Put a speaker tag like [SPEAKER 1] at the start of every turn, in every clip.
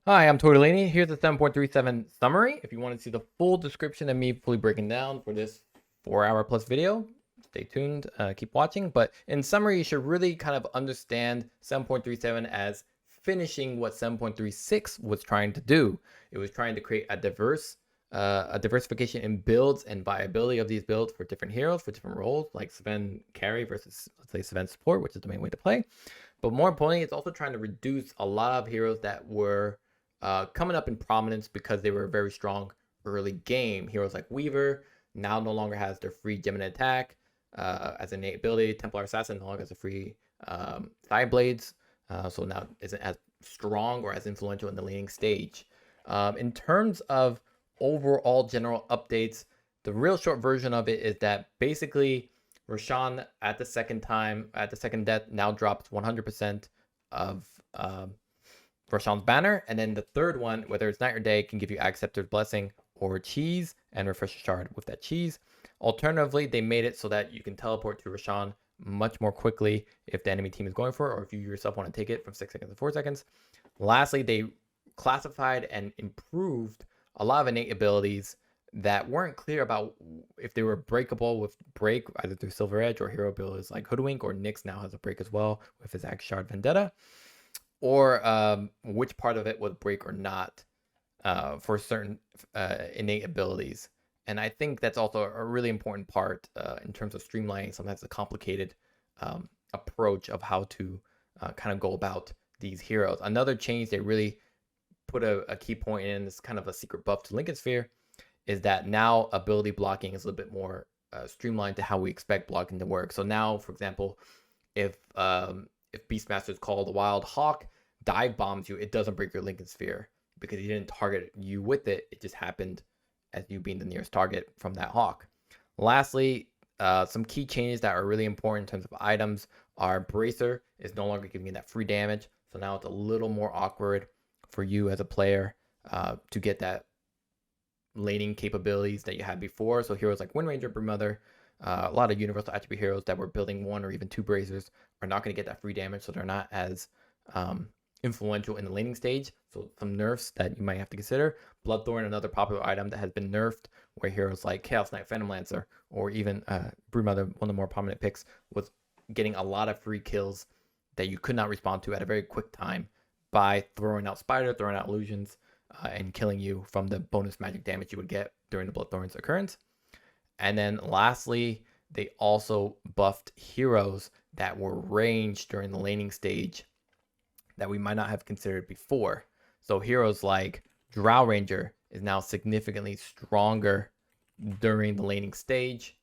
[SPEAKER 1] Hi, I'm Torte Lini. Here's the 7.37 summary. If you want to see the full description of me fully breaking down for this 4-hour plus video, stay tuned, keep watching. But in summary, you should really kind of understand 7.37 as finishing what 7.36 was trying to do. It was trying to create a diversification in builds and viability of these builds for different heroes, for different roles, like Sven carry versus, let's say, Sven support, which is the main way to play. But more importantly, it's also trying to reduce a lot of heroes that were coming up in prominence because they were very strong early game. Heroes like Weaver now no longer has their free Gemini attack as an innate ability. Templar Assassin no longer has a free Side Blades, so now isn't as strong or as influential in the laning stage. In terms of overall general updates, the real short version of it is that basically Roshan at the second death now drops 100% of Roshan's banner, and then the third one, whether it's night or day, can give you Acceptor's Blessing or cheese and refresh a shard with that cheese. Alternatively, they made it so that you can teleport to Roshan much more quickly if the enemy team is going for it, or if you yourself want to take it from 6 seconds to 4 seconds. Lastly, they classified and improved a lot of innate abilities that weren't clear about if they were breakable with break, either through Silver Edge or hero abilities like Hoodwink, or Nyx now has a break as well with his Axe Shard Vendetta, or which part of it would break or not for certain innate abilities. And I think that's also a really important part in terms of streamlining sometimes a complicated approach of how to kind of go about these heroes. Another change they really put a key point in, this kind of a secret buff to Lycan Sphere, is that now ability blocking is a little bit more streamlined to how we expect blocking to work. So now, for example, if Beastmaster is called a Wild Hawk, dive bombs you, it doesn't break your Lycan Sphere because he didn't target you with it. It just happened as you being the nearest target from that Hawk. Lastly, some key changes that are really important in terms of items are Bracer is no longer giving you that free damage. So now it's a little more awkward for you as a player to get that laning capabilities that you had before. So heroes like Windranger, Brewmother, a lot of universal attribute heroes that were building 1 or even 2 bracers are not going to get that free damage, so they're not as influential in the laning stage. So some nerfs that you might have to consider. Bloodthorn, another popular item that has been nerfed, where heroes like Chaos Knight, Venomancer, or even Brewmother, one of the more prominent picks, was getting a lot of free kills that you could not respond to at a very quick time by throwing out Spider, throwing out illusions, and killing you from the bonus magic damage you would get during the Bloodthorn's occurrence. And then lastly, they also buffed heroes that were ranged during the laning stage that we might not have considered before. So heroes like Drow Ranger is now significantly stronger during the laning stage,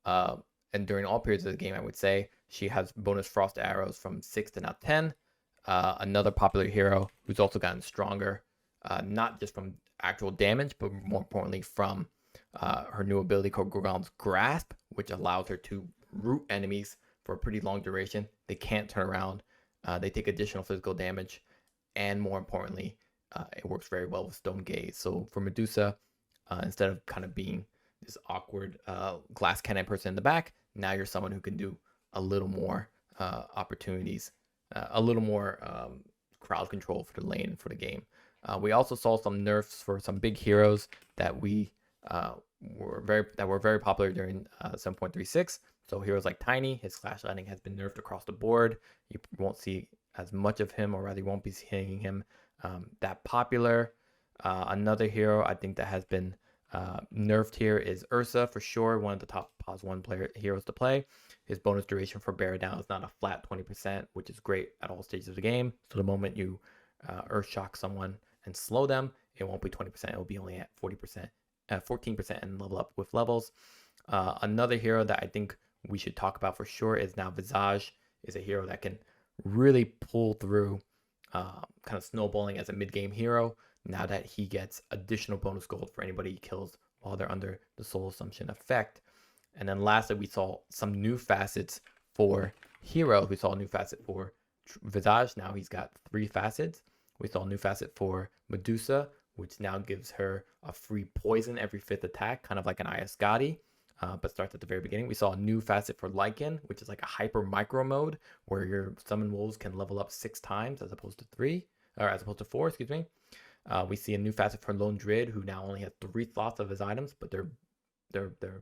[SPEAKER 1] and during all periods of the game, I would say. She has bonus frost arrows from 6 to now 10. Another popular hero who's also gotten stronger, not just from actual damage, but more importantly from her new ability called Gorgon's Grasp, which allows her to root enemies for a pretty long duration. They can't turn around. They take additional physical damage, and more importantly, it works very well with Stone Gaze. So for Medusa, instead of kind of being this awkward glass cannon person in the back, now you're someone who can do a little more opportunities, a little more crowd control for the lane, for the game. We also saw some nerfs for some big heroes that were very popular during 7.36. So heroes like Tiny, his slash landing has been nerfed across the board. You won't see as much of him, or rather you won't be seeing him that popular. Another hero I think that has been nerfed here is Ursa, for sure, one of the top pos 1 player heroes to play. His bonus duration for bear down is not a flat 20%, which is great at all stages of the game. So the moment you Earth Shock someone and slow them, it won't be 20%. It will be only at 40%, 14%, and level up with levels. Another hero that I think we should talk about for sure is now Visage, is a hero that can really pull through kind of snowballing as a mid-game hero now that he gets additional bonus gold for anybody he kills while they're under the Soul Assumption effect. And then lastly, we saw some new facets for Hero. We saw a new facet for Visage. Now he's got 3 facets. We saw a new facet for Medusa, which now gives her a free poison every 5th attack, kind of like an Iascati, but starts at the very beginning. We saw a new facet for Lycan, which is like a hyper micro mode where your summon wolves can level up 6 times as opposed to 4, excuse me. We see a new facet for Lone Druid, who now only has 3 slots of his items, but their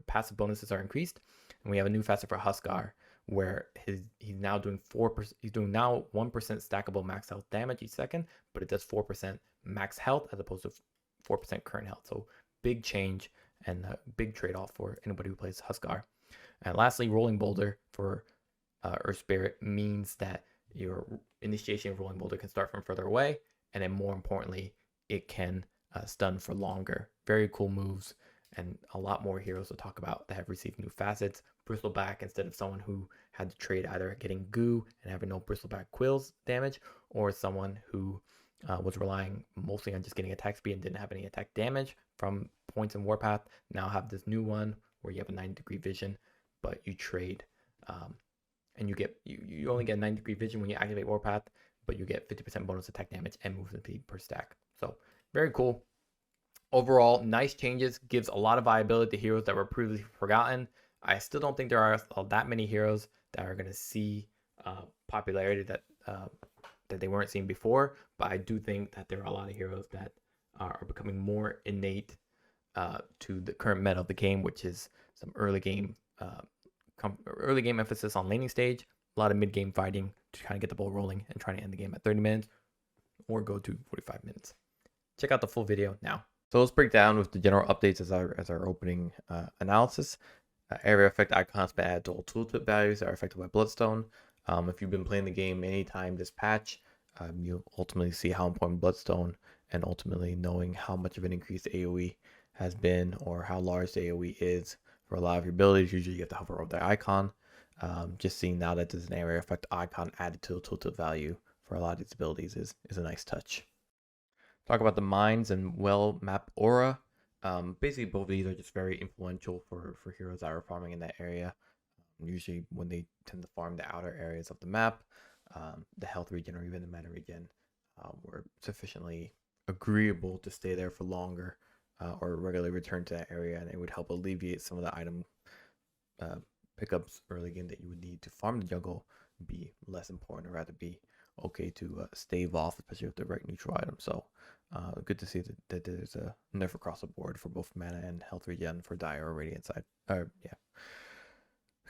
[SPEAKER 1] passive bonuses are increased. And we have a new facet for Huskar, where he's now doing 4%. He's doing now 1% stackable max health damage each second, but it does 4% max health as opposed to 4% current health. So big change and a big trade-off for anybody who plays Huskar. And lastly, Rolling Boulder for Earth Spirit means that your initiation of Rolling Boulder can start from further away, and then more importantly, it can stun for longer. Very cool moves, and a lot more heroes to talk about that have received new facets. Bristleback, instead of someone who had to trade either getting goo and having no Bristleback quills damage, or someone who was relying mostly on just getting attack speed and didn't have any attack damage from points in Warpath, now have this new one where you have a 90-degree vision, but you trade and you only get 90-degree vision when you activate Warpath, but you get 50% bonus attack damage and movement speed per stack. So very cool. Overall, nice changes, gives a lot of viability to heroes that were previously forgotten. I still don't think there are that many heroes that are going to see popularity that they weren't seeing before, but I do think that there are a lot of heroes that are becoming more innate to the current meta of the game, which is some early game emphasis on laning stage, a lot of mid game fighting to kind of get the ball rolling and trying to end the game at 30 minutes or go to 45 minutes. Check out the full video now. So let's break down with the general updates as our opening analysis. Area effect icons been added to all tooltip values that are affected by Bloodstone. If you've been playing the game anytime this patch, you'll ultimately see how important Bloodstone and ultimately knowing how much of an increase AoE has been or how large the AoE is for a lot of your abilities. Usually you have to hover over the icon. Just seeing now that there's an area effect icon added to the tooltip value for a lot of these abilities is a nice touch. Talk about the mines and well map aura. Basically both of these are just very influential for heroes that are farming in that area. Usually when they tend to farm the outer areas of the map, the health regen or even the mana regen were sufficiently agreeable to stay there for longer or regularly return to that area, and it would help alleviate some of the item pickups early game that you would need to farm the jungle be less important, or rather be okay to stave off, especially with the right neutral item. So good to see that there's a nerf across the board for both mana and health regen for Dire or Radiant side. Yeah.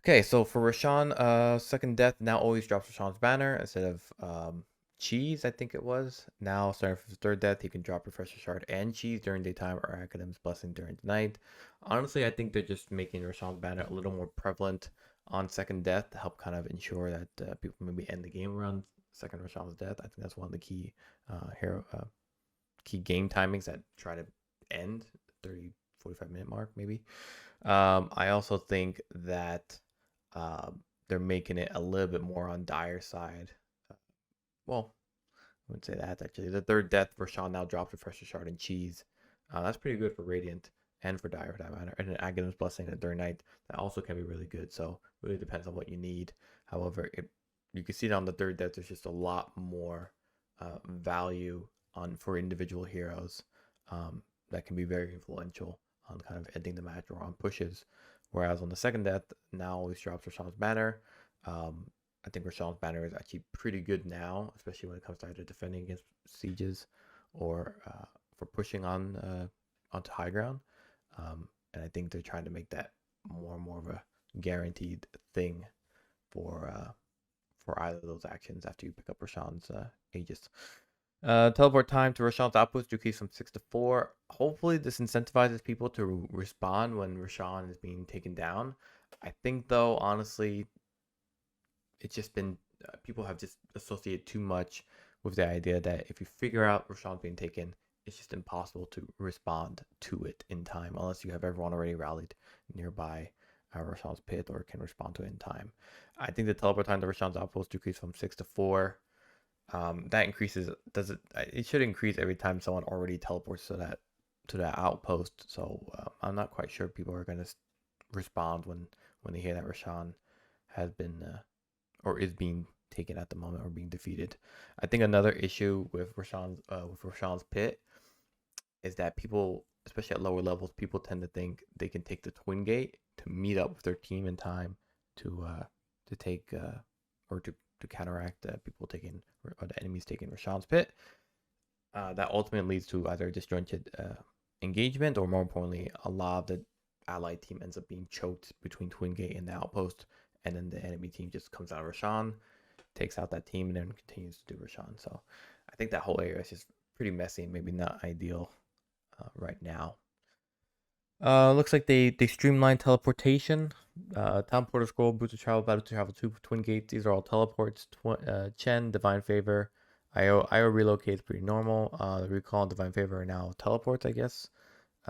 [SPEAKER 1] Okay, so for Roshan, second death now always drops Roshan's banner instead of cheese, I think it was. Now starting from his third death, he can drop Refresher Shard and cheese during daytime or Academ's Blessing during the night. Honestly, I think they're just making Roshan's banner a little more prevalent on second death to help kind of ensure that people maybe end the game around second Roshan's death. I think that's one of the key key game timings that try to end 30-45 minute mark maybe. I also think that they're making it a little bit more on Dire side. Well, I wouldn't say that actually. The third death for Roshan now drops Refresher Shard and cheese. That's pretty good for Radiant and for Dire for that matter. And an Aghanim Blessing at during night, that also can be really good. So it really depends on what you need. However, you can see that on the third death, there's just a lot more value for individual heroes that can be very influential on kind of ending the match or on pushes. Whereas on the second death, now always drops Roshan's banner. I think Roshan's banner is actually pretty good now, especially when it comes to either defending against sieges or for pushing on onto high ground. And I think they're trying to make that more and more of a guaranteed thing for either of those actions after you pick up Roshan's Aegis. Teleport time to Roshan's outpost decrease from 6 to 4. Hopefully this incentivizes people to respond when Roshan is being taken down. I think though, honestly, it's just been people have just associated too much with the idea that if you figure out Roshan's being taken, it's just impossible to respond to it in time unless you have everyone already rallied nearby Roshan's pit or can respond to it in time. I think the teleport time to Roshan's outpost decrease from 6 to 4. That increases. It should increase every time someone already teleports to that outpost. So I'm not quite sure people are going to respond when they hear that Roshan has been or is being taken at the moment or being defeated. I think another issue with Roshan's pit is that people, especially at lower levels, people tend to think they can take the Twin Gate to meet up with their team in time to take or to counteract people taking, or the enemies taking Roshan's pit. that ultimately leads to either disjointed engagement, or more importantly, a lot of the allied team ends up being choked between Twin Gate and the outpost, and then the enemy team just comes out of Roshan, takes out that team, and then continues to do Roshan. So I think that whole area is just pretty messy and maybe not ideal right now. Looks like they streamlined teleportation. Teleporter Scroll, Boots of Travel, Battle to Travel 2, Twin Gates. These are all teleports. Chen, Divine Favor. IO relocate is pretty normal. The Recall and Divine Favor are now teleports, I guess.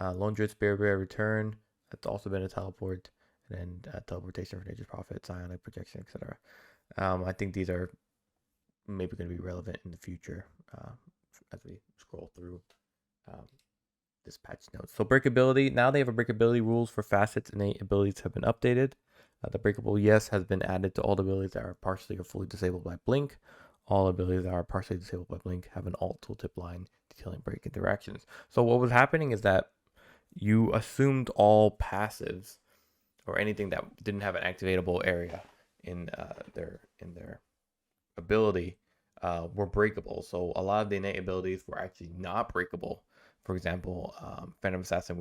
[SPEAKER 1] Lone Druid, Spirit Bear, Return. That's also been a teleport. And then teleportation for Nature's Prophet, Psionic Projection, etc. I think these are maybe going to be relevant in the future as we scroll through this patch notes. So breakability, now they have a breakability rules for facets. Innate abilities have been updated. The breakable yes has been added to all the abilities that are partially or fully disabled by blink. All abilities that are partially disabled by blink have an alt tooltip line detailing break interactions. So what was happening is that you assumed all passives or anything that didn't have an activatable area in their ability were breakable. So a lot of the innate abilities were actually not breakable. For example, Phantom Assassin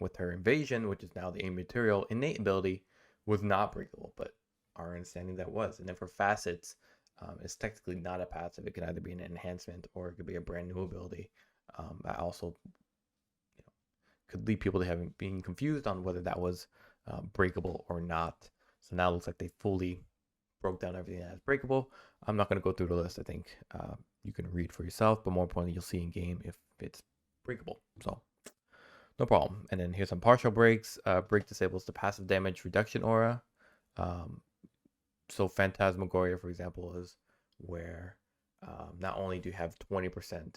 [SPEAKER 1] with her invasion, which is now the immaterial innate ability, was not breakable, but our understanding that was. And then for facets, it's technically not a passive. It can either be an enhancement or it could be a brand new ability. That also could lead people to being confused on whether that was breakable or not. So now it looks like they fully broke down everything that is breakable. I'm not going to go through the list. I think you can read for yourself, but more importantly, you'll see in game if it's breakable. So no problem. And then here's some partial breaks. Break disables the passive damage reduction aura. So Phantasmagoria, for example, is where not only do you have 20%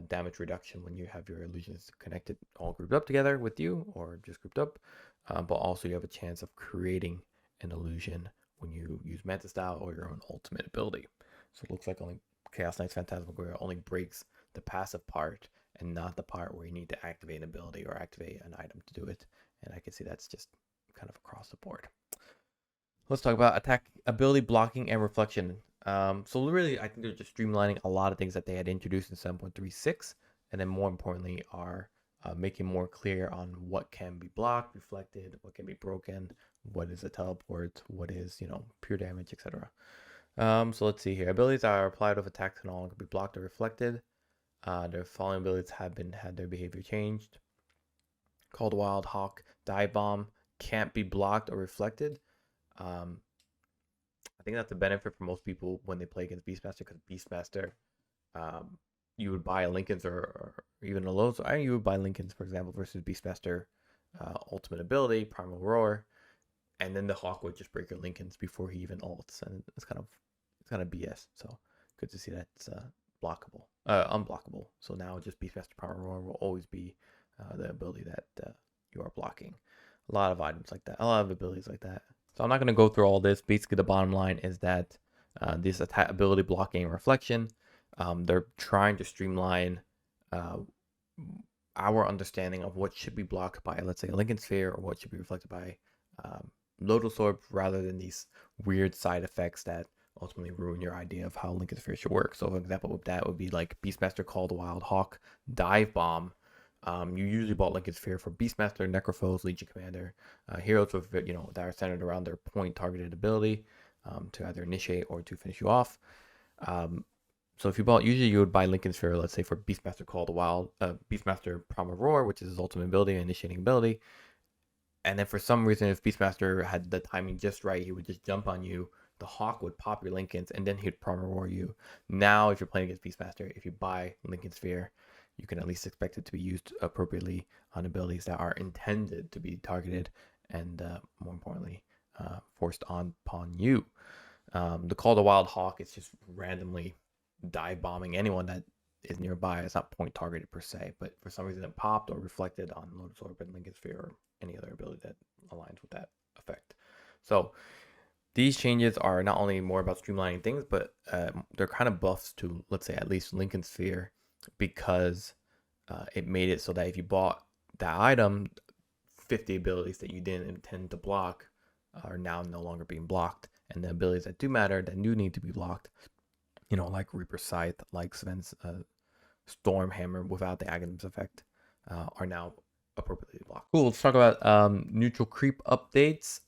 [SPEAKER 1] damage reduction when you have your illusions connected, all grouped up together with you, or just grouped up, but also you have a chance of creating an illusion when you use Manta Style or your own ultimate ability. So it looks like only Chaos Knight's Phantasmagoria only breaks the passive part and not the part where you need to activate an ability or activate an item to do it. And I can see that's just kind of across the board. Let's talk about attack ability blocking and reflection. So really, I think they're just streamlining a lot of things that they had introduced in 7.36, and then more importantly are making more clear on what can be blocked, reflected, what can be broken, what is a teleport, what is pure damage, etc. So let's see here. Abilities that are applied with attacks can all be blocked or reflected. Their following abilities had their behavior changed. Cold Wild, Hawk, Dive Bomb can't be blocked or reflected. I think that's a benefit for most people when they play against Beastmaster, because Beastmaster, you would buy a Lycan's or even a low. So you would buy Lycan's, for example, versus Beastmaster ultimate ability, Primal Roar, and then the Hawk would just break your Lycan's before he even ults, and it's kind of BS. So good to see that's blockable, unblockable. So now just Beastmaster Primal Roar will always be the ability that you are blocking. A lot of items like that, a lot of abilities like that. So I'm not going to go through all this. Basically, the bottom line is that this attack ability blocking and reflection, they're trying to streamline our understanding of what should be blocked by, let's say, a Lycan Sphere, or what should be reflected by Lotus Orb, rather than these weird side effects that ultimately ruin your idea of how Lycan Sphere should work. So, for example, with that would be like Beastmaster Called Wild Hawk, Dive Bomb. You usually bought Lycan Sphere for Beastmaster, Necrophos, Legion Commander, heroes with that are centered around their point targeted ability to either initiate or to finish you off. So if you bought, usually you would buy Lycan Sphere, let's say for Beastmaster Called Wild, Beastmaster Primal Roar, which is his ultimate ability, initiating ability. And then for some reason, if Beastmaster had the timing just right, he would just jump on you. The Hawk would pop your Lycans, and then he'd Primal Roar you. Now, if you're playing against Beastmaster, if you buy Lycan Sphere, you can at least expect it to be used appropriately on abilities that are intended to be targeted and, more importantly, forced upon you. The Call to Wild Hawk is just randomly dive bombing anyone that is nearby. It's not point targeted per se, but for some reason it popped or reflected on Lotus Orb and Lycan Sphere or any other ability that aligns with that effect. So these changes are not only more about streamlining things, but they're kind of buffs to, let's say, at least Lycan Sphere, because it made it so that if you bought that item, 50 abilities that you didn't intend to block are now no longer being blocked, and the abilities that do matter, that do need to be blocked, like Reaper Scythe, like Sven's Storm Hammer without the Aghanim effect are now appropriately blocked. Cool. Let's talk about neutral creep updates.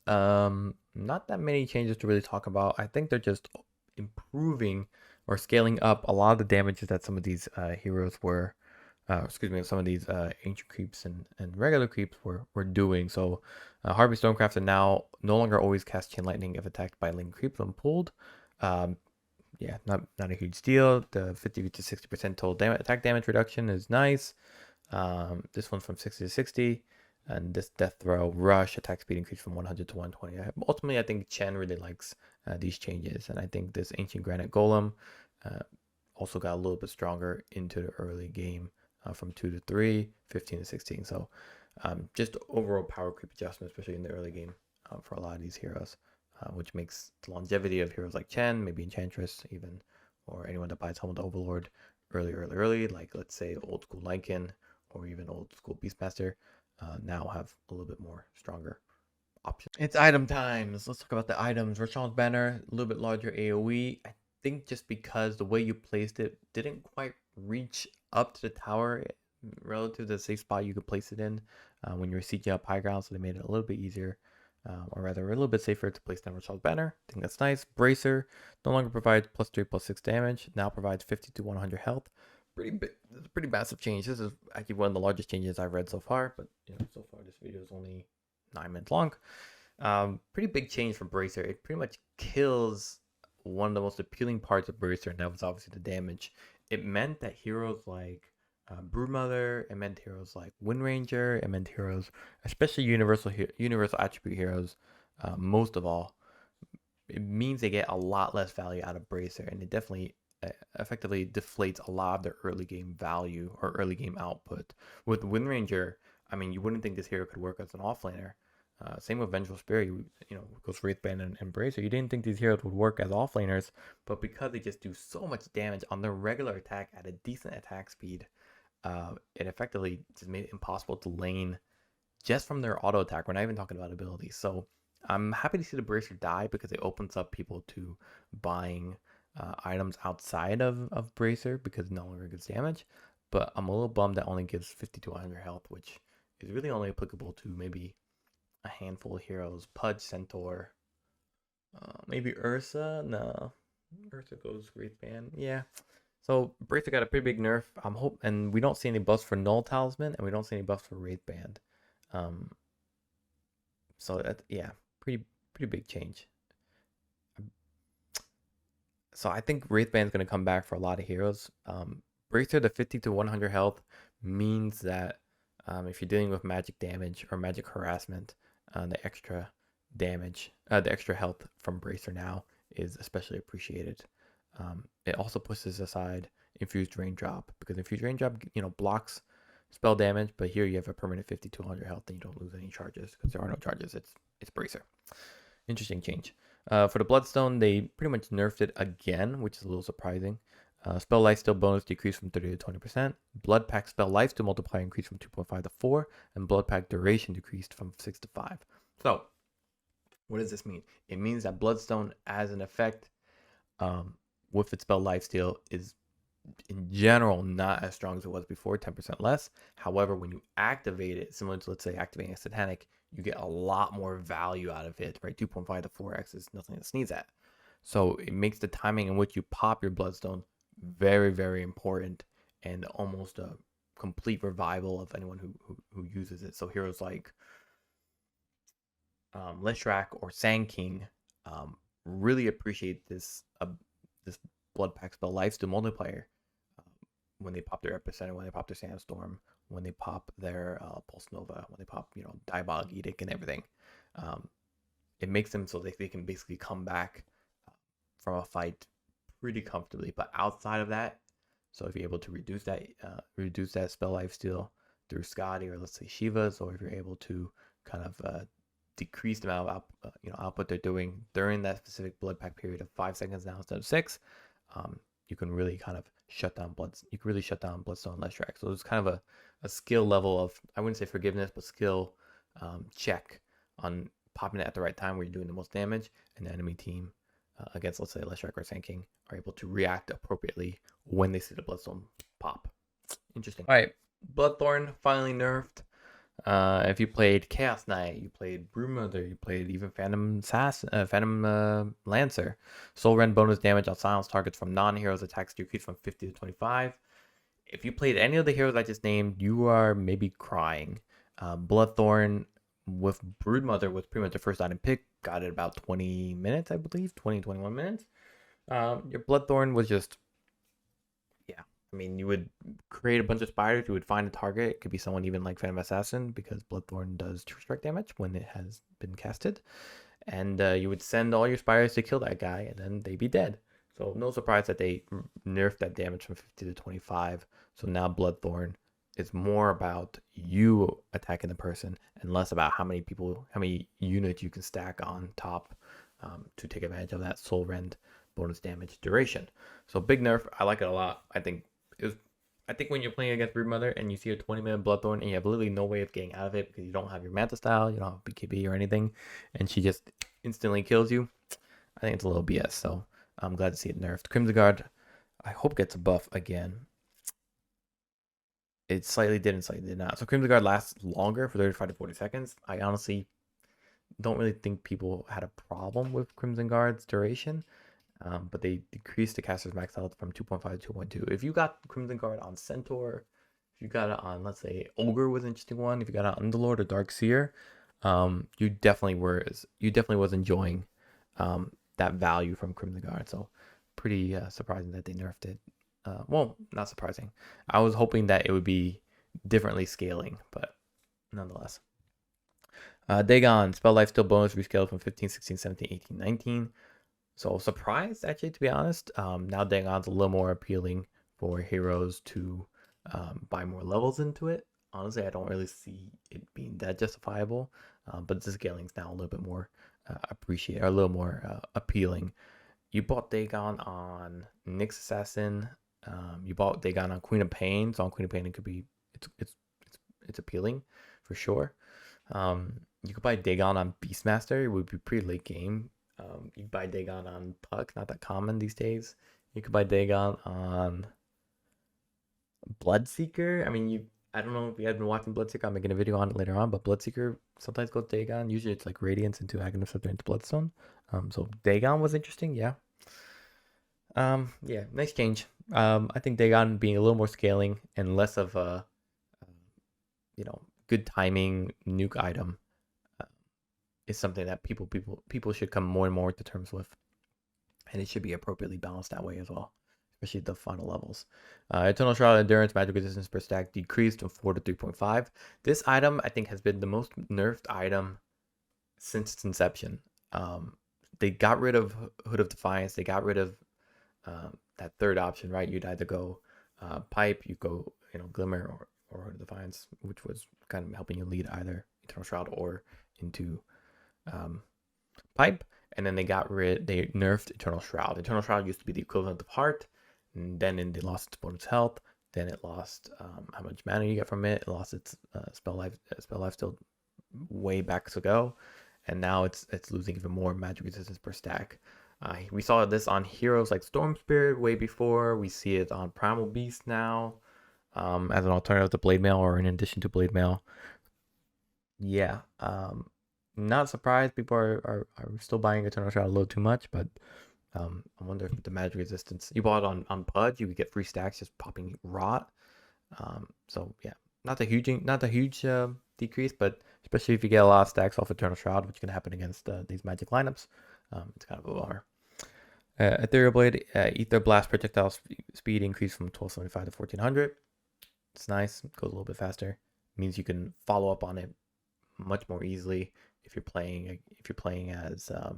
[SPEAKER 1] Not that many changes to really talk about. I think they're just improving or scaling up a lot of the damages that some of these heroes were. Some of these ancient creeps and regular creeps were doing. So Harvey Stormcrafter now no longer always cast Chain Lightning if attacked by Link creep when pulled. Yeah, not a huge deal. The 50 to 60% total attack damage reduction is nice. This one's from 60 to 60. And this Death Throw Rush attack speed increase from 100 to 120. Ultimately, I think Chen really likes these changes. And I think this Ancient Granite Golem also got a little bit stronger into the early game from 2 to 3, 15 to 16. So just overall power creep adjustment, especially in the early game for a lot of these heroes. Which makes the longevity of heroes like Chen, maybe Enchantress even, or anyone that buys Helmet Overlord early, like let's say old school Lycan or even old school Beastmaster, now have a little bit more stronger options. It's item times. Let's talk about the items. Rashawn's Banner, a little bit larger AoE. I think just because the way you placed it didn't quite reach up to the tower relative to the safe spot you could place it in when you were sieging up high ground, so they made it a little bit easier. Or rather, a little bit safer to place down Rashawn's Banner. I think that's nice. Bracer no longer provides +3, +6 damage. Now provides 50 to 100 health. Pretty big. It's a pretty massive change. This is actually one of the largest changes I've read so far. But so far this video is only 9 minutes long. Pretty big change for Bracer. It pretty much kills one of the most appealing parts of Bracer, and that was obviously the damage. It meant that heroes like Broodmother, it meant heroes like Windranger, it meant heroes, especially universal attribute heroes, most of all, it means they get a lot less value out of Bracer, and it definitely effectively deflates a lot of their early game value or early game output. With Windranger, I mean, you wouldn't think this hero could work as an offlaner. Same with Vengeful Spirit, goes Wraithband and Bracer. You didn't think these heroes would work as offlaners, but because they just do so much damage on their regular attack at a decent attack speed, it effectively just made it impossible to lane just from their auto attack. We're not even talking about abilities. So I'm happy to see the Bracer die because it opens up people to buying items outside of Bracer because it no longer gives damage. But I'm a little bummed that only gives 50 to 100 health, which is really only applicable to maybe a handful of heroes. Pudge, Centaur, maybe Ursa. No, Ursa goes Wraithband. Yeah. So Bracer got a pretty big nerf. And we don't see any buffs for Null Talisman, and we don't see any buffs for Wraithband. So that, yeah, pretty big change. So I think Wraithband's gonna come back for a lot of heroes. Bracer, the 50 to 100 health means that if you're dealing with magic damage or magic harassment, the extra damage, the extra health from Bracer now is especially appreciated. It also pushes aside Infused Raindrop because Infused Raindrop, blocks spell damage, but here you have a permanent 50 to 100 health and you don't lose any charges because there are no charges. It's Bracer. Interesting change. For the Bloodstone, they pretty much nerfed it again, which is a little surprising. Spell lifesteal bonus decreased from 30 to 20%. Blood Pack spell lifesteal multiplier increased from 2.5 to 4, and Blood Pack duration decreased from 6 to 5. So, what does this mean? It means that Bloodstone, as an effect, with its spell lifesteal, is in general not as strong as it was before, 10% less. However, when you activate it, similar to, let's say, activating a Satanic, you get a lot more value out of it, right? 2.5 to 4x is nothing to sneeze at. So it makes the timing in which you pop your Bloodstone very, very important and almost a complete revival of anyone who uses it. So heroes like Leshrac or Sand King really appreciate this Blood Pack spell lifesteal multiplier when they pop their Epicenter, when they pop their Sandstorm, when they pop their Pulse Nova, when they pop Diabolic Edict and everything. It makes them so they can basically come back from a fight pretty comfortably. But outside of that, so if you're able to reduce that spell lifesteal through Scotty or let's say Shiva's, or if you're able to kind of decrease the amount of output they're doing during that specific blood pack period of 5 seconds now instead of 6, you can really kind of shut down Bloodstone and Leshrac. So it's kind of a skill level of, I wouldn't say forgiveness, but skill check on popping it at the right time where you're doing the most damage, and the enemy team against, let's say, Leshrac or Sand King are able to react appropriately when they see the Bloodstone pop. Interesting. All right, Bloodthorn finally nerfed. If you played Chaos Knight, you played Broodmother, you played even Phantom Lancer. Soul Rend bonus damage on silence targets from non-heroes attacks decreased from 50 to 25. If you played any of the heroes I just named, you are maybe crying. Bloodthorn with Broodmother was pretty much the first item pick. Got it about 20 minutes, I believe. 21 minutes. Your Bloodthorn was just, yeah. I mean, you would create a bunch of spiders. You would find a target. It could be someone even like Phantom Assassin, because Bloodthorn does 2 strike damage when it has been casted. And you would send all your spiders to kill that guy, and then they'd be dead. So no surprise that they nerfed that damage from 50 to 25. So now Bloodthorn is more about you attacking the person and less about how many units you can stack on top to take advantage of that Soul Rend bonus damage duration. So big nerf. I like it a lot. I think when you're playing against Broodmother and you see a 20-minute Bloodthorn and you have literally no way of getting out of it because you don't have your Manta style, you don't have BKB or anything, and she just instantly kills you, I think it's a little BS. So I'm glad to see it nerfed. Crimson Guard, I hope gets a buff again. It slightly did and slightly did not. So Crimson Guard lasts longer for 35 to 40 seconds. I honestly don't really think people had a problem with Crimson Guard's duration. But they decreased the caster's max health from 2.5 to 2.2. If you got Crimson Guard on Centaur, if you got it on, let's say, Ogre was an interesting one. If you got it on Underlord or Dark Seer, you definitely was enjoying that value from Crimson Guard. So pretty surprising that they nerfed it. Well, not surprising. I was hoping that it would be differently scaling, but nonetheless. Dagon, spell life steal bonus rescaled from 15, 16, 17, 18, 19. So surprised, actually, to be honest. Now Dagon's a little more appealing for heroes to buy more levels into it. Honestly, I don't really see it being that justifiable. But the scaling's now a little bit more a little more appealing. You bought Dagon on Nyx Assassin. You bought Dagon on Queen of Pain. So on Queen of Pain, it could be it's appealing for sure. You could buy Dagon on Beastmaster. It would be pretty late game. You could buy Dagon on Puck, not that common these days. You could buy Dagon on Bloodseeker. I mean, I don't know if you have been watching Bloodseeker. I'm making a video on it later on, but Bloodseeker sometimes goes Dagon. Usually it's like Radiance into Aghanim Scepter into Bloodstone. So Dagon was interesting, yeah. Yeah, nice change. I think Dagon being a little more scaling and less of a, good timing nuke item is something that people should come more and more to terms with, and it should be appropriately balanced that way as well, especially the final levels. Eternal Shroud Endurance magic resistance per stack decreased from 4 to 3.5. This item I think has been the most nerfed item since its inception. They got rid of Hood of Defiance. They got rid of that third option, right? You'd either go pipe, you go Glimmer or Hood of Defiance, which was kind of helping you lead either Eternal Shroud or into pipe. And then they nerfed Eternal Shroud. Eternal Shroud used to be the equivalent of Heart, and then it lost its bonus health. Then it lost how much mana you get from it. It lost its spell life still way back ago, and now it's losing even more magic resistance per stack. We saw this on heroes like Storm Spirit way before. We see it on Primal Beast now, as an alternative to Blade Mail or in addition to Blade Mail. Yeah, not surprised people are still buying Eternal Shroud a little too much, but I wonder if the magic resistance you bought on Pudge, you could get free stacks just popping Rot. So yeah, not a huge decrease, but especially if you get a lot of stacks off Eternal Shroud, which can happen against these magic lineups, it's kind of a bummer. Ethereal Blade, Ether Blast projectile speed increased from 1275 to 1400. It's nice, goes a little bit faster. It means you can follow up on it much more easily if you're playing as not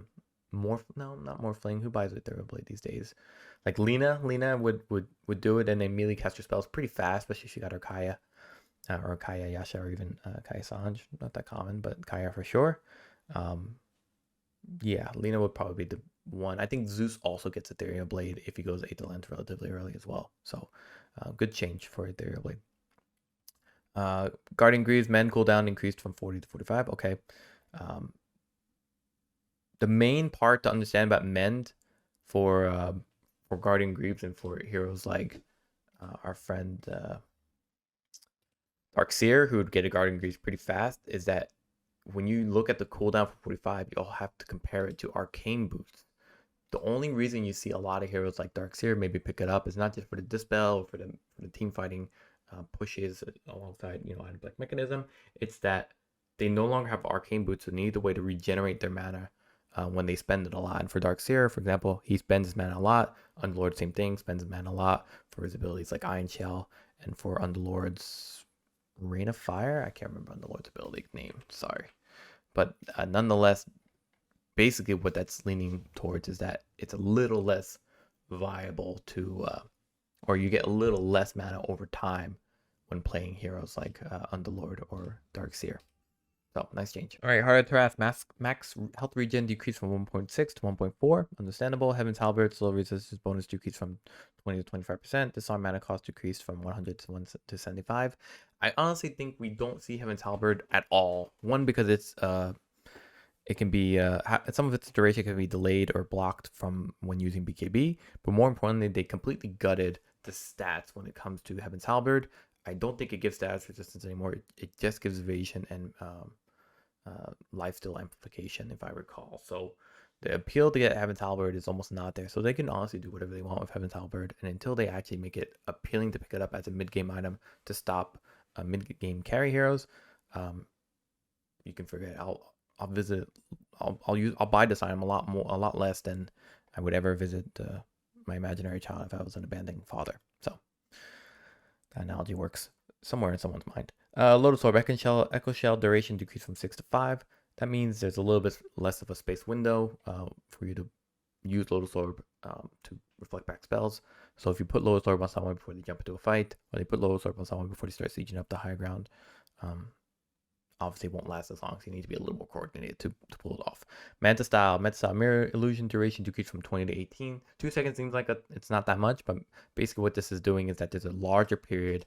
[SPEAKER 1] Morphling. Who buys Ethereal Blade these days? Like Lina would do it and then immediately cast your spells pretty fast, especially if she got her Kaya or Kaya Yasha or even Kaya Sanj. Not that common, but Kaya for sure. Yeah, Lina would probably be the one. I think Zeus also gets Ethereal Blade if he goes 8 to Lens relatively early as well. So good change for Ethereal Blade. Guardian Greaves men cooldown increased from 40 to 45. Okay. The main part to understand about mend for Guardian Greaves and for heroes like our friend Darkseer, who would get a guarding grease pretty fast, is that when you look at the cooldown for 45, you'll have to compare it to arcane boosts. The only reason you see a lot of heroes like Darkseer maybe pick it up is not just for the dispel or for the team fighting pushes alongside, you know, Iron Black Mechanism. It's that they no longer have arcane boots, so they need a way to regenerate their mana when they spend it a lot. And for Darkseer, for example, he spends his mana a lot. Underlord, same thing, spends his mana a lot for his abilities like Iron Shell, and for Underlord's Rain of Fire. I can't remember Underlord's ability name, sorry. But nonetheless, basically what that's leaning towards is that it's a little less viable to, or you get a little less mana over time when playing heroes like Underlord or Darkseer. So nice change. All right, Heart of Tarath, max health regen decreased from 1.6 to 1.4. Understandable. Heaven's Halberd, slow resistance bonus decreased from 20 to 25%. Disarm mana cost decreased from 100 to 75. I honestly think we don't see Heaven's Halberd at all. One, because it's it can be some of its duration can be delayed or blocked from when using BKB, but more importantly, they completely gutted the stats when it comes to Heaven's Halberd. I don't think it gives status resistance anymore. It just gives evasion and lifesteal amplification, if I recall. So the appeal to get Heaven's Halberd is almost not there. So they can honestly do whatever they want with Heaven's Halberd, and until they actually make it appealing to pick it up as a mid-game item to stop mid-game carry heroes, you can forget. I'll buy this item a lot less than I would ever visit my imaginary child if I was an abandoned father. So that analogy works somewhere in someone's mind. Lotus Orb, Echo Shell duration decreased from 6 to 5. That means there's a little bit less of a space window for you to use Lotus Orb to reflect back spells. So if you put Lotus Orb on someone before they jump into a fight, or they put Lotus Orb on someone before they start sieging up the high ground, obviously won't last as long, so you need to be a little more coordinated to pull it off. Manta Style Mirror Illusion duration decreased from 20 to 18. 2 seconds seems like it's not that much, but basically what this is doing is that there's a larger period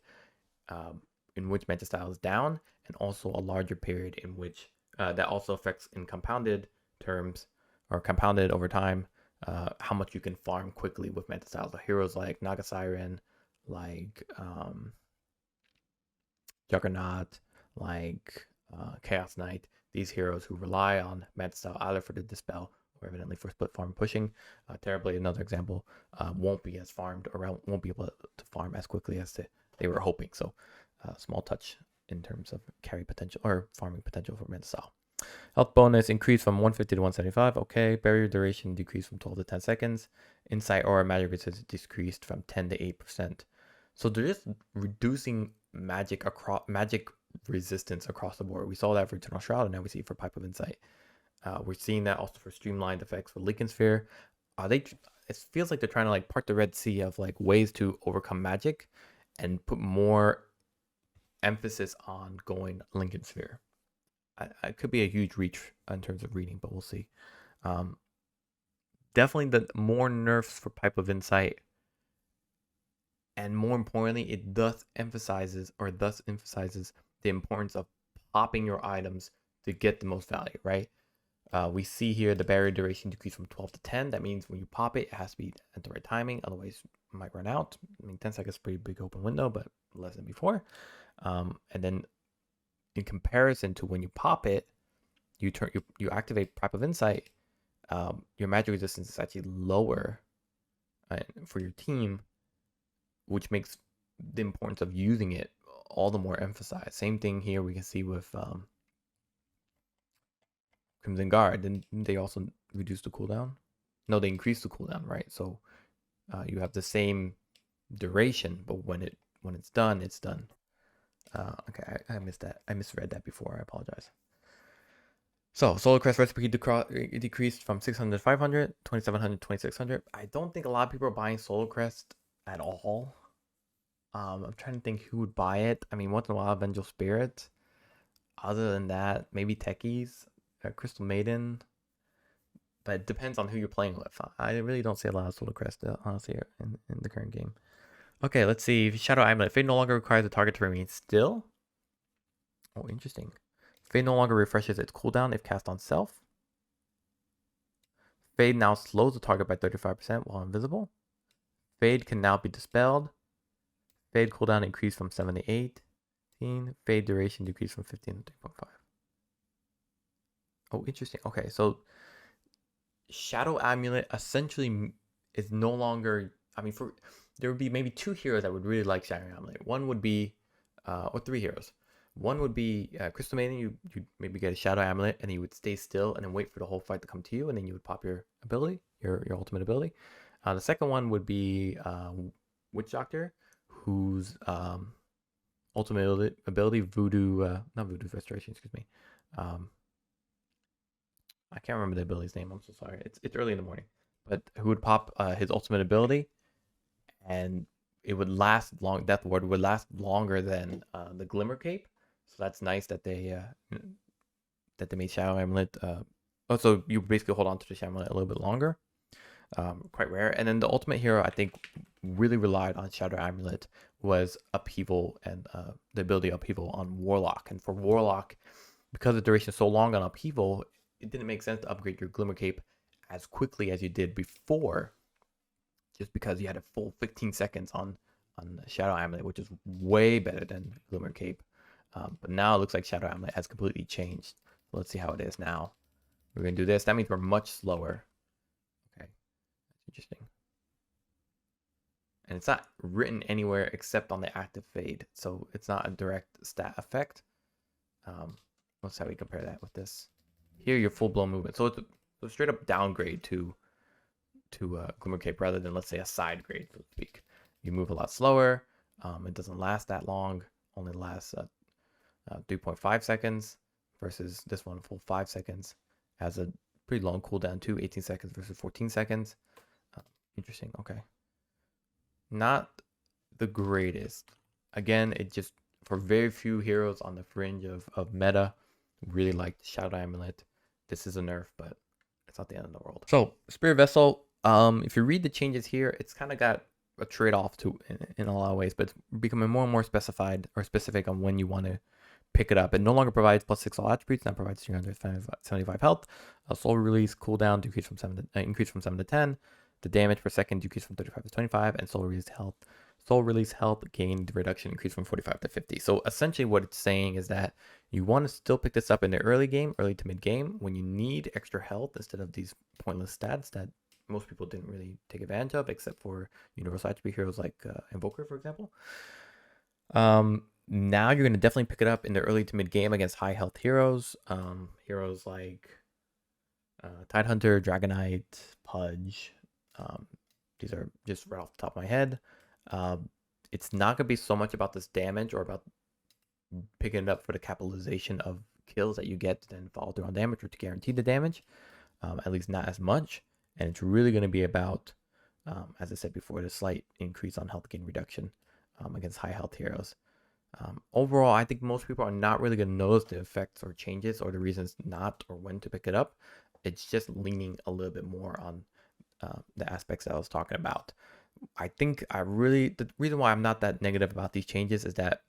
[SPEAKER 1] in which Manta Style is down, and also a larger period in which that also affects in compounded terms, or compounded over time, how much you can farm quickly with Manta Styles. So heroes like Naga Siren, like Juggernaut, like Chaos Knight, these heroes who rely on Manta Style either for the dispel or evidently for split farm pushing. Terribly, another example, won't be as farmed, or won't be able to farm as quickly as they were hoping. So small touch in terms of carry potential or farming potential for Manta Style. Health bonus increased from 150 to 175. Okay. Barrier duration decreased from 12 to 10 seconds. Insight Aura magic resistance decreased from 10 to 8%. So they're just reducing magic resistance across the board. We saw that for Eternal Shroud, and now we see it for Pipe of Insight. We're seeing that also for streamlined effects for Lycan Sphere. It feels like they're trying to like part the Red Sea of like ways to overcome magic and put more emphasis on going Lycan Sphere. It could be a huge reach in terms of reading, but we'll see. Definitely the more nerfs for Pipe of Insight, and more importantly, it thus emphasizes the importance of popping your items to get the most value, right? We see here the barrier duration decreased from 12 to 10. That means when you pop it, it has to be at the right timing, otherwise it might run out. I mean, 10 seconds is a pretty big open window, but less than before. And then in comparison to when you pop it, you activate Pipe of Insight, your magic resistance is actually lower for your team, which makes the importance of using it all the more emphasized. Same thing here we can see with Crimson Guard. Didn't they also reduce the cooldown? No, they increased the cooldown, right? So you have the same duration, but when it's done, it's done. Okay, I missed that. I misread that before. I apologize. So Solar Crest recipe decreased from 600 to 500, 2700 to 2600. I don't think a lot of people are buying Solar Crest at all. I'm trying to think who would buy it. I mean, once in a while, Vengeful Spirit. Other than that, maybe techies, Crystal Maiden. But it depends on who you're playing with. I really don't see a lot of Solar Crest, honestly, in the current game. Okay, let's see. Shadow Amulet. Fade no longer requires the target to remain still. Oh, interesting. Fade no longer refreshes its cooldown if cast on self. Fade now slows the target by 35% while invisible. Fade can now be dispelled. Fade cooldown increased from 7 to 8. 15. Fade duration decreased from 15 to 3.5. Oh, interesting. Okay, so Shadow Amulet essentially is no longer. I mean, there would be maybe 2 heroes that would really like Shadow Amulet. One would be, or 3 heroes. One would be Crystal Maiden. You'd maybe get a Shadow Amulet, and you would stay still and then wait for the whole fight to come to you, and then you would pop your ability, your ultimate ability. The second one would be Witch Doctor, whose ultimate ability, Voodoo, not Voodoo Restoration, excuse me. I can't remember the ability's name. I'm so sorry. It's early in the morning, but who would pop his ultimate ability, and it would last long. Death Ward would last longer than the Glimmer Cape. So that's nice that they made Shadow Amulet. So you basically hold on to the Shadow Amulet a little bit longer. Quite rare. And then the ultimate hero I think really relied on Shadow Amulet was Upheaval and the ability Upheaval on Warlock. And for Warlock, because the duration is so long on Upheaval, it didn't make sense to upgrade your Glimmer Cape as quickly as you did before, just because you had a full 15 seconds on Shadow Amulet, which is way better than Glimmer Cape. But now it looks like Shadow Amulet has completely changed. So let's see how it is now. We're going to do this. That means we're much slower. Okay, that's interesting. And it's not written anywhere except on the active fade, so it's not a direct stat effect. Let's see how we compare that with this. Here, your full-blown movement. So it's a straight up downgrade to Glimmer Cape rather than, let's say, a side grade, so to speak. You move a lot slower. It doesn't last that long. Only lasts 3.5 seconds versus this one, full 5 seconds. Has a pretty long cooldown too, 18 seconds versus 14 seconds. Interesting. Okay. Not the greatest. Again, it just, for very few heroes on the fringe of meta, really liked Shadow Amulet. This is a nerf, but it's not the end of the world. So Spirit Vessel, if you read the changes here, it's kind of got a trade-off to in a lot of ways, but it's becoming more and more specified or specific on when you want to pick it up. It no longer provides +6 all attributes, now provides 375 health. Soul Release cooldown increase from 7 to 10. The damage per second decreased from 35 to 25, and Soul Release health gained reduction increased from 45 to 50. So essentially what it's saying is that you want to still pick this up in the early to mid game, when you need extra health instead of these pointless stats that most people didn't really take advantage of, except for universal attribute heroes like Invoker, for example. Now you're going to definitely pick it up in the early to mid game against high health heroes. Heroes like Tidehunter, Dragonite, Pudge. These are just right off the top of my head. It's not going to be so much about this damage or about picking it up for the capitalization of kills that you get to then follow through on damage or to guarantee the damage. At least not as much. And it's really going to be about, as I said before, the slight increase on health gain reduction against high health heroes. Overall, I think most people are not really going to notice the effects or changes or the reasons not or when to pick it up. It's just leaning a little bit more on the aspects that I was talking about. I think the reason why I'm not that negative about these changes is that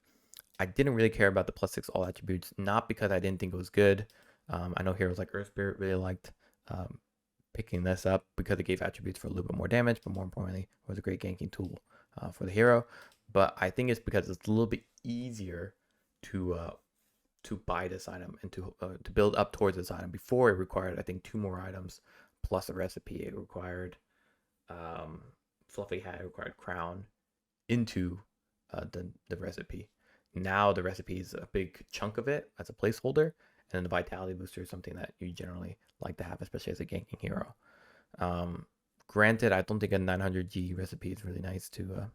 [SPEAKER 1] I didn't really care about the +6 all attributes, not because I didn't think it was good. I know heroes like Earth Spirit really liked picking this up because it gave attributes for a little bit more damage, but more importantly, it was a great ganking tool for the hero. But I think it's because it's a little bit easier to buy this item and to build up towards this item. Before, it required, I think, 2 more items plus a recipe. It required Fluffy Hat, it required Crown into the recipe. Now the recipe is a big chunk of it as a placeholder, and then the Vitality Booster is something that you generally like to have, especially as a ganking hero. Granted, I don't think a 900G recipe is really nice to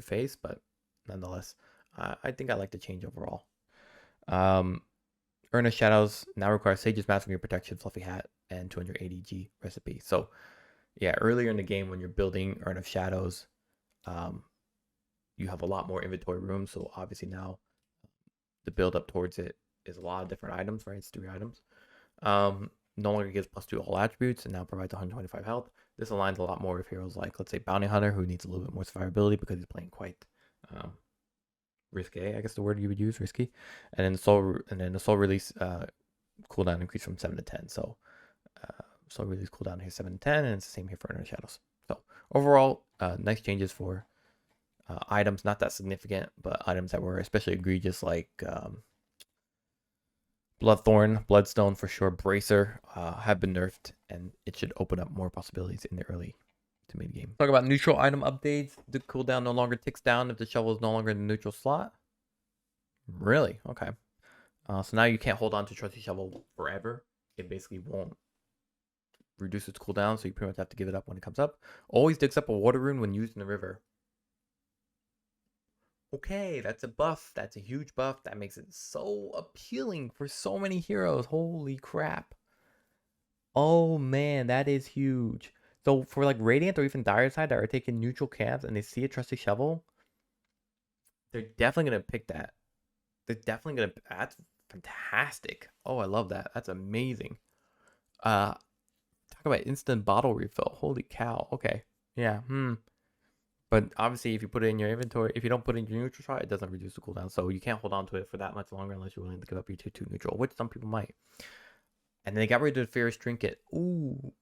[SPEAKER 1] face, but nonetheless, I think I like the change overall. Urn of Shadows now requires Sage's Mask from your protection, Fluffy Hat, and 280G recipe. So yeah, earlier in the game when you're building Urn of Shadows, you have a lot more inventory room. So obviously now the build up towards it is a lot of different items, right? It's 3 items. No longer gives +2 all attributes and now provides 125 health. This aligns a lot more with heroes like, let's say, Bounty Hunter, who needs a little bit more survivability because he's playing quite risque, I guess the word you would use, risky. And then the Soul Release cooldown increased from 7 to 10. So Soul Release cooldown here 7 to 10, and it's the same here for Inner Shadows. So overall, nice changes for Items not that significant, but items that were especially egregious, like Bloodthorn, Bloodstone for sure, Bracer have been nerfed, and it should open up more possibilities in the early to mid game. Talk about neutral item updates. The cooldown no longer ticks down if the shovel is no longer in the neutral slot. Really? Okay. So now you can't hold on to Trusty Shovel forever. It basically won't reduce its cooldown, so you pretty much have to give it up when it comes up. Always digs up a water rune when used in the river. Okay, that's a buff. That's a huge buff. That makes it so appealing for so many heroes. Holy crap. Oh man, that is huge. So for like Radiant or even Dire side that are taking neutral camps and they see a Trusty Shovel, they're definitely going to pick that. They're definitely going to... That's fantastic. Oh, I love that. That's amazing. Talk about instant bottle refill. Holy cow. Okay. Yeah. But obviously, if you put it in your inventory, if you don't put it in your neutral shot, it doesn't reduce the cooldown. So you can't hold on to it for that much longer unless you're willing to give up your 2/2 neutral, which some people might. And then they got rid of the Fierce Trinket. Ooh,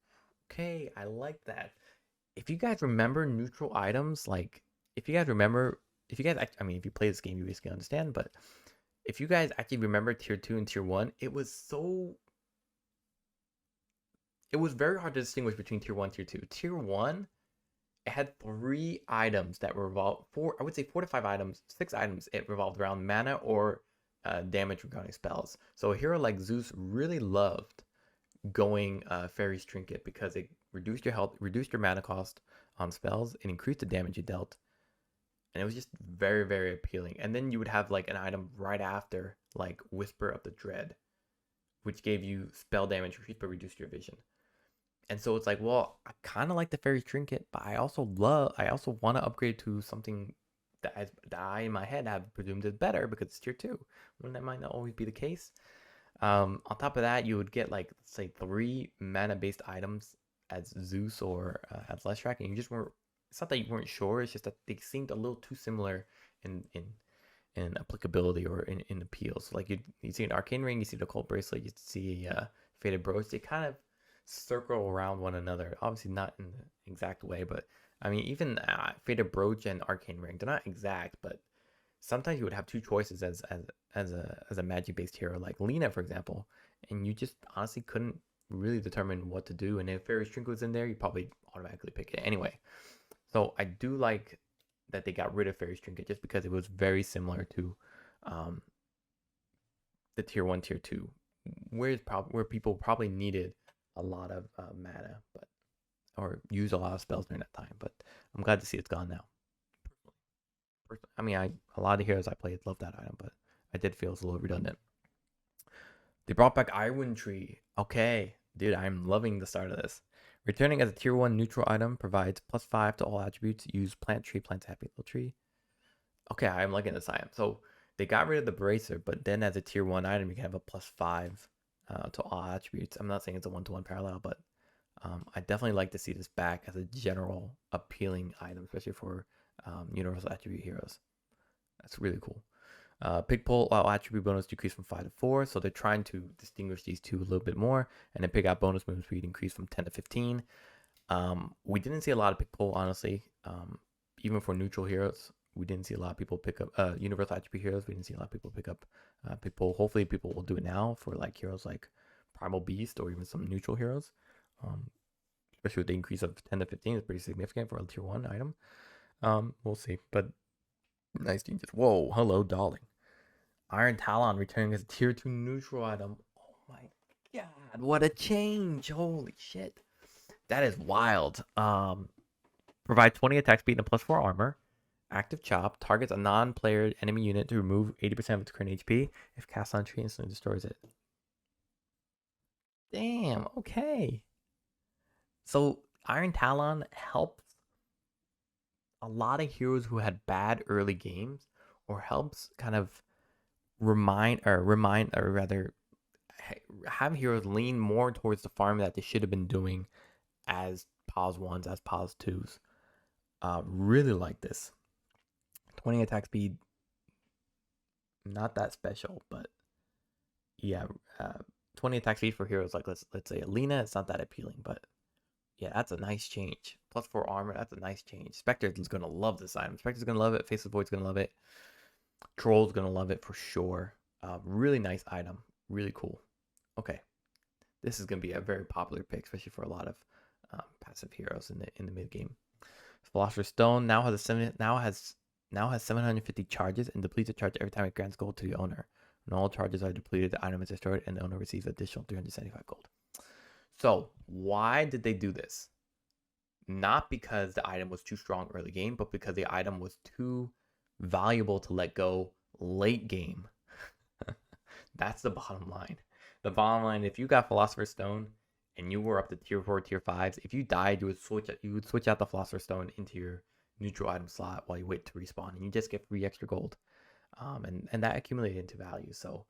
[SPEAKER 1] okay, I like that. If you guys remember neutral items, like if you guys, I mean, if you play this game, you basically understand. But if you guys actually remember tier 2 and tier 1, it was very hard to distinguish between tier 1 and tier 2. Tier 1, it had 3 items that revolved, I would say 4 to 5 items, 6 items. It revolved around mana or damage regarding spells. So a hero like Zeus really loved going Fairy's Trinket because it reduced your health, reduced your mana cost on spells, and increased the damage you dealt. And it was just very, very appealing. And then you would have like an item right after, like Whisper of the Dread, which gave you spell damage but reduced your vision. And so it's like, well, I kind of like the Fairy Trinket, but I also want to upgrade to something that I in my head have presumed is better because it's tier 2, when that might not always be the case. On top of that, you would get like, let's say 3 mana-based items as Zeus or as Leshrac, and you just weren't, it's not that you weren't sure, it's just that they seemed a little too similar in applicability or in appeal. So like you see an Arcane Ring, you see the Occult Bracelet, you see a Faded Brooch, they kind of circle around one another. Obviously not in the exact way, but I mean, even Faded Brooch and Arcane Ring, they're not exact, but sometimes you would have 2 choices as a magic based hero like Lina, for example, and you just honestly couldn't really determine what to do. And if Fairy's Trinket was in there, you probably automatically pick it anyway. So I do like that they got rid of Fairy's Trinket just because it was very similar to the tier 1, tier 2, where people probably needed a lot of mana, or use a lot of spells during that time. But I'm glad to see it's gone now. I mean, a lot of heroes I played love that item, but I did feel it's a little redundant. They brought back Iron Tree. Okay, dude, I'm loving the start of this. Returning as a tier 1 neutral item, provides +5 to all attributes. Use plant tree, plants a happy little tree. Okay, I'm liking this item. So they got rid of the Bracer, but then as a tier 1 item, you can have a +5 to all attributes. I'm not saying it's a 1-to-1 parallel, but I definitely like to see this back as a general appealing item, especially for universal attribute heroes. That's really cool. Pig pull attribute bonus decreased from 5 to 4, so they're trying to distinguish these two a little bit more. And then pig out bonus movement speed increased from 10 to 15. We didn't see a lot of pig pull, honestly. Even for neutral heroes, we didn't see a lot of people pick up universal attribute heroes. We didn't see a lot of people pick up pig pull. Hopefully, people will do it now for like heroes like Primal Beast or even some neutral heroes. Especially with the increase of 10 to 15 is pretty significant for a tier 1 item. We'll see, but nice changes. Whoa, hello, darling. Iron Talon returning as a tier 2 neutral item. Oh my god, what a change! Holy shit, that is wild. Provide 20 attack speed and +4 armor. Active chop targets a non-player enemy unit to remove 80% of its current HP. If cast on a tree, instantly destroys it. Damn. Okay. So Iron Talon helps a lot of heroes who had bad early games, or helps kind of remind or rather have heroes lean more towards the farm that they should have been doing as pos 1s, as pos 2s. Really like this. 20 attack speed, not that special, but yeah, 20 attack speed for heroes like let's say Lina, it's not that appealing, but Yeah, that's a nice change. +4 armor, that's a nice change. Spectre's gonna love this item. Spectre's gonna love it. Face of Void's gonna love it. Troll's gonna love it for sure. Really nice item. Really cool. Okay, this is gonna be a very popular pick, especially for a lot of passive heroes in the mid game. Philosopher's Stone now has 750 charges and depletes a charge every time it grants gold to the owner. When all charges are depleted, the item is destroyed and the owner receives additional 375 gold. So why did they do this? Not because the item was too strong early game, but because the item was too valuable to let go late game. That's the bottom line. The bottom line, if you got Philosopher's Stone and you were up to tier 4, tier 5s, if you died, you would switch out the Philosopher's Stone into your neutral item slot while you wait to respawn, and you just get free extra gold. And that accumulated into value. So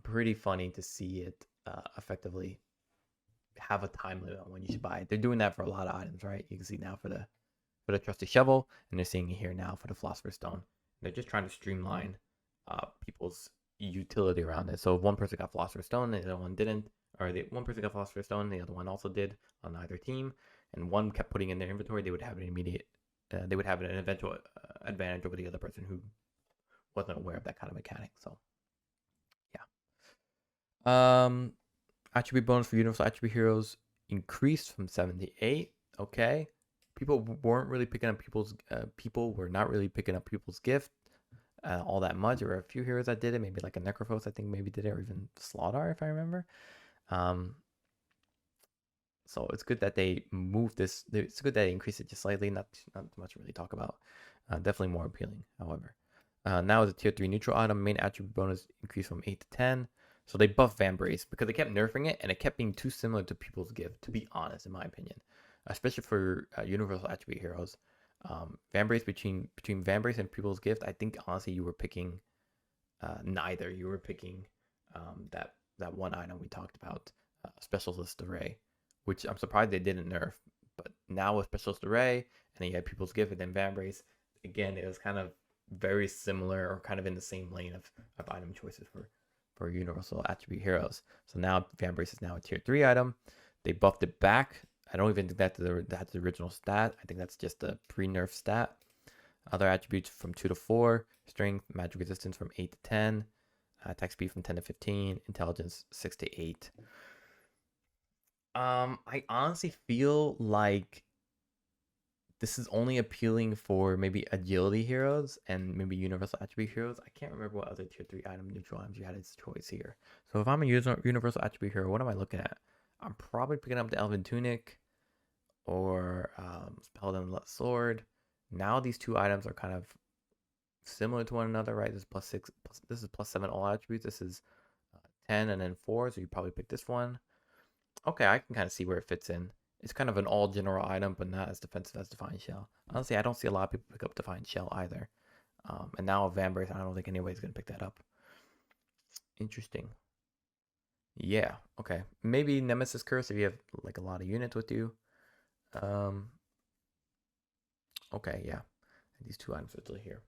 [SPEAKER 1] pretty funny to see it effectively have a time limit on when you should buy it. They're doing that for a lot of items, right? You can see now for the Trusty Shovel, and they're seeing it here now for the Philosopher's Stone. They're just trying to streamline people's utility around it. So if one person got Philosopher's Stone and the other one didn't, or one person got Philosopher's Stone and the other one also did on either team, and one kept putting in their inventory, they would have an immediate, they would have an eventual advantage over the other person who wasn't aware of that kind of mechanic. So yeah. Attribute bonus for universal attribute heroes increased from 7 to 8. Okay. People weren't really picking up people were not really picking up people's gift all that much. There were a few heroes that did it, maybe like a Necrophos, I think maybe did it, or even Slaughter, if I remember. So it's good that they moved this. It's good that they increased it just slightly. Not too much to really talk about. Definitely more appealing, however. Now as a tier 3 neutral item, main attribute bonus increased from 8 to 10. So they buffed Vambrace because they kept nerfing it, and it kept being too similar to People's Gift, to be honest, in my opinion. Especially for universal attribute heroes. Vambrace, between Vambrace and People's Gift, I think honestly you were picking neither. You were picking that one item we talked about, Specialist Array, which I'm surprised they didn't nerf. But now with Specialist Array, and then you had People's Gift and then Vambrace, again, it was kind of very similar or kind of in the same lane of item choices for universal attribute heroes. So now Vambrace is now a tier 3 item. They buffed it back. I don't even think that's the original stat. I think that's just a pre-nerf stat. Other attributes from 2 to 4. Strength, magic resistance from 8 to 10. Attack speed from 10 to 15. Intelligence 6 to 8. I honestly feel like this is only appealing for maybe agility heroes and maybe universal attribute heroes. I can't remember what other tier 3 item neutral items you had as choice here. So if I'm a universal attribute hero, what am I looking at? I'm probably picking up the Elven Tunic or Spellbound Sword. Now these two items are kind of similar to one another, right? This is +6. This is +7 all attributes. This is 10 and then 4, so you probably pick this one. Okay, I can kind of see where it fits in. It's kind of an all general item, but not as defensive as Defiant Shell. Honestly, I don't see a lot of people pick up Defiant Shell either. And now a Vambrace, I don't think anybody's going to pick that up. Interesting. Yeah, okay. Maybe Nemesis Curse if you have like a lot of units with you. Okay, yeah. These two items are still here.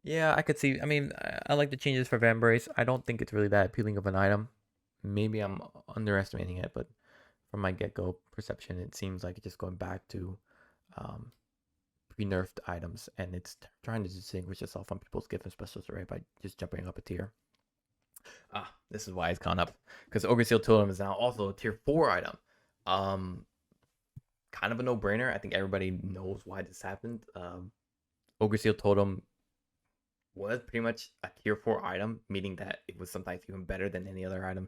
[SPEAKER 1] Yeah, I could see. I mean, I like the changes for Vambrace. I don't think it's really that appealing of an item. Maybe I'm underestimating it, but from my get-go perception, it seems like it's just going back to pre-nerfed items, and it's trying to distinguish itself from People's Gift and Specialist Array by just jumping up a tier. This is why it's gone up, because Ogre Seal Totem is now also a tier 4 item. Kind of a no-brainer. I think everybody knows why this happened. Ogre Seal Totem was pretty much a tier 4 item, meaning that it was sometimes even better than any other item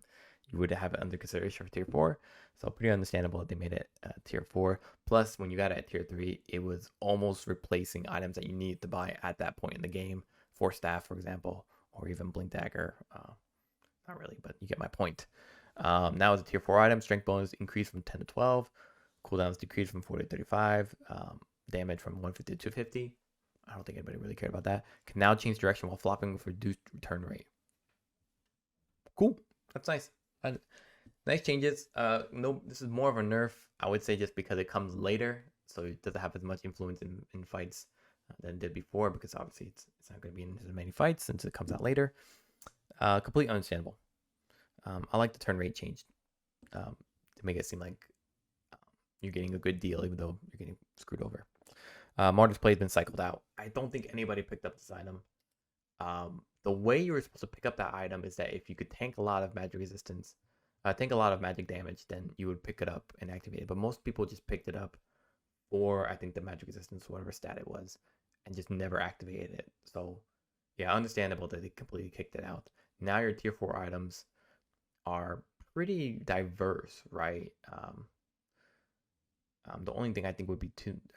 [SPEAKER 1] you would have it under consideration for tier 4. So pretty understandable that they made it tier 4. Plus, when you got it at tier 3, it was almost replacing items that you needed to buy at that point in the game. For Staff, for example, or even Blink Dagger. Not really, but you get my point. Now it's a tier 4 item. Strength bonus increased from 10 to 12. Cooldowns decreased from 40 to 35. Damage from 150 to 250. I don't think anybody really cared about that. Can now change direction while flopping with reduced return rate. Cool. That's nice. Nice changes. No, this is more of a nerf, I would say, just because it comes later, so it doesn't have as much influence in fights than it did before, because obviously it's not going to be in as many fights since it comes out later. Completely understandable. I like the turn rate change to make it seem like you're getting a good deal, even though you're getting screwed over. Martyr's Play has been cycled out. I don't think anybody picked up this item. The way you were supposed to pick up that item is that if you could tank a lot of magic resistance, tank a lot of magic damage, then you would pick it up and activate it. But most people just picked it up for, I think, the magic resistance, whatever stat it was, and just never activated it. So yeah, understandable that they completely kicked it out. Now your tier 4 items are pretty diverse, right? The only thing I think would be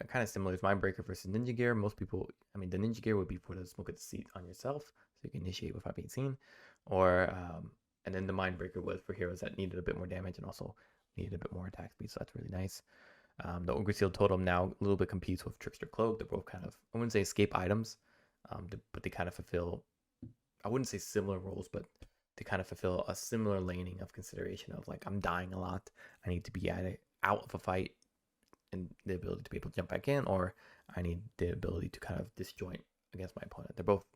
[SPEAKER 1] kind of similar is Mindbreaker versus Ninja Gear. Most people, I mean, the Ninja Gear would be for the Smoke of Deceit on yourself, so you can initiate without being seen. Or, and then the Mindbreaker was for heroes that needed a bit more damage and also needed a bit more attack speed, so that's really nice. The Ogre Seal Totem now a little bit competes with Trickster Cloak. They're both kind of, I wouldn't say escape items, but they kind of fulfill, I wouldn't say similar roles, but they kind of fulfill a similar laning of consideration of like, I'm dying a lot, I need to be out of a fight, and the ability to be able to jump back in, or I need the ability to kind of disjoint against my opponent. They're both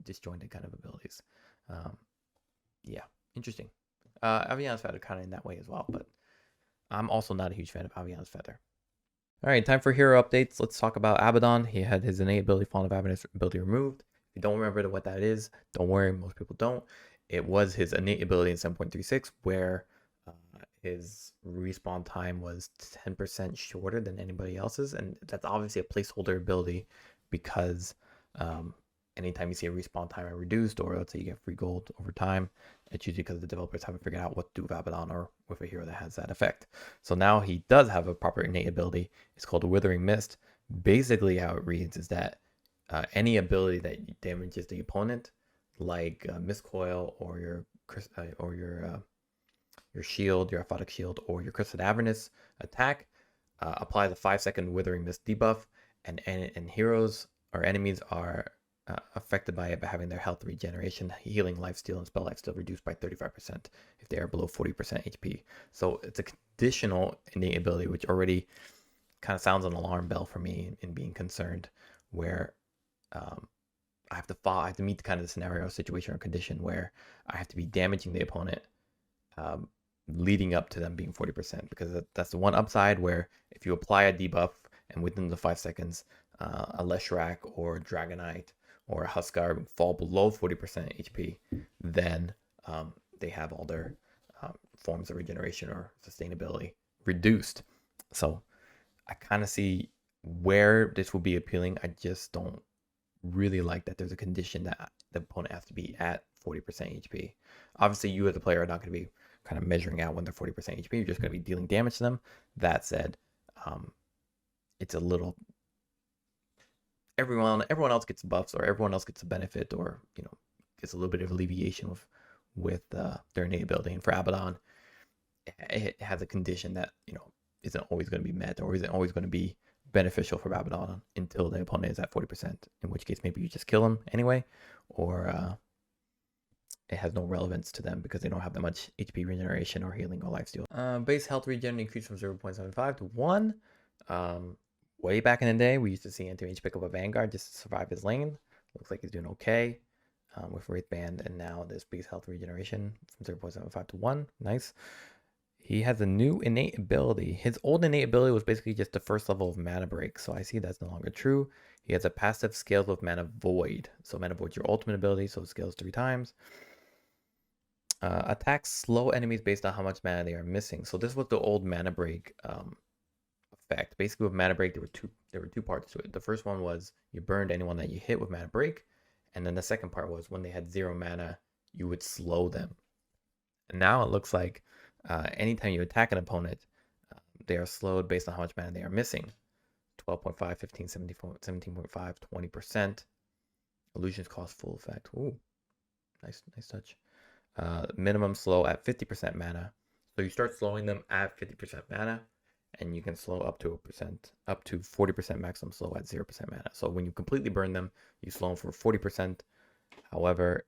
[SPEAKER 1] disjointed kind of abilities. Yeah, interesting. Aviana's Feather kind of in that way as well, but I'm also not a huge fan of Aviana's Feather. All right, time for hero updates. Let's talk about Abaddon. He had his innate ability, Fallen of Avernus ability removed. If you don't remember what that is, don't worry, most people don't. It was his innate ability in 7.36, where his respawn time was 10% shorter than anybody else's, and that's obviously a placeholder ability because anytime you see a respawn time reduced, or let's say you get free gold over time, it's usually because the developers haven't figured out what to do with Abaddon or with a hero that has that effect. So now he does have a proper innate ability. It's called a Withering Mist. Basically how it reads is that any ability that damages the opponent, like Mist Coil or your shield, your Aphotic Shield, or your Cryptid Avernus attack, applies a 5-second Withering Mist debuff, and heroes or enemies are affected by it by having their health regeneration, healing, lifesteal, and spell lifesteal reduced by 35% if they are below 40% HP. So it's a conditional innate ability, which already kind of sounds an alarm bell for me in being concerned, where I have to meet the kind of scenario, situation, or condition where I have to be damaging the opponent leading up to them being 40%, because that's the one upside where if you apply a debuff and within the 5 seconds a Leshrac or Dragonite or a Huskar fall below 40% HP, then they have all their forms of regeneration or sustainability reduced. So I kind of see where this will be appealing. I just don't really like that there's a condition that the opponent has to be at 40% HP. Obviously, you as a player are not going to be kind of measuring out when they're 40% HP. You're just going to be dealing damage to them. That said, it's a little... Everyone else gets buffs, or everyone else gets a benefit, or gets a little bit of alleviation with their innate ability. And for Abaddon, it has a condition that isn't always going to be met, or isn't always going to be beneficial for Abaddon until the opponent is at 40%. In which case, maybe you just kill them anyway, or it has no relevance to them because they don't have that much HP regeneration or healing or lifesteal. Base health regen increased from 0.75 to 1. Way back in the day, we used to see anti-mage pick up a Vanguard just to survive his lane. Looks like he's doing okay with Wraith Band, and now this base health regeneration from 0.75 to 1. Nice. He has a new innate ability. His old innate ability was basically just the first level of Mana Break, so I see that's no longer true. He has a passive scales with Mana Void. So Mana Void's your ultimate ability, so it scales 3 times. Attacks slow enemies based on how much mana they are missing. So this was the old Mana Break effect. Basically, with Mana Break, there were two parts to it. The first one was you burned anyone that you hit with Mana Break, and then the second part was when they had 0 mana, you would slow them. And now it looks like anytime you attack an opponent, they are slowed based on how much mana they are missing. 12.5, 15, 17.5, 20%. Illusions cost full effect. Ooh, nice touch. Minimum slow at 50% mana. So you start slowing them at 50% mana, and you can slow up to 40% maximum slow at 0% mana. So when you completely burn them, you slow them for 40%. However,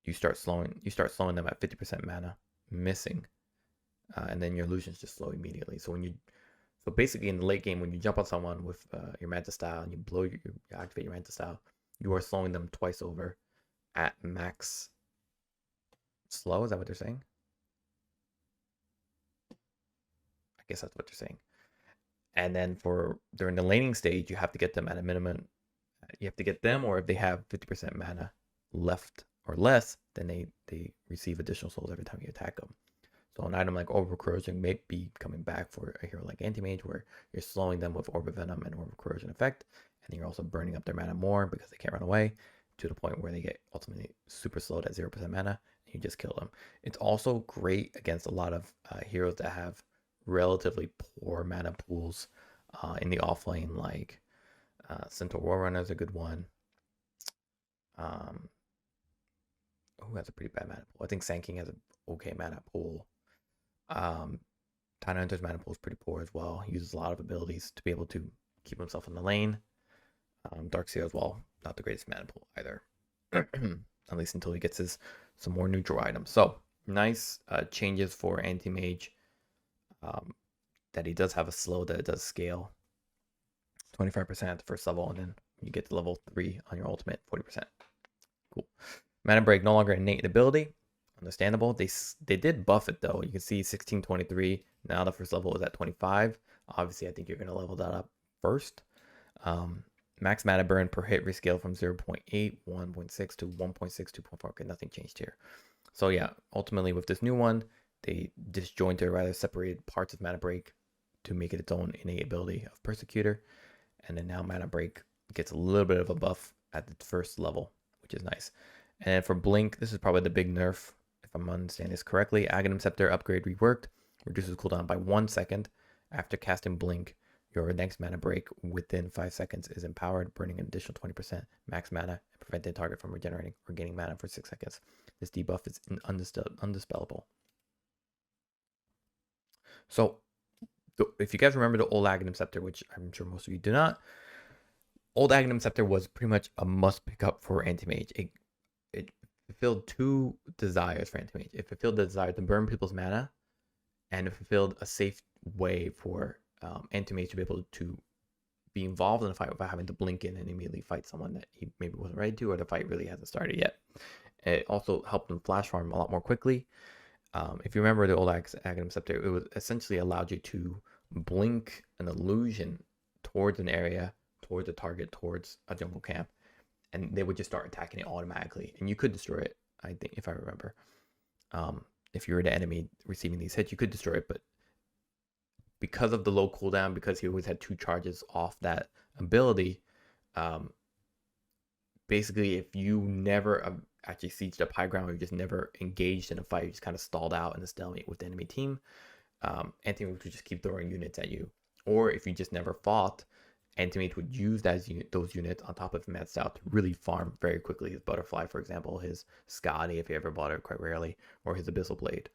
[SPEAKER 1] you start slowing them at 50% mana missing, and then your illusions just slow immediately. So basically in the late game, when you jump on someone with your Manta Style and you activate your Manta Style, you are slowing them twice over at max slow. Is that what they're saying? I guess that's what they're saying. And then for during the laning stage, you have to get them at a minimum. You have to get them, or if they have 50% mana left or less, then they receive additional souls every time you attack them. So an item like Orb of Corrosion may be coming back for a hero like Anti-Mage, where you're slowing them with Orb of Venom and Orb of Corrosion effect, and you're also burning up their mana more because they can't run away, to the point where they get ultimately super slowed at 0% mana, and you just kill them. It's also great against a lot of heroes that have relatively poor mana pools in the offlane, like Centaur Warrunner is a good one. Who has a pretty bad mana pool? I think Sand King has an okay mana pool. Tiny Hunter's mana pool is pretty poor as well. He uses a lot of abilities to be able to keep himself in the lane. Darkseer as well, not the greatest mana pool either. At least until he gets some more neutral items. So nice changes for Anti-Mage. That he does have a slow that it does scale. 25% at the first level, and then you get to level 3 on your ultimate, 40%. Cool. Mana Break, no longer innate ability. Understandable. They did buff it though. You can see 1623. Now the first level is at 25. Obviously, I think you're going to level that up first. Max mana burn per hit rescale from 0.8, 1.6 to 1.6, 2.4. Okay, nothing changed here. So yeah, ultimately with this new one, they disjointed, or rather separated parts of Mana Break to make it its own innate ability of Persecutor. And then now Mana Break gets a little bit of a buff at the first level, which is nice. And for Blink, this is probably the big nerf, if I'm understanding this correctly. Aghanim Scepter upgrade reworked, reduces cooldown by 1 second. After casting Blink, your next Mana Break within 5 seconds is empowered, burning an additional 20% max mana and preventing the target from regenerating or gaining mana for 6 seconds. This debuff is undispellable. So, if you guys remember the old Aghanim Scepter, which I'm sure most of you do not, old Aghanim Scepter was pretty much a must pick up for Anti-Mage. It fulfilled two desires for Anti-Mage. It fulfilled the desire to burn people's mana, and it fulfilled a safe way for Anti-Mage to be able to be involved in a fight without having to blink in and immediately fight someone that he maybe wasn't ready to, or the fight really hasn't started yet. It also helped him flash farm a lot more quickly. If you remember the old Aghanim Scepter, it was essentially allowed you to blink an illusion towards an area, towards a target, towards a jungle camp, and they would just start attacking it automatically, and you could destroy it, I think, if I remember. If you were the enemy receiving these hits, you could destroy it, but because of the low cooldown, because he always had 2 charges off that ability, basically, if you never actually sieged up high ground, or you just never engaged in a fight, you just kind of stalled out in a stalemate with the enemy team, Anti-Mage would just keep throwing units at you. Or if you just never fought, Anti-Mage would use those units on top of Mad Stout to really farm very quickly. His Butterfly, for example, his Scotty, if you ever bought it quite rarely, or his Abyssal Blade.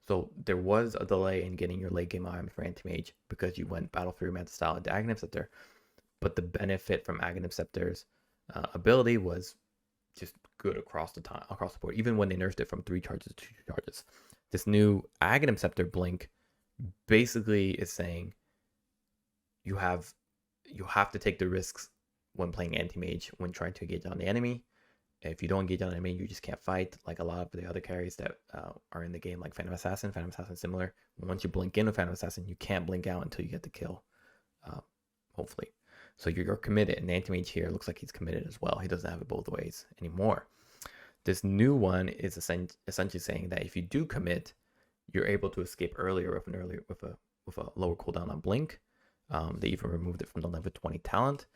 [SPEAKER 1] So there was a delay in getting your late game items for Anti-Mage because you went battle through Mad Stout into Aghanim Scepter. But the benefit from Aghanim Scepter's ability was just good across the board, even when they nerfed it from 3 charges to 2 charges. This new Aghanim Scepter Blink basically is saying you have to take the risks when playing Anti-Mage when trying to engage on the enemy. If you don't engage on the enemy, you just can't fight, like a lot of the other carries that are in the game, like Phantom Assassin. Phantom Assassin is similar. Once you blink in with Phantom Assassin, you can't blink out until you get the kill, hopefully. So you're committed, and Anti-Mage here looks like he's committed as well. He doesn't have it both ways anymore. This new one is essentially saying that if you do commit, you're able to escape earlier with a lower cooldown on Blink. They even removed it from the level 20 talent,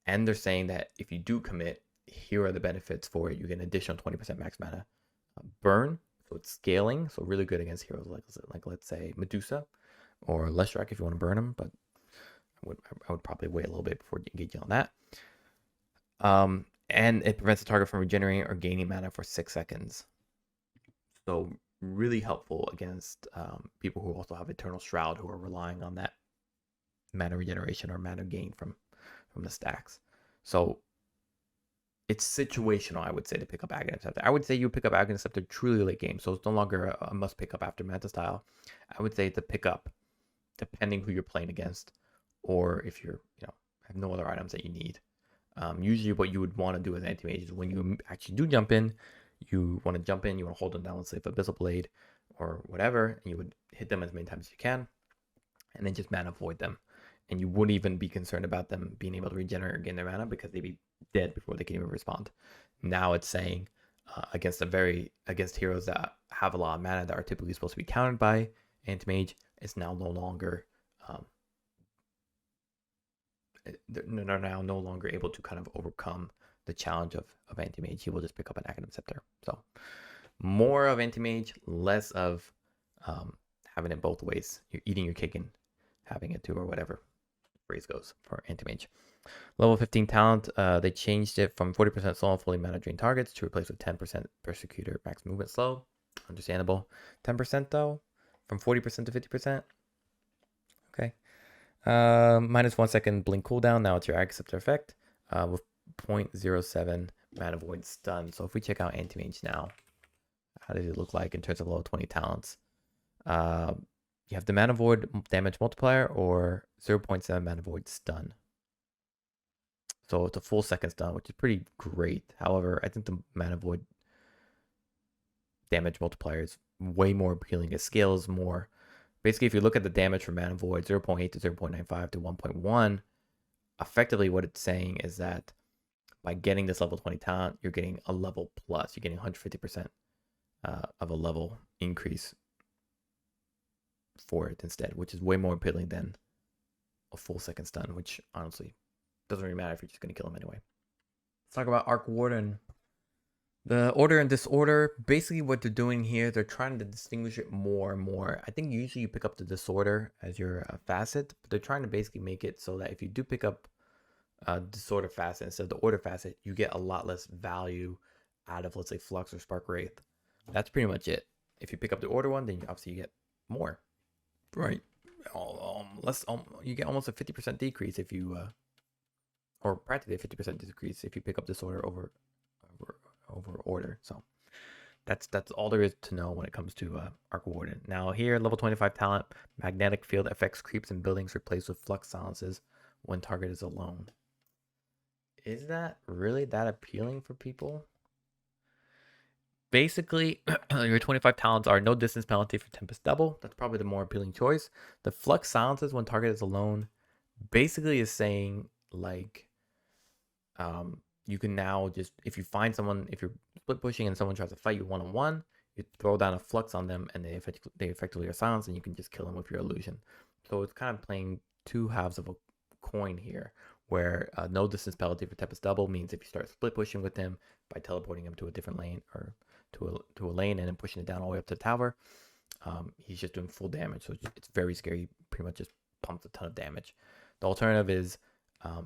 [SPEAKER 1] and they're saying that if you do commit, here are the benefits for it. You get an additional 20% max mana burn, so it's scaling, so really good against heroes like let's say Medusa or Leshrac if you want to burn him, but I would probably wait a little bit before engaging on that. And it prevents the target from regenerating or gaining mana for 6 seconds. So really helpful against people who also have Eternal Shroud, who are relying on that mana regeneration or mana gain from the stacks. So it's situational, I would say, to pick up Aghanim Scepter. I would say you pick up Aghanim Scepter truly late game, so it's no longer a must pick up after Manta Style. I would say it's a pick up depending who you're playing against, or if you're have no other items that you need. Usually what you would want to do as Anti-Mage is when you actually do jump in, you want to hold them down, let's say with Abyssal Blade or whatever, and you would hit them as many times as you can. and then just mana void them. And you wouldn't even be concerned about them being able to regenerate or gain their mana because they'd be dead before they can even respond. Now it's saying against heroes that have a lot of mana that are typically supposed to be countered by Anti-Mage, it's now no longer they're now no longer able to kind of overcome the challenge of Anti-Mage. He will just pick up an Academ Scepter. So more of Anti-Mage, less of having it both ways. You're eating your cake and having it too, or whatever phrase goes for Anti-Mage. Level 15 talent, they changed it from 40% slow on fully mana drain targets to replace with 10% Persecutor max movement slow. Understandable. 10% though, from 40% to 50%. Okay. Minus 1 second blink cooldown. Now it's your Acceptor effect with 0.07 mana void stun. So if we check out Anti-Mage now, how does it look like in terms of level 20 talents? You have the mana void damage multiplier or 0.7 mana void stun. So it's a full second stun, which is pretty great. However, I think the mana void damage multiplier is way more appealing. It scales more. Basically, if you look at the damage for mana void, 0.8 to 0.95 to 1.1, effectively what it's saying is that by getting this level 20 talent, you're getting a level plus. You're getting 150% of a level increase for it instead, which is way more appealing than a full second stun, which honestly doesn't really matter if you're just going to kill him anyway. Let's talk about Arc Warden. The order and disorder, basically what they're doing here, they're trying to distinguish it more and more. I think usually you pick up the disorder as your facet, but they're trying to basically make it so that if you do pick up disorder facet instead of the order facet, you get a lot less value out of, let's say, Flux or Spark Wraith. That's pretty much it. If you pick up the order one, then obviously you get more. Right. You get almost a 50% decrease if you, or practically a 50% decrease if you pick up disorder over order. So that's all there is to know when it comes to Arc Warden. Now here, level 25 talent, magnetic field affects creeps and buildings replaced with flux silences when target is alone. Is that really that appealing for people? Basically, your 25 talents are no distance penalty for Tempest Double. That's probably the more appealing choice. The flux silences when target is alone basically is saying like you can now just, if you find someone, if you're split pushing and someone tries to fight you one-on-one, you throw down a flux on them and they effectively are silenced and you can just kill them with your illusion. So it's kind of playing two halves of a coin here, where no distance penalty for Tempest Double means if you start split pushing with him by teleporting him to a different lane or to a lane and then pushing it down all the way up to the tower, he's just doing full damage. So it's very scary. Pretty much just pumps a ton of damage. The alternative is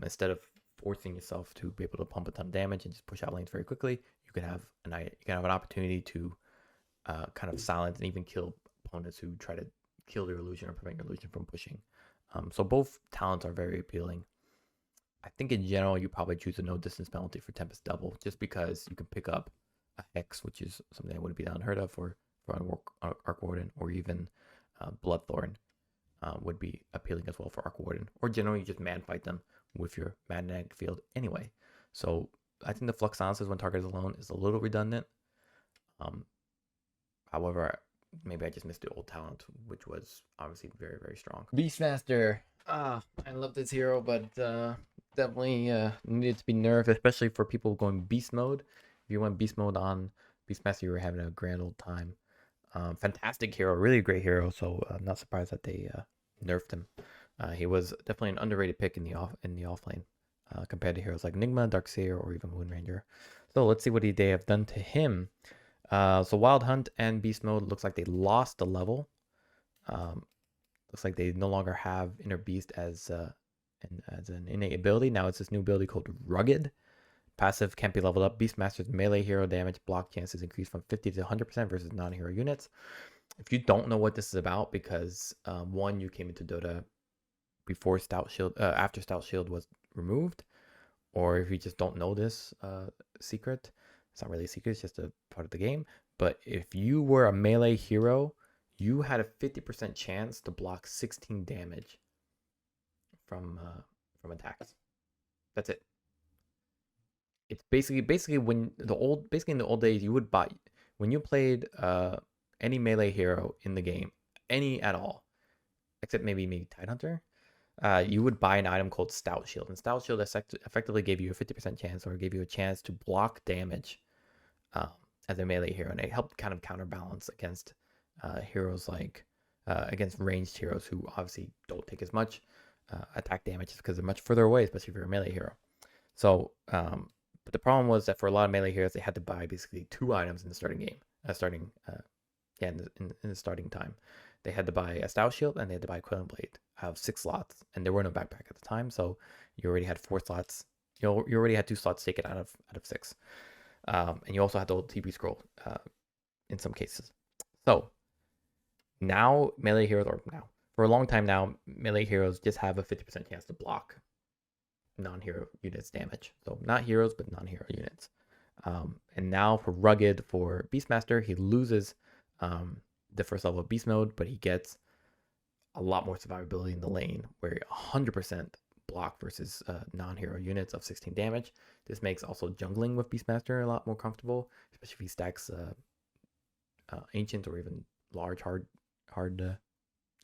[SPEAKER 1] instead of forcing yourself to be able to pump a ton of damage and just push out lanes very quickly, you can have an opportunity to kind of silence and even kill opponents who try to kill your illusion or prevent your illusion from pushing. So both talents are very appealing. I think in general you probably choose a no distance penalty for Tempest Double just because you can pick up a Hex, which is something that wouldn't be unheard of for Arc Warden, or even Bloodthorn would be appealing as well for Arc Warden, or generally you just man fight them with your magnetic field anyway. So I think the flux silences when target is alone is a little redundant. However, maybe I just missed the old talent, which was obviously very, very strong. Beastmaster. I love this hero, but definitely needed to be nerfed, especially for people going beast mode. If you went beast mode on Beastmaster, you were having a grand old time. Fantastic hero, really great hero. So I'm not surprised that they nerfed him. He was definitely an underrated pick in the off lane compared to heroes like Enigma, Darkseer, or even Moonranger. So let's see what they have done to him. So Wild Hunt and Beast Mode looks like they lost a level. Looks like they no longer have Inner Beast as an innate ability. Now it's this new ability called Rugged. Passive can't be leveled up. Beastmaster's melee hero damage block chances increase from 50 to 100% versus non-hero units. If you don't know what this is about, because one, you came into Dota before Stout Shield, after Stout Shield was removed, or if you just don't know this secret, it's not really a secret, it's just a part of the game. But if you were a melee hero, you had a 50% chance to block 16 damage from attacks. That's it. It's basically when in the old days you would buy, when you played any melee hero in the game, any at all, except maybe Tidehunter, you would buy an item called Stout Shield, and Stout Shield effectively gave you a 50% chance, or gave you a chance to block damage as a melee hero, and it helped kind of counterbalance against heroes like against ranged heroes who obviously don't take as much attack damage because they're much further away, especially if you're a melee hero. So, but the problem was that for a lot of melee heroes, they had to buy basically 2 items in the starting game, in the starting time. They had to buy a Stout Shield and they had to buy a Quelling Blade. I have 6 slots, and there were no backpack at the time, so you already had 4 slots. You already had 2 slots taken out of 6, and you also had the old TP scroll in some cases. So now melee heroes, or now for a long time now, melee heroes just have a 50% chance to block non-hero units damage. So not heroes, but non-hero units. And now for rugged, for Beastmaster, he loses the first level of beast mode, but he gets a lot more survivability in the lane, where 100% block versus non-hero units of 16 damage. This makes also jungling with Beastmaster a lot more comfortable, especially if he stacks ancient or even large hard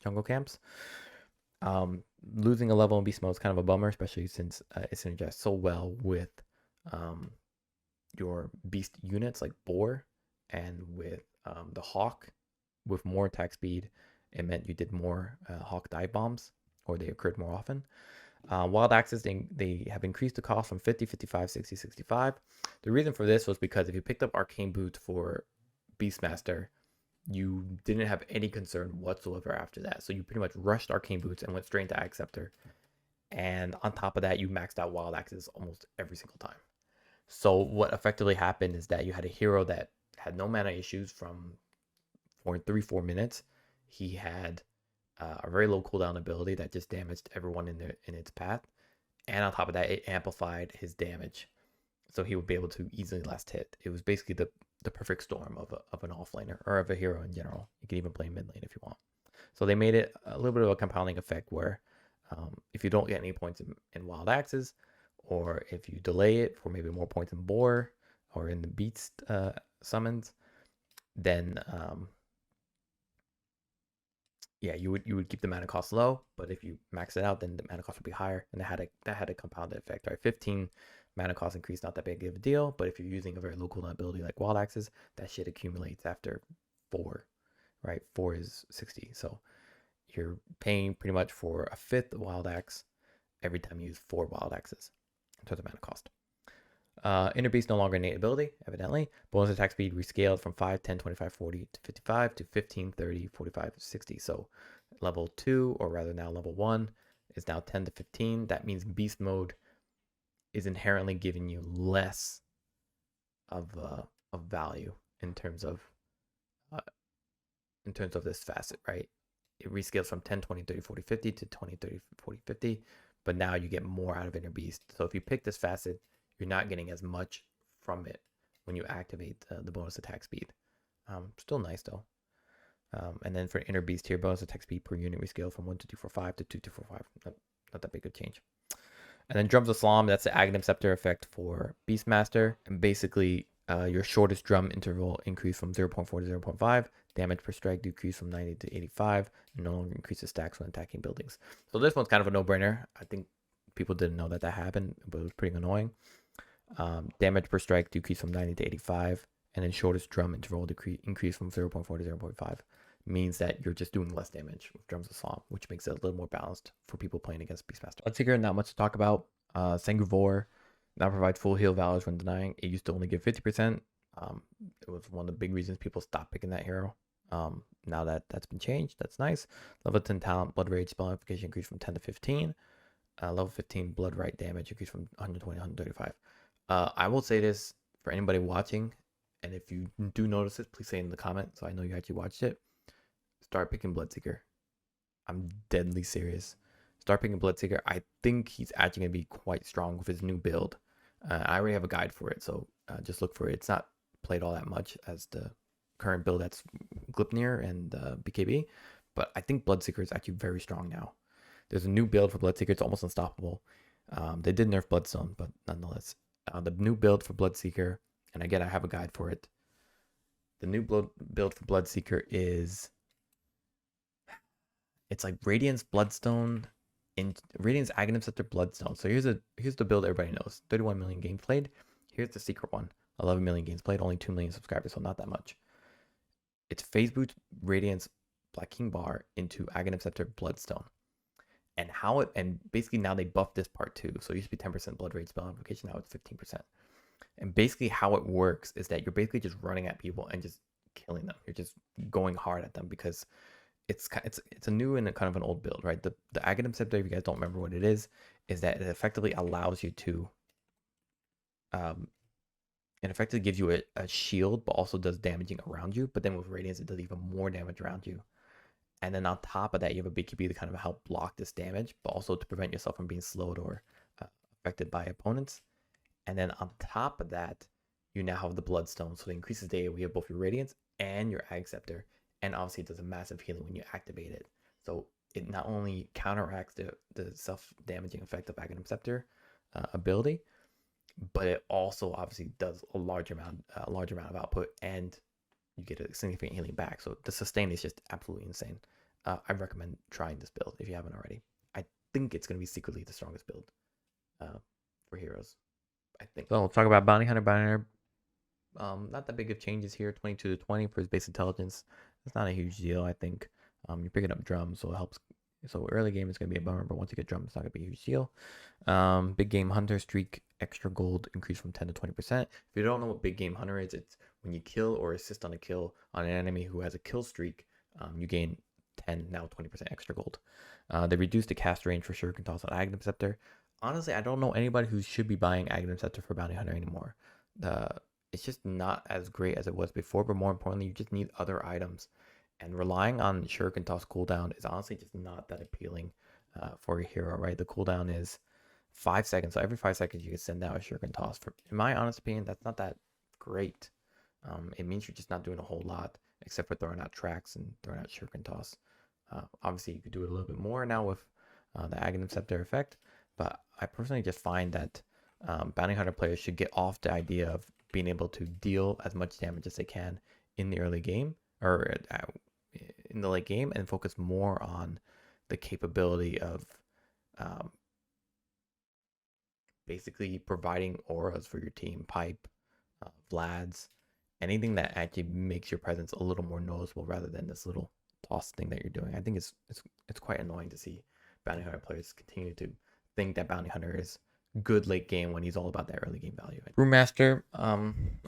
[SPEAKER 1] jungle camps. Losing a level in beast mode is kind of a bummer, especially since it synergizes so well with your beast units like Boar, and with the Hawk with more attack speed. It meant you did more Hawk dive bombs, or they occurred more often. Wild Axes, they have increased the cost from 50, 55, 60, 65. The reason for this was because if you picked up Arcane Boots for Beastmaster, you didn't have any concern whatsoever after that. So you pretty much rushed Arcane Boots and went straight into Acceptor. And on top of that, you maxed out Wild Axes almost every single time. So what effectively happened is that you had a hero that had no mana issues for 3-4 minutes. He had a very low cooldown ability that just damaged everyone in its path. And on top of that, it amplified his damage, so he would be able to easily last hit. It was basically the perfect storm of an offlaner, or of a hero in general. You can even play mid lane if you want. So they made it a little bit of a compounding effect where if you don't get any points in Wild Axes, or if you delay it for maybe more points in Boar or in the Beast summons, then you would keep the mana cost low. But if you max it out, then the mana cost would be higher, and that had a compounded effect. Right, 15 mana cost increase, not that big of a deal, but if you're using a very low cooldown ability like Wild Axes, that shit accumulates after 4, right? 4 is 60, so you're paying pretty much for a 5th Wild Axe every time you use 4 Wild Axes in terms of mana cost. Inner Beast no longer innate ability, evidently. Bonus attack speed rescaled from 5, 10, 25, 40 to 55 to 15, 30, 45, 60. So level 2, or rather now level 1, is now 10 to 15. That means beast mode is inherently giving you less of value in terms of this facet, right? It rescales from 10, 20, 30, 40, 50 to 20, 30, 40, 50, but now you get more out of Inner Beast. So if you pick this facet, you're not getting as much from it when you activate the bonus attack speed. Still nice though. And then for Inner Beast here, bonus attack speed per unit rescale from 12245 to 2245. Not that big a change. And then Drums of Slam, that's the Aghanim Scepter effect for Beastmaster. And basically, your shortest drum interval increased from 0.4 to 0.5. Damage per strike decreased from 90 to 85. And no longer increases stacks when attacking buildings. So this one's kind of a no-brainer. I think people didn't know that happened, but it was pretty annoying. Damage per strike decreased from 90 to 85. And then shortest drum interval increased from 0.4 to 0.5. Means that you're just doing less damage with Drums of Slam, which makes it a little more balanced for people playing against Beastmaster. Bloodseeker, not much to talk about. Sanguvor now provides full heal values when denying. It used to only give 50%. It was one of the big reasons people stopped picking that hero. Now that's been changed, that's nice. Level 10 talent, Blood Rage spell amplification increased from 10 to 15. Level 15 Blood Right damage increased from 120 to 135. I will say this for anybody watching, and if you do notice it, please say in the comment so I know you actually watched it. Start picking Bloodseeker. I'm deadly serious. Start picking Bloodseeker. I think he's actually going to be quite strong with his new build. I already have a guide for it, so just look for it. It's not played all that much as the current build that's Glipnir and BKB, but I think Bloodseeker is actually very strong now. There's a new build for Bloodseeker. It's almost unstoppable. They did nerf Bloodstone, but nonetheless. The new build for Bloodseeker, and again, I have a guide for it. The new build for Bloodseeker is it's like Radiance Bloodstone in Radiance Aghanim Scepter Bloodstone. So here's the build everybody knows. 31 million games played. Here's the secret one. 11 million games played, only 2 million subscribers, so not that much. It's Phase Boots Radiance Black King Bar into Aghanim Scepter Bloodstone. And basically now they buffed this part too. So it used to be 10% blood rate spell amplification, now it's 15%. And basically how it works is that you're basically just running at people and just killing them. You're just going hard at them because it's a new and a kind of an old build, right? The Aghanim Scepter, if you guys don't remember what it is that it effectively allows you to it effectively gives you a shield, but also does damaging around you. But then with Radiance, it does even more damage around you. And then on top of that, you have a BKB to kind of help block this damage, but also to prevent yourself from being slowed or affected by opponents. And then on top of that, you now have the Bloodstone. So it increases the AoE of both your Radiance and your Ag Scepter. And obviously it does a massive healing when you activate it. So it not only counteracts the self-damaging effect of Aghanim Scepter ability, but it also obviously does a large amount of output, and you get a significant healing back. So the sustain is just absolutely insane. I recommend trying this build if you haven't already. I think it's going to be secretly the strongest build for heroes. I think. So we'll talk about Bounty Hunter. Bounty Hunter, not that big of changes here. 22 to 20 for his base intelligence. It's not a huge deal. I think you're picking up drums, so it helps. So early game is going to be a bummer, but once you get drums, it's not going to be a huge deal. Big Game Hunter streak extra gold increase from 10 to 20%. If you don't know what Big Game Hunter is, it's when you kill or assist on a kill on an enemy who has a kill streak, you gain 10, now 20% extra gold. They reduced the cast range for Shuriken Toss on Aghanim Scepter. Honestly, I don't know anybody who should be buying Aghanim Scepter for Bounty Hunter anymore. It's just not as great as it was before, but more importantly, you just need other items. And relying on Shuriken Toss cooldown is honestly just not that appealing for a hero, right? The cooldown is 5 seconds. So every 5 seconds you can send out a Shuriken Toss. In my honest opinion, that's not that great. It means you're just not doing a whole lot except for throwing out tracks and throwing out Shuriken Toss. Obviously, you could do it a little bit more now with the Aghanim Scepter effect, but I personally just find that Bounty Hunter players should get off the idea of being able to deal as much damage as they can in the early game or in the late game and focus more on the capability of basically providing auras for your team, pipe, Vlads, anything that actually makes your presence a little more noticeable rather than this little toss thing that you're doing. I think it's quite annoying to see Bounty Hunter players continue to think that Bounty Hunter is good late game when he's all about that early game value. Brewmaster,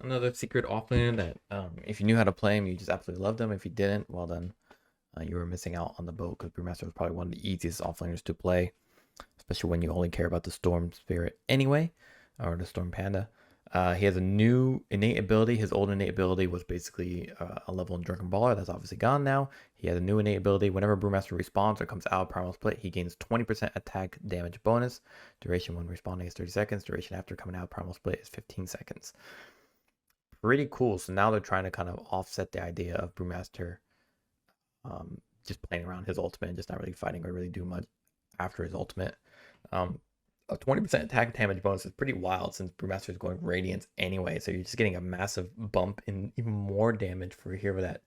[SPEAKER 1] another secret offlaner that if you knew how to play him, you just absolutely loved him. If you didn't, well then you were missing out on the boat, because Brewmaster was probably one of the easiest offlaners to play, especially when you only care about the Storm Spirit anyway, or the Storm Panda. He has a new innate ability. His old innate ability was basically a level in Drunken Brawler. That's obviously gone now. He has a new innate ability. Whenever Brewmaster respawns or comes out of Primal Split, he gains 20% attack damage bonus. Duration when responding is 30 seconds. Duration after coming out of Primal Split is 15 seconds. Pretty cool. So now they're trying to kind of offset the idea of Brewmaster just playing around his ultimate and just not really fighting or really do much after his ultimate. A 20% attack damage bonus is pretty wild since Brewmaster is going Radiance anyway. So you're just getting a massive bump in even more damage for a hero that,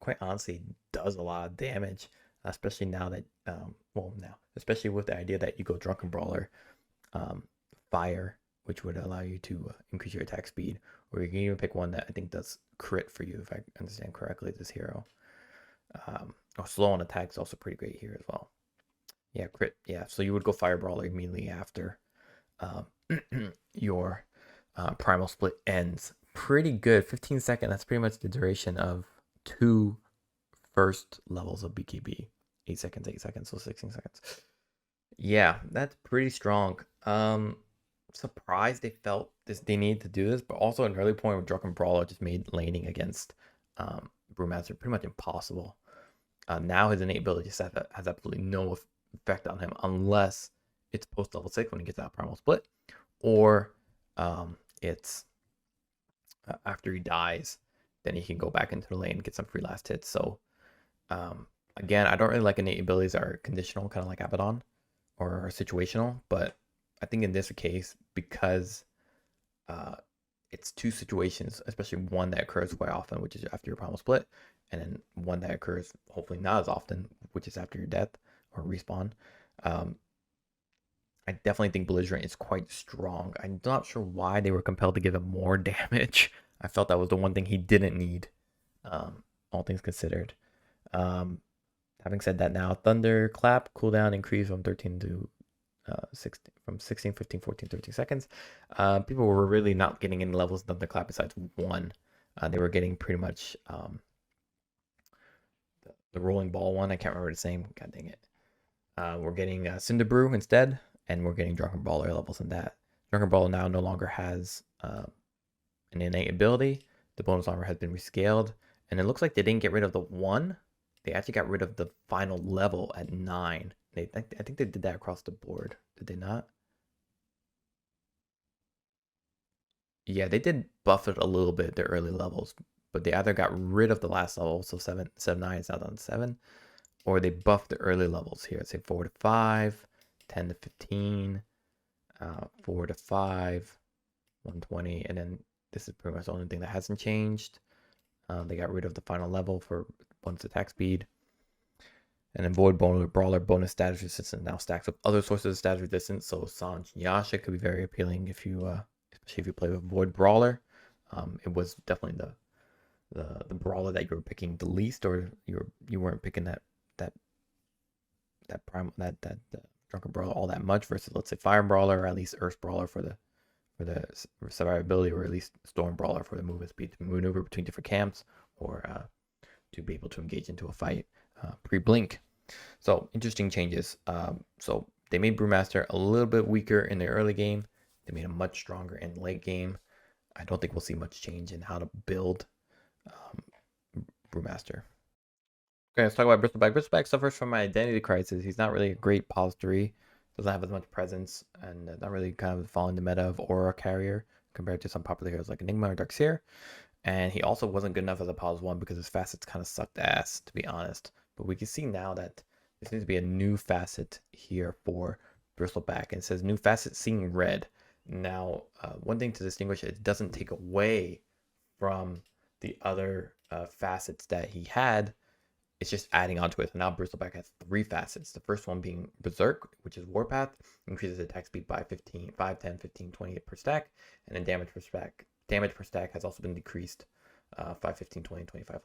[SPEAKER 1] quite honestly, does a lot of damage. Especially now that, especially with the idea that you go Drunken Brawler, Fire, which would allow you to increase your attack speed. Or you can even pick one that I think does crit for you, if I understand correctly, this hero. Or slow on attack is also pretty great here as well. Yeah, crit. Yeah, so you would go Fire Brawler immediately after your Primal Split ends. Pretty good. 15 seconds. That's pretty much the duration of 2 first levels of BKB. 8 seconds, 8 seconds, so 16 seconds. Yeah, that's pretty strong. Surprised they felt they needed to do this, but also an early point with Drunken Brawler just made laning against Brewmaster pretty much impossible. Now his innate ability just has absolutely no effect on him unless it's post level 6 when he gets out Primal Split, or it's after he dies, then he can go back into the lane and get some free last hits. So again, I don't really like innate abilities that are conditional, kind of like Abaddon, or situational, but I think in this case, because it's two situations, especially one that occurs quite often, which is after your primal split, and then one that occurs hopefully not as often, which is after your death or respawn. I definitely think Belligerent is quite strong. I'm not sure why they were compelled to give him more damage. I felt that was the one thing he didn't need, all things considered. Having said that, now Thunderclap cooldown increased from 13 to 16, from 16, 15, 14, 13 seconds. People were really not getting any levels of Thunderclap besides one. They were getting pretty much the rolling ball one. I can't remember the name. God dang it. We're getting Cinder Brew instead, and we're getting Drunken Brawler levels in that. Drunken Brawler now no longer has an innate ability. The bonus armor has been rescaled, and it looks like they didn't get rid of the 1. They actually got rid of the final level at 9. I think they did that across the board. Did they not? Yeah, they did buff it a little bit, the early levels, but they either got rid of the last level, so 7, 9 is now down to 7, or they buffed the early levels here. Say 4 to 5, 10 to 15, 4 to 5, 120, and then this is pretty much the only thing that hasn't changed. They got rid of the final level for bonus attack speed. And then Void Brawler bonus status resistance now stacks up other sources of status resistance. So Sanj and Yasha could be very appealing if you, especially if you play with Void Brawler. It was definitely the brawler that you were picking the least, or you weren't picking that Drunken Brawler all that much versus, let's say, Fire Brawler, or at least Earth Brawler for the survivability, or at least Storm Brawler for the movement speed to maneuver between different camps, or to be able to engage into a fight pre-blink. So interesting changes. So they made Brewmaster a little bit weaker in the early game. They made him much stronger in the late game. I don't think we'll see much change in how to build Brewmaster. Okay, let's talk about Bristleback. Bristleback suffers from an identity crisis. He's not really a great pause 3. Doesn't have as much presence, and not really kind of following the meta of Aura Carrier compared to some popular heroes like Enigma or Darkseer. And he also wasn't good enough as a pause 1 because his facets kind of sucked ass, to be honest. But we can see now that there seems to be a new facet here for Bristleback, and it says new facet seeing red. Now, one thing to distinguish, it doesn't take away from the other facets that he had. It's just adding onto it. So now Bristleback has 3 facets. The first one being Berserk, which is Warpath, increases attack speed by 15, 5, 10, 15, 20 per stack, and then damage per stack has also been decreased 5, 15, 20, 25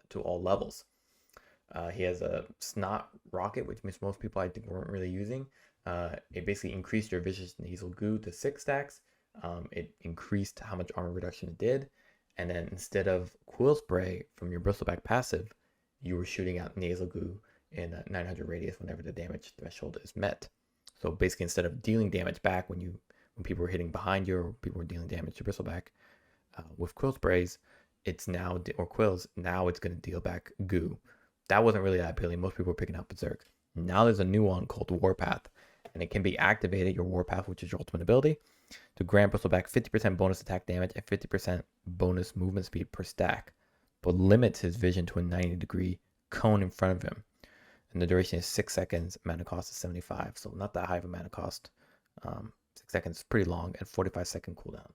[SPEAKER 1] to all levels. He has a Snot Rocket, which most people I think weren't really using. It basically increased your Vicious Nasal Goo to 6 stacks. It increased how much armor reduction it did. And then instead of Quill Spray from your Bristleback passive, you were shooting out Nasal Goo in a 900 radius whenever the damage threshold is met. So basically, instead of dealing damage back when people were hitting behind you, or people were dealing damage to Bristleback, with Quill Sprays, it's now, or Quills, now it's going to deal back goo. That wasn't really that appealing. Most people were picking up Berserk. Now there's a new one called Warpath, and it can be activated, your Warpath, which is your ultimate ability, to grant Bristleback 50% bonus attack damage and 50% bonus movement speed per stack, but limits his vision to a 90-degree cone in front of him. And the duration is 6 seconds. Mana cost is 75, so not that high of a mana cost. 6 seconds is pretty long, and 45-second cooldown.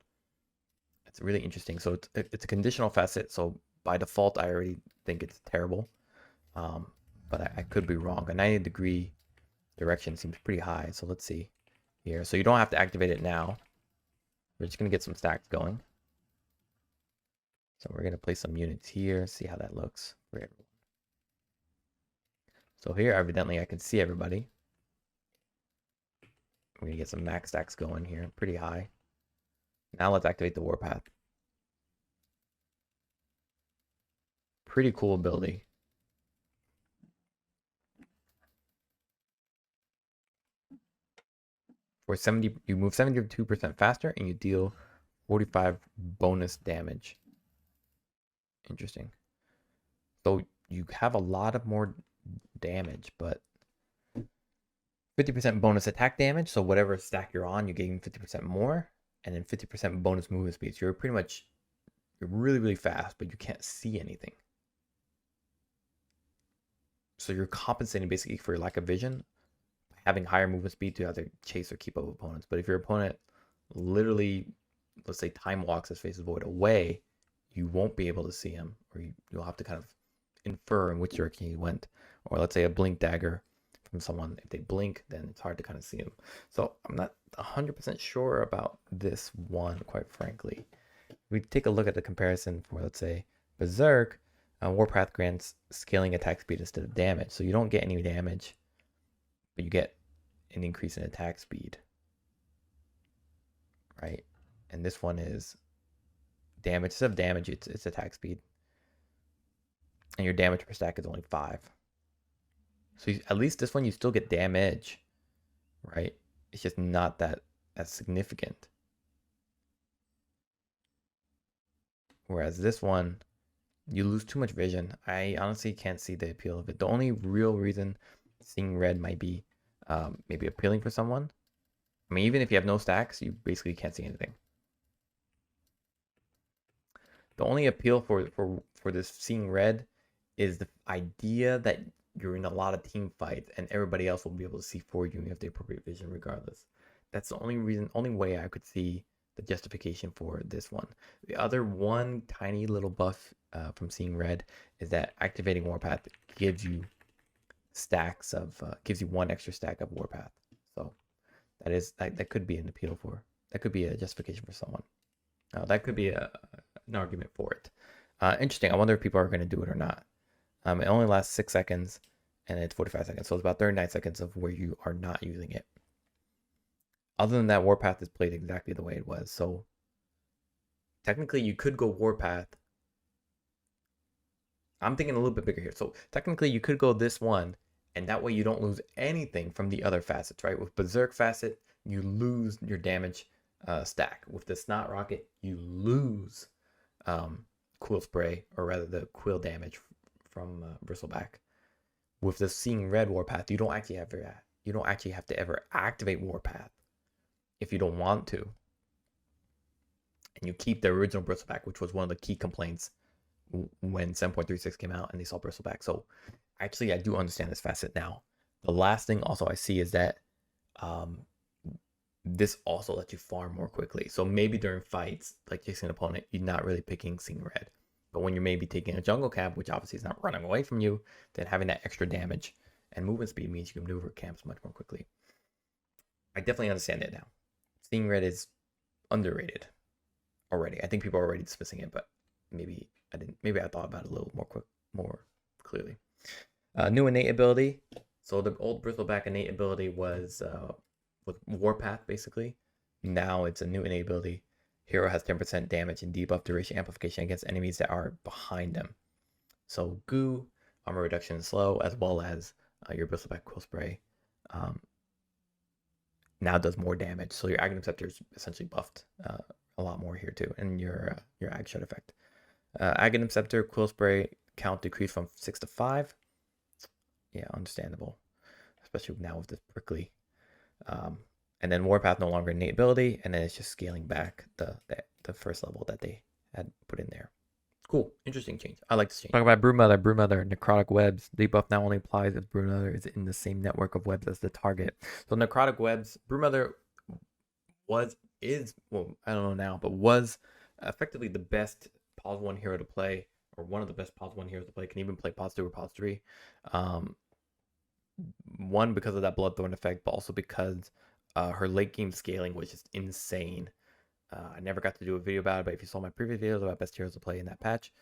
[SPEAKER 1] It's really interesting. So it's a conditional facet, so by default, I already think it's terrible. But I could be wrong. A 90-degree direction seems pretty high, so let's see here. So you don't have to activate it now. We're just going to get some stacks going. So we're going to place some units here, see how that looks for everyone. So here, evidently, I can see everybody. We're going to get some max stacks going here, pretty high. Now let's activate the Warpath. Pretty cool ability. For 70, you move 72% faster and you deal 45 bonus damage. Interesting. So you have a lot of more damage, but 50% bonus attack damage. So whatever stack you're on, you're getting 50% more, and then 50% bonus movement speed. So you're really, really fast, but you can't see anything. So you're compensating basically for your lack of vision, having higher movement speed to either chase or keep up with opponents. But if your opponent literally let's say, time walks his Faceless Void away, you won't be able to see him, or you'll have to kind of infer in which direction he went. Or let's say a blink dagger from someone, if they blink, then it's hard to kind of see him. So I'm not 100% sure about this one, quite frankly. We take a look at the comparison for, let's say, Berserk. Warpath grants scaling attack speed instead of damage, so you don't get any damage, but you get an increase in attack speed, right? And this one is damage. Instead of damage, it's attack speed, and your damage per stack is only 5. So at least this one you still get damage, right? It's just not that significant. Whereas this one, you lose too much vision. I honestly can't see the appeal of it. The only real reason seeing red might be maybe appealing for someone. I mean, even if you have no stacks, you basically can't see anything. The only appeal for this seeing red is the idea that you're in a lot of team fights and everybody else will be able to see for you and you have the appropriate vision regardless. That's the only way I could see the justification for this one. The other one tiny little buff from seeing red is that activating Warpath gives you stacks of gives you 1 extra stack of Warpath. So that could be an appeal for, that could be a justification for someone. That could be an argument for it. Interesting. I wonder if people are going to do it or not. It only lasts 6 seconds and it's 45 seconds. So it's about 39 seconds of where you are not using it. Other than that, Warpath is played exactly the way it was. So technically you could go Warpath. I'm thinking a little bit bigger here. So technically you could go this one, and that way you don't lose anything from the other facets, right? With Berserk facet, you lose your damage stack. With the Snot Rocket, you lose Quill Spray, or rather the Quill damage from Bristleback. With the Seeing Red Warpath, you don't actually have to ever activate Warpath if you don't want to. And you keep the original Bristleback, which was one of the key complaints when 7.36 came out and they saw Bristleback. So actually, I do understand this facet now. The last thing also I see is that this also lets you farm more quickly. So maybe during fights, like chasing an opponent, you're not really picking Seeing Red. But when you're maybe taking a jungle camp, which obviously is not running away from you, then having that extra damage and movement speed means you can maneuver camps much more quickly. I definitely understand it now. Seeing Red is underrated already. I think people are already dismissing it, but maybe I didn't. Maybe I thought about it a little more clearly. New innate ability. So the old Bristleback innate ability was with Warpath basically. Now it's a new innate ability. Hero has 10% damage and debuff duration amplification against enemies that are behind them. So goo, armor reduction slow, as well as your Bristleback Quill Spray now does more damage. So your Aghanim Scepter is essentially buffed a lot more here too, and your Ag Shut effect. Aghanim Scepter Quill Spray count decreased from 6 to 5. Yeah, understandable, especially now with this prickly. And then Warpath no longer innate ability, and then it's just scaling back the first level that they had put in there. Cool, interesting change. I like this change. Talk about Broodmother. Necrotic Webs. Debuff now only applies if Broodmother is in the same network of webs as the target. So Necrotic Webs, Broodmother well, I don't know now, but was effectively the best pause 1 hero to play, or one of the best pause 1 heroes to play. Can even play pause 2 or pause 3. One, because of that Bloodthorn effect, but also because her late game scaling was just insane. I never got to do a video about it, but if you saw my previous videos about best heroes to play in that patch,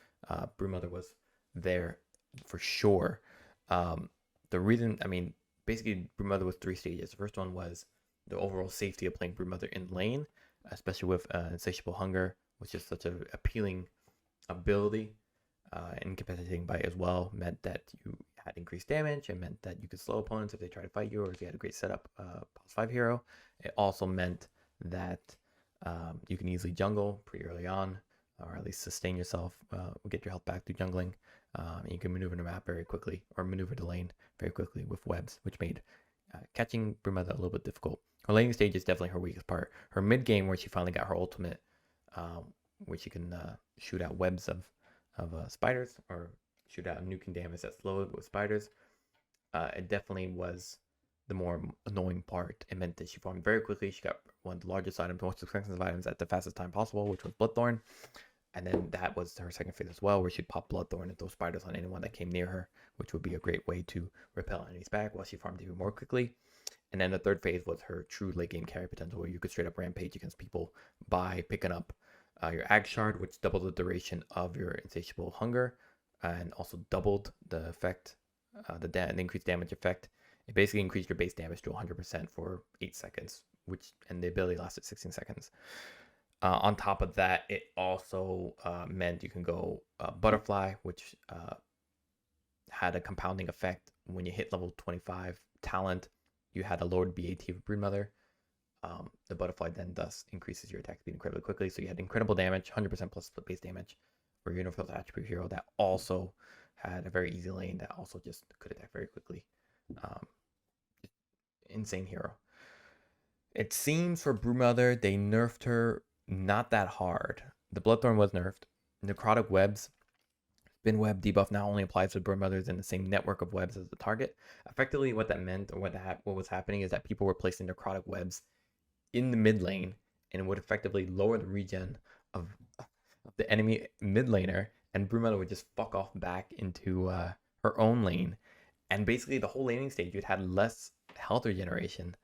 [SPEAKER 1] Broodmother was there for sure. The reason, I mean, basically Broodmother was 3 stages. The first one was the overall safety of playing Broodmother in lane, especially with Insatiable Hunger, which is such an appealing ability. Incapacitating Bite as well meant that you had increased damage. It meant that you could slow opponents if they try to fight you, or if you had a great setup pause 5 hero. It also meant that you can easily jungle pretty early on, or at least sustain yourself, get your health back through jungling. And you can maneuver the map very quickly, or maneuver the lane very quickly with webs, which made catching Broodmother a little bit difficult. Her laning stage is definitely her weakest part. Her mid game, where she finally got her ultimate, where she can shoot out webs of spiders, or shoot out nuking damage that's slow with spiders. It definitely was the more annoying part. It meant that she farmed very quickly. She got one of the largest items, most expensive items at the fastest time possible, which was Bloodthorn. And then that was her second phase as well, where she'd pop Bloodthorn and throw spiders on anyone that came near her, which would be a great way to repel enemies back while she farmed even more quickly. And then the third phase was her true late game carry potential, where you could straight up rampage against people by picking up your Ag Shard, which doubled the duration of your insatiable hunger, and also doubled the effect, the increased damage effect. It basically increased your base damage to 100% for 8 seconds, and the ability lasted 16 seconds. On top of that, it also meant you can go Butterfly, which had a compounding effect. When you hit level 25 talent, you had a lowered BAT of Broodmother. The Butterfly then thus increases your attack speed incredibly quickly. So you had incredible damage, 100% plus split base damage for your universal attribute hero that also had a very easy lane that also just could attack very quickly. Insane hero. It seems for Broodmother, they nerfed her not that hard. The Bloodthorn was nerfed. Necrotic Webs, Spin Web debuff now only applies to Broodmothers in the same network of webs as the target. Effectively, what that meant, or what was happening, is that people were placing Necrotic Webs in the mid lane, and it would effectively lower the regen of the enemy mid laner, and Broodmother would just fuck off back into her own lane. And basically, the whole laning stage, you'd had less health regeneration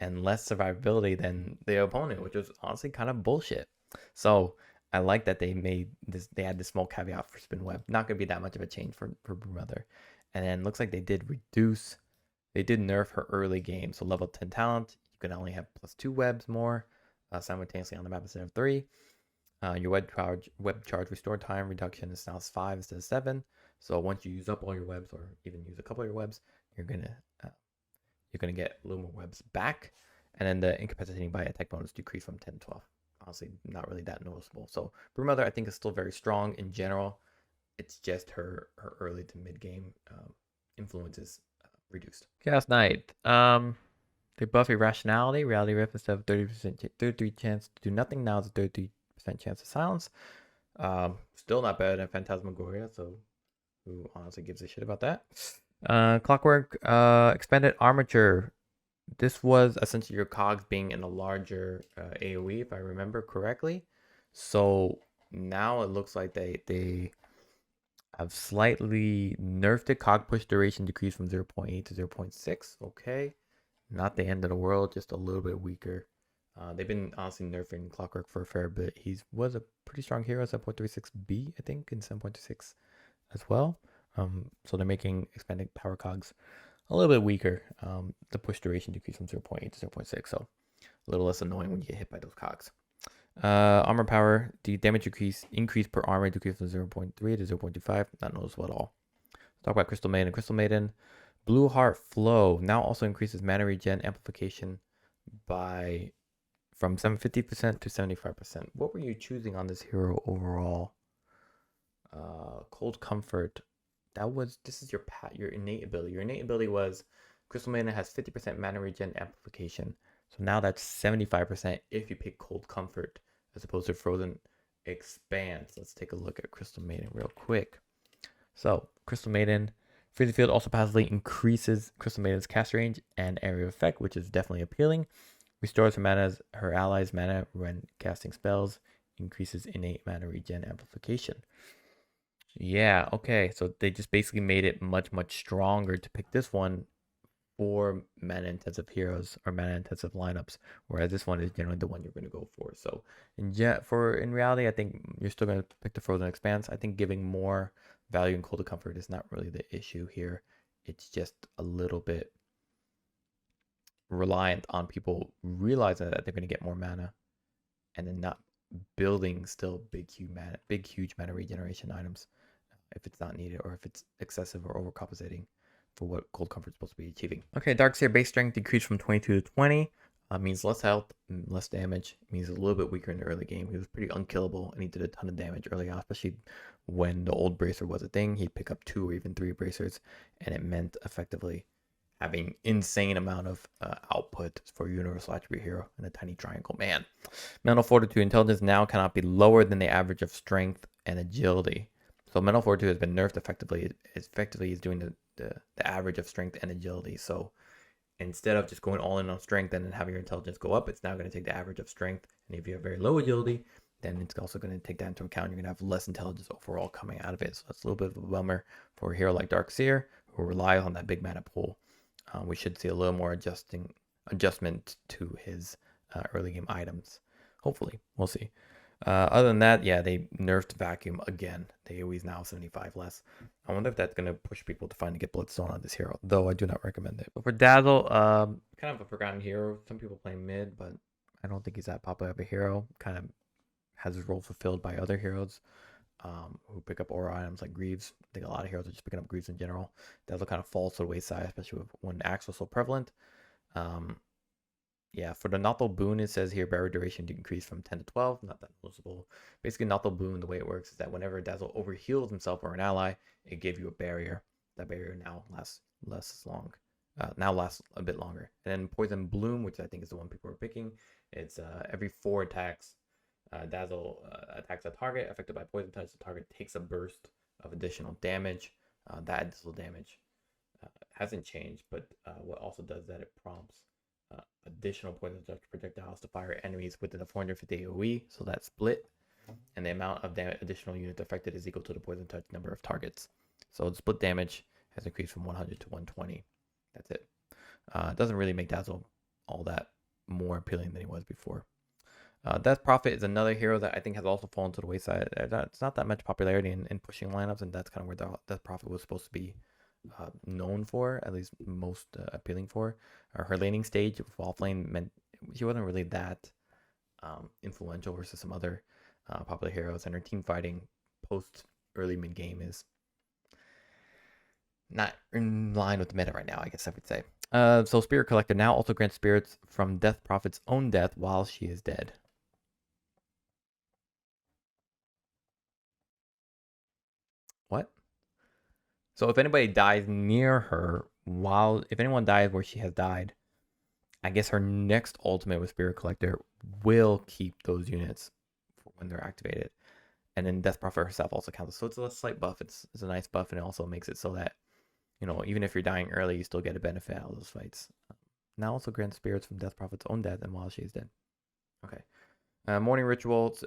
[SPEAKER 1] and less survivability than the opponent, which was honestly kind of bullshit. So I like that they made this. They had this small caveat for Spin Web. Not gonna be that much of a change for Broodmother. And then looks like they did nerf her early game. So level 10 talent, you can only have +2 webs more simultaneously on the map instead of 3. Your web charge restore time reduction is now 5 instead of 7. So once you use up all your webs, or even use a couple of your webs, you're gonna get a little more webs back. And then the incapacitating by attack bonus decreased from 10 to 12. Honestly, not really that noticeable. So Broodmother, I think, is still very strong in general. It's just her early to mid game influence is reduced. Chaos Knight. They buff irrationality, reality rift, instead of 33 chance to do nothing. Now it's a 33% chance of silence. Still not better than Phantasmagoria, so who honestly gives a shit about that? Clockwork, expanded armature. This was essentially your cogs being in a larger AoE, if I remember correctly. So now it looks like they have slightly nerfed it. Cog push duration decreased from 0.8 to 0.6. Okay, not the end of the world, just a little bit weaker. They've been honestly nerfing Clockwork for a fair bit. He was a pretty strong hero, 7.36B, I think, and 7.26 as well. So they're making expanded power cogs a little bit weaker. The push duration decreased from 0.8 to 0.6, so a little less annoying when you get hit by those cogs. Armor power, the damage increase per armor decreased from 0.3 to 0.25, not noticeable at all. Let's talk about Crystal Maiden. Crystal Maiden, Blue Heart Flow now also increases mana regen amplification from 50% to 75%. What were you choosing on this hero overall? Cold Comfort. This is your innate ability. Your innate ability was Crystal Maiden has 50% mana regen amplification. So now that's 75% if you pick Cold Comfort as opposed to Frozen Expanse. Let's take a look at Crystal Maiden real quick. So Crystal Maiden, Freezing Field also passively increases Crystal Maiden's cast range and area of effect, which is definitely appealing. Restores her allies' mana when casting spells. Increases innate mana regen amplification. Yeah, okay. So they just basically made it much, much stronger to pick this one for mana-intensive heroes or mana-intensive lineups, whereas this one is generally the one you're going to go for. So in reality, I think you're still going to pick the Frozen Expanse. I think giving more value in Cold Comfort is not really the issue here. It's just a little bit reliant on people realizing that they're going to get more mana and then not building still big huge mana regeneration items if it's not needed, or if it's excessive or overcompensating for what Cold Comfort is supposed to be achieving. Okay, Darkseer base strength decreased from 22 to 20. Means less health, less damage. Means a little bit weaker in the early game. He was pretty unkillable, and he did a ton of damage early on, especially when the old bracer was a thing. He'd pick up 2 or even 3 bracers, and it meant effectively having insane amount of output for a universal attribute hero in a tiny triangle. Man, mental fortitude intelligence now cannot be lower than the average of strength and agility. So mental fortitude has been nerfed effectively. It effectively is doing the average of strength and agility. So instead of just going all in on strength and then having your intelligence go up, it's now going to take the average of strength. And if you have very low agility, then it's also going to take that into account. You're going to have less intelligence overall coming out of it. So that's a little bit of a bummer for a hero like Darkseer, who relies on that big mana pool. We should see a little more adjustment to his early game items. Hopefully, we'll see. Other than that, yeah, they nerfed Vacuum again. The AoE is now 75 less. I wonder if that's going to push people to finally get Bloodstone on this hero, though I do not recommend it. But for Dazzle, kind of a forgotten hero. Some people play mid, but I don't think he's that popular of a hero. Kind of has his role fulfilled by other heroes who pick up aura items like Greaves. I think a lot of heroes are just picking up Greaves in general. Dazzle kind of falls to the wayside, especially when Axe was so prevalent. Yeah, for the Nothal Boon, it says here barrier duration decreased from 10 to 12. Not that noticeable. Basically, Nothal Boon, the way it works is that whenever Dazzle overheals himself or an ally, it gave you a barrier. That barrier now lasts less long. Now lasts a bit longer. And then Poison Bloom, which I think is the one people are picking, it's every 4 attacks, Dazzle attacks a target affected by poison touch. The target takes a burst of additional damage. That additional damage hasn't changed, but what also does that, it prompts additional poison touch projectiles to fire enemies within a 450 AoE, so that's split, and the amount of additional units affected is equal to the poison touch number of targets. So the split damage has increased from 100 to 120. That's it. It doesn't really make Dazzle all that more appealing than he was before. Death Prophet is another hero that I think has also fallen to the wayside. It's not that much popularity in pushing lineups, and that's kind of where Death Prophet was supposed to be known for, at least most appealing for. Her laning stage with offlane meant she wasn't really that influential versus some other popular heroes, and her team fighting post early mid game is not in line with the meta right now, I guess I would say. So Spirit Collector now also grants spirits from Death Prophet's own death while she is dead. What? So if anybody dies near her if anyone dies where she has died, I guess her next ultimate with Spirit Collector will keep those units when they're activated. And then Death Prophet herself also counts. So it's a slight buff. It's a nice buff, and it also makes it so that, you know, even if you're dying early, you still get a benefit out of those fights. Now also grants spirits from Death Prophet's own death and while she is dead. Okay. Morning Rituals.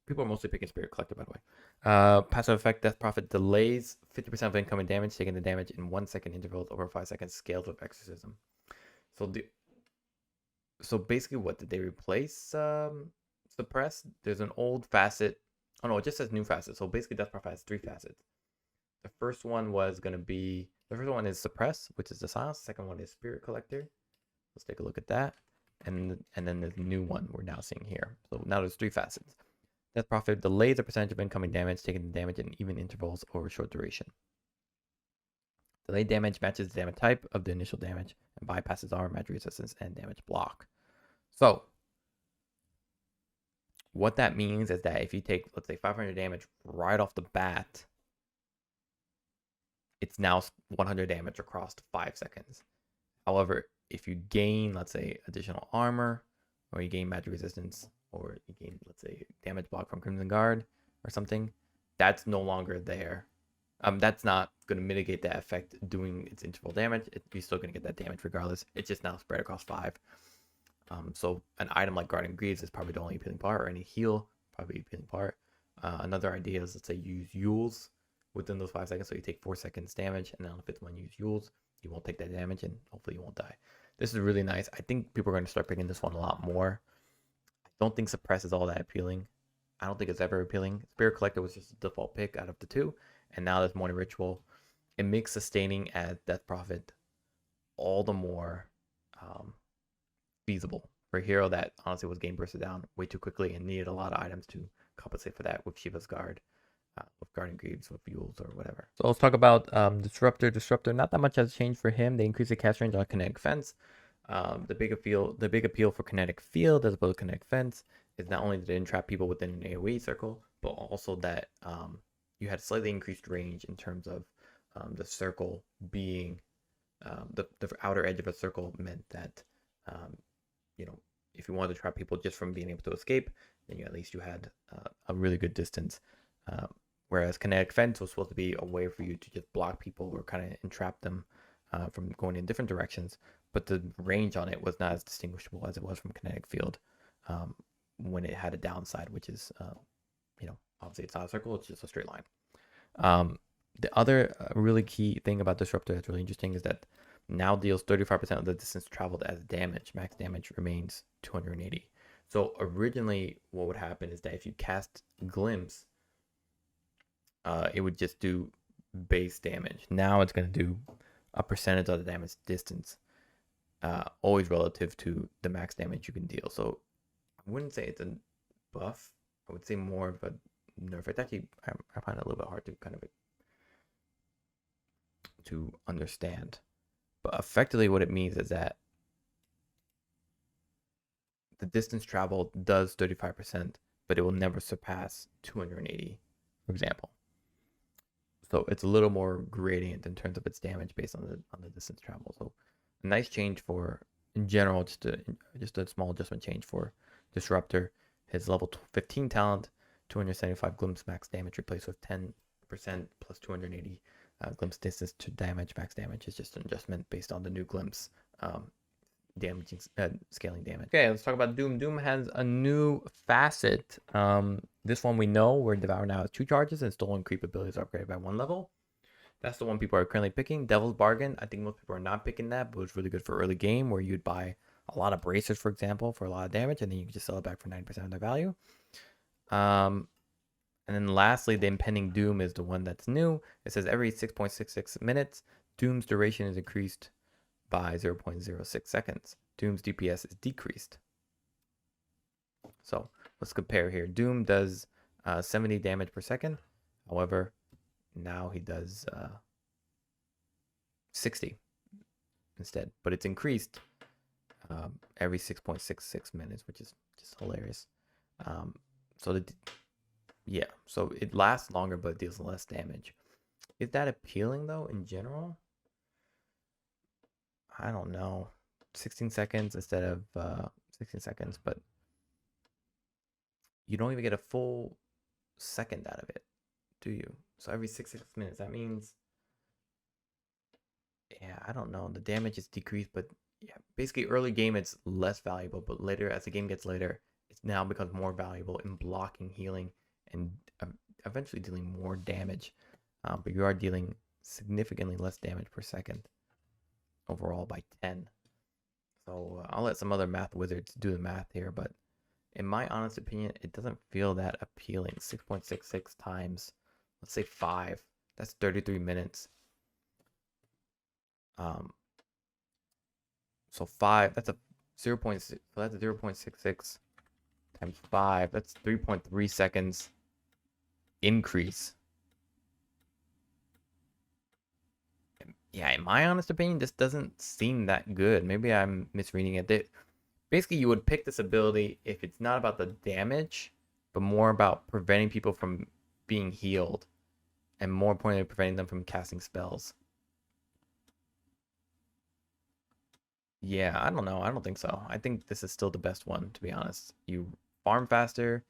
[SPEAKER 1] People are mostly picking Spirit Collector, by the way. Passive effect, Death Prophet delays 50% of incoming damage, taking the damage in 1 second intervals over 5 seconds, scaled with Exorcism. So basically, what did they replace? Suppress? There's an old facet. Oh no, it just says new facet. So basically, Death Prophet has 3 facets. The first one is Suppress, which is the silence. The second one is Spirit Collector. Let's take a look at that. And then the new one we're now seeing here. So now there's 3 facets. Death Prophet delays a percentage of incoming damage, taking the damage in even intervals over short duration. Delayed damage matches the damage type of the initial damage and bypasses armor, magic resistance, and damage block. So, what that means is that if you take, let's say, 500 damage right off the bat, it's now 100 damage across 5 seconds. However, if you gain, let's say, additional armor, or you gain magic resistance, or you gain, let's say, damage block from Crimson Guard or something, that's no longer there. That's not going to mitigate that effect doing its interval damage. You're still going to get that damage regardless. It's just now spread across 5. So an item like Guardian Greaves is probably the only appealing part, or any heal, probably appealing part. Another idea is, let's say, use Yules within those 5 seconds. So you take 4 seconds damage, and then on the 5th one, use Yules. You won't take that damage, and hopefully you won't die. This is really nice. I think people are going to start picking this one a lot more. I don't think Suppress is all that appealing. I don't think it's ever appealing. Spirit Collector was just a default pick out of the 2. And now this Morning Ritual, it makes sustaining as Death Prophet all the more feasible for a hero that honestly was game bursted down way too quickly and needed a lot of items to compensate for that with Shiva's Guard, with Guardian Greaves, with Yules, or whatever. So let's talk about Disruptor. Disruptor, not that much has changed for him. They increased the cast range on Kinetic Fence. The big appeal for Kinetic Field as opposed to Kinetic Fence is not only that it didn't trap people within an AoE circle, but also that you had slightly increased range in terms of the circle being the outer edge of a circle meant that you know, if you wanted to trap people just from being able to escape, then at least you had a really good distance. Whereas Kinetic Fence was supposed to be a way for you to just block people or kind of entrap them from going in different directions. but the range on it was not as distinguishable as it was from Kinetic Field when it had a downside, which is, obviously it's not a circle, it's just a straight line. The other really key thing about Disruptor that's really interesting is that now deals 35% of the distance traveled as damage. Max damage remains 280. So originally what would happen is that if you cast Glimpse, it would just do base damage. Now it's going to do a percentage of the damage distance, always relative to the max damage you can deal. So I wouldn't say it's a buff. I would say more of a nerf. It's actually, I find it a little bit hard to kind of to understand. But effectively what it means is that the distance traveled does 35%, but it will never surpass 280, for example. So it's a little more gradient in terms of its damage based on the distance travel. So a nice change for, in general, just a small adjustment change for Disruptor. His level 15 talent, 275 glimpse max damage replaced with 10% plus 280 glimpse distance to damage. Max damage is just an adjustment based on the new glimpse damaging scaling damage. Okay, let's talk about Doom. Doom has a new facet. This one we know where Devour now has 2 charges and Stolen Creep abilities are upgraded by 1 level. That's the one people are currently picking. Devil's Bargain, I think most people are not picking that, but it's really good for early game where you'd buy a lot of bracers, for example, for a lot of damage, and then you can just sell it back for 90% of their value. And then lastly, the Impending Doom is the one that's new. It says every 6.66 minutes, Doom's duration is increased by 0.06 seconds. Doom's DPS is decreased. So let's compare here. Doom does 70 damage per second. However, now he does 60 instead, but it's increased every 6.66 minutes, which is just hilarious. So it lasts longer, but deals less damage. Is that appealing though in general? I don't know. 16 seconds instead of 16 seconds, but you don't even get a full second out of it, do you? So every 6 minutes, that means, yeah, I don't know. The damage is decreased, but yeah, basically early game it's less valuable, but later as the game gets later, it now becomes more valuable in blocking, healing, and eventually dealing more damage. But you are dealing significantly less damage per second overall by 10. So I'll let some other math wizards do the math here, but in my honest opinion, it doesn't feel that appealing. 6.66 times, let's say 5, that's 33 minutes. So 5, that's a 0.6, so that's a 0.66 times 5, that's 3.3 seconds increase. Yeah, in my honest opinion, this doesn't seem that good. Maybe I'm misreading it. Basically, you would pick this ability if it's not about the damage, but more about preventing people from being healed, and more importantly, preventing them from casting spells. Yeah, I don't know. I don't think so. I think this is still the best one, to be honest. You farm faster.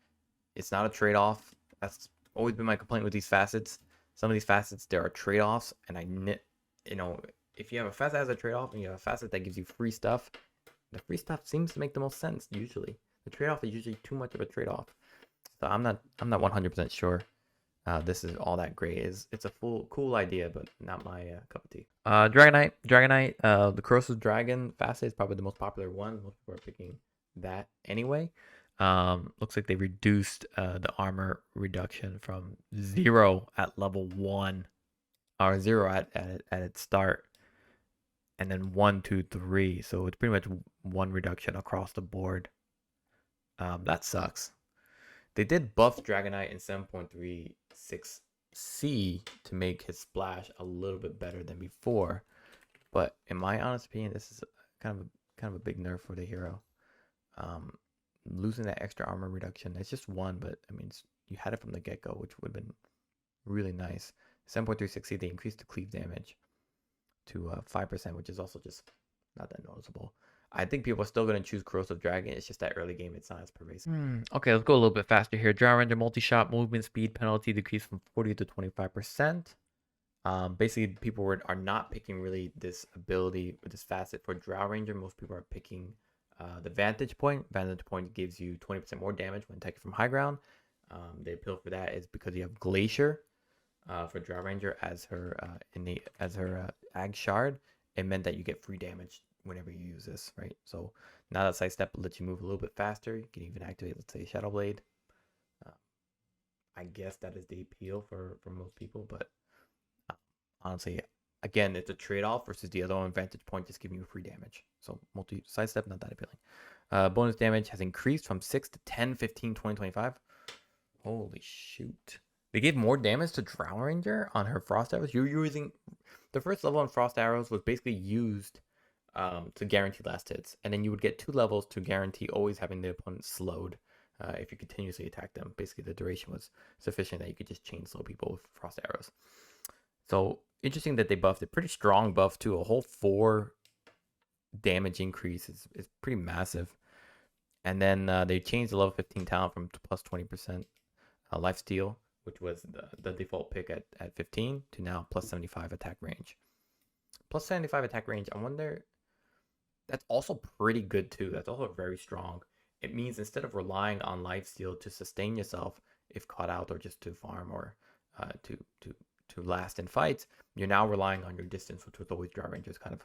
[SPEAKER 1] It's not a trade-off. That's always been my complaint with these facets. Some of these facets, there are trade-offs, and if you have a facet that has a trade-off and you have a facet that gives you free stuff, the free stuff seems to make the most sense usually. The trade-off is usually too much of a trade-off. So I'm not 100% sure this is all that great. It's a cool idea, but not my cup of tea. Dragonite, the Corrosive Dragon facet is probably the most popular one. Most people are picking that anyway. Looks like they reduced the armor reduction from 0 at level 1, or 0 at its start, and then 1, 2, 3. So it's pretty much 1 reduction across the board. That sucks. They did buff Dragonite in 7.36C to make his splash a little bit better than before, but in my honest opinion, this is kind of a big nerf for the hero. Losing that extra armor reduction, it's just 1, but I mean, you had it from the get-go, which would have been really nice. 7.36C, they increased the cleave damage to 5%, which is also just not that noticeable. I think people are still going to choose Corrosive Dragon. It's just that early game, it's not as pervasive. Okay, let's go a little bit faster here. Drow Ranger multi-shot movement speed penalty decreased from 40 to 25%. Basically, people are not picking really this ability or this facet for Drow Ranger. Most people are picking the Vantage Point. Vantage Point gives you 20% more damage when attacking from high ground. The appeal for that is because you have Glacier for Drow Ranger as her Ag Shard. It meant that you get free damage whenever you use this, right? So now that Sidestep lets you move a little bit faster. You can even activate, let's say, Shadow Blade. I guess that is the appeal for most people, but honestly, again, it's a trade-off versus the other one, Vantage Point just giving you free damage. So Sidestep, not that appealing. Bonus damage has increased from 6 to 10, 15, 20, 25. Holy shoot. They gave more damage to Drow Ranger on her Frost Arrows. You're using... The first level on Frost Arrows was basically used to guarantee last hits. And then you would get 2 levels to guarantee always having the opponent slowed if you continuously attack them. Basically, the duration was sufficient that you could just chain slow people with Frost Arrows. So interesting that they buffed it. Pretty strong buff too. A whole 4 damage increase is pretty massive. And then they changed the level 15 talent from plus 20% lifesteal, which was the default pick at 15, to now plus 75 attack range. Plus 75 attack range, I wonder, that's also pretty good too. That's also very strong. It means instead of relying on lifesteal to sustain yourself if caught out or just to farm or to last in fights, you're now relying on your distance, which was always Drow Ranger's kind of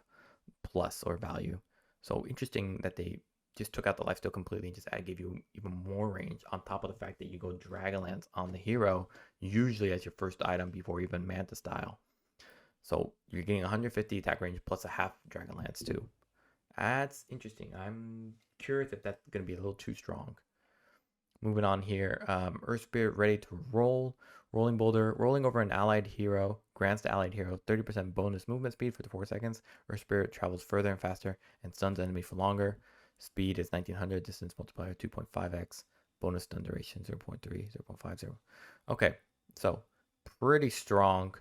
[SPEAKER 1] plus or value. So interesting that they just took out the lifesteal completely and just gave you even more range, on top of the fact that you go Dragonlance on the hero, usually as your first item before even Manta style. So you're getting 150 attack range plus a half Dragonlance too. That's interesting. I'm curious if that's going to be a little too strong. Moving on here, Earth Spirit ready to roll. Rolling Boulder, rolling over an allied hero, grants the allied hero 30% bonus movement speed for 4 seconds. Earth Spirit travels further and faster and stuns the enemy for longer. Speed is 1900, distance multiplier 2.5x, bonus stun duration 0.3, 0.50. Okay, so pretty strong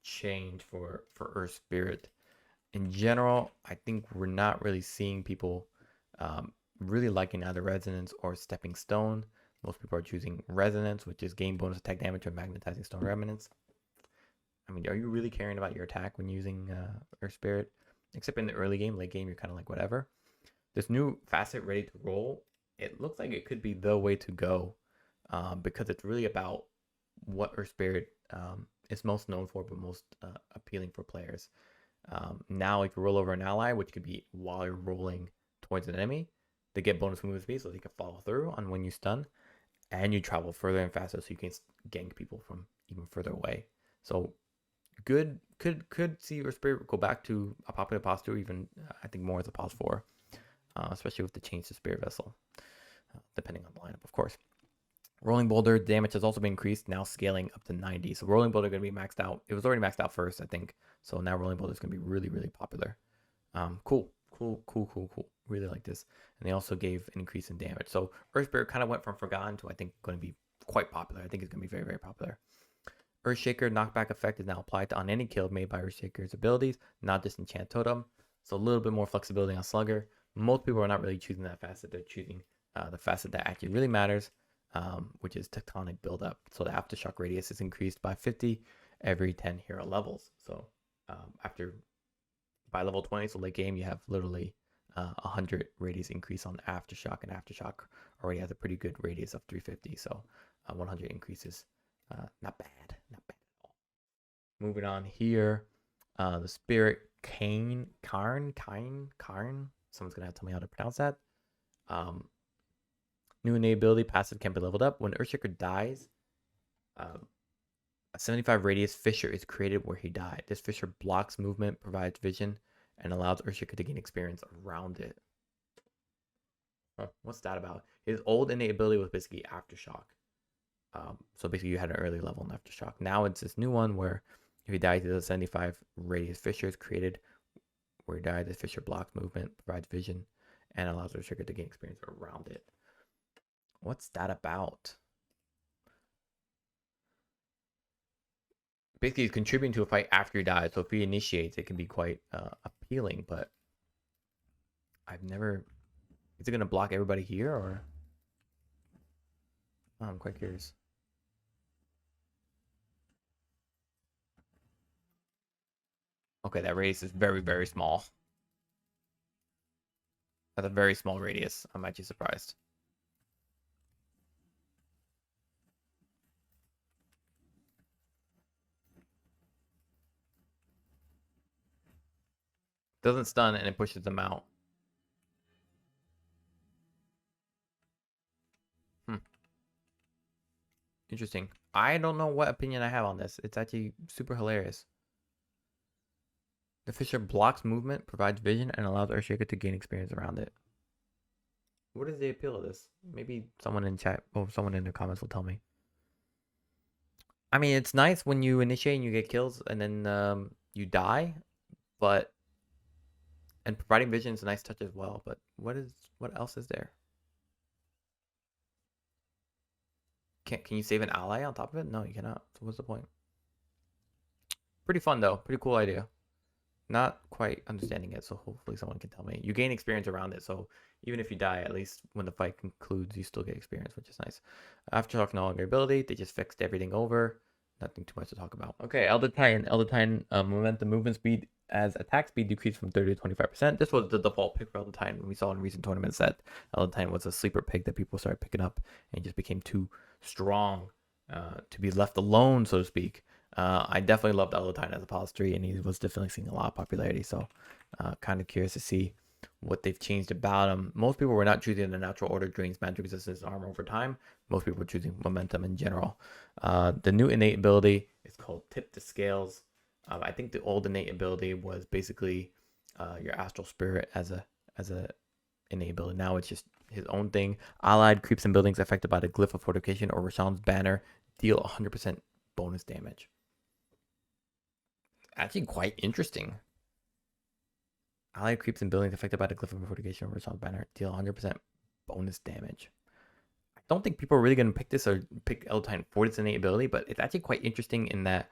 [SPEAKER 1] change for Earth Spirit. In general, I think we're not really seeing people really liking either Resonance or Stepping Stone. Most people are choosing Resonance, which is gain bonus attack damage or Magnetizing Stone Remnants. I mean, are you really caring about your attack when using Earth Spirit? Except in the early game, late game, you're kind of like whatever. This new facet ready to roll, it looks like it could be the way to go because it's really about what Earth Spirit is most known for, but most appealing for players. Now, if you roll over an ally, which could be while you're rolling towards an enemy, they get bonus movement speed, so they can follow through on when you stun, and you travel further and faster, so you can gank people from even further away. So good, could see Earth Spirit go back to a popular pos 2, even I think more as a pos 4, especially with the change to Spirit Vessel, depending on the lineup, of course. Rolling Boulder damage has also been increased, now scaling up to 90. So Rolling Boulder going to be maxed out. It was already maxed out first, I think. So now Rolling Boulder is going to be really, really popular. Cool. Really like this. And they also gave an increase in damage. So Earth Spirit kind of went from forgotten to, I think, going to be quite popular. I think it's going to be very, very popular. Earthshaker knockback effect is now applied on any kill made by Earthshaker's abilities, not just Enchant Totem. So a little bit more flexibility on Slugger. Most people are not really choosing that facet. They're choosing the facet that actually really matters, which is Tectonic Buildup. So the Aftershock radius is increased by 50 every 10 hero levels. So by level 20, so late game, you have literally 100 radius increase on Aftershock, and Aftershock already has a pretty good radius of 350. So 100 increases, not bad at all. Moving on here, the Spirit Karn. Someone's gonna have to tell me how to pronounce that. New innate ability, passive can be leveled up. When Earthshaker dies, a 75 radius fissure is created where he died. This fissure blocks movement, provides vision, and allows Earthshaker to gain experience around it. What's that about? His old innate ability was basically Aftershock. So basically you had an early level in Aftershock. Now it's this new one where if he dies, there's a 75 radius fissure is created where he died. This fissure blocks movement, provides vision, and allows Earthshaker to gain experience around it. What's that about? Basically, he's contributing to a fight after he dies. So if he initiates, it can be quite appealing. But I've never... Is it going to block everybody here, or... Oh, I'm quite curious. Okay, that radius is very, very small. That's a very small radius. I'm actually surprised. Doesn't stun and it pushes them out. Interesting. I don't know what opinion I have on this. It's actually super hilarious. The Fisher blocks movement, provides vision, and allows Earthshaker to gain experience around it. What is the appeal of this? Maybe someone in chat or someone in the comments will tell me. I mean, it's nice when you initiate and you get kills and then you die, but and providing vision is a nice touch as well. But what else is there? Can you save an ally on top of it? No, you cannot. So what's the point? Pretty fun though. Pretty cool idea. Not quite understanding it, so hopefully someone can tell me. You gain experience around it, so even if you die, at least when the fight concludes, you still get experience, which is nice. After talking all ability, they just fixed everything over. Nothing too much to talk about. Okay, Elder Titan momentum movement speed as attack speed decreased from 30 to 25%. This was the default pick for Elder Titan. We saw in recent tournaments that Elder Titan was a sleeper pick that people started picking up and just became too strong to be left alone, so to speak. I definitely loved Elder Titan as a Palace 3, and he was definitely seeing a lot of popularity. So, kind of curious to see what they've changed about him. Most people were not choosing the natural order drains magic resistance armor over time. Most people were choosing momentum in general. The new innate ability is called Tip the Scales. I think the old innate ability was basically your astral spirit as a innate ability. Now it's just his own thing. Allied creeps and buildings affected by the glyph of fortification or Rashawn's banner deal 100% bonus damage. Actually quite interesting. Allied creeps and buildings affected by the glyph of fortification or Rashawn's banner deal 100% bonus damage. I don't think people are really going to pick this or pick Elder Titan for its innate ability, but it's actually quite interesting in that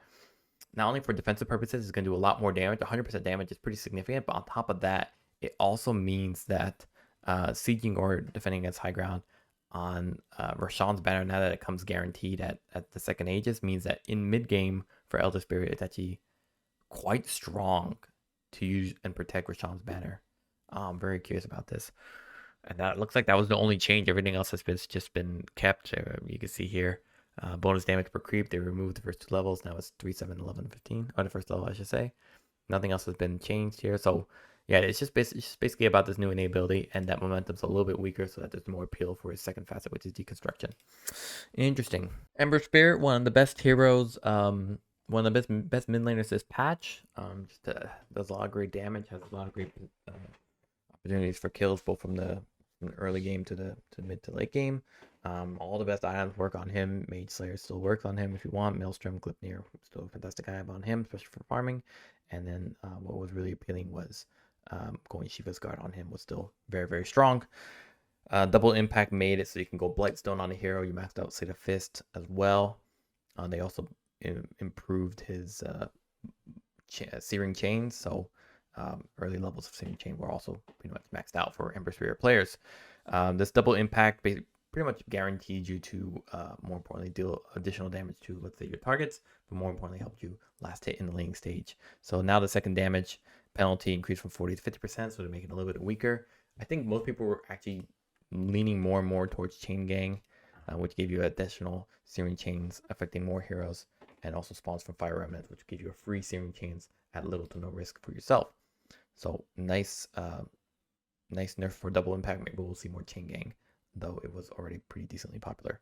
[SPEAKER 1] not only for defensive purposes, it's going to do a lot more damage. 100% damage is pretty significant, but on top of that, it also means that sieging or defending against high ground on Rashawn's banner, now that it comes guaranteed at the second ages, means that in mid game for Elder Spirit, it's actually quite strong to use and protect Rashawn's banner. I'm very curious about this. And that looks like that was the only change. Everything else has just been kept. You can see here, bonus damage per creep. They removed the first two levels. Now it's 3, 7, 11, 15. Or the first level, I should say. Nothing else has been changed here. So yeah, it's just basically about this new innate ability, and that momentum's a little bit weaker, so that there's more appeal for his second facet, which is deconstruction. Interesting. Ember Spirit, one of the best heroes. One of the best mid laners this patch. Does a lot of great damage. Has a lot of great opportunities for kills, both from the early game to mid to late game. All the best items work on him. Mage Slayer still works on him if you want. Maelstrom, Glypnir, still a fantastic item on him, especially for farming. And then what was really appealing was going Shiva's Guard on him was still very, very strong. Double Impact made it so you can go Blightstone on a hero. You maxed out Slate of Fist as well. They also improved his Searing Chains, so early levels of Searing Chain were also pretty much maxed out for Ember Spirit players. This double impact pretty much guaranteed you to, more importantly, deal additional damage to, let's say, your targets, but more importantly, helped you last hit in the laning stage. So now the second damage penalty increased from 40 to 50%, so to make it a little bit weaker. I think most people were actually leaning more and more towards Chain Gang, which gave you additional Searing Chains affecting more heroes, and also spawns from Fire Remnants, which give you a free Searing Chains at little to no risk for yourself. So nice nerf for double impact. Maybe we'll see more Chain Gang, though it was already pretty decently popular.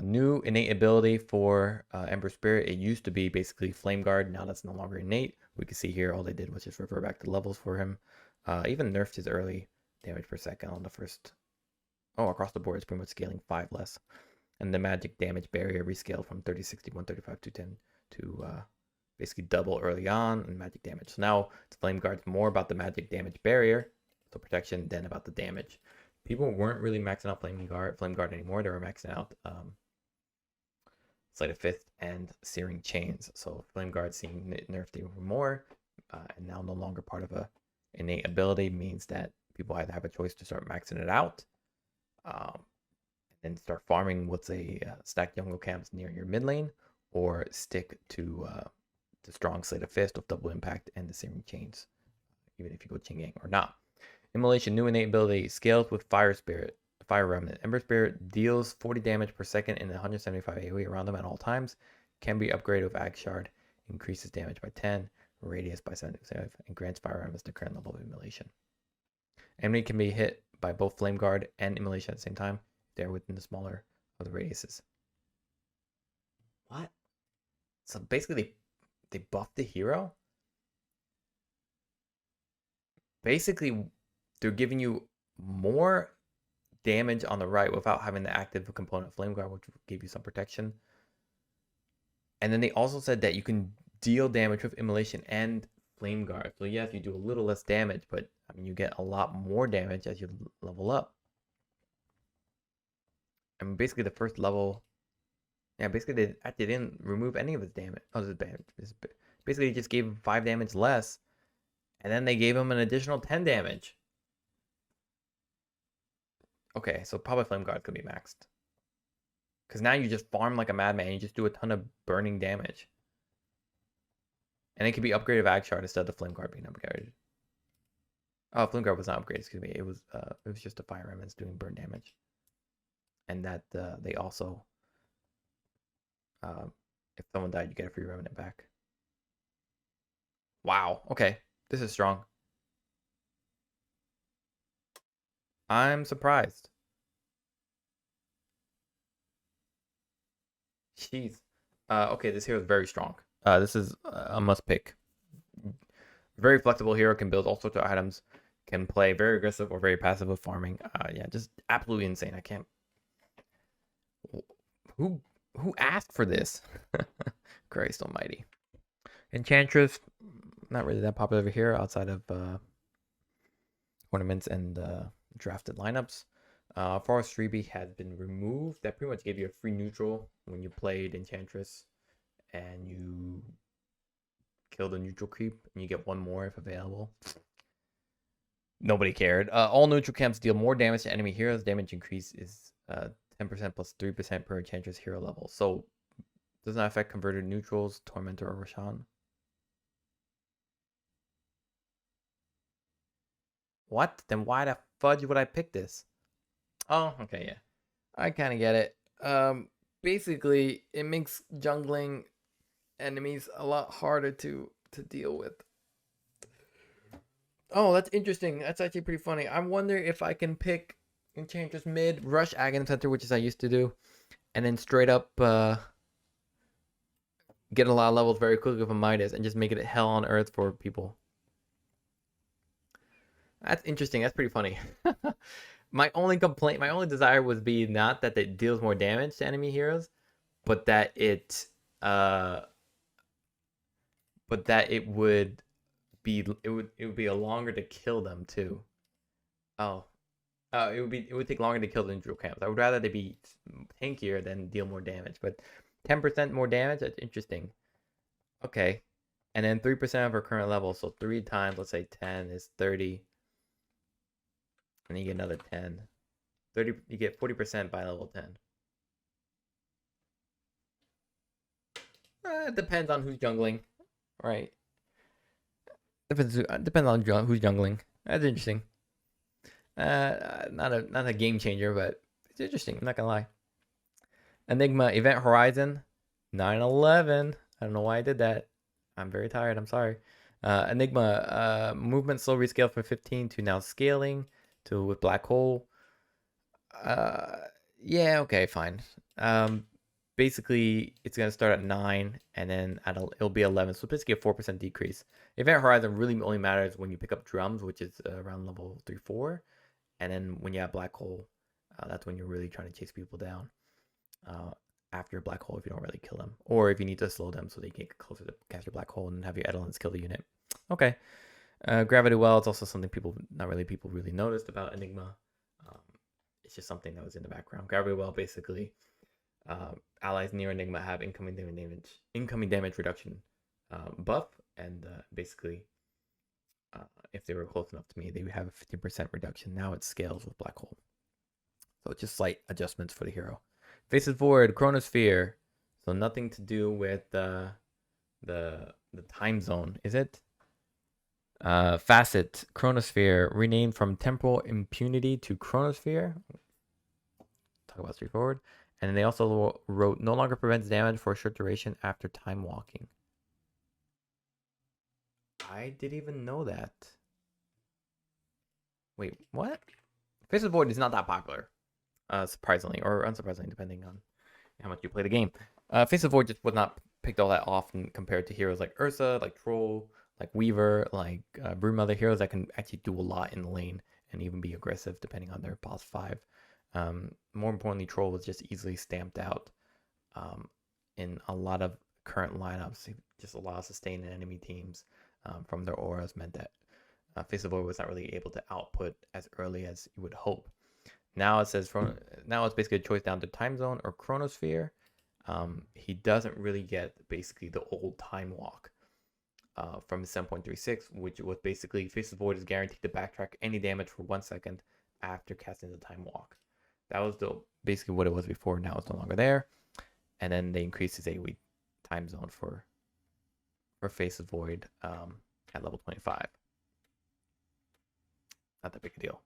[SPEAKER 1] New innate ability for Ember Spirit. It used to be basically Flame Guard. Now that's no longer innate. We can see here all they did was just revert back to levels for him. Even nerfed his early damage per second on the first. Oh, across the board, it's pretty much scaling 5 less. And the magic damage barrier rescaled from 30, 60, 135, 210 to basically double early on and magic damage. So now the Flame Guard's more about the magic damage barrier, so protection, than about the damage. People weren't really maxing out Flame Guard anymore. They were maxing out Slate of Fist and Searing Chains. So Flame Guard seeing nerfed even more, and now no longer part of a innate ability, means that people either have a choice to start maxing it out, and start farming what's a stacked jungle camps near your mid lane, or stick to the strong Slate of Fist with double impact and the Searing Chains, even if you go Ching Yang or not. Immolation, new innate ability, scales with Fire Spirit, Fire Remnant. Ember Spirit deals 40 damage per second and 175 AoE around them at all times. Can be upgraded with Ag Shard, increases damage by 10, radius by 75, and grants Fire Remnants the current level of Immolation. Enemy can be hit by both Flame Guard and Immolation at the same time. They're within the smaller of the radiuses. What? So basically, they buffed the hero? Basically, they're giving you more damage on the right without having the active component of Flame Guard, which will give you some protection. And then they also said that you can deal damage with Immolation and Flame Guard. So yes, you do a little less damage, but I mean, you get a lot more damage as you level up. And basically the first level, yeah, basically they actually didn't remove any of his damage. Oh, this is bad. Basically, they just gave him 5 damage less, and then they gave him an additional 10 damage. Okay, so probably Flame Guard could be maxed. Because now you just farm like a madman, you just do a ton of burning damage. And it could be upgraded with Ag Shard instead of the Flame Guard being upgraded. Oh, Flame Guard was not upgraded, excuse me. It was just a Fire Remnants doing burn damage. And that they also, if someone died, you get a free Remnant back. Wow, okay. This is strong. I'm surprised. Jeez. Okay, this hero is very strong. This is a must pick. Very flexible hero, can build all sorts of items, can play very aggressive or very passive with farming. Yeah, just absolutely insane. I can't. Who asked for this? Christ Almighty. Enchantress, not really that popular over here outside of tournaments and drafted lineups. Forest Freebie has been removed. That pretty much gave you a free neutral when you played Enchantress and you killed a neutral creep and you get one more if available. Nobody cared. All neutral camps deal more damage to enemy heroes. Damage increase is 10% plus 3% per Enchantress hero level. So does not affect converted neutrals, Tormentor, or Roshan. What? Then why the fudge would I pick this? Oh, okay, yeah. I kind of get it. Basically, it makes jungling enemies a lot harder to deal with. Oh, that's interesting. That's actually pretty funny. I wonder if I can pick Enchantress mid, rush Aghanim Center, which is I used to do, and then straight up get a lot of levels very quickly with a Midas and just make it hell on earth for people. That's interesting. That's pretty funny. My only complaint, my only desire would be not that it deals more damage to enemy heroes, but that it would be a longer to kill them too. It would take longer to kill the neutral camps. I would rather they be tankier than deal more damage. But 10% more damage, that's interesting. Okay, and then 3% of her current level. So 3 times, let's say 10 is 30. And you get another 10. 30, you get 40% by level 10. It depends on who's jungling, right? Depends on who's jungling. That's interesting. Not a game changer, but it's interesting. I'm not gonna lie. Enigma Event Horizon 9/11. I don't know why I did that. I'm very tired. I'm sorry. Enigma movement slow rescale from 15 to now scaling to with Black Hole. Yeah, okay, fine. Basically, it's gonna start at 9, and then it'll be 11. So basically a 4% decrease. Event Horizon really only matters when you pick up drums, which is around level 3-4, and then when you have Black Hole, that's when you're really trying to chase people down. After Black Hole, if you don't really kill them, or if you need to slow them so they can get closer to cast your Black Hole and have your Edelins kill the unit. Okay. Gravity Well, it's also something people really noticed about Enigma. It's just something that was in the background. Gravity Well, basically, allies near Enigma have incoming damage reduction buff, and basically, if they were close enough to me, they would have a 15% reduction. Now it scales with Black Hole, so it's just slight adjustments for the hero. Faces forward, Chronosphere, so nothing to do with the time zone. Is it? Facet Chronosphere renamed from Temporal Impunity to Chronosphere. Talk about straightforward. And then they also wrote no longer prevents damage for a short duration after time walking. I didn't even know that. Wait, what? Face of the Void is not that popular, surprisingly or unsurprisingly, depending on how much you play the game. Face of the Void just was not picked all that often compared to heroes like Ursa, like Troll, like Weaver, like Broodmother, heroes that can actually do a lot in the lane and even be aggressive depending on their boss 5. More importantly, Troll was just easily stamped out in a lot of current lineups. Just a lot of sustain in enemy teams from their auras meant that Face of the Void was not really able to output as early as you would hope. Now it says now it's basically a choice down to time zone or chronosphere. He doesn't really get basically the old time walk from 7.36, which was basically Face of the Void is guaranteed to backtrack any damage for 1 second after casting the time walk. That was basically what it was before. Now it's no longer there. And then they increased his 8-week time zone for Face of the Void at level 25. Not that big a deal.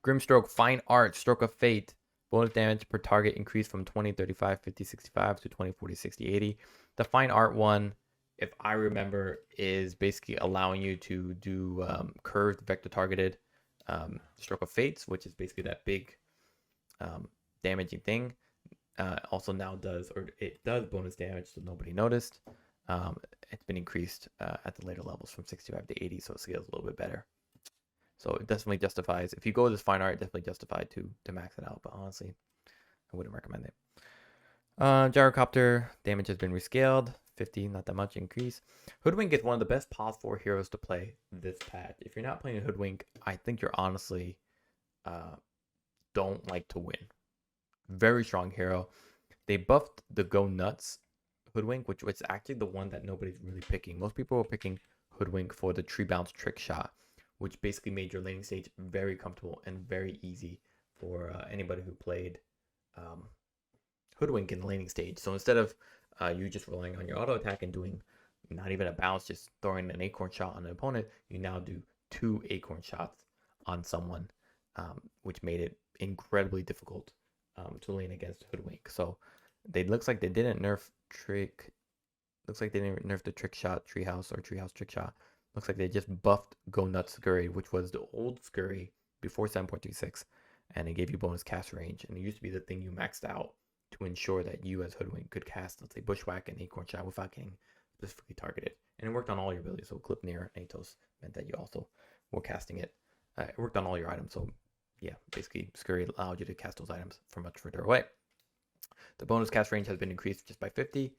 [SPEAKER 1] Grimstroke, Fine Art, Stroke of Fate. Bonus damage per target increased from 20, 35, 50, 65 to 20, 40, 60, 80. The Fine Art one, if I remember, is basically allowing you to do curved vector targeted Stroke of Fates, which is basically that big damaging thing. Also now does bonus damage, so nobody noticed. It's been increased at the later levels from 65 to 80, so it scales a little bit better. So it definitely justifies, if you go with this Fine Art, it definitely justified to max it out, but honestly, I wouldn't recommend it. Gyrocopter, damage has been rescaled, 50, not that much increase. Hoodwink is one of the best pos 4 heroes to play this patch. If you're not playing Hoodwink, I think you're honestly don't like to win. Very strong hero. They buffed the Go Nuts Hoodwink, which was actually the one that nobody's really picking. Most people are picking Hoodwink for the tree bounce trick shot, which basically made your laning stage very comfortable and very easy for anybody who played Hoodwink in the laning stage. So instead of you just relying on your auto attack and doing not even a bounce, just throwing an acorn shot on an opponent, you now do 2 acorn shots on someone, which made it incredibly difficult to lane against Hoodwink. So looks like they didn't nerf trick. Looks like they didn't nerf the trick shot treehouse or treehouse trick shot. Looks like they just buffed Go Nuts Scurry, which was the old Scurry before 7.26, and it gave you bonus cast range. And it used to be the thing you maxed out to ensure that you as Hoodwink could cast, let's say, Bushwhack and Acorn Shot without getting specifically targeted. And it worked on all your abilities. So Clip Near and Atos meant that you also were casting it. It worked on all your items. So yeah, basically Scurry allowed you to cast those items from much further away. The bonus cast range has been increased just by 50,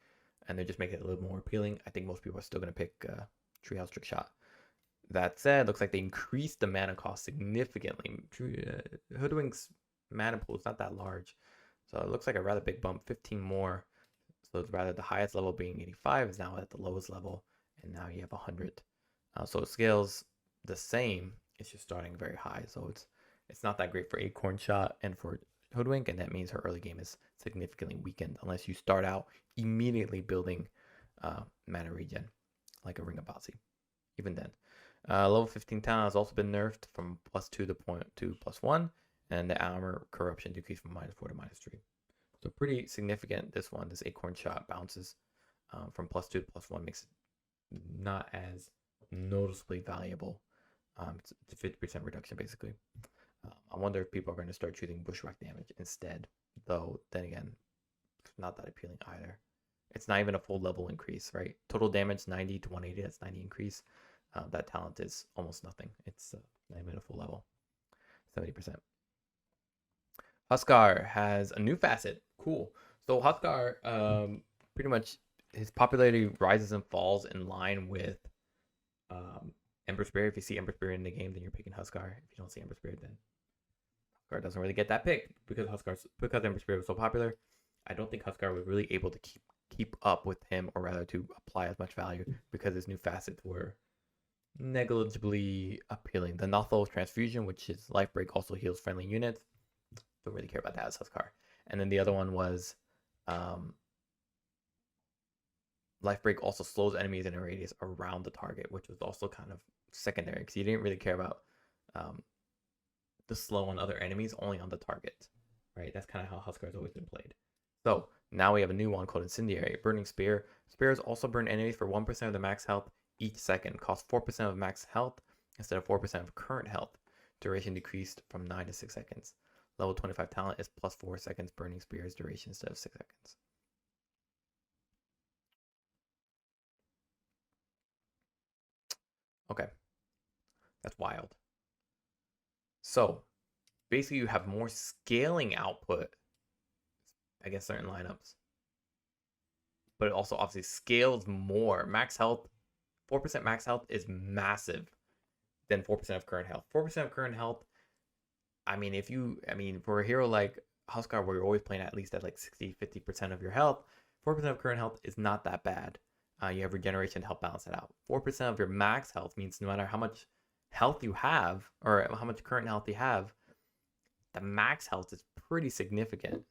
[SPEAKER 1] and they're just making it a little more appealing. I think most people are still going to pick Treehouse Trick Shot. That said, looks like they increased the mana cost significantly. Hoodwink's mana pool is not that large, so it looks like a rather big bump, 15 more. So it's rather the highest level being 85 is now at the lowest level, and now you have 100. So it scales the same. It's just starting very high, so it's not that great for Acorn Shot and for Hoodwink, and that means her early game is significantly weakened unless you start out immediately building mana regen like a Ring of Botsy. Even then, level 15 talent has also been nerfed from +2 to +1, and the armor corruption decreased from -4 to -3. So pretty significant. This Acorn Shot bounces from +2 to +1, makes it not as noticeably valuable. It's a 50% reduction basically. I wonder if people are going to start choosing Bushwhack damage instead, though then again, it's not that appealing either. It's not even a full level increase, right? Total damage 90 to 180, that's 90 increase. That talent is almost nothing. It's not even a full level, 70%. Huskar has a new facet. Cool. So Huskar, pretty much his popularity rises and falls in line with Ember Spirit. If you see Ember Spirit in the game, then you're picking Huskar. If you don't see Ember Spirit, then Huskar doesn't really get that pick because Ember Spirit was so popular. I don't think Huskar was really able to keep up with him, or rather to apply as much value, because his new facets were negligibly appealing. The Nothal Transfusion, which is Life Break, also heals friendly units. Don't really care about that as Huskar. And then the other one was Life Break also slows enemies in a radius around the target, which was also kind of secondary because you didn't really care about the slow on other enemies, only on the target, right? That's kind of how Huskar has always been played. So now we have a new one called Incendiary. Burning Spear. Spears also burn enemies for 1% of the max health each second. Cost 4% of max health instead of 4% of current health. Duration decreased from 9 to 6 seconds. Level 25 talent is plus 4 seconds Burning Spear's duration instead of 6 seconds. Okay. That's wild. So basically you have more scaling output against certain lineups. But it also obviously scales more. Max health, 4% max health is massive than 4% of current health. 4% of current health, I mean, for a hero like Huskar, where you're always playing at least at like 60, 50% of your health, 4% of current health is not that bad. You have regeneration to help balance it out. 4% of your max health means no matter how much health you have, or how much current health you have, the max health is pretty significant.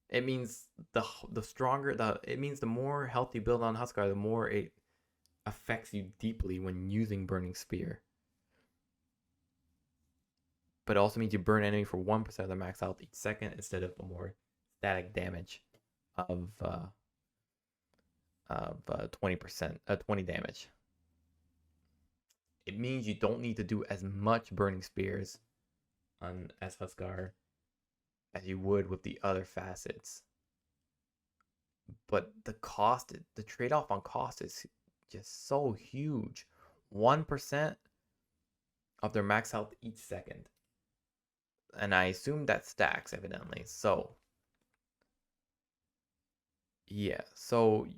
[SPEAKER 1] It means it means the more health you build on Huskar, the more it affects you deeply when using Burning Spear. But it also means you burn enemy for 1% of the max health each second instead of a more static damage of 20%, 20 damage. It means you don't need to do as much Burning Spears on Huskar as you would with the other facets. But the trade-off on cost is just so huge. 1% of their max health each second. And I assume that stacks, evidently. So, yeah. So,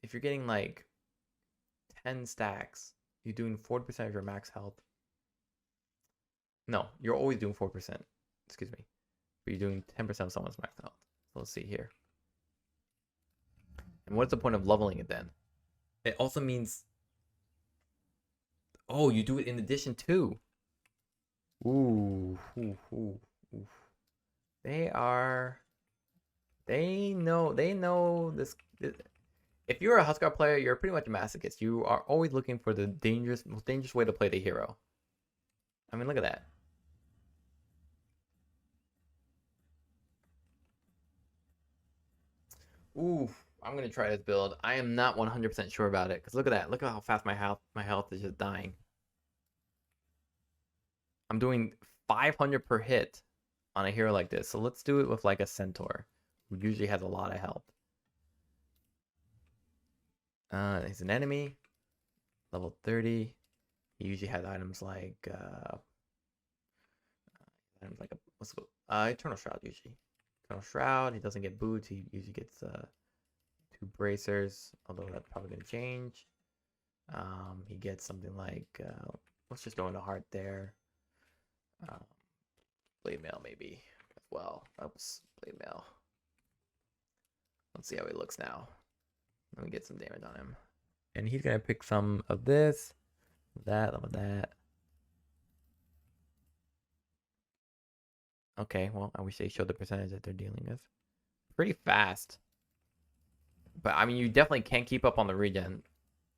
[SPEAKER 1] if you're getting like 10 stacks, you're doing 40% of your max health. No, you're always doing 4%. Excuse me. But you're doing 10% of someone's max health. So let's see here. And what's the point of leveling it then? It also means... Oh, you do it in addition to. Ooh. They know this. If you're a Huskar player, you're pretty much a masochist. You are always looking for the most dangerous way to play the hero. I mean, look at that. Ooh, I'm gonna try this build. I am not 100% sure about it because look at that. Look at how fast my health is just dying. I'm doing 500 per hit on a hero like this. So let's do it with like a centaur who usually has a lot of health. He's an enemy, level 30. He usually has items like Eternal Shroud usually. Eternal Shroud. He doesn't get boots. He usually gets 2 bracers, although that's probably gonna change. He gets something like let's just go into heart there. Blade mail maybe as well. Oops, blade mail. Let's see how he looks now. Let me get some damage on him. And he's gonna pick some of this, that, of that. Okay, well, I wish they showed the percentage that they're dealing with. Pretty fast. But I mean, you definitely can't keep up on the regen.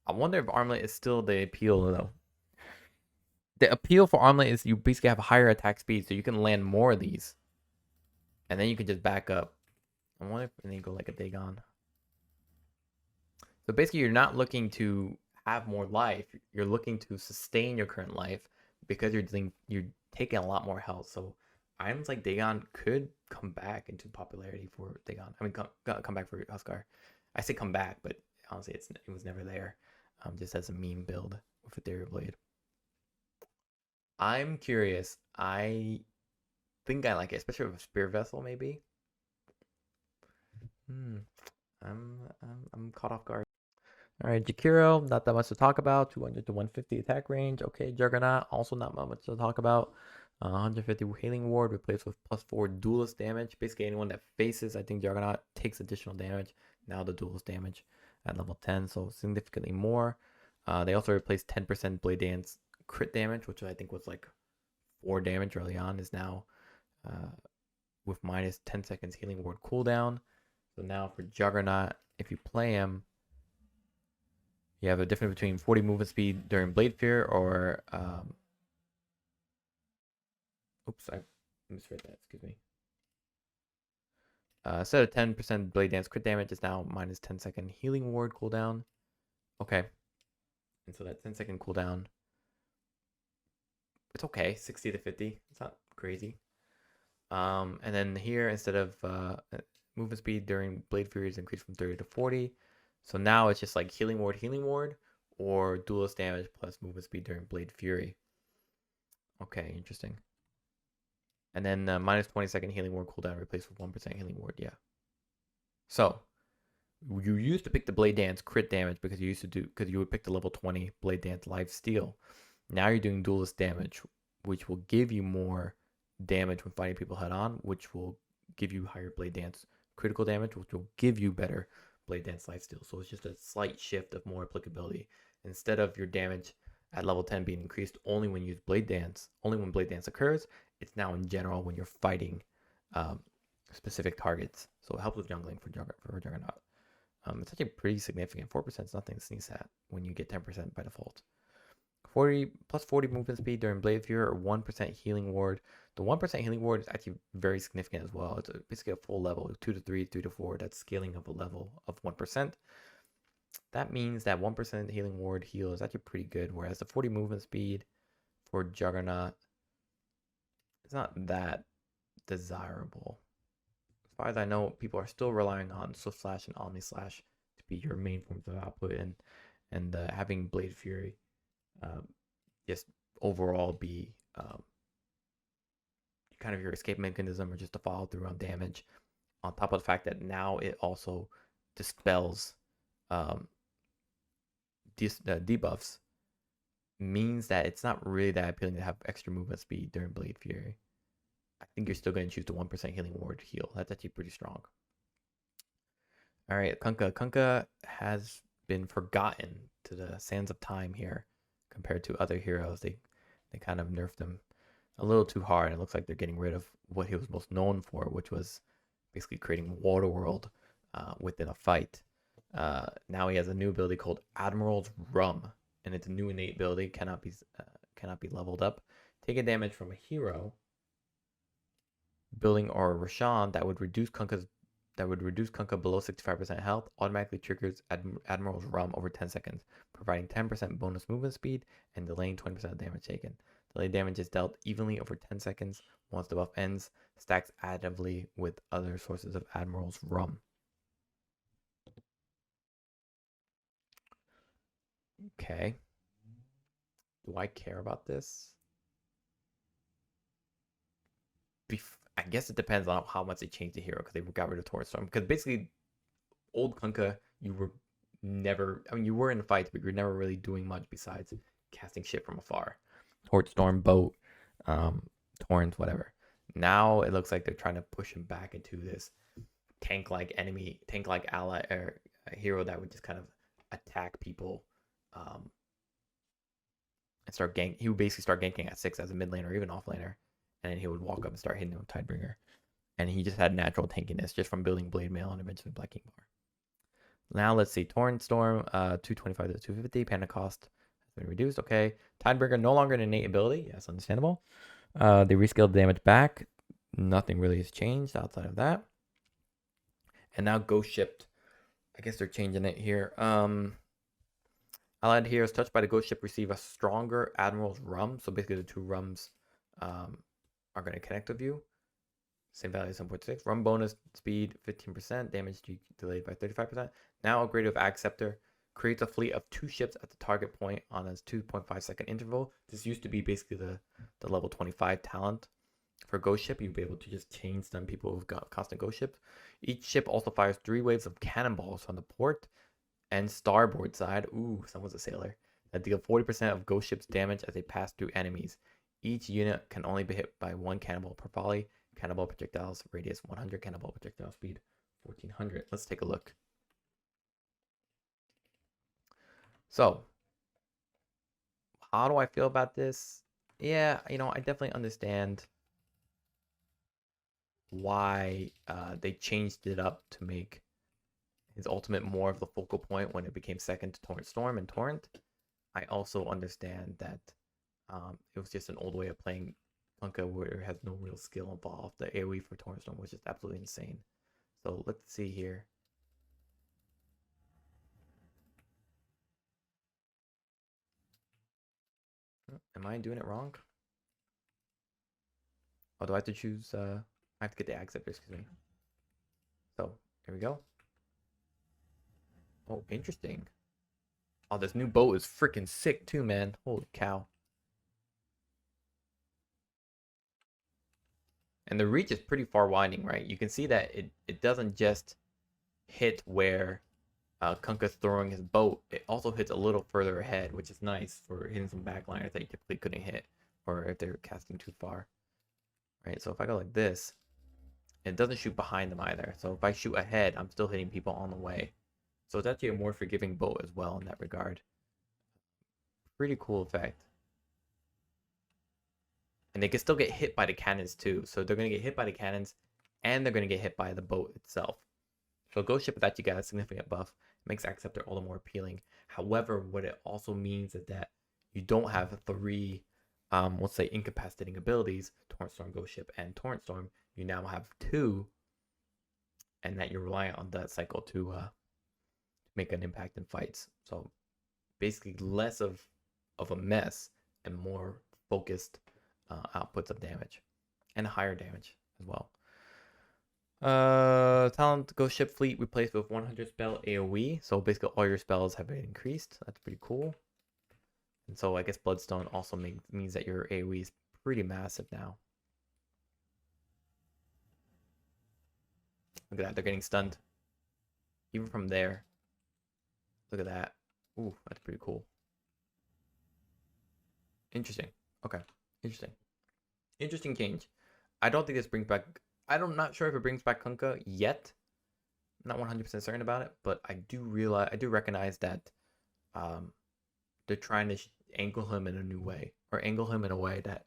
[SPEAKER 1] I wonder if Armlet is still the appeal though. The appeal for Armlet is you basically have a higher attack speed, so you can land more of these. And then you can just back up. I wonder if they go like a Dagon. So basically, you're not looking to have more life. You're looking to sustain your current life because you're taking a lot more health. So items like Dagon could come back into popularity for Dagon. I mean, come back for Huskar. I say come back, but honestly, it was never there. Just as a meme build with Ethereal Blade. I'm curious. I think I like it, especially with a Spear Vessel, maybe. I'm caught off guard. All right, Jakiro, not that much to talk about. 200 to 150 attack range. Okay, Juggernaut, also not much to talk about. 150 healing ward replaced with +4 duelist damage. Basically, anyone that faces, I think Juggernaut takes additional damage. Now the duelist damage at level 10, so significantly more. They also replaced 10% Blade Dance crit damage, which I think was like 4 damage early on, is now with minus 10 seconds healing ward cooldown. So now for Juggernaut, if you play him, You have a difference between 40 movement speed during Blade Fear or oops, I misread that, excuse me. Instead of 10% Blade Dance crit damage, is now minus 10-second Healing Ward cooldown. Okay. And so that 10-second cooldown, it's okay, 60 to 50. It's not crazy. And then here, instead of movement speed during Blade Fury is increased from 30 to 40. So now it's just like Healing Ward, or duelist damage plus movement speed during Blade Fury. Okay, interesting. And then minus 20-second Healing Ward cooldown replaced with 1% Healing Ward, yeah. So, you used to pick the Blade Dance crit damage because you would pick the level 20 Blade Dance Life Steal. Now you're doing duelist damage, which will give you more damage when fighting people head on, which will give you higher Blade Dance critical damage, which will give you better Blade Dance Life Steal. So it's just a slight shift of more applicability. Instead of your damage at level 10 being increased only when you use Blade Dance, only when Blade Dance occurs, it's now in general when you're fighting specific targets. So it helps with jungling for Juggernaut. It's actually pretty significant. 4% is nothing to sneeze at when you get 10% by default. 40 plus 40 movement speed during Blade Fury or 1% Healing Ward. The 1% Healing Ward is actually very significant as well. It's basically a full level, 2 to 3, 3 to 4. That's scaling of a level of 1%. That means that 1% Healing Ward heal is actually pretty good, whereas the 40 movement speed for Juggernaut is not that desirable. As far as I know, people are still relying on Swift Slash and Omni Slash to be your main forms of output, and having Blade Fury just overall be kind of your escape mechanism or just to follow through on damage, on top of the fact that now it also dispels debuffs, means that it's not really that appealing to have extra movement speed during Blade Fury. I think you're still going to choose the 1% Healing Ward heal. That's actually pretty strong. All right, Kunkka has been forgotten to the sands of time here compared to other heroes. They kind of nerfed him a little too hard. It looks like they're getting rid of what he was most known for, which was basically creating Waterworld within a fight. Now he has a new ability called Admiral's Rum, and it's a new innate ability, cannot be leveled up. Taking damage from a hero, building or Roshan that would reduce Kunkka below 65% health, automatically triggers Admiral's Rum over 10 seconds, providing 10% bonus movement speed and delaying 20% damage taken. Delayed damage is dealt evenly over 10 seconds once the buff ends, stacks additively with other sources of Admiral's Rum. Okay. Do I care about this? I guess it depends on how much they changed the hero, because they got rid of Torte. Because basically, old Kunkka, you were never, you were in the fights, but you were never really doing much besides casting shit from afar. Storm, boat, torrents, whatever. Now it looks like they're trying to push him back into this tank-like ally, or a hero that would just kind of attack people, and start gank. He would basically start ganking at 6 as a mid laner or even off laner, and then he would walk up and start hitting him with Tidebringer. And he just had natural tankiness just from building Blade Mail and eventually Black King Bar. Now let's see. Torrent Storm, 225 to 250. Panic cost has been reduced. Okay. Tidebringer no longer an innate ability. Yes, understandable. They rescaled the damage back. Nothing really has changed outside of that. And now Ghost Shipped. I guess they're changing it here. Allied heroes touched by the Ghost Ship receive a stronger Admiral's Rum. So basically the two Rums are going to connect with you. Same value as 7.6. Rum bonus speed 15%. Damage delayed by 35%. Now upgrade of Acceptor. Creates a fleet of 2 ships at the target point on a 2.5 second interval. This used to be basically the level 25 talent. For Ghost Ship, you'd be able to just chain stun people who've got constant Ghost Ships. Each ship also fires 3 waves of cannonballs from the port and starboard side. Ooh, someone's a sailor. That deal 40% of Ghost Ship's damage as they pass through enemies. Each unit can only be hit by 1 cannonball per volley. Cannonball projectiles radius 100. Cannonball projectile speed 1400. Let's take a look. So, how do I feel about this? Yeah, I definitely understand why they changed it up to make his ultimate more of the focal point when it became second to Torrent Storm and Torrent. I also understand that it was just an old way of playing Kunkka where it has no real skill involved. The AoE for Torrent Storm was just absolutely insane. So let's see here. Am I doing it wrong? Oh, do I have to choose? I have to get the acceptor, excuse me. So, here we go. Oh, interesting. Oh, this new boat is freaking sick too, man. Holy cow. And the reach is pretty far winding, right? You can see that it doesn't just hit where Kunkka's throwing his boat. It also hits a little further ahead, which is nice for hitting some backliners that you typically couldn't hit, or if they're casting too far. Right, so if I go like this, it doesn't shoot behind them either. So if I shoot ahead, I'm still hitting people on the way. So it's actually a more forgiving boat as well in that regard. Pretty cool effect. And they can still get hit by the cannons too. So they're going to get hit by the cannons, and they're going to get hit by the boat itself. So Ghost Ship has actually got a significant buff. It makes Acceptor all the more appealing. However, what it also means is that you don't have 3, let's say, incapacitating abilities, Torrent Storm, Ghost Ship, and Torrent Storm. You now have 2, and that you're reliant on that cycle to make an impact in fights. So basically less of a mess and more focused outputs of damage, and higher damage as well. Talent Ghost Ship Fleet replaced with 100 spell AoE. So basically all your spells have been increased. That's pretty cool. And so I guess Bloodstone also means that your AoE is pretty massive now. Look at that, they're getting stunned. Even from there. Look at that. Ooh, that's pretty cool. Interesting. Okay, interesting. Interesting change. I don't think this brings back... I'm not sure if it brings back Kunkka yet. I'm not 100% certain about it, but I do recognize that they're trying to angle him in a new way, or angle him in a way that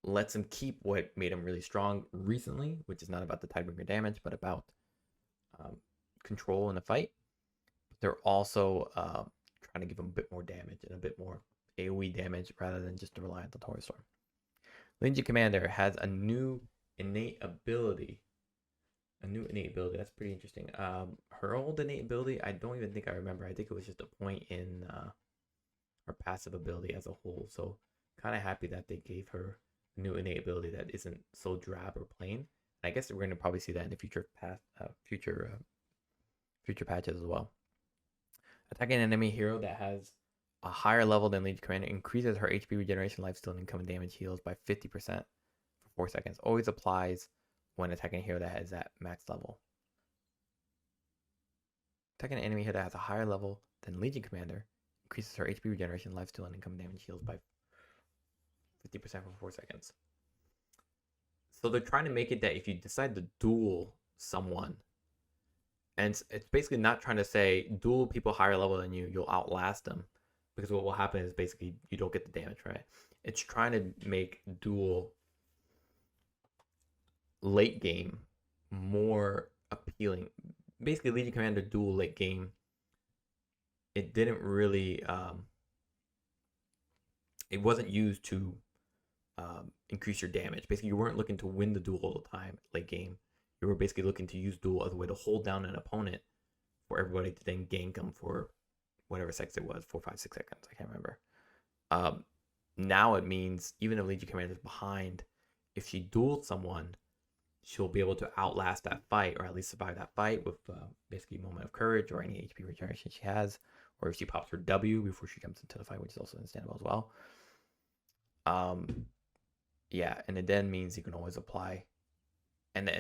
[SPEAKER 1] lets him keep what made him really strong recently, which is not about the Tidebringer damage, but about control in the fight. They're also trying to give him a bit more damage and a bit more AoE damage rather than just rely on the Torrent Storm. Lini Commander has a new innate ability. That's pretty interesting. Her old innate ability, I don't even think I remember. I think it was just a point in her passive ability as a whole. So kind of happy that they gave her a new innate ability that isn't so drab or plain. And I guess we're going to probably see that in the future patches as well. Attacking an enemy hero that has a higher level than Lini Commander increases her HP regeneration, lifesteal, and incoming damage heals by 50% for 4 seconds. Always applies when attacking a hero that has that max level. Attacking an enemy hero that has a higher level than Legion Commander increases her HP regeneration, lifesteal, and incoming damage heals by 50% for 4 seconds. So they're trying to make it that if you decide to duel someone, and it's basically not trying to say duel people higher level than you, you'll outlast them. Because what will happen is basically you don't get the damage, right? It's trying to make duel late game more appealing. Basically, Legion Commander duel late game, it didn't really, it wasn't used to increase your damage. Basically, you weren't looking to win the duel all the time late game. You were basically looking to use duel as a way to hold down an opponent for everybody to then gank them for whatever seconds it was, 4, 5, 6 seconds. I can't remember. Now it means even if Legion Commander is behind, if she duels someone, she'll be able to outlast that fight, or at least survive that fight with basically Moment of Courage or any HP regeneration she has, or if she pops her W before she jumps into the fight, which is also understandable as well. Yeah, and it then means you can always apply, and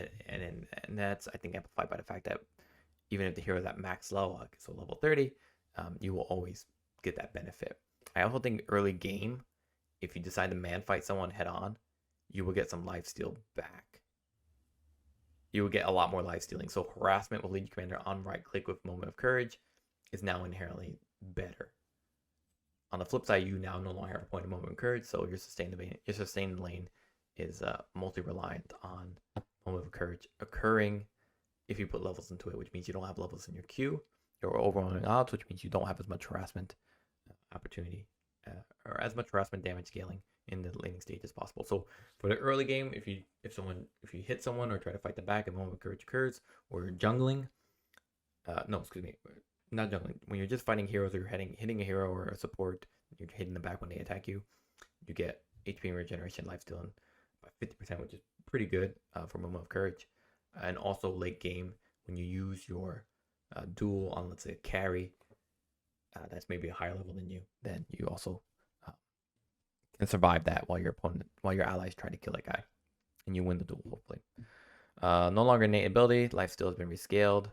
[SPEAKER 1] that's, I think, amplified by the fact that even if the hero is at max level, like so level 30, you will always get that benefit. I also think early game, if you decide to man fight someone head on, you will get some lifesteal back. You will get a lot more lifestealing. So harassment with Legion Commander on right click with Moment of Courage is now inherently better. On the flip side, you now no longer have a point of Moment of Courage, so your sustained lane is multi-reliant on Moment of Courage occurring if you put levels into it, which means you don't have levels in your queue. Or overwhelming odds, which means you don't have as much harassment opportunity or as much harassment damage scaling in the laning stage as possible. So for the early game, if you hit someone or try to fight them back and moment of courage occurs, or you're jungling, no, excuse me, not jungling. When you're just fighting heroes or you're hitting a hero or a support, you're hitting them back when they attack you. You get HP regeneration, lifesteal, and by 50%, which is pretty good for moment of courage. And also late game, when you use your duel on, let's say, a carry that's maybe a higher level than you, then you also can survive that while your allies try to kill that guy, and you win the duel hopefully. No longer innate ability. Lifesteal has been rescaled.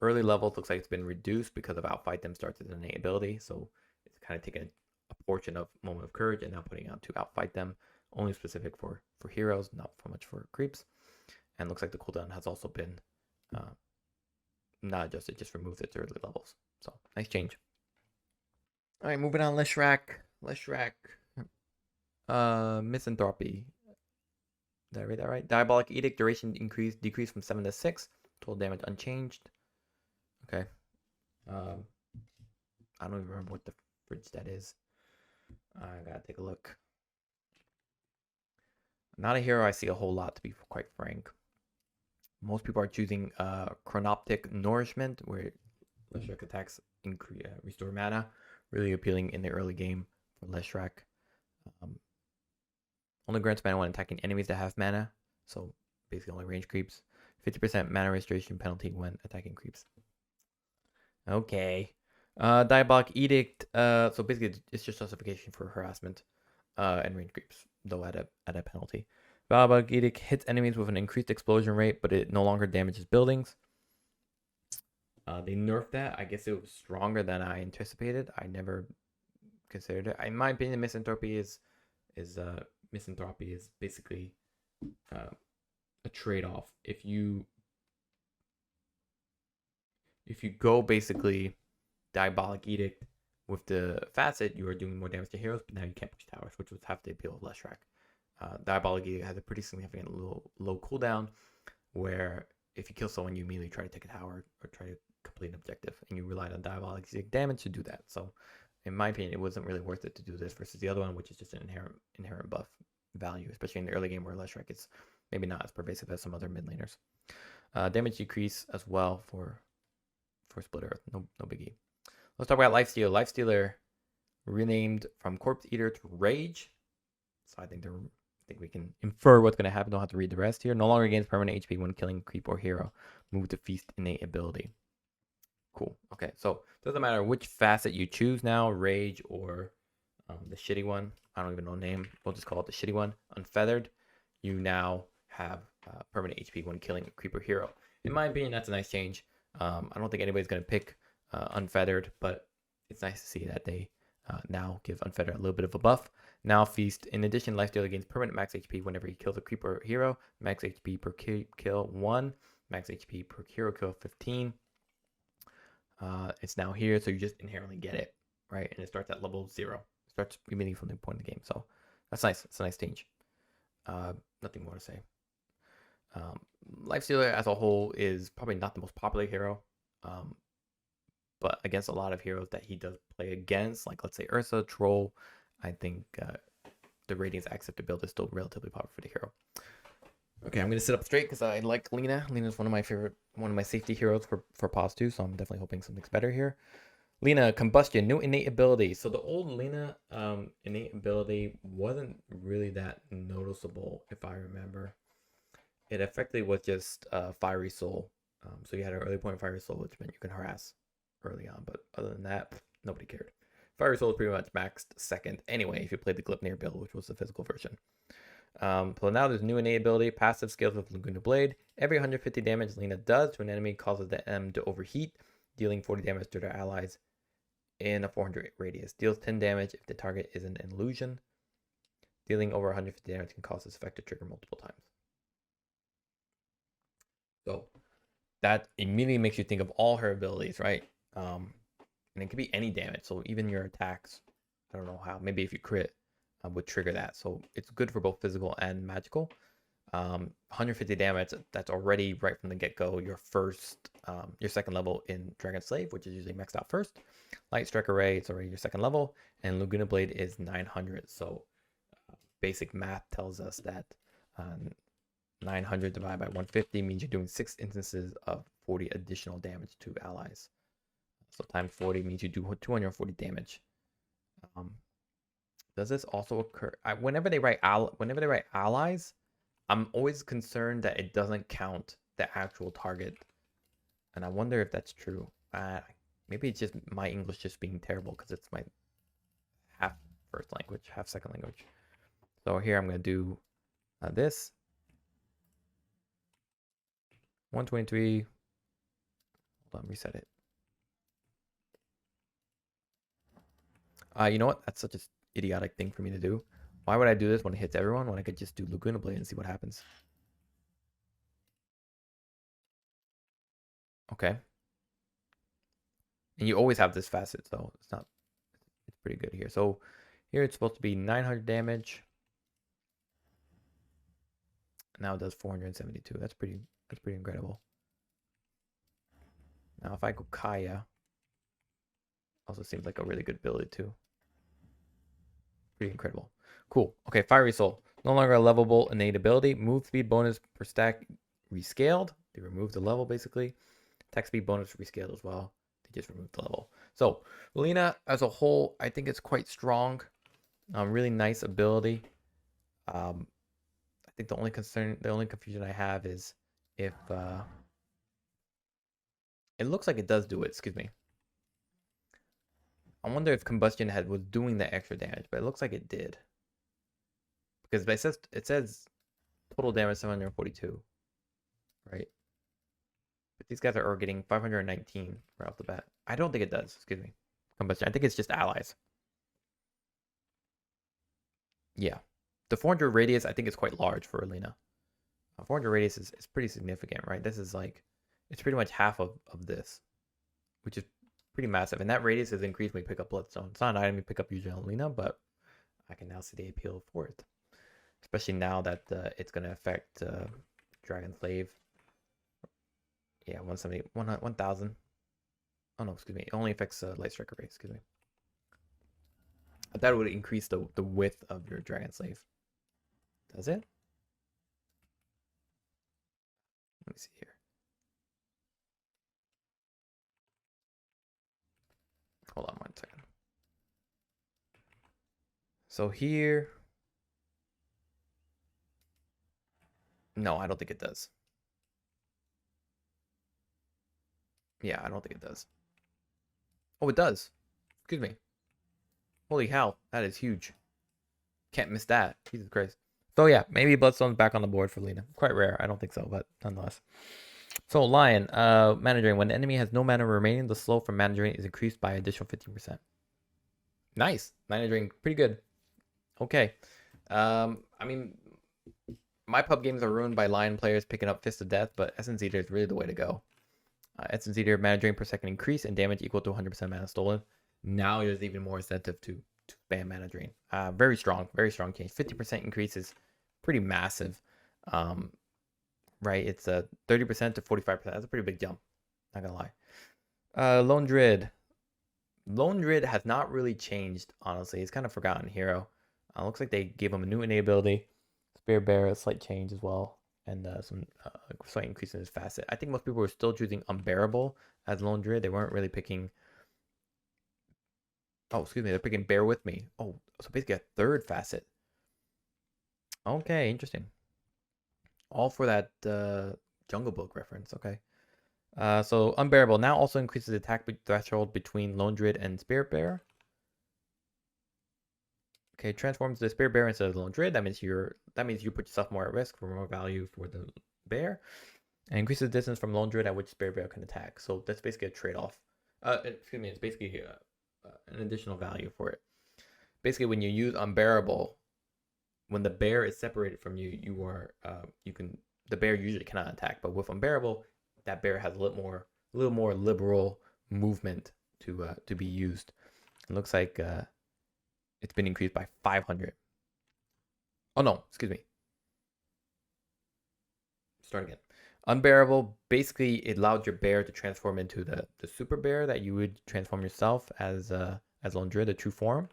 [SPEAKER 1] Early levels looks like it's been reduced because of outfight them starts as an innate ability, so it's kind of taken a portion of moment of courage and now putting out to outfight them, only specific for heroes, not so much for creeps. And looks like the cooldown has also been not adjusted, just removed its early levels. So nice change. All right, moving on. Leshrac. Misanthropy. Did I read that right? Diabolic Edict, duration decreased from 7 to 6. Total damage unchanged. Okay. I don't even remember what the fridge that is. I gotta take a look. Not a hero I see a whole lot, to be quite frank. Most people are choosing Chronoptic Nourishment, where Leshrac attacks restore mana. Really appealing in the early game for Leshrac. Only grants mana when attacking enemies that have mana. So basically only range creeps. 50% mana restoration penalty when attacking creeps. Okay. Diabolic Edict. So basically it's just justification for harassment and range creeps, though at a penalty. Diabolic Edict hits enemies with an increased explosion rate, but it no longer damages buildings. They nerfed that. I guess it was stronger than I anticipated. I never considered it. In my opinion, misanthropy is basically a trade-off. If you go basically Diabolic Edict with the facet, you are doing more damage to heroes, but now you can't push towers, which was half the appeal of Leshrac. Diabolic Edict has a pretty significant low cooldown, where if you kill someone, you immediately try to take a tower or try to complete an objective, and you relied on Diabolic Edict damage to do that. So in my opinion, it wasn't really worth it to do this versus the other one, which is just an inherent buff value, especially in the early game where Leshrac is maybe not as pervasive as some other mid laners. Damage decrease as well for Split Earth, no biggie. Let's talk about Lifesteal. Lifestealer renamed from Corpse Eater to Rage. So I think we can infer what's going to happen. Don't have to read the rest here. No longer gains permanent HP when killing creep or hero. Move to Feast innate ability. Cool. Okay, so doesn't matter which facet you choose now, Rage or the shitty one. I don't even know the name. We'll just call it the shitty one. Unfeathered. You now have permanent HP when killing a creep or hero. In my opinion, that's a nice change. I don't think anybody's going to pick Unfeathered, but it's nice to see that they now give Unfeathered a little bit of a buff. Now Feast. In addition, Lifesteal gains permanent max HP whenever he kills a creeper or hero. Max HP per kill 1. Max HP per hero kill 15. It's now here, so you just inherently get it, right? And it starts at level 0. It starts immediately from the point of the game. So that's nice. It's a nice change. Nothing more to say. Lifestealer as a whole is probably not the most popular hero. But against a lot of heroes that he does play against, like let's say Ursa, Troll, I think the ratings accept to build is still relatively popular for the hero. Okay, I'm gonna sit up straight because I like Lina. Lina is one of my safety heroes for pause 2, so I'm definitely hoping something's better here. Lina, Combustion, new innate ability. So the old Lina innate ability wasn't really that noticeable, if I remember. It effectively was just Fiery Soul. So you had an early point of Fiery Soul, which meant you can harass early on, but other than that, nobody cared. Fiery Soul is pretty much maxed second anyway if you played the Gleipnir build, which was the physical version. So now there's new innate ability, passive scales with Laguna Blade. Every 150 damage Lina does to an enemy causes the M to overheat, dealing 40 damage to their allies in a 400 radius. Deals 10 damage if the target is an illusion. Dealing over 150 damage can cause this effect to trigger multiple times. So that immediately makes you think of all her abilities, right? And it could be any damage. So even your attacks, I don't know how, maybe if you crit, would trigger that. So it's good for both physical and magical. 150 damage. That's already right from the get-go your second level in Dragon Slave, which is usually maxed out first. Light Strike Array, it's already your second level, and Laguna Blade is 900. So basic math tells us that 900 divided by 150 means you're doing 6 instances of 40 additional damage to allies. So times 40 means you do 240 damage. Does this also occur? Whenever they write allies, I'm always concerned that it doesn't count the actual target, and I wonder if that's true. Maybe it's just my English just being terrible because it's my half first language, half second language. So here I'm gonna do this 123. Hold on, reset it. You know what? That's such an idiotic thing for me to do. Why would I do this when it hits everyone when I could just do Laguna Blade and see what happens? Okay. And you always have this facet, so it's pretty good here. So here it's supposed to be 900 damage. Now it does 472. That's pretty incredible. Now if I go Kaya, also seems like a really good ability too. Pretty incredible. Cool. Okay, Fiery Soul. No longer a levelable innate ability. Move speed bonus per stack rescaled. They removed the level basically. Attack speed bonus rescaled as well. They just removed the level. So Lina as a whole, I think it's quite strong. Really nice ability. I think the only confusion I have is if it looks like it does do it. Excuse me. I wonder if Combustion Head was doing the extra damage, but it looks like it did. Because it says total damage 742, right? But these guys are getting 519 right off the bat. I don't think it does. Excuse me. Combustion. I think it's just allies. Yeah. The 400 radius, I think, is quite large for Lina. 400 radius is pretty significant, right? This is like, it's pretty much half of this, which is pretty massive. And that radius is increased when we pick up Bloodstone. It's not an item you pick up usually on Lina, but I can now see the appeal for it. Especially now that it's going to affect Dragon Slave. Yeah, 170, 1000. Oh no, excuse me. It only affects Light Strike Array, excuse me. That would increase the width of your Dragon Slave. Does it? Let me see here. Hold on 1 second. So here. No, I don't think it does. Yeah, I don't think it does. Oh, it does. Excuse me. Holy hell, that is huge. Can't miss that. Jesus Christ. So yeah, maybe Bloodstone's back on the board for Lina. Quite rare. I don't think so, but nonetheless. So Lion, mana drain. When the enemy has no mana remaining, the slow from mana drain is increased by additional 15%. Nice. Mana drain, pretty good. Okay. I mean, my pub games are ruined by Lion players picking up Fist of Death, but Essence Eater is really the way to go. Essence Eater, mana drain per second increase and damage equal to 100% mana stolen. Now there's even more incentive to spam mana drain. Very strong change. 50% increase is pretty massive. Right, it's a 30% to 45%. That's a pretty big jump. Not gonna lie. Lone Druid. Lone Druid has not really changed, honestly. He's kind of forgotten hero. Looks like they gave him a new innate ability. Spear Bearer, a slight change as well. And some slight increase in his facet. I think most people were still choosing Unbearable as Lone Druid. They weren't really picking... Oh, excuse me. They're picking Bear With Me. Oh, so basically a third facet. Okay, interesting. All for that Jungle Book reference. Okay. So Unbearable now also increases the attack threshold between Lone Druid and Spirit Bearer. Okay, transforms the Spirit Bearer instead of the Lone Druid. That means you put yourself more at risk for more value for the bear, and increases the distance from Lone Druid at which Spirit Bearer can attack. So that's basically a trade-off. Excuse me, it's basically an additional value for it. Basically, when you use Unbearable, when the bear is separated from you, the bear usually cannot attack. But with Unbearable, that bear has a little more liberal movement to be used. It looks like it's been increased by 500. Oh no, excuse me. start again. Unbearable, basically it allowed your bear to transform into the super bear that you would transform yourself as Lone Druid, the true form.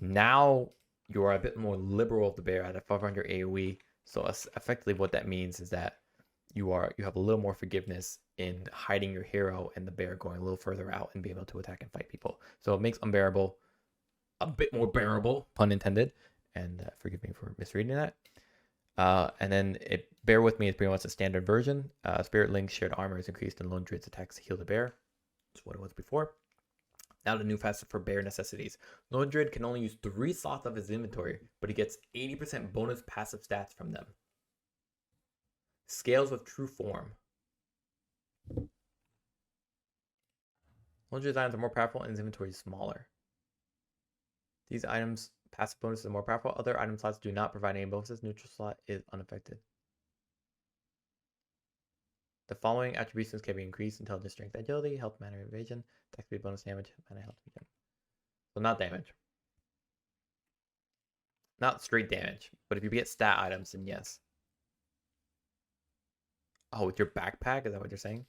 [SPEAKER 1] Now you are a bit more liberal of the bear at a 500 AoE. So effectively what that means is that you have a little more forgiveness in hiding your hero and the bear going a little further out and being able to attack and fight people. So it makes Unbearable a bit more bearable, pun intended. And forgive me for misreading that. And then Bear With Me is pretty much a standard version. Spirit Link's shared armor is increased and Lone Druid's attacks to heal the bear. That's what it was before. Now the new facet for bear necessities. Lone Druid can only use 3 slots of his inventory, but he gets 80% bonus passive stats from them. Scales with true form. Lone Druid's items are more powerful and his inventory is smaller. These items' passive bonuses are more powerful. Other item slots do not provide any bonuses. Neutral slot is unaffected. The following attributions can be increased: intelligence, strength, agility, health, mana, evasion, attack speed, bonus damage, mana, health, regen. So not damage. Not straight damage. But if you get stat items, then yes. Oh, with your backpack? Is that what you're saying?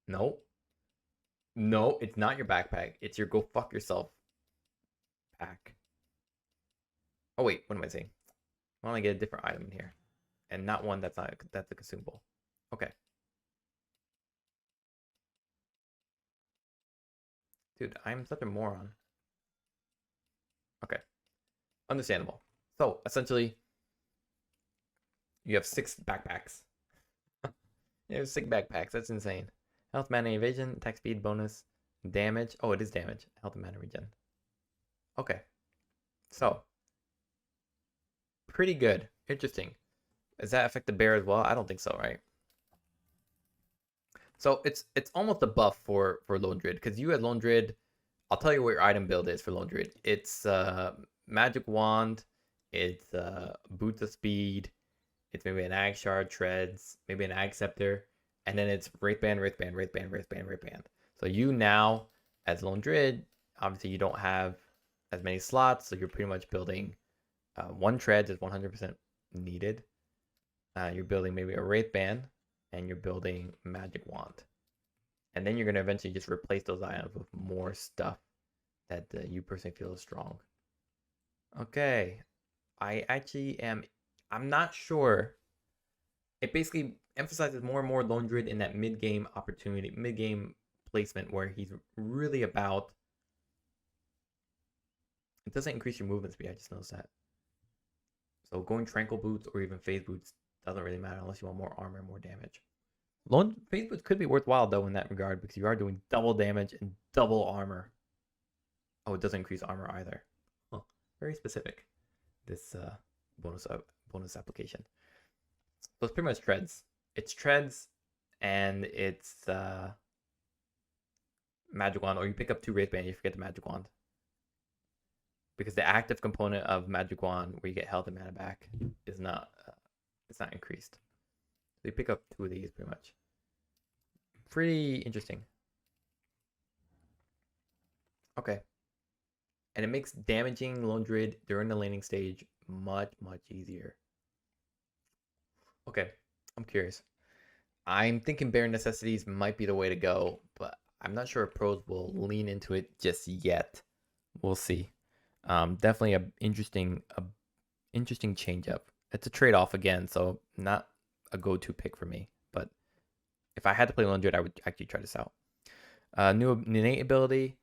[SPEAKER 1] No. No, it's not your backpack. It's your go fuck yourself pack. Oh wait, what am I saying? I want to get a different item in here. And not one that's a consumable. Okay. Dude, I'm such a moron. Okay. Understandable. So, essentially, you have 6 backpacks. You have 6 backpacks. That's insane. Health, mana, evasion, attack speed, bonus, damage. Oh, it is damage. Health and mana regen. Okay. So, pretty good. Interesting. Does that affect the bear as well? I don't think so, right? So it's almost a buff for Lone Druid, because you as Lone Druid, I'll tell you what your item build is for Lone Druid. It's Magic Wand, it's Boots of Speed, it's maybe an Ag Shard, Treads, maybe an Ag Scepter, and then it's Wraithband, Wraithband, Wraithband, Wraithband, Wraithband. So you now, as Lone Druid, obviously you don't have as many slots, so you're pretty much building 1 Treads is 100% needed. You're building maybe a Wraithband, and you're building Magic Wand. And then you're going to eventually just replace those items with more stuff that you personally feel is strong. Okay. I'm not sure. It basically emphasizes more and more Lone Druid in that mid-game opportunity, mid-game placement where he's really about... It doesn't increase your movement speed, I just noticed that. So going Tranquil Boots or even Phase Boots doesn't really matter unless you want more armor and more damage. Phase Boots could be worthwhile though in that regard, because you are doing double damage and double armor. Oh, it doesn't increase armor either. Huh. Very specific. This bonus application. So it's pretty much Treads. It's Treads and it's Magic Wand, or you pick up 2 Wraithband, you forget the Magic Wand. Because the active component of Magic Wand, where you get health and mana back, is not it's not increased. So you pick up 2 of these pretty much. Pretty interesting. Okay. And it makes damaging Lone Druid during the laning stage much easier. Okay, I'm curious. I'm thinking Bear Necessities might be the way to go, but I'm not sure if pros will lean into it just yet. We'll see. Definitely an interesting change up. It's a trade-off again, so not a go-to pick for me. But if I had to play Lone Druid, I would actually try this out. New innate ability.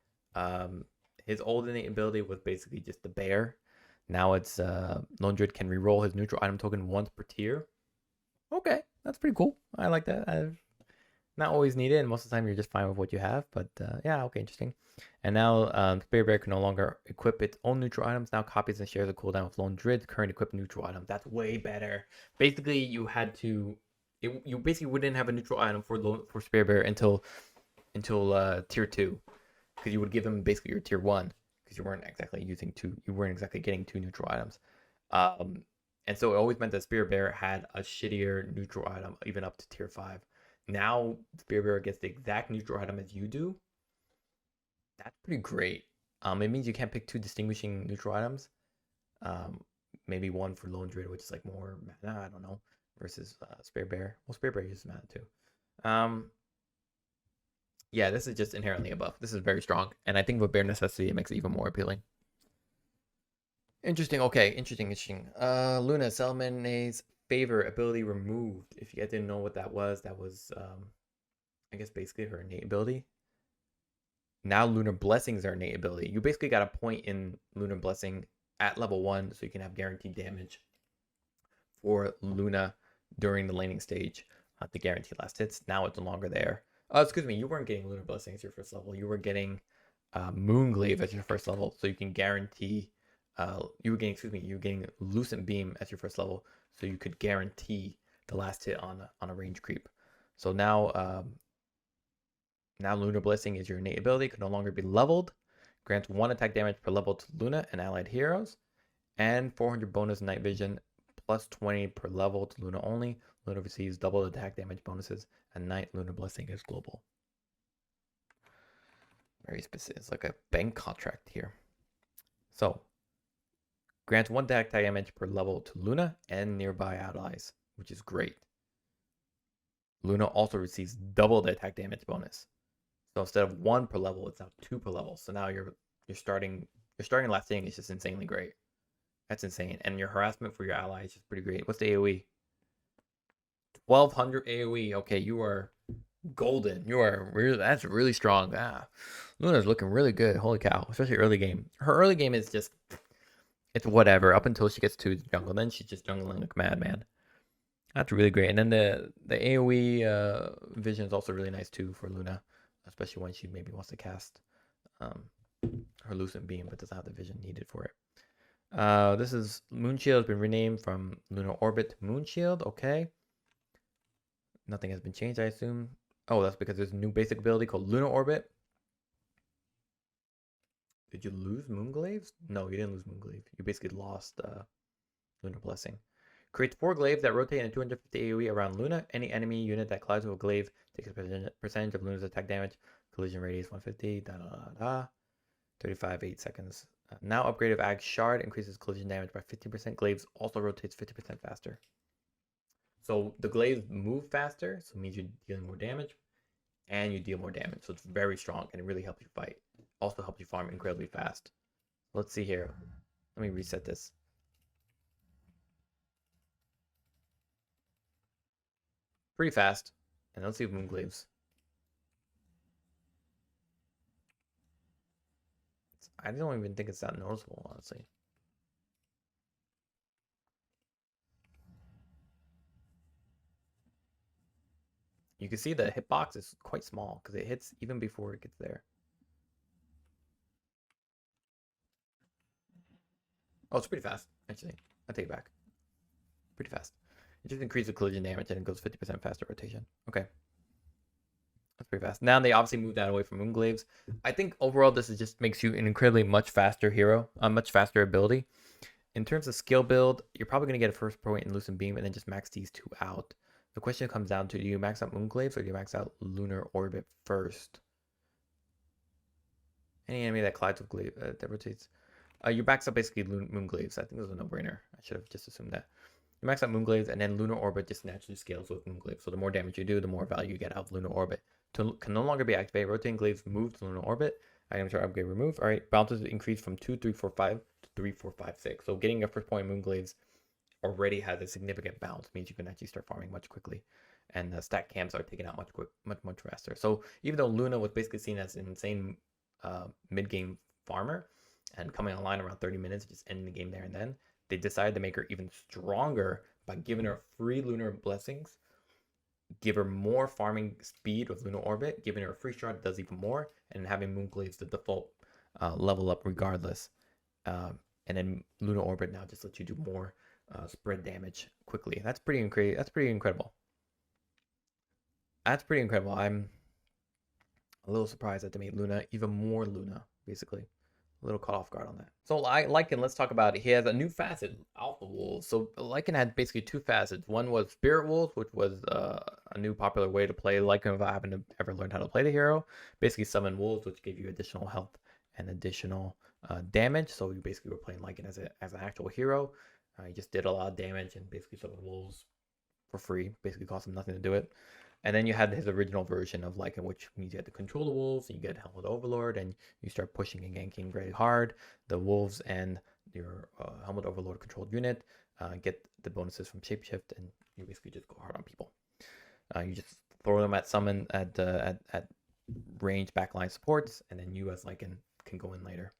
[SPEAKER 1] His old innate ability was basically just the bear. Now it's Lone Druid can reroll his neutral item token once per tier. Okay, that's pretty cool. I like that. I've not always need it, and most of the time you're just fine with what you have. But yeah, okay, interesting. And now Spirit Bear can no longer equip its own neutral items. Now copies and shares a cooldown with Lone Druid's current equipped neutral item. That's way better. Basically, you had to. You basically wouldn't have a neutral item for Spirit Bear until tier 2, because you would give him basically your tier 1, because you weren't exactly using 2. You weren't exactly getting 2 neutral items. And so it always meant that Spirit Bear had a shittier neutral item, even up to tier 5. Now Spirit Bear gets the exact neutral item as you do. That's pretty great. It means you can't pick 2 distinguishing neutral items. maybe one for Lone Druid, which is like more mana, I don't know, versus Spare Bear. Well, Spare Bear uses mana too. Yeah, this is just inherently a buff. This is very strong, and I think with Bare Necessity, it makes it even more appealing. Interesting. Okay, interesting. Luna, Selmane's favor ability removed. If you guys didn't know what that was I guess basically her innate ability. Now Lunar Blessings are innate ability. You basically got a point in Lunar Blessing at level 1, so you can have guaranteed damage for Luna during the laning stage to guarantee last hits. Now it's no longer there. Excuse me, you weren't getting Lunar Blessing as your first level. You were getting Moonglaive as your first level, so you can guarantee. You were getting Lucent Beam as your first level, so you could guarantee the last hit on a range creep. So now Lunar Blessing is your innate ability, can no longer be leveled, grants 1 attack damage per level to Luna and allied heroes, and 400 bonus night vision, plus 20 per level to Luna only. Luna receives double attack damage bonuses, and night Lunar Blessing is global. Very specific. It's like a bank contract here. So, grants 1 attack damage per level to Luna and nearby allies, which is great. Luna also receives double the attack damage bonus. So instead of 1 per level, it's now 2 per level. So now your starting last inning is just insanely great. That's insane. And your harassment for your allies is pretty great. What's the AoE? 1200 AoE. Okay, you are golden. That's really strong. Luna's looking really good. Holy cow. Especially early game. Her early game is just, it's whatever up until she gets to the jungle. Then she's just jungling like madman. That's really great. And then the AoE vision is also really nice too for Luna, especially when she maybe wants to cast her Lucent Beam but doesn't have the vision needed for it. This is Moonshield has been renamed from Lunar Orbit to Moonshield. Okay. Nothing has been changed, I assume. Oh, that's because there's a new basic ability called Lunar Orbit. Did you lose Moonglaives? No, you didn't lose Moonglaive. You basically lost Lunar Blessing. Creates 4 glaives that rotate in 250 AoE around Luna. Any enemy unit that collides with a glaive takes a percentage of Luna's attack damage. Collision radius 150. 35, 8 seconds. Now upgraded Ag Shard increases collision damage by 15%. Glaives also rotates 50% faster. So the glaives move faster, so it means you're dealing more damage, and you deal more damage. So it's very strong, and it really helps you fight. Also helps you farm incredibly fast. Let's see here. Let me reset this. Pretty fast. And let's see if Moonglaives. I don't even think it's that noticeable, honestly. You can see the hitbox is quite small because it hits even before it gets there. Oh, it's pretty fast, actually. I take it back. Pretty fast. It just increases collision damage and it goes 50% faster rotation. Okay. That's pretty fast. Now they obviously moved that away from Moonglaives. I think overall this is just makes you an incredibly much faster hero, a much faster ability. In terms of skill build, you're probably going to get a first point in Lucent Beam and then just max these 2 out. The question comes down to, do you max out Moonglaives or do you max out Lunar Orbit first? Any enemy that collides with glaive that rotates. You max out basically Moonglaives. I think it was a no-brainer. I should have just assumed that. You max out Moonglaives, and then Lunar Orbit just naturally scales with Moonglaives. So the more damage you do, the more value you get out of Lunar Orbit. Can no longer be activated. Rotating glaives move to Lunar Orbit. Items are upgrade removed. All right, bounces increase from 2, 3, 4, 5 to 3, 4, 5, 6. So getting a first point in Moonglaives already has a significant bounce. Means you can actually start farming much quickly, and the stack camps are taken out much faster. So even though Luna was basically seen as an insane mid-game farmer and coming online around 30 minutes, just ending the game there and then, they decided to make her even stronger by giving her free Lunar Blessings, give her more farming speed with Lunar Orbit, giving her a free shard that does even more, and having Moonglaives the default level up regardless. And then Lunar Orbit now just lets you do more spread damage quickly. That's pretty incredible. That's pretty incredible. I'm a little surprised that they made Luna even more Luna, basically. A little caught off guard on that. So Lycan, let's talk about it. He has a new facet, Alpha Wolves. So Lycan had basically 2 facets. One was Spirit Wolves, which was a new popular way to play Lycan without having to ever learn how to play the hero. Basically summon wolves, which gave you additional health and additional damage. So you basically were playing Lycan as an actual hero. He just did a lot of damage and basically summoned wolves for free. Basically cost him nothing to do it. And then you had his original version of Lycan, which means you had to control the wolves, and you get Helmet Overlord, and you start pushing and ganking very hard. The wolves and your Helmet Overlord controlled unit get the bonuses from Shapeshift, and you basically just go hard on people. You just throw them at summon at range backline supports, and then you as Lycan can go in later,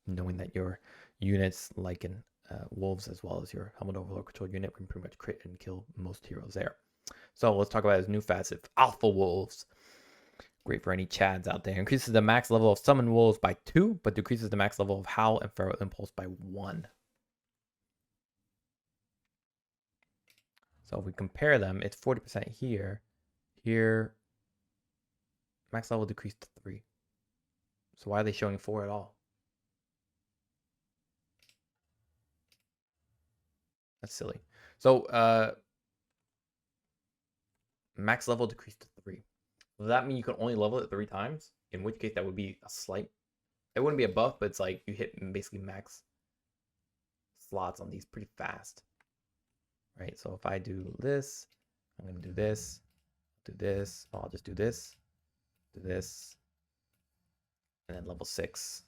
[SPEAKER 1] knowing that your units Lycan wolves as well as your Helmet Overlord controlled unit can pretty much crit and kill most heroes there. So let's talk about his new facet, Alpha Wolves. Great for any Chads out there. Increases the max level of Summon Wolves by 2, but decreases the max level of Howl and Feral Impulse by 1. So if we compare them, it's 40% here. Here, max level decreased to 3. So why are they showing 4 at all? That's silly. So, max level decreased to 3. Does that mean you can only level it 3 times? In which case that would be a slight... It wouldn't be a buff, but it's like you hit basically max slots on these pretty fast. Right? So if I do this, I'm going to do this, do this. Oh, I'll just do this, do this, and then level 6.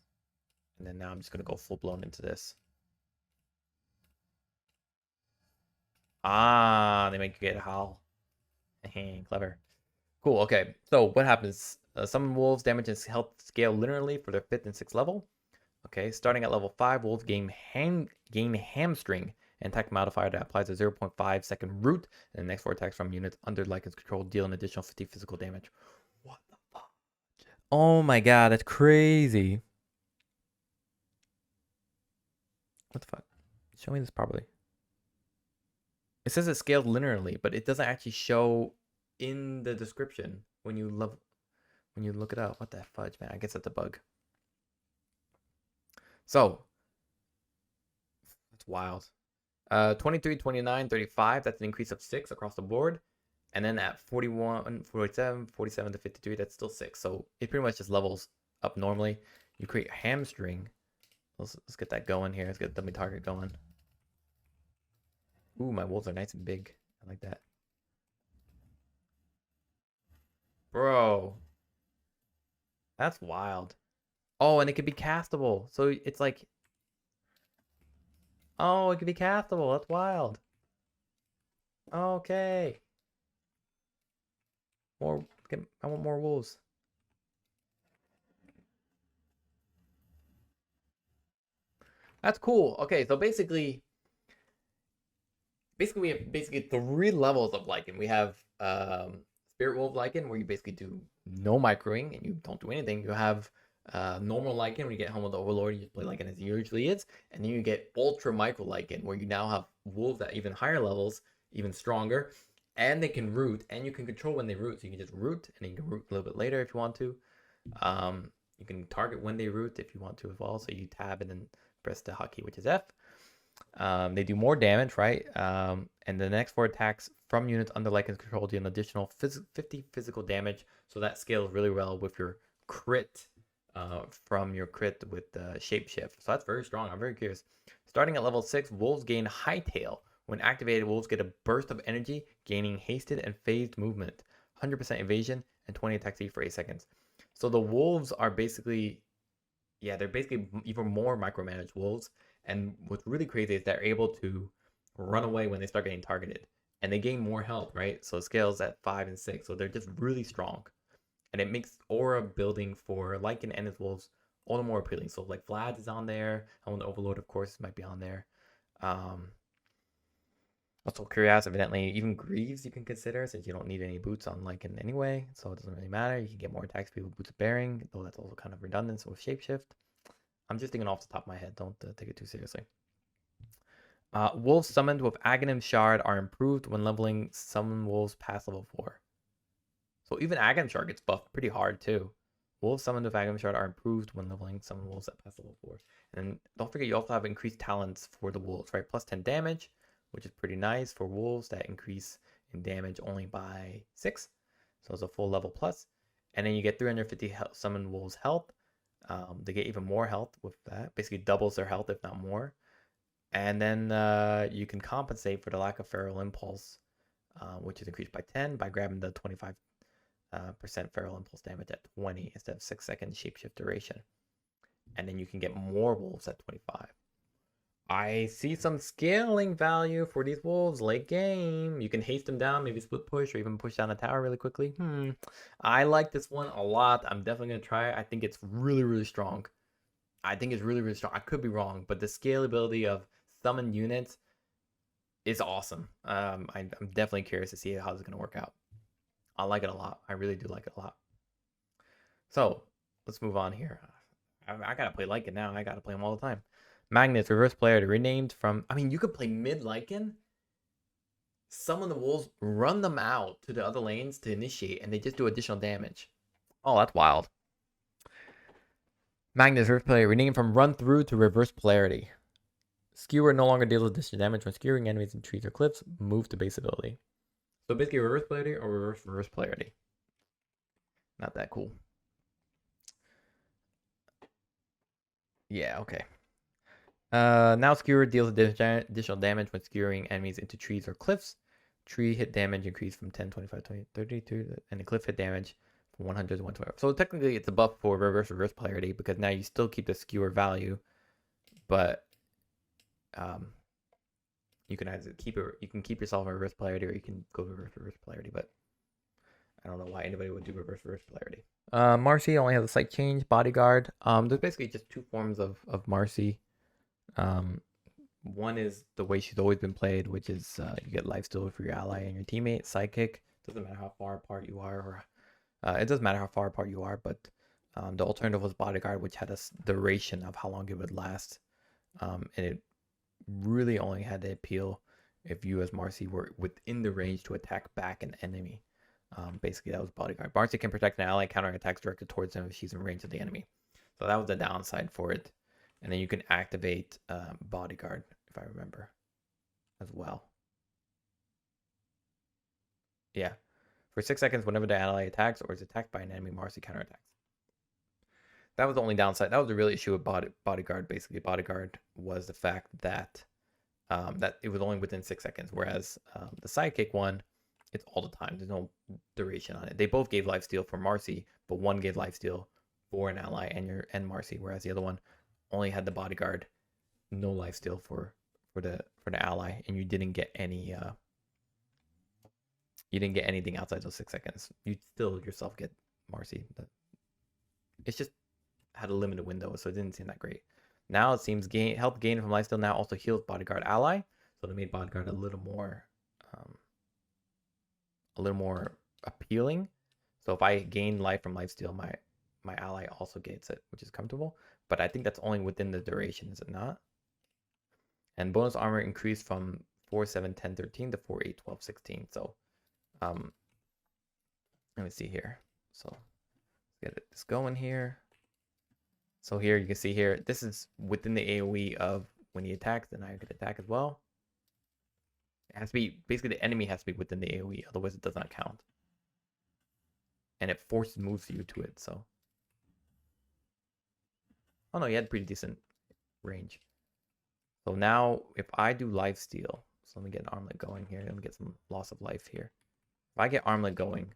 [SPEAKER 1] And then now I'm just going to go full blown into this. Ah, they make you get Howl. Clever. Cool. Okay. So what happens? Summon wolves damage and health scale linearly for their 5th and 6th level. Okay. Starting at level 5, wolves gain hamstring and attack modifier that applies a 0.5 second root. And the next 4 attacks from units under Lycan's control deal an additional 50 physical damage. What the fuck? Oh my god, that's crazy. What the fuck? Show me this properly. It says it scaled linearly, but it doesn't actually show in the description when you look it up. What the fudge, man? I guess that's a bug. So that's wild. 23, 29, 35, that's an increase of 6 across the board. And then at 41, 47, 47 to 53, that's still 6. So it pretty much just levels up normally. You create hamstring. Let's get that going here. Let's get the dummy target going. Ooh, my wolves are nice and big. I like that. Bro. That's wild. Oh, and it could be castable. So it's like... Oh, it could be castable. That's wild. Okay. More... I want more wolves. That's cool. Okay, so basically we have 3 levels of Lycan. We have Spirit Wolf Lycan, where you basically do no microing and you don't do anything. You have normal Lycan, where you get home with the Overlord, you just play Lycan as it usually is. And then you get Ultra Micro Lycan, where you now have wolves at even higher levels, even stronger. And they can root, and you can control when they root. So you can just root, and then you can root a little bit later if you want to. You can target when they root if you want to as well. So you tab and then press the hotkey, which is F. They do more damage, right? And the next 4 attacks from units under Lycan's control do an additional 50 physical damage. So that scales really well with your crit, from your crit with the Shapeshift. So that's very strong. I'm very curious. Starting at level 6, wolves gain Hightail. When activated, wolves get a burst of energy, gaining hasted and phased movement, 100% evasion, and 20 attack speed for 8 seconds. So the wolves are basically, yeah, they're basically even more micromanaged wolves. And what's really crazy is they're able to run away when they start getting targeted. And they gain more health, right? So it scales at 5 and 6. So they're just really strong. And it makes aura building for Lycan and his wolves all the more appealing. So like Vlad is on there. Helmet Overlord, of course, might be on there. Also Curious, evidently, even Greaves you can consider, since you don't need any boots on Lycan anyway. So it doesn't really matter. You can get more attack speed with Boots of Bearing, though that's also kind of redundant. So with Shapeshift. I'm just thinking off the top of my head. Don't take it too seriously. Wolves summoned with Aghanim Shard are improved when leveling summon wolves past level 4. So even Aghanim Shard gets buffed pretty hard too. Wolves summoned with Aghanim Shard are improved when leveling summon wolves at past level 4. And don't forget, you also have increased talents for the wolves, right? Plus 10 damage, which is pretty nice for wolves that increase in damage only by 6. So it's a full level plus. And then you get 350 summon wolves health. They get even more health with that. Basically doubles their health, if not more. And then you can compensate for the lack of Feral Impulse, which is increased by 10 by grabbing the 25% Feral Impulse damage at 20 instead of 6-second shapeshift duration. And then you can get more wolves at 25. I see some scaling value for these wolves late game. You can haste them down, maybe split push, or even push down a tower really quickly. I like this one a lot. I'm definitely going to try it. I think it's really, really strong. I I could be wrong, but the scalability of summon units is awesome. I'm definitely curious to see how it's going to work out. I like it a lot. I really do like it a lot. So let's move on here. I got to play Lycan now. I got to play them all the time. Magnus, reverse polarity, renamed from... I mean, you could play mid Lycan, summon the wolves, run them out to the other lanes to initiate, and they just do additional damage. Oh, that's wild. Magnus, reverse polarity, renamed from run through to reverse polarity. Skewer no longer deals additional damage when skewering enemies in trees or cliffs. Move to base ability. So basically reverse polarity or reverse polarity. Not that cool. Yeah, okay. Now Skewer deals additional damage when skewering enemies into trees or cliffs. Tree hit damage increased from 10, 25, 20, 32, and the cliff hit damage from 100 to 120. So technically it's a buff for reverse polarity because now you still keep the skewer value, but you can either keep it, you can keep yourself a reverse polarity, or you can go reverse polarity, but I don't know why anybody would do reverse polarity. Marcy only has a slight change. Bodyguard. There's basically just two forms of Marcy. One is the way she's always been played, which is you get lifesteal for your ally and your teammate. Sidekick. Doesn't matter how far apart you are, or it doesn't matter how far apart you are, but the alternative was Bodyguard, which had a duration of how long it would last, and it really only had to appeal if you as Marcy were within the range to attack back an enemy. Basically, that was Bodyguard. Marcy can protect an ally counter attacks directed towards them if she's in range of the enemy. So that was the downside for it. And then you can activate Bodyguard, if I remember, as well. Yeah. For 6 seconds, whenever the ally attacks or is attacked by an enemy, Marcy counterattacks. That was the only downside. That was the real issue with Bodyguard. Basically, Bodyguard was the fact that that it was only within 6 seconds, whereas the Sidekick one, it's all the time. There's no duration on it. They both gave lifesteal for Marcy, but one gave lifesteal for an ally and Marcy, whereas the other one only had the Bodyguard, no lifesteal for the ally, and you didn't get any anything outside those 6 seconds. You still yourself get Marcy. It's just had a limited window, so it didn't seem that great. Now it seems health gain from lifesteal now also heals Bodyguard ally, so they made Bodyguard a little more appealing. So if I gain life from lifesteal, my ally also gets it, which is comfortable. But I think that's only within the duration, is it not? And bonus armor increased from 4, 7, 10, 13 to 4, 8, 12, 16. So let me see here. So let's get this going here. So here you can see here, this is within the AoE of when he attacks, then I could attack as well. It has to be, basically the enemy has to be within the AoE, otherwise it does not count. And it forces moves you to it, so. Oh no, he had pretty decent range. So now if I do lifesteal, so let me get an armlet going here. Let me get some loss of life here. If I get armlet going,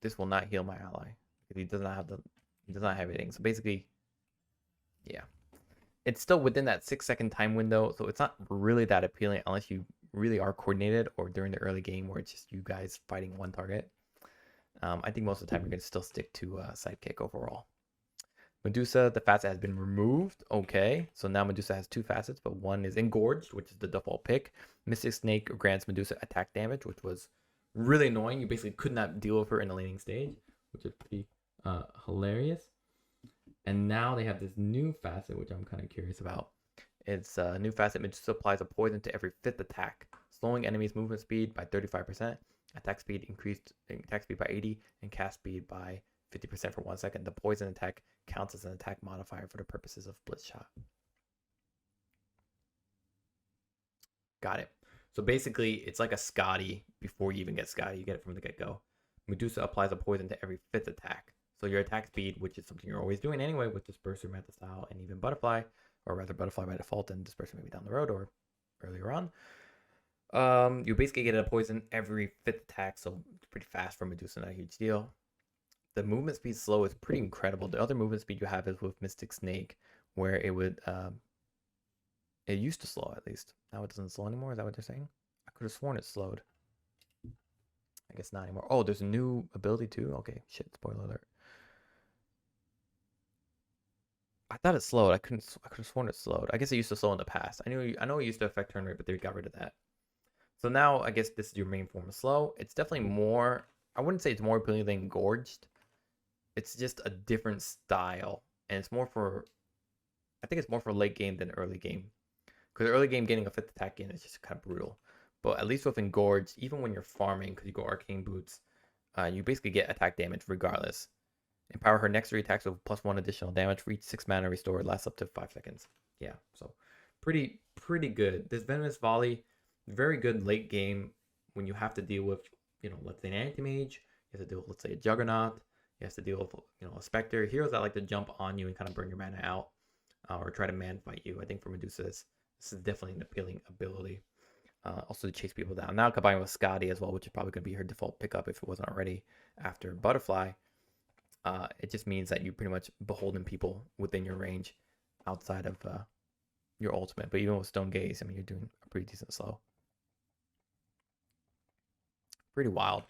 [SPEAKER 1] this will not heal my ally. He does not have everything. So basically, yeah. It's still within that 6 second time window, so it's not really that appealing unless you really are coordinated or during the early game where it's just you guys fighting one target. I think most of the time you're going to still stick to Sidekick overall. Medusa, the facet has been removed. Okay, so now Medusa has 2 facets, but one is Engorged, which is the default pick. Mystic Snake grants Medusa attack damage, which was really annoying. You basically could not deal with her in the laning stage, which is pretty hilarious. And now they have this new facet, which I'm kind of curious about. It's a new facet. Medusa applies a poison to every 5th attack, slowing enemies' movement speed by 35%. Attack speed increased, attack speed by 80, and cast speed by 50% for 1 second. The poison attack counts as an attack modifier for the purposes of Blitz Shot. Got it. So basically, it's like a Scotty before you even get Scotty. You get it from the get-go. Medusa applies a poison to every 5th attack. So your attack speed, which is something you're always doing anyway with Disperser, Meta Style, and even Butterfly, or rather Butterfly by default, and Dispersion maybe down the road or earlier on. You basically get a poison every 5th attack, so it's pretty fast for Medusa, not a huge deal. The movement speed slow is pretty incredible. The other movement speed you have is with Mystic Snake, where it would it used to slow at least. Now it doesn't slow anymore. Is that what they're saying? I could have sworn it slowed. I guess not anymore. Oh, there's a new ability too. Okay, shit. Spoiler alert. I thought it slowed. I could have sworn it slowed. I guess it used to slow in the past. I know it used to affect turn rate, but they got rid of that. So now I guess this is your main form of slow. It's definitely more. I wouldn't say it's more appealing than Gorged. It's just a different style, and it's more for. I think it's more for late game than early game, because early game getting a 5th attack in is just kind of brutal. But at least with Engorged, even when you're farming, because you go Arcane Boots, you basically get attack damage regardless. Empower her next 3 attacks with +1 additional damage for each 6 mana restored, lasts up to 5 seconds. Yeah, so pretty good. This Venomous Volley, very good late game when you have to deal with, let's say an Anti-Mage, you have to deal with, let's say, a Juggernaut, you have to deal with, a Spectre. Heroes that like to jump on you and kind of burn your mana out, or try to man fight you. I think for Medusa, this is definitely an appealing ability. Also to chase people down. Now combined with Scotty as well, which is probably going to be her default pickup if it wasn't already after Butterfly. It just means that you pretty much beholden people within your range outside of your ultimate. But even with Stone Gaze, I mean, you're doing a pretty decent slow. Pretty wild.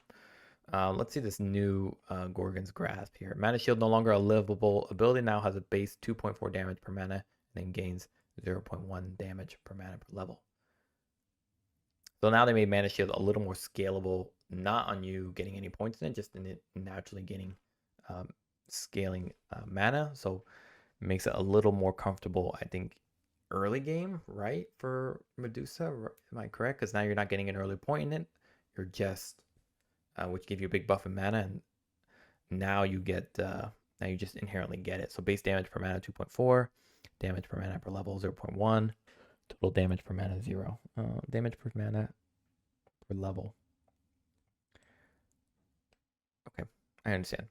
[SPEAKER 1] Let's see this new Gorgon's Grasp here. Mana Shield, no longer a livable ability, now has a base 2.4 damage per mana, and then gains 0.1 damage per mana per level. So now they made Mana Shield a little more scalable, not on you getting any points in it, just in it naturally getting scaling mana. So it makes it a little more comfortable, I think, early game, right, for Medusa. Am I correct? Because now you're not getting an early point in it. You're just, which give you a big buff in mana, and now you get, now you just inherently get it. So base damage per mana 2.4, damage per mana per level 0.1. Total damage per mana 0. Damage per mana per level. Okay, I understand.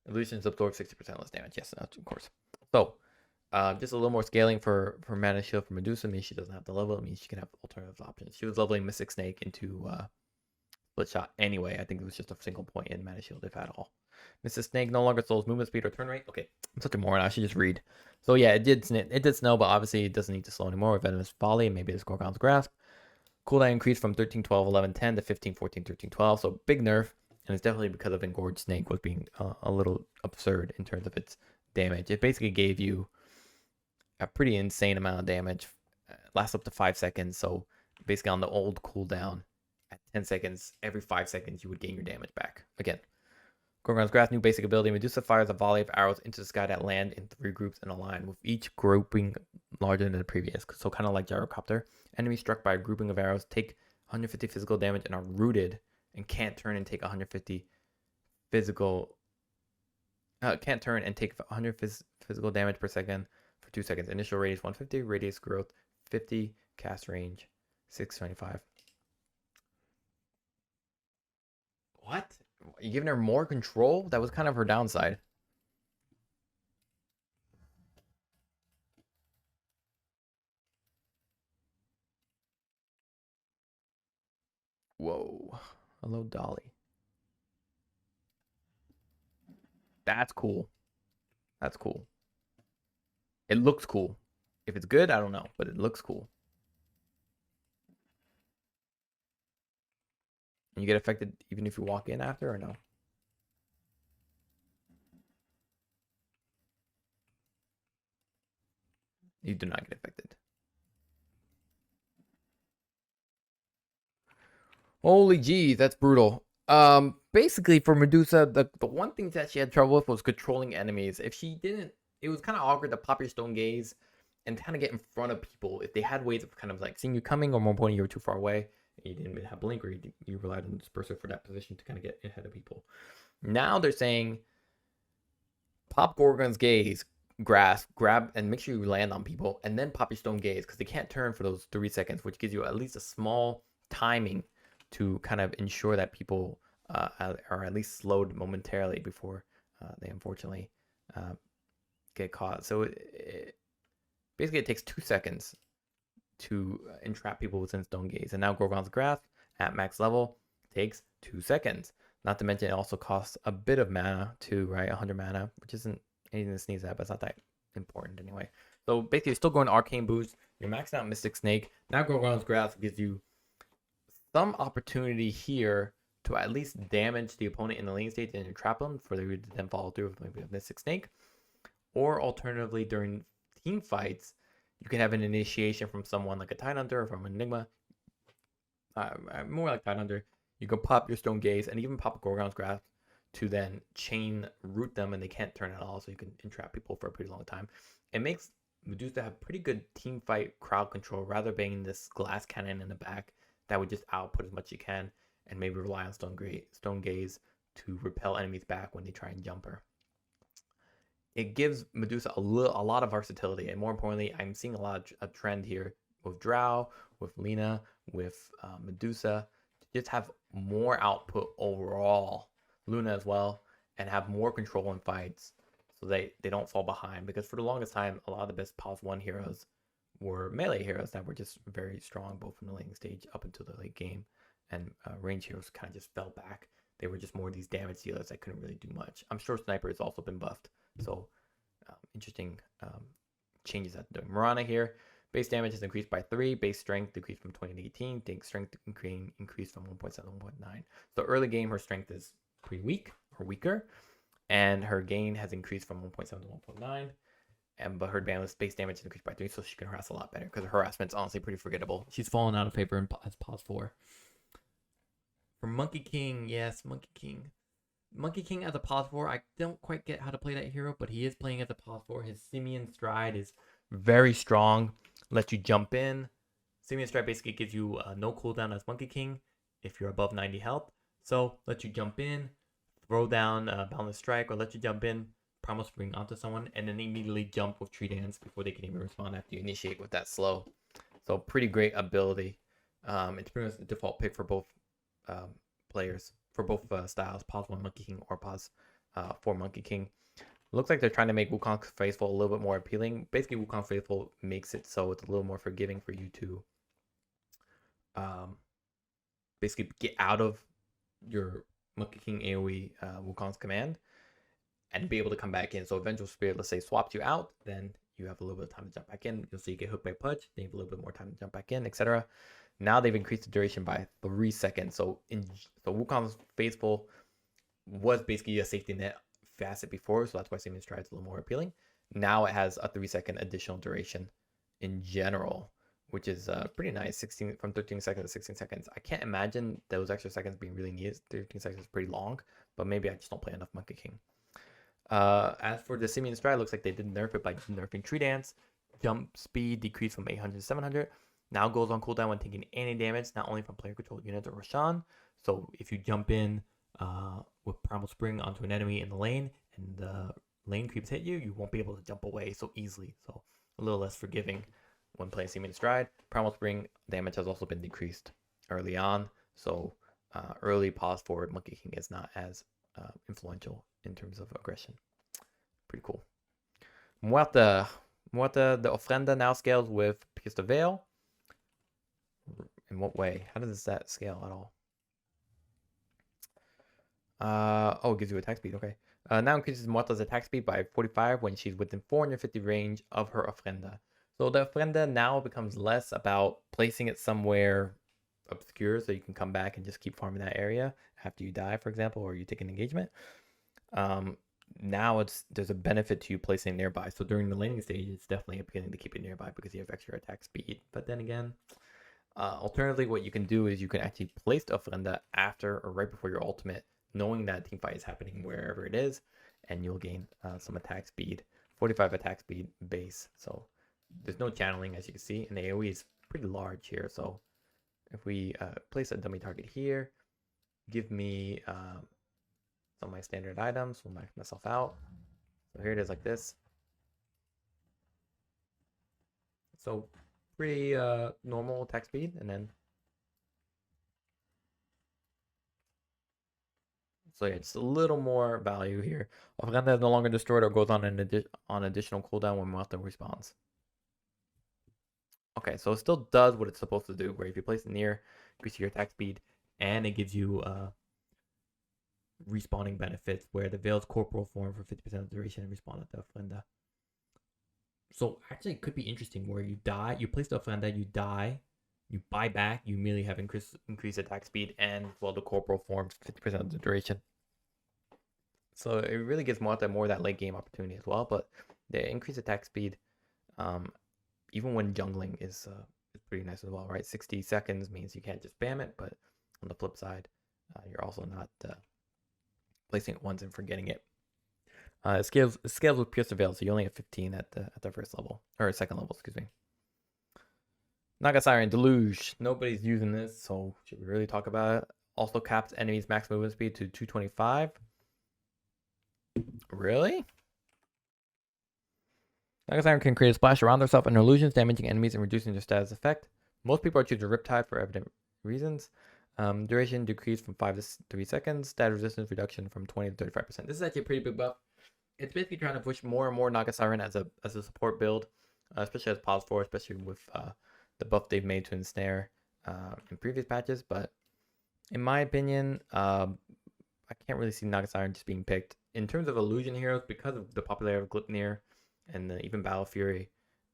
[SPEAKER 1] Illusions absorb 60% less damage. Yes, of course. So, just a little more scaling for Mana Shield for Medusa. Means she doesn't have to level. It means she can have alternative options. She was leveling Mystic Snake into Split Shot anyway. I think it was just a single point in Mana Shield, if at all. Mystic Snake no longer slows movement speed or turn rate. Okay, I'm such a moron. I should just read. So yeah, it did snow, but obviously it doesn't need to slow anymore with Venomous Volley. Maybe it's Gorgon's Grasp. Cooldown increased from 13, 12, 11, 10 to 15, 14, 13, 12. So big nerf. And it's definitely because of Engorged Snake was being a little absurd in terms of its damage. It basically gave you a pretty insane amount of damage. Lasts up to 5 seconds. So basically on the old cooldown, at 10 seconds, every 5 seconds, you would gain your damage back. Again, Gorgon's Grasp, new basic ability. Medusa fires a volley of arrows into the sky that land in 3 groups in a line, with each grouping larger than the previous. So kind of like Gyrocopter. Enemies struck by a grouping of arrows take 150 physical damage and are rooted and can't turn and take 150 physical. Can't turn and take 100 physical damage per second for 2 seconds. Initial radius 150, radius growth 50, cast range 625. What? You giving her more control? That was kind of her downside. Whoa. Hello, Dolly. That's cool. That's cool. It looks cool. If it's good, I don't know, but it looks cool. And you get affected even if you walk in after, or no? You do not get affected. Holy geez, that's brutal. Basically for Medusa, the one thing that she had trouble with was controlling enemies. If she didn't, it was kind of awkward to pop your Stone Gaze and kind of get in front of people. If they had ways of kind of like seeing you coming, or more importantly, you were too far away and you didn't have Blink, or you relied on Disperser for that position to kind of get ahead of people. Now they're saying pop Gorgon's Gaze, grasp, grab, and make sure you land on people, and then pop your Stone Gaze, because they can't turn for those 3 seconds, which gives you at least a small timing to kind of ensure that people are at least slowed momentarily before they unfortunately get caught. So basically it takes 2 seconds to entrap people within Stone Gaze. And now Gorgon's Grasp at max level takes 2 seconds. Not to mention it also costs a bit of mana too, right? 100 mana, which isn't anything to sneeze at, but it's not that important anyway. So basically, you're still going Arcane Boost. You're maxing out Mystic Snake. Now Gorgon's Grasp gives you some opportunity here to at least damage the opponent in the lane stage and entrap them for them to then follow through with maybe a Mystic Snake. Or alternatively, during team fights, you can have an initiation from someone like a Tidehunter or from Enigma. More like Tidehunter. You can pop your Stone Gaze and even pop a Gorgon's Grasp to then chain root them, and they can't turn at all, so you can entrap people for a pretty long time. It makes Medusa have pretty good team fight crowd control, rather banging this glass cannon in the back that would just output as much as you can, and maybe rely on Stone Gaze to repel enemies back when they try and jump her. It gives Medusa a lot of versatility, and more importantly, I'm seeing a trend here with Drow, with Lina, with Medusa, to just have more output overall, Luna as well, and have more control in fights, so they don't fall behind. Because for the longest time, a lot of the best pause 1 heroes were melee heroes that were just very strong, both from the laning stage up until the late game, and range heroes kind of just fell back. They were just more of these damage dealers that couldn't really do much. I'm sure Sniper has also been buffed, so interesting changes at the Mirana here. Base damage is increased by 3, base strength decreased from 20 to 18, think strength increased from 1.7 to 1.9. So early game, her strength is pretty weak or weaker, and her gain has increased from 1.7 to 1.9. But her base damage is increased by 3, so she can harass a lot better, because her harassment's honestly pretty forgettable. She's fallen out of favor as pause 4. For Monkey King, yes, Monkey King. Monkey King as a pause 4, I don't quite get how to play that hero, but he is playing as a pause 4. His Simian Stride is very strong, lets you jump in. Simian Stride basically gives you no cooldown as Monkey King if you're above 90 health. So, let you jump in, throw down Boundless Strike, or let you jump in, Primal Spring onto someone, and then immediately jump with Tree Dance before they can even respond after you initiate with that slow. So, pretty great ability. It's pretty much the default pick for both players, for both styles, pause 1 Monkey King or pause 4 Monkey King. Looks like they're trying to make Wukong Faithful a little bit more appealing. Basically, Wukong Faithful makes it so it's a little more forgiving for you to basically get out of your Monkey King AoE Wukong's command and be able to come back in. So Vengeful Spirit, let's say, swaps you out, then you have a little bit of time to jump back in. You'll see you get hooked by Pudge, then you have a little bit more time to jump back in, etc. Now they've increased the duration by 3 seconds. So Wukong's Faithful was basically a safety net facet before, so that's why Simian Stride is a little more appealing. Now it has a 3-second additional duration in general, which is pretty nice. From 13 seconds to 16 seconds. I can't imagine those extra seconds being really needed. 13 seconds is pretty long, but maybe I just don't play enough Monkey King. As for the Simian Stride, looks like they did nerf it by nerfing Tree Dance. Jump speed decreased from 800 to 700. Now goes on cooldown when taking any damage, not only from player controlled units or Roshan. So if you jump in with Primal Spring onto an enemy in the lane and the lane creeps hit you, you won't be able to jump away so easily. So a little less forgiving when playing Simian Stride. Primal Spring damage has also been decreased early on. So early pause forward Monkey King is not as influential in terms of aggression. Pretty cool. Muerta the Ofrenda now scales with Pierce the Veil. In what way? How does that scale at all? Oh, it gives you attack speed. Okay. Now increases Muerta's attack speed by 45 when she's within 450 range of her Ofrenda. So the Ofrenda now becomes less about placing it somewhere obscure so you can come back and just keep farming that area after you die, for example, or you take an engagement. Now there's a benefit to you placing it nearby. So during the laning stage, it's definitely appealing to keep it nearby because you have extra attack speed. But then again, alternatively, what you can do is you can actually place the Ofrenda after or right before your ultimate, knowing that team fight is happening wherever it is, and you'll gain some attack speed, 45 attack speed base. So there's no channeling, as you can see, and the AoE is pretty large here. So if we place a dummy target here, give me some of my standard items, we'll max myself out. So here it is like this. So pretty normal attack speed, and then so yeah, just a little more value here. Ofrenda is no longer destroyed or goes on an additional cooldown when Muerta respawns. Okay, so it still does what it's supposed to do, where if you place it near, increase your attack speed, and it gives you respawning benefits, where the Veil's corporal form for 50% of the duration and respawn at the Ofrenda. So actually, it could be interesting where you die, you place the Ofrenda, you die, you buy back, you immediately have increased attack speed, and well, the corporal forms 50% of the duration. So it really gives more of that late game opportunity as well. But the increased attack speed, even when jungling, is pretty nice as well, right? 60 seconds means you can't just spam it, but on the flip side, you're also not placing it once and forgetting it. It scales with Pierce the Veil, so you only have 15 at the first level, or second level, excuse me. Naga Siren Deluge. Nobody's using this, so should we really talk about it? Also caps enemies' max movement speed to 225. Really? Naga Siren can create a splash around herself and illusions, damaging enemies and reducing their status effect. Most people are choosing Riptide for evident reasons. Duration decreased from 5 to 3 seconds. Status resistance reduction from 20 to 35%. This is actually a pretty big buff. It's basically trying to push more and more Naga Siren as a support build, especially as Pause 4, especially with the buff they've made to Ensnare in previous patches. But in my opinion, I can't really see Naga Siren just being picked. In terms of illusion heroes, because of the popularity of Gleipnir and even Battle Fury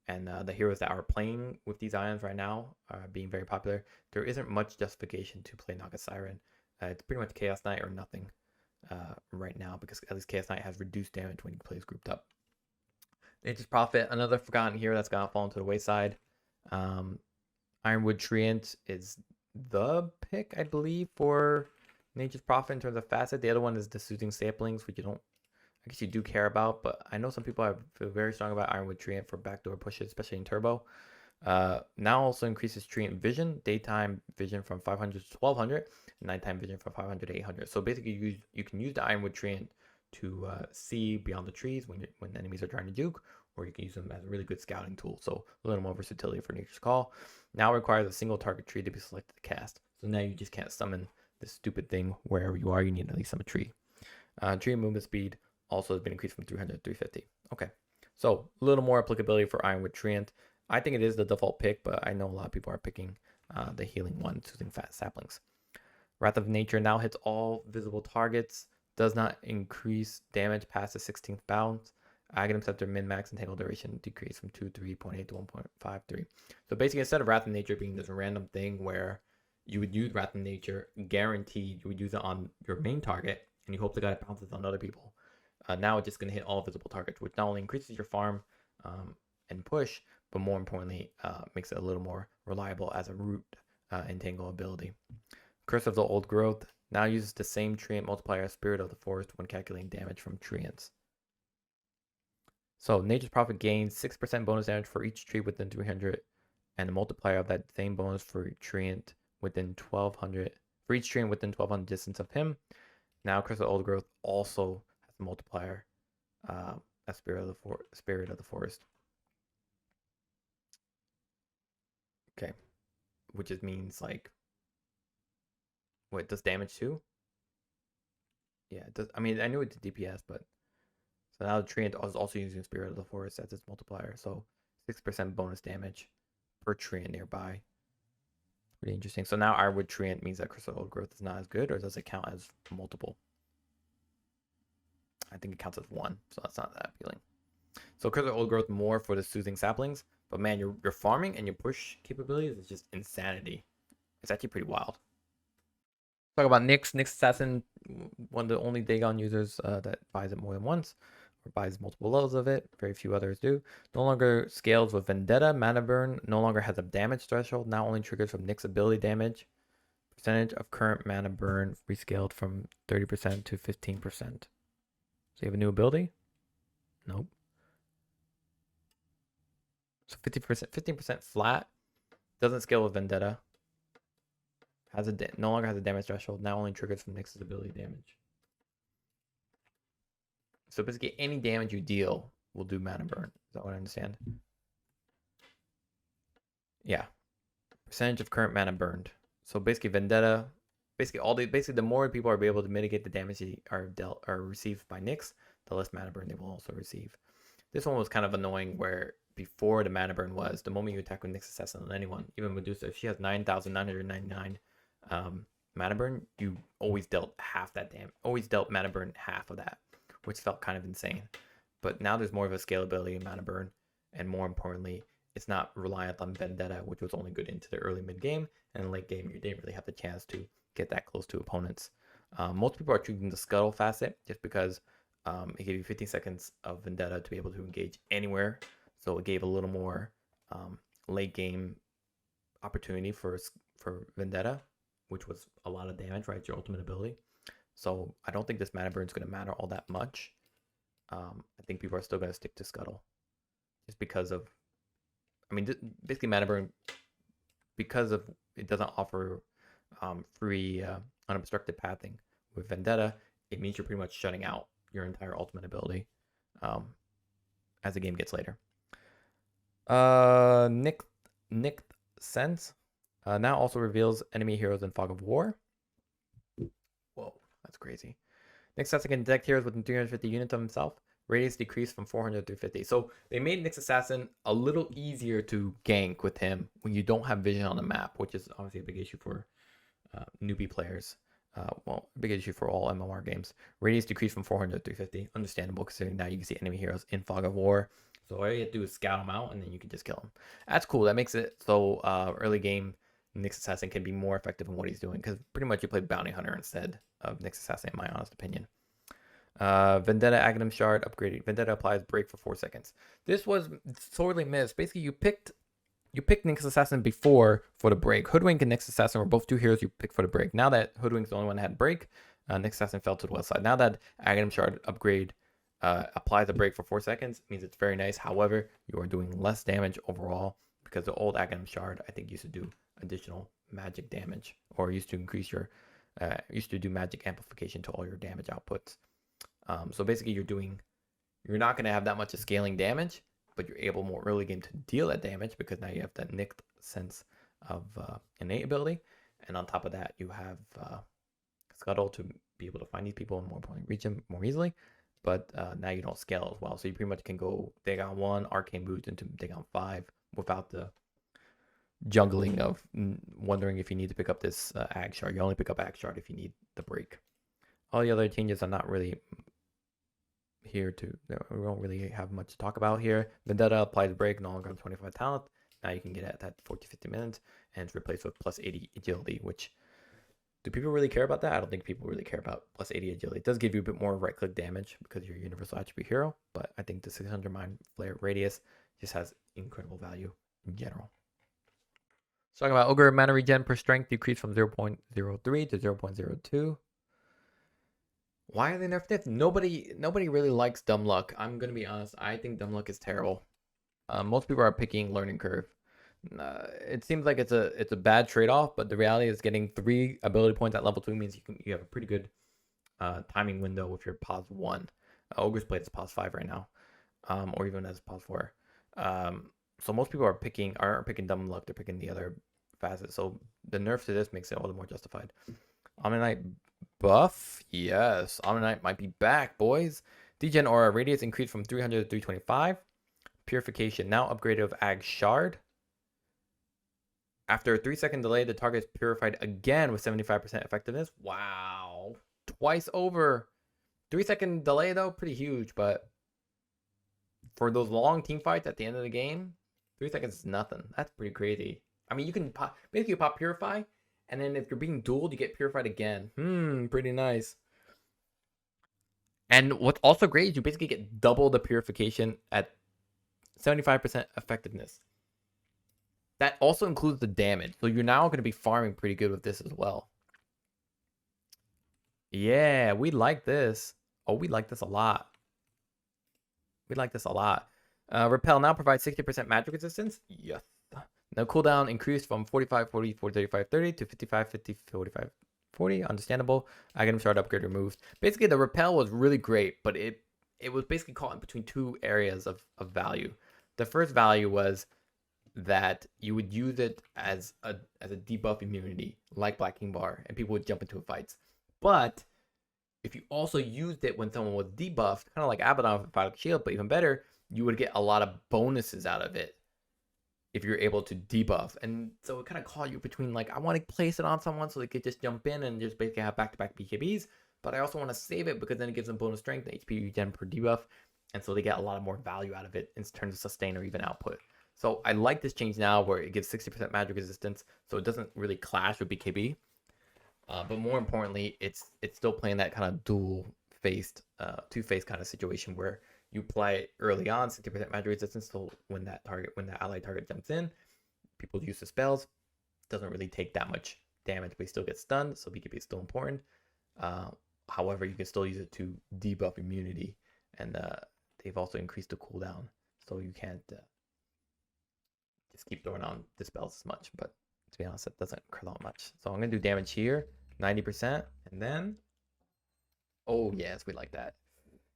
[SPEAKER 1] and the heroes that are playing with these items right now being very popular, there isn't much justification to play Naga Siren. It's pretty much Chaos Knight or nothing right now, because at least Chaos Knight has reduced damage when he plays grouped up. Nature's Prophet, another forgotten hero that's gonna fall to the wayside. Ironwood Treant is the pick, I believe, for Nature's Prophet in terms of facet. The other one is the Soothing Saplings, which I guess you do care about, but I know some people feel very strong about Ironwood Treant for backdoor pushes, especially in Turbo. Now also increases Treant Vision, daytime vision from 500 to 1200, and nighttime vision from 500 to 800. So basically, you can use the Ironwood Treant to see beyond the trees when enemies are trying to juke, or you can use them as a really good scouting tool. So a little more versatility for Nature's Call. Now it requires a single target tree to be selected to cast. So now you just can't summon this stupid thing wherever you are. You need at least summon a tree. Tree movement speed also has been increased from 300 to 350. Okay, so a little more applicability for Ironwood Treant. I think it is the default pick, but I know a lot of people are picking the healing one, Soothing Fat Saplings. Wrath of Nature now hits all visible targets, does not increase damage past the 16th bounds. Aghanim Scepter min-max and tangle duration decrease from 2.3.8 to 1.53. So basically, instead of Wrath of Nature being this random thing where you would use Wrath of Nature, guaranteed you would use it on your main target, and you hope the guy bounces on other people. Now it's just going to hit all visible targets, which not only increases your farm and push, but more importantly, makes it a little more reliable as a root and tangle ability. Curse of the Old Growth now uses the same treant multiplier as Spirit of the Forest when calculating damage from treants. So Nature's Prophet gains 6% bonus damage for each tree within 300, and a multiplier of that same bonus for treant within 1200. For each treant within 1200 distance of him. Now Curse of the Old Growth also has a multiplier as Spirit of the Forest. Okay, which just means like, wait, does damage too? Yeah, it does. I mean, I knew it did DPS, but so now the treant is also using Spirit of the Forest as its multiplier. So 6% bonus damage per treant nearby. Pretty interesting. So now Ironwood Treant means that Crystal Old Growth is not as good, or does it count as multiple? I think it counts as one, so that's not that appealing. So Crystal Old Growth more for the Soothing Saplings, but man, your farming and your push capabilities is just insanity. It's actually pretty wild. Talk about Nyx. Nyx Assassin, one of the only Dagon users that buys it more than once, or buys multiple levels of it. Very few others do. No longer scales with Vendetta. Mana Burn no longer has a damage threshold. Now only triggers from Nyx ability damage. Percentage of current Mana Burn rescaled from 30% to 15%. So you have a new ability? Nope. So 15% flat. Doesn't scale with Vendetta. No longer has a damage threshold. Now only triggers from Nyx's ability damage. So basically, any damage you deal will do Mana Burn. Is that what I understand? Yeah. Percentage of current mana burned. So basically, Vendetta. Basically the more people are able to mitigate the damage they are received by Nyx, the less mana burn they will also receive. This one was kind of annoying where before the mana burn was, the moment you attack with Nyx Assassin on anyone, even Medusa, if she has 9,999 mana burn, you always dealt half that damage, always dealt mana burn half of that, which felt kind of insane. But now there's more of a scalability in mana burn, and more importantly, it's not reliant on Vendetta, which was only good into the early mid game, and late game you didn't really have the chance to get that close to opponents. Most people are choosing the Scuttle facet just because it gave you 15 seconds of Vendetta to be able to engage anywhere, so it gave a little more late game opportunity for Vendetta, which was a lot of damage, right? It's your ultimate ability. So I don't think this mana burn is going to matter all that much. I think people are still going to stick to Scuttle just because of, I mean, basically mana burn, because of it doesn't offer free unobstructed pathing. With Vendetta, it means you're pretty much shutting out your entire ultimate ability as the game gets later. Nick Sense now also reveals enemy heroes in Fog of War. Whoa, that's crazy. Nyx Assassin can detect heroes within 350 units of himself. Radius decreased from 400 to 350. So they made Nyx Assassin a little easier to gank with him when you don't have vision on the map, which is obviously a big issue for newbie players. Well, big issue for all MMR games. Radius decreased from 400 to 350. Understandable, considering now you can see enemy heroes in Fog of War. So all you have to do is scout them out, and then you can just kill them. That's cool. That makes it so early game Nyx Assassin can be more effective in what he's doing, because pretty much you play Bounty Hunter instead of Nyx Assassin, in my honest opinion. Vendetta Aghanim Shard upgraded. Vendetta applies break for 4 seconds. This was sorely missed. Basically, you picked Nyx Assassin before for the break. Hoodwink and Nyx Assassin were both two heroes you picked for the break. Now that Hoodwink's the only one that had break, Nyx Assassin fell to the west side. Now that Aghanim Shard upgrade applies a break for 4 seconds, means it's very nice. However, you are doing less damage overall, because the old Aghanim Shard, I think, used to do additional magic damage, or used to increase your used to do magic amplification to all your damage outputs. So basically you're not going to have that much of scaling damage, but you're able more early game to deal that damage, because now you have that Nick sense of innate ability, and on top of that you have Scuttle to be able to find these people and more importantly reach them more easily. But now you don't scale as well, so you pretty much can go Dagon 1 Arcane Boots into Dagon 5 without the juggling of wondering if you need to pick up this Ag Shard. You only pick up Ag Shard if you need the break. All the other changes are not really here we don't really have much to talk about here. Vendetta applies break, no longer 25 talent. Now you can get it at that 40-50 minutes, and it's replaced with plus 80 agility, which, do people really care about that? I don't think people really care about plus 80 agility. It does give you a bit more right click damage because you're a universal attribute hero, but I think the 600 mind flare radius just has incredible value in general. So talking about Ogre mana regen per strength decreased from 0.03 to 0.02. Why are they nerfed it? Nobody really likes Dumb Luck. I'm gonna be honest. I think Dumb Luck is terrible. Most people are picking Learning Curve. It seems like it's a bad trade-off, but the reality is getting 3 ability points at level 2 means you have a pretty good timing window with your pause 1. Ogre's played as pause 5 right now, or even as pause 4. So most people aren't picking Dumb Luck. They're picking the other facets. So the nerf to this makes it all the more justified. Omni-Knight buff, yes. Omni-Knight might be back, boys. Degen Aura radius increased from 300 to 325. Purification now upgraded with Ag Shard. After a 3-second delay, the target is purified again with 75% effectiveness. Wow, twice over. 3-second delay though, pretty huge, but for those long team fights at the end of the game, 3 seconds is nothing. That's pretty crazy. I mean, you can basically pop Purify, and then if you're being dueled, you get Purified again. Pretty nice. And what's also great is you basically get double the purification at 75% effectiveness. That also includes the damage. So you're now going to be farming pretty good with this as well. Yeah, we like this. Oh, we like this a lot. We like this a lot. Repel now provides 60% magic resistance. Yes. Now cooldown increased from 45, 40, 40, 35, 30 to 55, 50, 45, 40. Understandable. Aghanim Shard upgrade removed. Basically, the repel was really great, but it was basically caught in between 2 areas of value. The first value was that you would use it as a debuff immunity, like Black King Bar, and people would jump into fights. But if you also used it when someone was debuffed, kind of like Abaddon with Vital Shield, but even better, you would get a lot of bonuses out of it if you're able to debuff. And so it kind of caught you between like, I want to place it on someone so they could just jump in and just basically have back-to-back BKBs, but I also want to save it because then it gives them bonus strength and HP regen per debuff, and so they get a lot of more value out of it in terms of sustain or even output. So I like this change now where it gives 60% magic resistance, so it doesn't really clash with BKB. But more importantly, it's still playing that kind of dual-faced, two-faced kind of situation where you apply it early on, 60% magic resistance, so when that ally target jumps in, people use the spells, doesn't really take that much damage, but he still gets stunned, so BKB is still important. However, you can still use it to debuff immunity, and they've also increased the cooldown, so you can't just keep throwing on the spells as much, but to be honest, it doesn't crit out much. So I'm going to do damage here, 90%, and then, oh yes, we like that.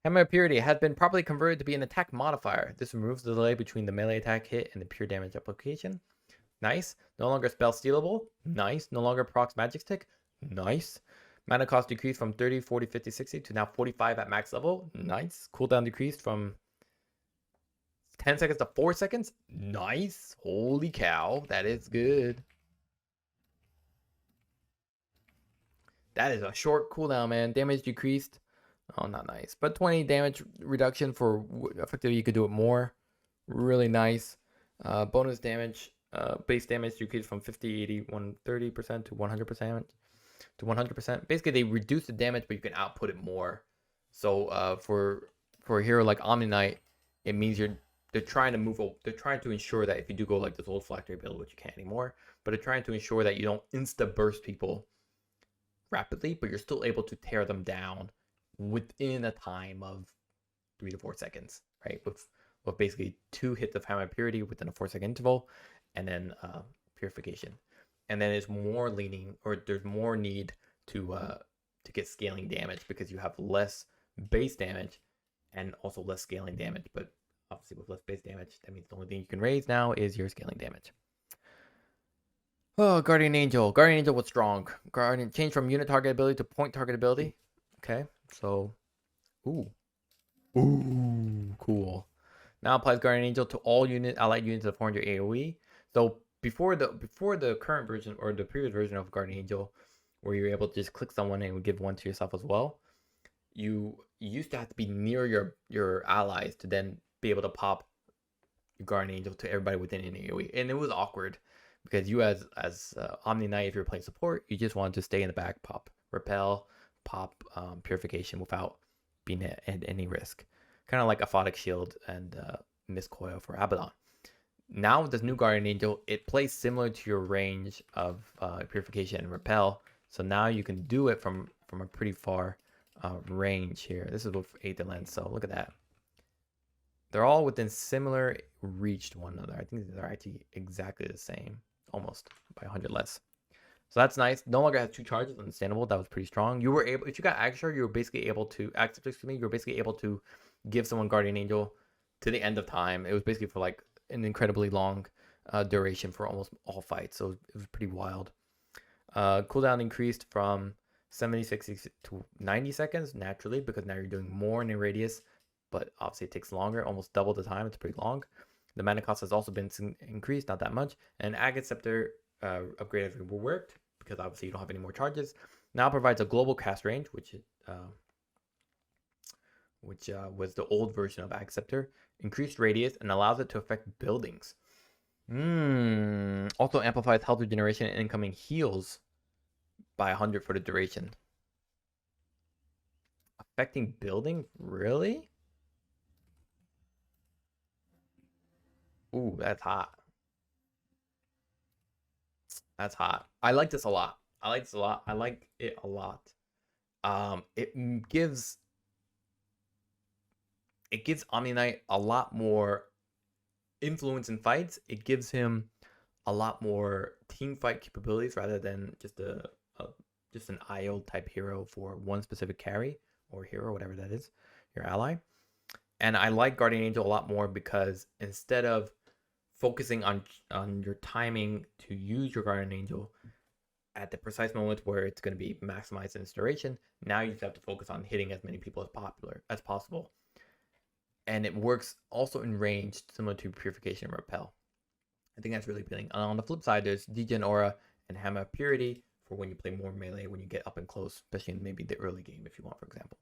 [SPEAKER 1] Hammer of Purity has been properly converted to be an attack modifier. This removes the delay between the melee attack hit and the pure damage application. Nice. No longer spell stealable. Nice. No longer procs magic stick. Nice. Mana cost decreased from 30, 40, 50, 60 to now 45 at max level. Nice. Cooldown decreased from 10 seconds to 4 seconds. Nice. Holy cow. That is good. That is a short cooldown, man. Damage decreased. Oh, not nice. But 20 damage reduction for effectively you could do it more. Really nice. Bonus damage, base damage decreased from 50, 80, 130% to 100%. Basically, they reduce the damage, but you can output it more. So for a hero like Omni Knight, it means they're trying to ensure that if you do go like this old Phylactery build, which you can't anymore, but they're trying to ensure that you don't insta burst people rapidly, but you're still able to tear them down within a time of 3 to 4 seconds, right? With basically 2 hits of Hammer of Purity within a 4-second interval, and then Purification. And then it's more leaning, or there's more need to get scaling damage because you have less base damage and also less scaling damage. But obviously with less base damage, that means the only thing you can raise now is your scaling damage. Oh, Guardian Angel. Guardian Angel was strong. Guardian changed from unit target ability to point target ability. Okay, so, ooh, cool. Now applies Guardian Angel to all allied units of 400 AOE. So before the current version or the previous version of Guardian Angel, where you're able to just click someone and give one to yourself as well, you used to have to be near your allies to then be able to pop your Guardian Angel to everybody within an AOE, and it was awkward because you as Omni Knight, if you're playing support, you just wanted to stay in the back, pop Repel, pop Purification without being at any risk, kind of like Aphotic Shield and Miscoil for Abaddon. Now with this new Guardian Angel, it plays similar to your range of Purification and Repel, so now you can do it from a pretty far range here. This is with 8 to lens, so look at that. They're all within similar reach to one another. I think they're actually exactly the same, almost by 100 less. So that's nice. No longer has 2 charges, understandable. That was pretty strong. You were able, if you got Acceptor, you were basically able to you were basically able to give someone Guardian Angel to the end of time. It was basically for like an incredibly long duration for almost all fights. So it was pretty wild. Cooldown increased from 76 to 90 seconds naturally because now you're doing more in a radius, but obviously it takes longer, almost double the time. It's pretty long. The mana cost has also been increased, not that much. And Acceptor upgrade has worked because obviously you don't have any more charges. Now provides a global cast range, which was the old version of Acceptor. Increased radius and allows it to affect buildings. Also amplifies health regeneration and incoming heals by 100 for the duration. Affecting building? Really? Ooh, that's hot. That's hot. I like this a lot. I like it a lot. It gives Omni Knight a lot more influence in fights. It gives him a lot more team fight capabilities rather than just an IO type hero for one specific carry or hero, whatever that is, your ally. And I like Guardian Angel a lot more because instead of focusing on your timing to use your Guardian Angel at the precise moment where it's going to be maximized in its duration, now you just have to focus on hitting as many people as possible. and it works also in range, similar to Purification and Repel. I think that's really appealing. And on the flip side, there's Degen Aura and Hammer of Purity for when you play more melee, when you get up and close, especially in maybe the early game if you want, for example.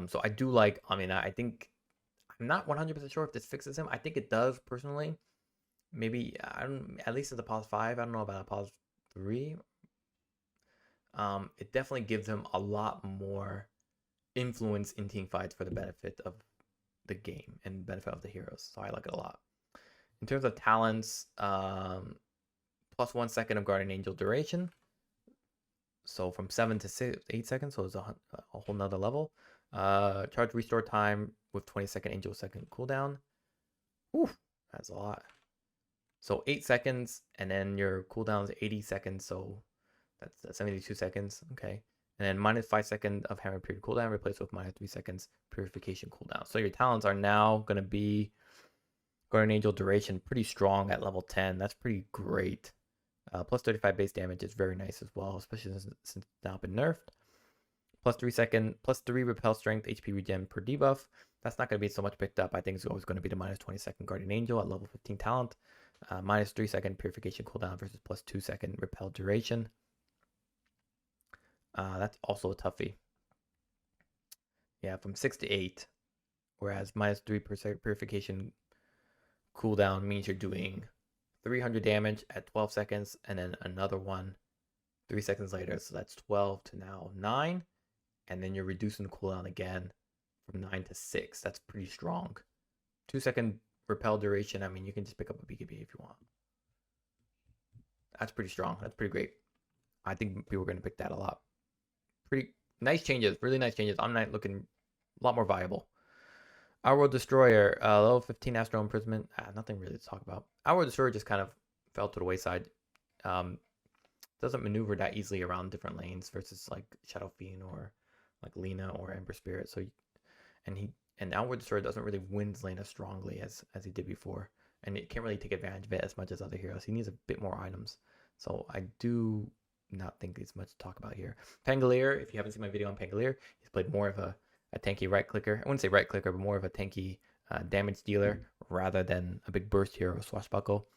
[SPEAKER 1] So I do like, I mean, I think, I'm not 100% sure if this fixes him. I think it does, personally. Maybe, I don't, at least at the pause 5, I don't know about a pause 3. It definitely gives him a lot more influence in team fights for the benefit of the game and benefit of the heroes. So I like it a lot. In terms of talents, plus 1 second of Guardian Angel duration. So from 7 to 8 seconds, so it's a whole nother level. Charge restore time with 20-second Angel second cooldown. Whew, that's a lot. So 8 seconds, and then your cooldown is 80 seconds, so that's 72 seconds. Okay. And then minus 5 seconds of Hammer Period cooldown replaced with minus 3 seconds Purification cooldown. So your talents are now going to be Guardian Angel duration, pretty strong at level 10. That's pretty great. Plus 35 base damage is very nice as well, especially since it's now been nerfed. Plus 3 repel strength, HP regen per debuff. That's not going to be so much picked up. I think it's always going to be the minus 20-second Guardian Angel at level 15 talent. Minus 3 second Purification cooldown versus plus 2 second repel duration. That's also a toughie. Yeah, from 6 to 8. Whereas minus 3% Purification cooldown means you're doing 300 damage at 12 seconds, and then another one 3 seconds later. So that's 12 to now 9. And then you're reducing the cooldown again from 9 to 6. That's pretty strong. 2 second repel duration. I mean, you can just pick up a BKB if you want. That's pretty strong. That's pretty great. I think people are going to pick that a lot. Pretty nice changes. Really nice changes. Omnight looking a lot more viable. Our World Destroyer, level 15 Astral Imprisonment. Nothing really to talk about. Our World Destroyer just kind of fell to the wayside. Doesn't maneuver that easily around different lanes versus like Shadow Fiend or like Lina or Ember Spirit. So, and Outward Destroyer doesn't really win lane as strongly as he did before, and it can't really take advantage of it as much as other heroes. He needs a bit more items. So I do not think there's much to talk about here. Pangolier, if you haven't seen my video on Pangolier, he's played more of a tanky right clicker. I wouldn't say right clicker, but more of a tanky damage dealer rather than a big burst hero, Swashbuckle.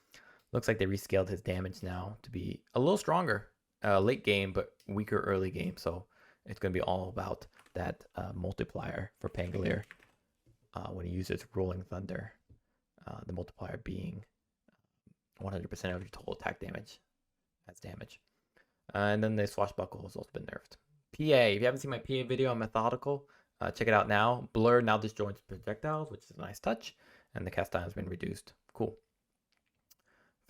[SPEAKER 1] Looks like they rescaled his damage now to be a little stronger late game, but weaker early game. So it's going to be all about that multiplier for Pangolier when he uses Rolling Thunder. The multiplier being 100% of your total attack damage as damage. And then the Swashbuckle has also been nerfed. PA, if you haven't seen my PA video on Methodical, check it out now. Blur now disjoints projectiles, which is a nice touch. And the cast time has been reduced. Cool.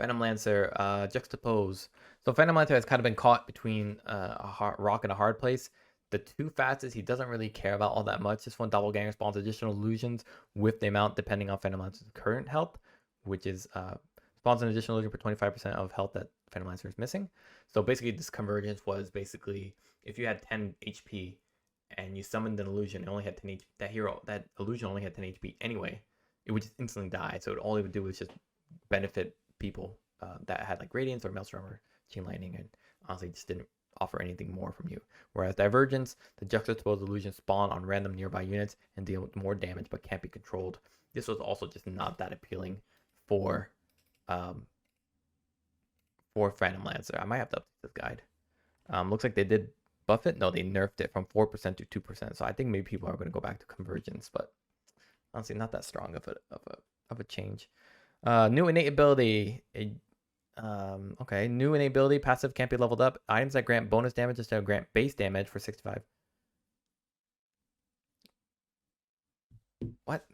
[SPEAKER 1] Venomancer, Juxtapose. So Venomancer has kind of been caught between a rock and a hard place. The two facets he doesn't really care about all that much. This one doppelganger spawns additional illusions with the amount depending on Venomancer's current health, which is spawns an additional illusion for 25% of health that Venomancer is missing. So basically this convergence was basically if you had 10 HP and you summoned an illusion, it only had 10 HP. That illusion only had 10 HP anyway. It would just instantly die. So all it would do was just benefit people that had like Radiance or Maelstrom or Chain Lightning, and honestly just didn't offer anything more from you. Whereas Divergence, the juxtaposed illusions spawn on random nearby units and deal more damage but can't be controlled. This was also just not that appealing for Venomancer. I might have to update this guide. Looks like they did buff it. No, they nerfed it from 4% to 2%. So I think maybe people are going to go back to Convergence, but honestly not that strong of a change. New innate ability. Okay, new innate ability. Passive can't be leveled up. Items that grant bonus damage instead of grant base damage for 65. What?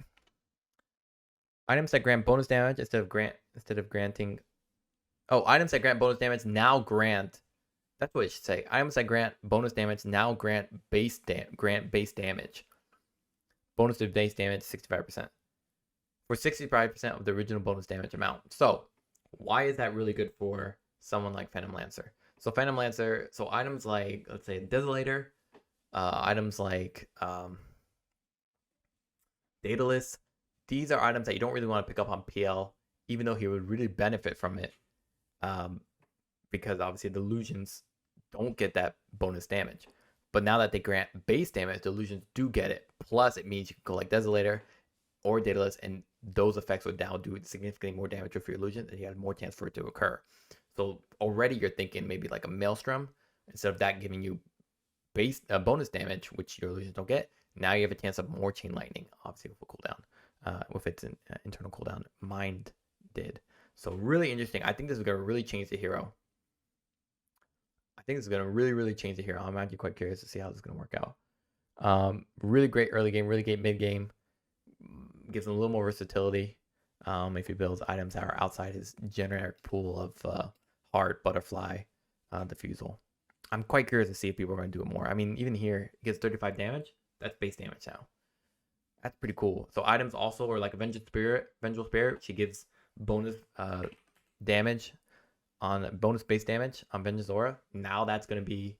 [SPEAKER 1] Items that grant bonus damage instead of granting. Oh, items that grant bonus damage now grant. That's what it should say. Items that grant bonus damage now grant base damage. Bonus to base damage 65%. For 65% of the original bonus damage amount. So why is that really good for someone like Venomancer? So Venomancer, so items like, let's say Desolator, items like Daedalus, these are items that you don't really want to pick up on PL, even though he would really benefit from it, because obviously the illusions don't get that bonus damage. But now that they grant base damage, the illusions do get it. Plus it means you can go like Desolator or Daedalus, and those effects would now do significantly more damage with your illusion, and you have more chance for it to occur. So already you're thinking maybe like a Maelstrom, instead of that giving you base bonus damage, which your illusions don't get. Now you have a chance of more Chain Lightning, obviously with a cooldown, with its internal cooldown. Mind did. So really interesting. I think this is going to really change the hero. I think this is going to really change the hero. I'm actually quite curious to see how this is going to work out. Really great early game, really great mid game. Gives him a little more versatility. If he builds items that are outside his generic pool of Heart, Butterfly, Diffusal. I'm quite curious to see if people are going to do it more. I mean, even here, it gets 35 damage. That's base damage now. That's pretty cool. So items also are like Vengeful Spirit. She gives bonus damage on bonus base damage on Vengeance Aura. Now that's going to be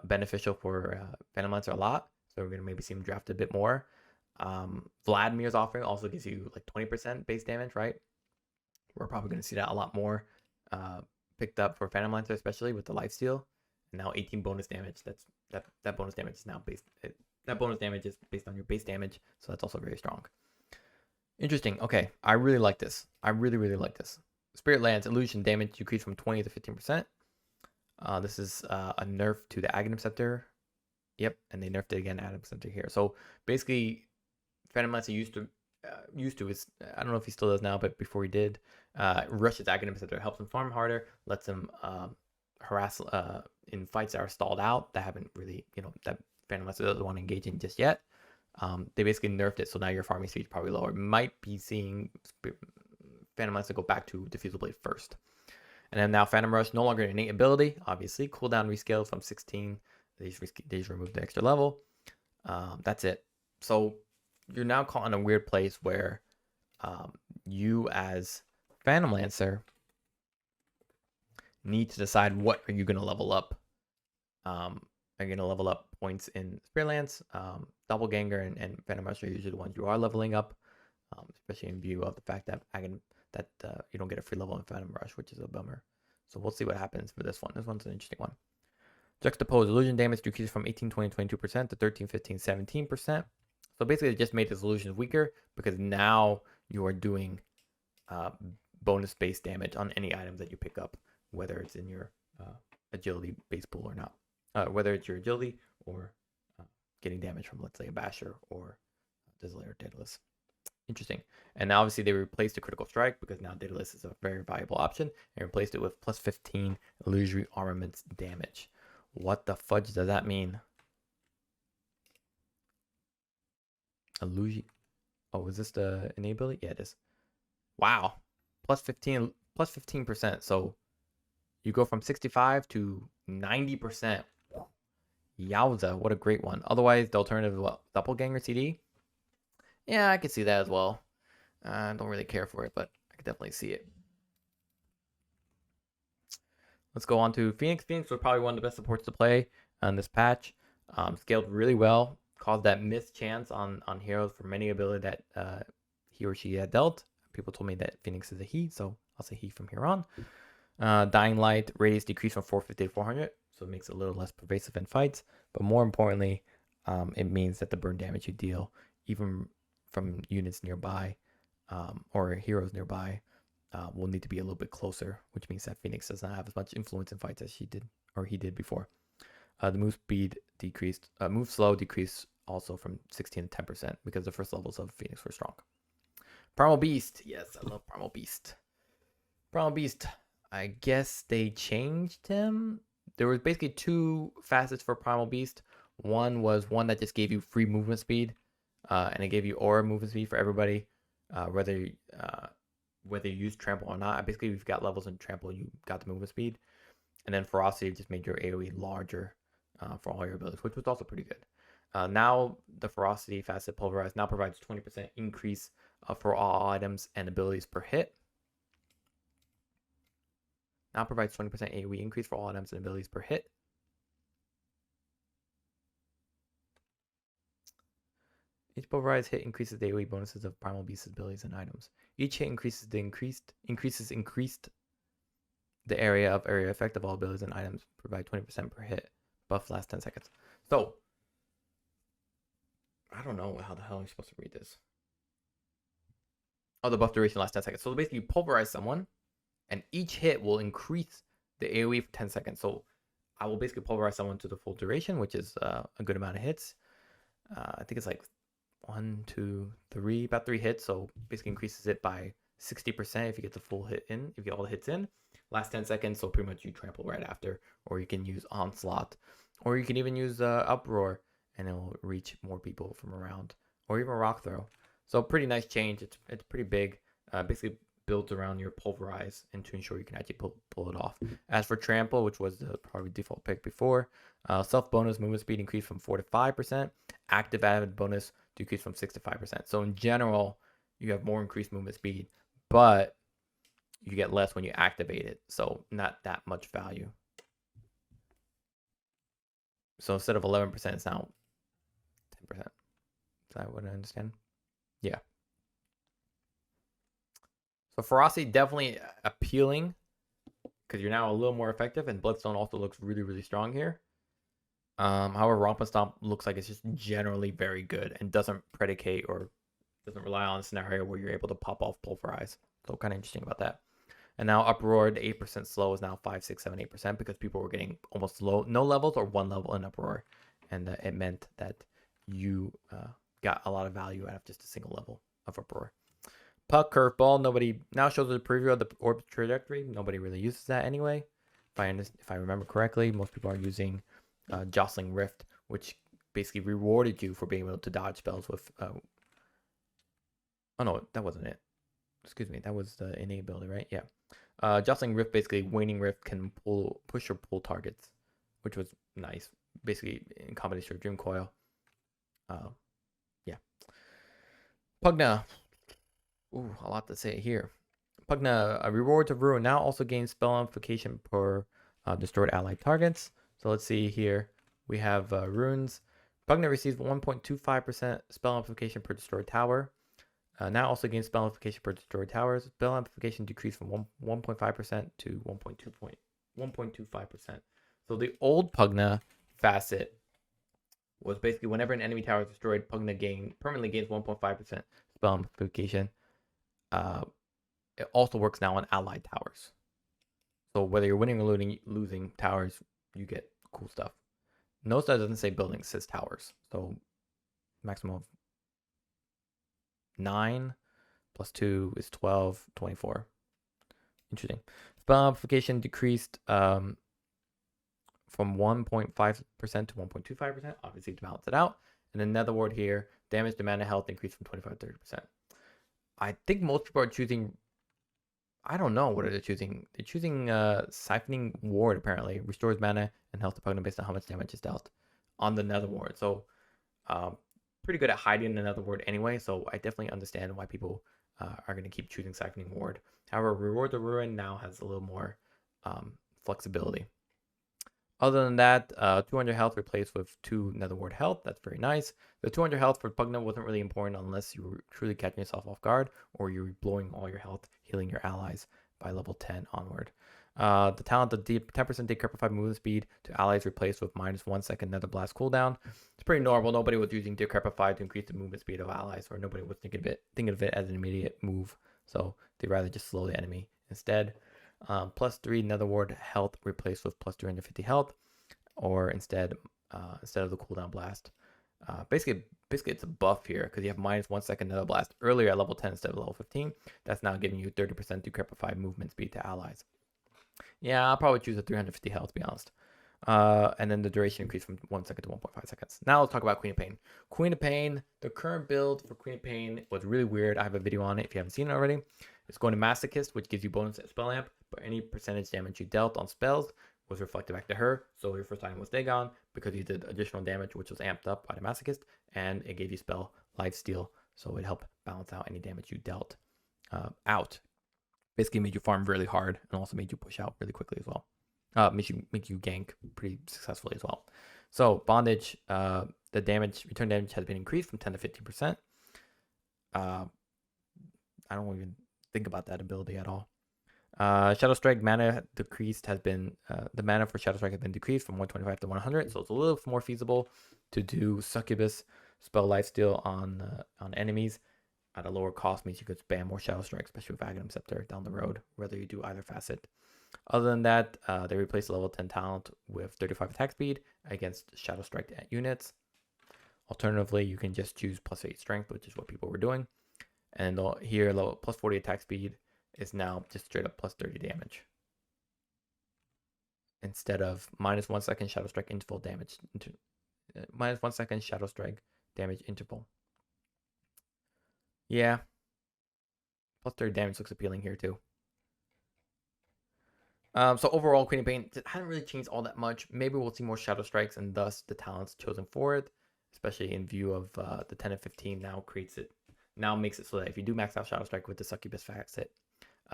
[SPEAKER 1] beneficial for Venomancer a lot. So we're going to maybe see him drafted a bit more. Vladimir's offering also gives you like 20% base damage, right? We're probably going to see that a lot more picked up for Venomancer, especially with the lifesteal. And now 18 bonus damage. That bonus damage is now based. That bonus damage is based on your base damage, so that's also very strong. Interesting. Okay, I really like this. I really like this. Spirit Lands illusion damage decreased from 20 to 15%. This is a nerf to the Aghanim Scepter. Yep, and they nerfed it again, Aghanim Scepter here. So basically, Venomancer used to is, I don't know if he still does now, but before he did, rushes Aghanim Scepter, helps him farm harder, lets him harass in fights that are stalled out, that haven't really, that Venomancer doesn't want to engage in just yet. They basically nerfed it, so now your farming speed is probably lower. Might be seeing Venomancer go back to Diffusal Blade first. And then now Phantom Rush, no longer an innate ability, obviously. Cooldown rescaled from 16. They just removed the extra level. That's it. So you're now caught in a weird place where you as Venomancer need to decide what are you going to level up. Are you going to level up points in Spirit Lance? Doppelganger and Venomancer are usually the ones you are leveling up, especially in view of the fact that you don't get a free level in Phantom Rush, which is a bummer. So we'll see what happens for this one. This one's an interesting one. Juxtapose illusion damage decreases from 18, 20, 22% to 13, 15, 17%. So basically, it just made this illusion weaker because now you are doing bonus base damage on any item that you pick up, whether it's in your agility base pool or not. Whether it's your agility or getting damage from, let's say, a Basher or Desolator Daedalus. Interesting. And now obviously they replaced the critical strike because now Daedalus is a very valuable option and replaced it with plus 15 illusory armaments damage. What the fudge does that mean? Illusion. Oh, is this the enable? Yeah, it is. Wow. Plus 15%. So you go from 65 to 90%. Yowza, what a great one. Otherwise, the alternative is what? Doppelganger CD? Yeah, I could see that as well. I don't really care for it, but I could definitely see it. Let's go on to Phoenix. Phoenix was probably one of the best supports to play on this patch. Scaled really well. Caused that missed chance on heroes for many ability that he or she had dealt. People told me that Phoenix is a he, so I'll say he from here on. Dying Light radius decreased from 450 to 400, so it makes it a little less pervasive in fights. But more importantly, it means that the burn damage you deal, even from units nearby or heroes nearby, will need to be a little bit closer, which means that Phoenix does not have as much influence in fights as she did or he did before. The move speed decreased, move slow decreased also from 16 to 10% because the first levels of Phoenix were strong. Primal Beast, yes, I love Primal Beast. Primal Beast, I guess they changed him. There was basically two facets for Primal Beast. One was one that just gave you free movement speed, and it gave you aura movement speed for everybody, whether you use trample or not. Basically, you've got levels in trample, you got the movement speed, and then ferocity just made your AoE larger for all your abilities, which was also pretty good. Now the ferocity facet pulverized now provides 20% increase for all items and abilities per hit. Now provides 20% AoE increase for all items and abilities per hit. Each pulverized hit increases the AoE bonuses of Primal Beast's abilities and items. Each hit increases the area effect of all abilities and items. Provide 20% per hit. Buff lasts 10 seconds. So I don't know how the hell I'm supposed to read this. Oh, the buff duration lasts 10 seconds. So basically, you pulverize someone, and each hit will increase the AoE for 10 seconds. So I will basically pulverize someone to the full duration, which is a good amount of hits. I think it's like 1, 2, 3, about 3 hits. So basically increases it by 60% if you get the full hit in, if you get all the hits in. Last 10 seconds, so pretty much you trample right after, or you can use Onslaught, or you can even use Uproar, and it'll reach more people from around, or even Rock Throw. So pretty nice change. It's pretty big. Basically builds around your Pulverize and to ensure you can actually pull it off. As for Trample, which was the probably default pick before, self bonus movement speed increased from 4 to 5%. Active added bonus decreased from 6 to 5%. So in general, you have more increased movement speed, but you get less when you activate it. So not that much value. So instead of 11%, it's now 10%. Is that what I understand? Yeah. So Ferocity definitely appealing because you're now a little more effective, and Bloodstone also looks really, really strong here. However, Romp and Stomp looks like it's just generally very good and doesn't predicate or doesn't rely on a scenario where you're able to pop off Pulverize. So kind of interesting about that. And now Uproar, the 8% slow is now 5, 6, 7, 8% because people were getting almost no levels or 1 level in Uproar. And it meant that you got a lot of value out of just a single level of Uproar. Puck, Curveball, nobody now shows a preview of the orbit trajectory. Nobody really uses that anyway. If I remember correctly, most people are using Jostling Rift, which basically rewarded you for being able to dodge spells with... oh no, that wasn't it. Excuse me, that was the innate ability, right? Yeah. Jostling Rift, basically, Waning Rift can push or pull targets, which was nice. Basically, in combination with Dream Coil. Yeah. Pugna. Ooh, a lot to say here. Pugna, a reward to Ruin now also gains spell amplification per destroyed allied targets. So let's see here. We have runes. Pugna receives 1.25% spell amplification per destroyed tower. Now also gains spell amplification per destroyed towers. Spell amplification decreased from 1.5% to 1.25%. So the old Pugna facet was basically whenever an enemy tower is destroyed, Pugna permanently gains 1.5% spell amplification. It also works now on allied towers. So whether you're winning or losing towers, you get cool stuff. Notice that doesn't say buildings, it says towers. So maximum of 9 plus 2 is 12, 24. Interesting. Spell amplification decreased from 1.5% to 1.25%, obviously to balance it out. And then another word here, damage to mana health increased from 25 to 30%. I think most people are choosing, I don't know what they're choosing. They're choosing Siphoning Ward, apparently. Restores mana and health to Pugna based on how much damage is dealt on the Nether Ward. So pretty good at hiding the Nether Ward anyway, so I definitely understand why people are going to keep choosing Siphoning Ward. However, Reward to Ruin now has a little more flexibility. Other than that, 200 health replaced with 2 Nether Ward health. That's very nice. The 200 health for Pugna wasn't really important unless you were truly catching yourself off guard or you're blowing all your health, healing your allies by level 10 onward. The talent of 10% decrepify movement speed to allies replaced with -1 second Nether Blast cooldown. It's pretty normal. Nobody was using decrepify to increase the movement speed of allies, or nobody was thinking of it as an immediate move. So they'd rather just slow the enemy instead. +3 Nether Ward health replaced with +350 health, or instead of the cooldown blast. Basically it's a buff here because you have -1 second Nether Blast earlier at level 10 instead of level 15. That's now giving you 30% decrepify movement speed to allies. Yeah, I'll probably choose a 350 health, to be honest. And then the duration increased from 1 second to 1.5 seconds. Now let's talk about Queen of Pain. Queen of Pain, the current build for Queen of Pain was really weird. I have a video on it if you haven't seen it already. It's going to Masochist, which gives you bonus at spell amp, but any percentage damage you dealt on spells was reflected back to her. So your first item was Dagon because you did additional damage, which was amped up by the Masochist, and it gave you spell Lifesteal, so it helped balance out any damage you dealt out. Basically made you farm really hard and also made you push out really quickly as well. Make you gank pretty successfully as well. So bondage, the return damage has been increased from 10 to 15%. I don't even think about that ability at all. Shadow Strike mana decreased the mana for Shadow Strike has been decreased from 125 to 100, so it's a little more feasible to do Succubus spell Lifesteal on enemies. at a lower cost means you could spam more Shadow Strike, especially with Aghanim Scepter down the road, whether you do either facet. Other than that, they replace level 10 talent with 35 attack speed against Shadow Strike units. Alternatively, you can just choose +8 strength, which is what people were doing. And here, level +40 attack speed is now just straight up +30 damage. Instead of -1 second Shadow Strike interval damage, -1 second Shadow Strike damage interval. Yeah. +30 damage looks appealing here too. So overall, Queen of Pain hasn't really changed all that much. Maybe we'll see more Shadow Strikes and thus the talents chosen for it, especially in view of the 10 and 15 now makes it so that if you do max out Shadow Strike with the Succubus facet,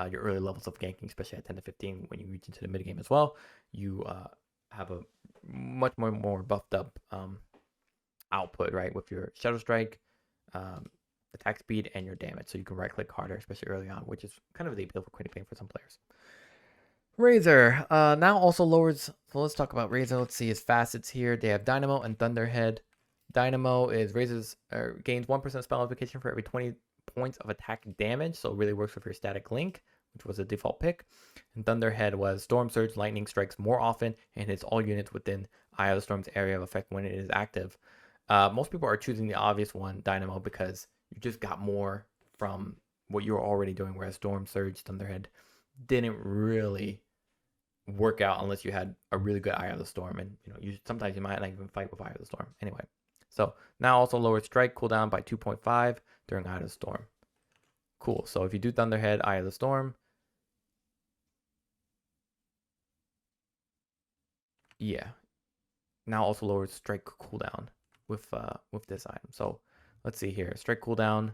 [SPEAKER 1] your early levels of ganking, especially at 10 to 15, when you reach into the mid game as well, you have a much more buffed up output, right, with your Shadow Strike, attack speed, and your damage. So you can right click harder, especially early on, which is kind of the appeal for Queen of Pain for some players. Razor now also lowers. So let's talk about Razor. Let's see his facets here. They have Dynamo and Thunderhead. Dynamo is Razor's gains 1% spell amplification for every 20 points of attack damage. So it really works with your static link, which was a default pick. And Thunderhead was Storm Surge, lightning strikes more often, and hits all units within Eye of the Storm's area of effect when it is active. Most people are choosing the obvious one, Dynamo, because you just got more from what you were already doing, whereas Storm Surge, Thunderhead didn't really work out unless you had a really good Eye of the Storm, and sometimes you might not even fight with Eye of the Storm. Anyway, so now also lower strike cooldown by 2.5 during Eye of the Storm. Cool. So if you do Thunderhead, Eye of the Storm, yeah. Now also lowers strike cooldown with this item. So let's see here. Strike cooldown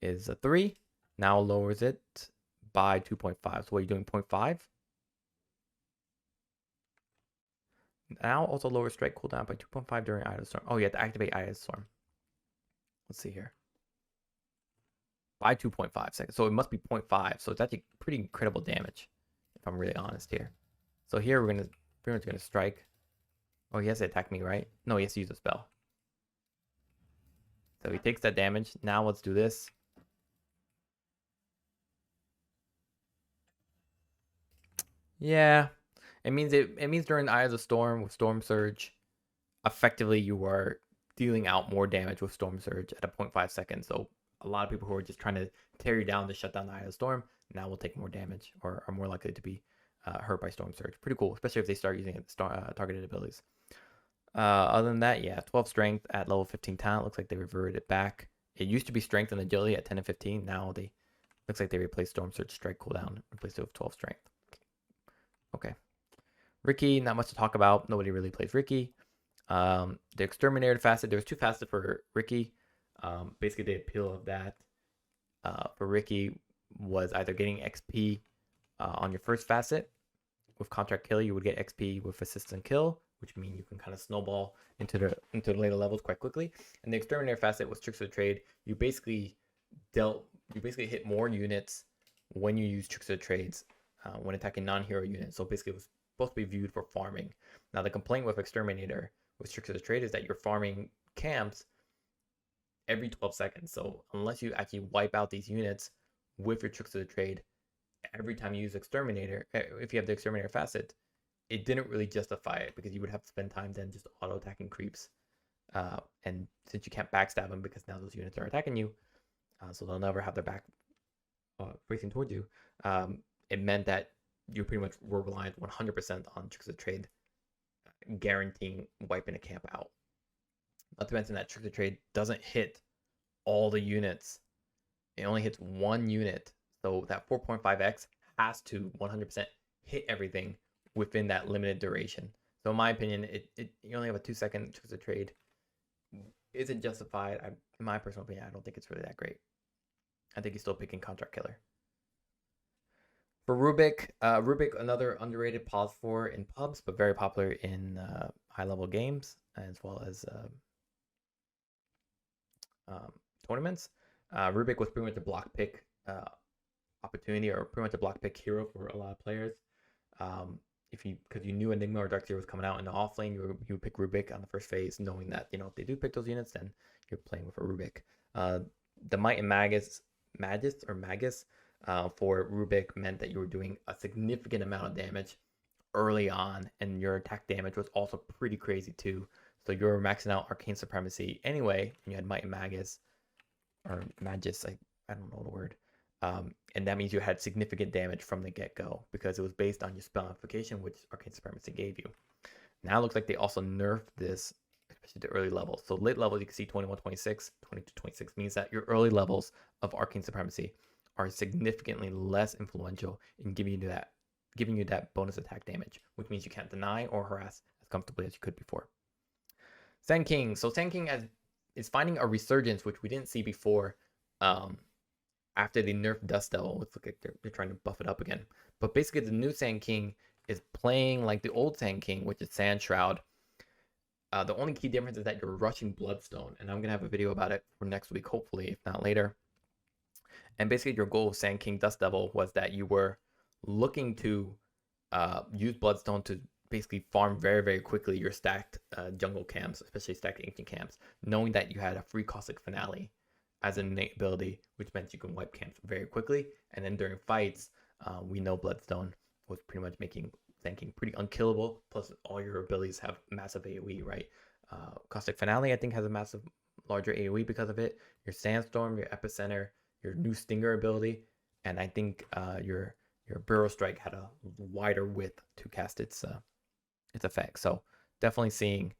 [SPEAKER 1] is a 3. Now lowers it by 2.5. So what are you doing? 0.5. Now also lower strike cooldown by 2.5 during Eye of the Storm. Oh, you have to activate Eye of the Storm. Let's see here. By 2.5 seconds. So it must be 0.5. So it's actually pretty incredible damage, if I'm really honest here. So here we're pretty much gonna strike. Oh, he has to attack me, right? No, he has to use a spell. So he takes that damage. Now let's do this. Yeah. It means during Eye of the Storm with Storm Surge, effectively you are dealing out more damage with Storm Surge at a 0.5 seconds. So a lot of people who are just trying to tear you down to shut down the Eye of the Storm now will take more damage or are more likely to be hurt by Storm Surge. Pretty cool, especially if they start using targeted abilities. Other than that, yeah, 12 strength at level 15 talent. Looks like they reverted it back. It used to be strength and agility at 10 and 15. Now looks like they replaced Storm Surge strike cooldown, replaced it with 12 strength. Okay. Riki, not much to talk about. Nobody really plays Riki. The Exterminator facet, there's 2 facets for Riki. Basically, the appeal of that for Riki was either getting XP on your first facet. With Contract Kill, you would get XP with Assistant Kill, which means you can kind of snowball into the later levels quite quickly. And the Exterminator facet was Tricks of the Trade. You basically hit more units when you use Tricks of the Trades when attacking non-hero units. So basically, it was supposed to be viewed for farming. Now, the complaint with Exterminator with Tricks of the Trade is that you're farming camps every 12 seconds. So unless you actually wipe out these units with your Tricks of the Trade, every time you use Exterminator, if you have the Exterminator facet, it didn't really justify it because you would have to spend time then just auto-attacking creeps. And since you can't backstab them because now those units are attacking you, so they'll never have their back facing towards you, it meant that you pretty much were reliant 100% on Tricks of the Trade, guaranteeing wiping a camp out. Not to mention that Tricks of the Trade doesn't hit all the units. It only hits one unit. So that 4.5x has to 100% hit everything within that limited duration. So in my opinion, you only have a 2-second Tricks of the Trade. Isn't justified. In my personal opinion, I don't think it's really that great. I think he's still picking Contract Killer. For Rubik, another underrated pause for in pubs, but very popular in high-level games as well as tournaments. Rubik was pretty much a block pick opportunity, or pretty much a block pick hero for a lot of players. Because you knew Enigma or Darkseer was coming out in the off lane, you would pick Rubik on the first phase, knowing that if they do pick those units, then you're playing with a Rubik. the Might and Magus for Rubik meant that you were doing a significant amount of damage early on, and your attack damage was also pretty crazy too. So you were maxing out Arcane Supremacy anyway, and you had Might and Magus, or Magus, I don't know the word. And that means you had significant damage from the get-go because it was based on your spell amplification, which Arcane Supremacy gave you. Now it looks like they also nerfed this, especially the early levels. So late levels, you can see 21, 26, 22, 26 means that your early levels of Arcane Supremacy are significantly less influential in giving you that bonus attack damage, which means you can't deny or harass as comfortably as you could before. Sand King. So Sand King is finding a resurgence, which we didn't see before. After the nerf Dust Devil, it looks like they're trying to buff it up again. But basically, the new Sand King is playing like the old Sand King, which is Sand Shroud. The only key difference is that you're rushing Bloodstone, and I'm going to have a video about it for next week, hopefully, if not later. And basically, your goal of Sand King Dust Devil was that you were looking to use Bloodstone to basically farm very, very quickly your stacked jungle camps, especially stacked ancient camps, knowing that you had a free Caustic Finale as an innate ability, which meant you can wipe camps very quickly. And then during fights, we know Bloodstone was pretty much making Sand King pretty unkillable, plus all your abilities have massive AoE, right? Caustic Finale, I think, has a massive larger AoE because of it. Your Sandstorm, your Epicenter, your new Stinger ability, and I think your Burrow Strike had a wider width to cast its effect. So definitely seeing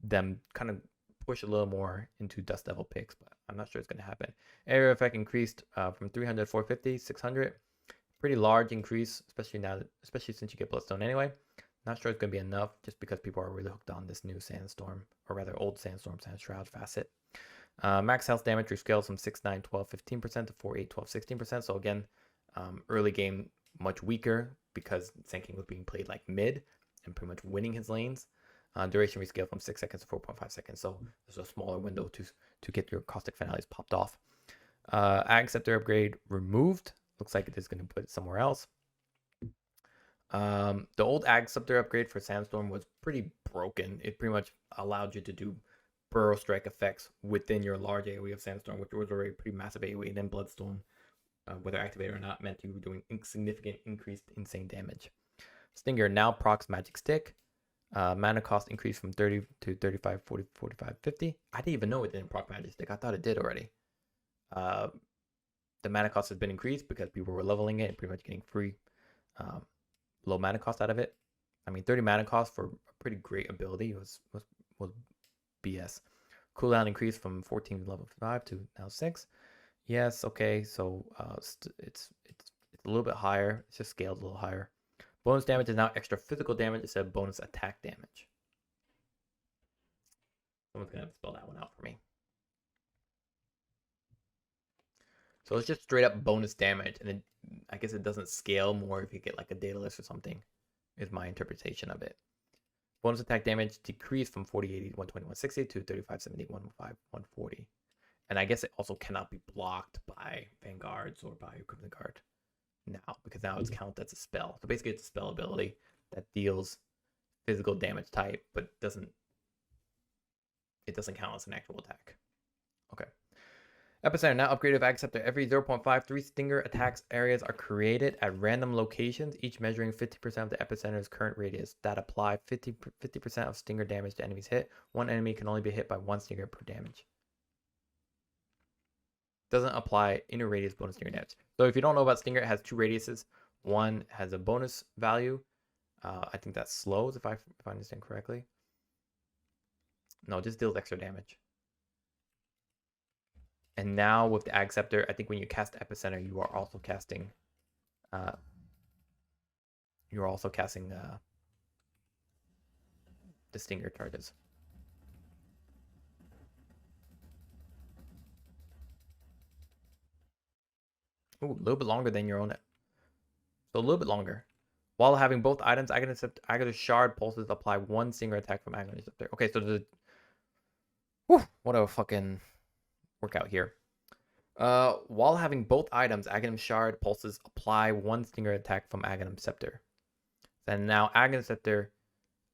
[SPEAKER 1] them kind of push a little more into Dust Devil picks, but I'm not sure it's going to happen. Area effect increased from 300 to 450, 600. Pretty large increase, especially since you get Bloodstone anyway. Not sure it's going to be enough just because people are really hooked on this new Sandstorm, or rather old Sandstorm, Sand Shroud facet. Max health damage rescales from 6, 9, 12, 15% to 4, 8, 12, 16%. So again, early game much weaker because Sand King was being played like mid and pretty much winning his lanes. Duration rescale from 6 seconds to 4.5 seconds. So there's a smaller window to get your Caustic Finales popped off. Ag Scepter upgrade removed. Looks like it is going to put it somewhere else. The old Ag Scepter upgrade for Sandstorm was pretty broken. It pretty much allowed you to do Burrow Strike effects within your large AoE of Sandstorm, which was already pretty massive AoE. And then Bloodstone, whether activated or not, meant you were doing significant increased insane damage. Stinger now procs Magic Stick. Mana cost increased from 30 to 35, 40, 45, 50. I didn't even know it didn't proc Magic Stick. I thought it did already. The mana cost has been increased because people were leveling it and pretty much getting free low mana cost out of it. I mean, 30 mana cost for a pretty great ability was BS. Cooldown increased from 14 to level 5 to now 6. Yes, okay, so it's a little bit higher. It's just scaled a little higher. Bonus damage is now extra physical damage instead of bonus attack damage. Someone's going to have to spell that one out for me. So it's just straight up bonus damage, and I guess it doesn't scale more if you get like a Daedalus or something, is my interpretation of it. Bonus attack damage decreased from 40, 80, 120, 160 to 35, 70, 105, 140. And I guess it also cannot be blocked by Vanguards or by Equivalent Guard now, because now it's counted as a spell. So basically it's a spell ability that deals physical damage type, but it doesn't count as an actual attack. Okay. Epicenter now upgraded with Ag Scepter. Every 0.53 Stinger attacks areas are created at random locations, each measuring 50% of the Epicenter's current radius. That apply 50% of Stinger damage to enemies hit. One enemy can only be hit by 1 Stinger per damage. Doesn't apply inner radius bonus Stinger damage. So if you don't know about Stinger, it has 2 radiuses. One has a bonus value. I think that slows, if I understand correctly. No, just deals extra damage. And now with the Ag Scepter, I think when you cast Epicenter, you are also casting the Stinger charges. Ooh, a little bit longer than your own. So a little bit longer. While having both items, Agha's Shard pulses apply 1 Stinger attack from Agha's Scepter. Okay, so what a fucking workout here. While having both items, Aghanim Shard pulses apply 1 Stinger attack from Aghanim Scepter. Then now Aghanim Scepter,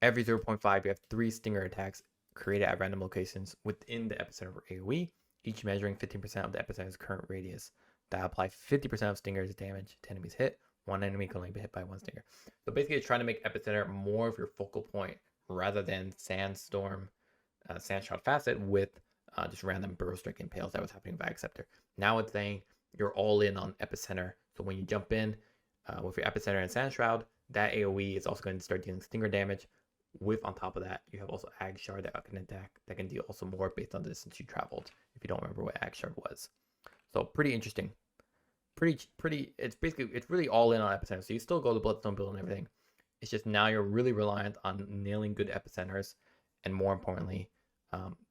[SPEAKER 1] every 0.5 you have 3 Stinger attacks created at random locations within the Epicenter for AoE. each measuring 15% of the epicenter's current radius. That apply 50% of Stinger's damage to enemies hit. One enemy can only be hit by one Stinger. So basically, it's trying to make epicenter more of your focal point rather than Sandstorm, Sandshroud Facet with just random Burrow Strike Impales that was happening by Acceptor. Now it's saying you're all in on epicenter. So when you jump in with your epicenter and Sandshroud, that AoE is also going to start dealing Stinger damage. With on top of that, you have also Ag Shard that can attack, that can deal also more based on the distance you traveled. If you don't remember what Ag Shard was, so pretty interesting. Pretty. It's really all in on epicenter. So you still go to Bloodstone build and everything. It's just now you're really reliant on nailing good epicenters, and more importantly,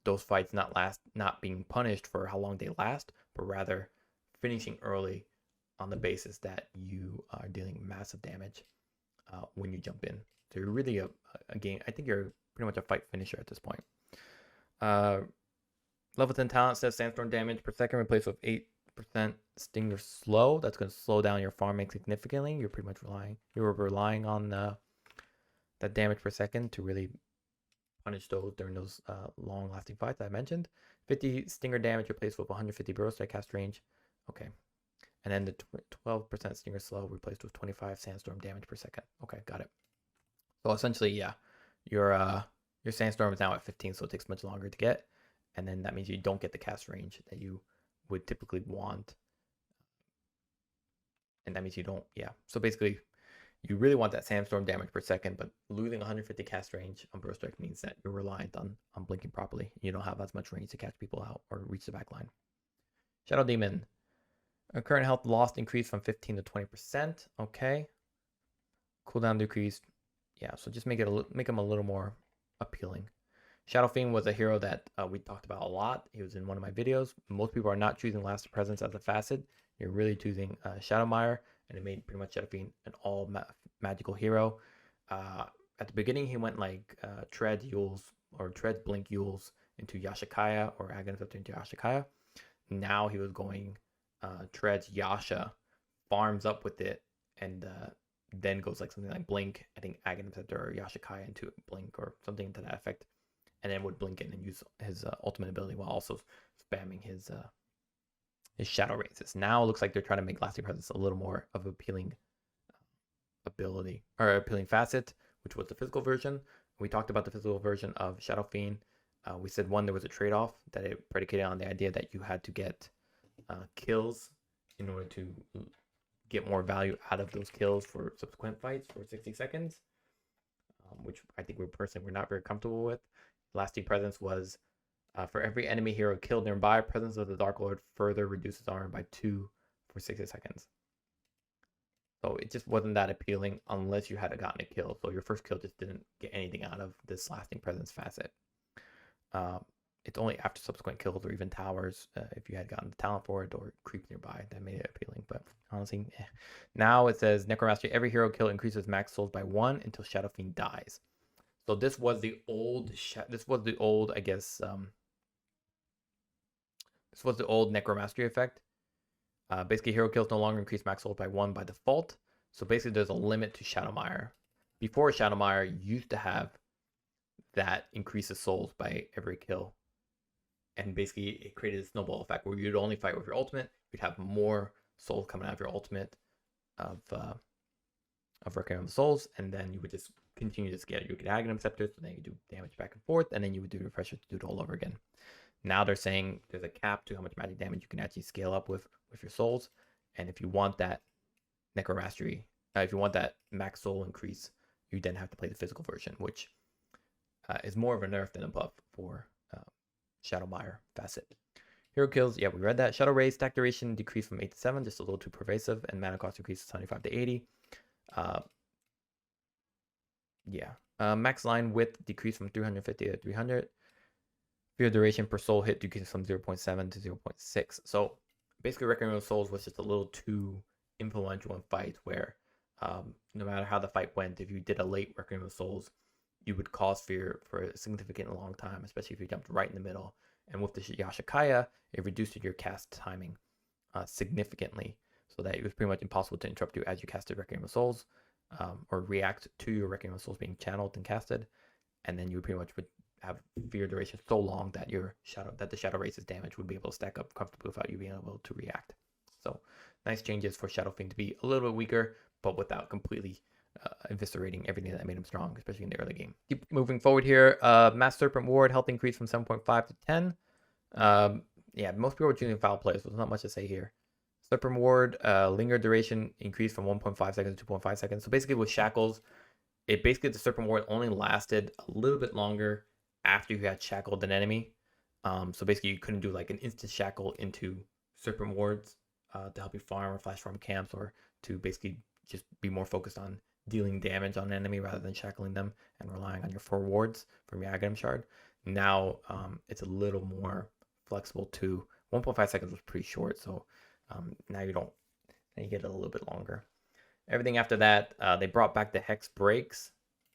[SPEAKER 1] those fights not being punished for how long they last, but rather finishing early on the basis that you are dealing massive damage when you jump in. So you're really a game. I think you're pretty much a fight finisher at this point. Level 10 talent says sandstorm damage per second replaced with 8% Stinger slow. That's going to slow down your farming significantly. You're pretty much relying on that damage per second to really punish those during those long lasting fights I mentioned. 50 Stinger damage replaced with 150 Burrow Strike cast range. Okay. And then the 12% Stinger slow replaced with 25 sandstorm damage per second. Okay, got it. So essentially, yeah, your sandstorm is now at 15, so it takes much longer to get. And then that means you don't get the cast range that you would typically want. And that means you don't, yeah. So basically, you really want that sandstorm damage per second, but losing 150 cast range on Burrow Strike means that you're reliant on blinking properly. You don't have as much range to catch people out or reach the back line. Shadow Demon. Current health lost increased from 15 to 20%. Okay. Cooldown decreased. Yeah, so just make him a little more appealing. Shadow Fiend was a hero that we talked about a lot. He was in one of my videos. Most people are not choosing Last Presence as a facet. You're really choosing Shadowmire, and it made pretty much Shadow Fiend an all magical hero. At the beginning, he went like Tread Yules or Tread Blink Yules into Yashikaya or Aghanim into Yashikaya. Now he was going Treads Yasha, farms up with it, and then goes like something like Blink, I think Aghanim or Yashikaya into Blink or something to that effect, and then would blink in and use his ultimate ability while also spamming his shadow raises. Now it looks like they're trying to make Lasting Presence a little more of an appealing ability or appealing facet, which was the physical version. We talked about the physical version of Shadow Fiend. We said there was a trade-off that it predicated on the idea that you had to get kills in order to get more value out of those kills for subsequent fights for 60 seconds, which I think we're not very comfortable with. Lasting Presence was for every enemy hero killed nearby, Presence of the Dark Lord further reduces armor by 2 for 60 seconds. So it just wasn't that appealing unless you had gotten a kill. So your first kill just didn't get anything out of this Lasting Presence facet. It's only after subsequent kills or even towers, if you had gotten the talent for it or creeps nearby, that made it appealing. But honestly, now it says Necromastery. Every hero kill increases max souls by 1 until Shadow Fiend dies. So this was the old. I guess. This was the old Necromastery effect. Basically, hero kills no longer increase max souls by 1 by default. So basically, there's a limit to Shadowmire. Before Shadowmire used to have that increases souls by every kill. And basically, it created a snowball effect where you'd only fight with your ultimate. You'd have more souls coming out of your ultimate of Requiem of the Souls, and then you would just continue to scale. You could Aghanim Scepters, so then you do damage back and forth, and then you would do refresher to do it all over again. Now they're saying there's a cap to how much magic damage you can actually scale up with your souls, and if you want that Necromastery, if you want that max soul increase, you then have to play the physical version, which is more of a nerf than a buff for Shadowmire facet. Hero kills, yeah, we read that. Shadow Rays stack duration decreased from 8 to 7, just a little too pervasive, and mana cost increases 75 to 80. Max line width decreased from 350 to 300. Fear duration per soul hit decreased from 0.7 to 0.6. So basically, Requiem of Souls was just a little too influential in fights where no matter how the fight went, if you did a late Requiem of Souls, you would cause fear for a significant long time, especially if you jumped right in the middle. And with the Yashikaya, it reduced your cast timing significantly, so that it was pretty much impossible to interrupt you as you casted Requiem of Souls, or react to your Requiem of Souls being channeled and casted. And then you pretty much would have fear duration so long that the shadow race's damage would be able to stack up comfortably without you being able to react. So nice changes for Shadow Fiend to be a little bit weaker, but without completely eviscerating everything that made him strong, especially in the early game. Keep moving forward here. Mass Serpent Ward health increase from 7.5 to 10. Yeah, most people are choosing foul plays, so there's not much to say here. Serpent Ward, linger duration increased from 1.5 seconds to 2.5 seconds. So basically with shackles, the Serpent Ward only lasted a little bit longer after you had shackled an enemy. So basically you couldn't do like an instant shackle into Serpent Wards to help you farm or flash farm camps, or to basically just be more focused on dealing damage on an enemy rather than shackling them and relying on your 4 wards from your Aghanim Shard. Now it's a little more flexible too. 1.5 seconds was pretty short, so now you get it a little bit longer. Everything after that, they brought back the Hex breaks,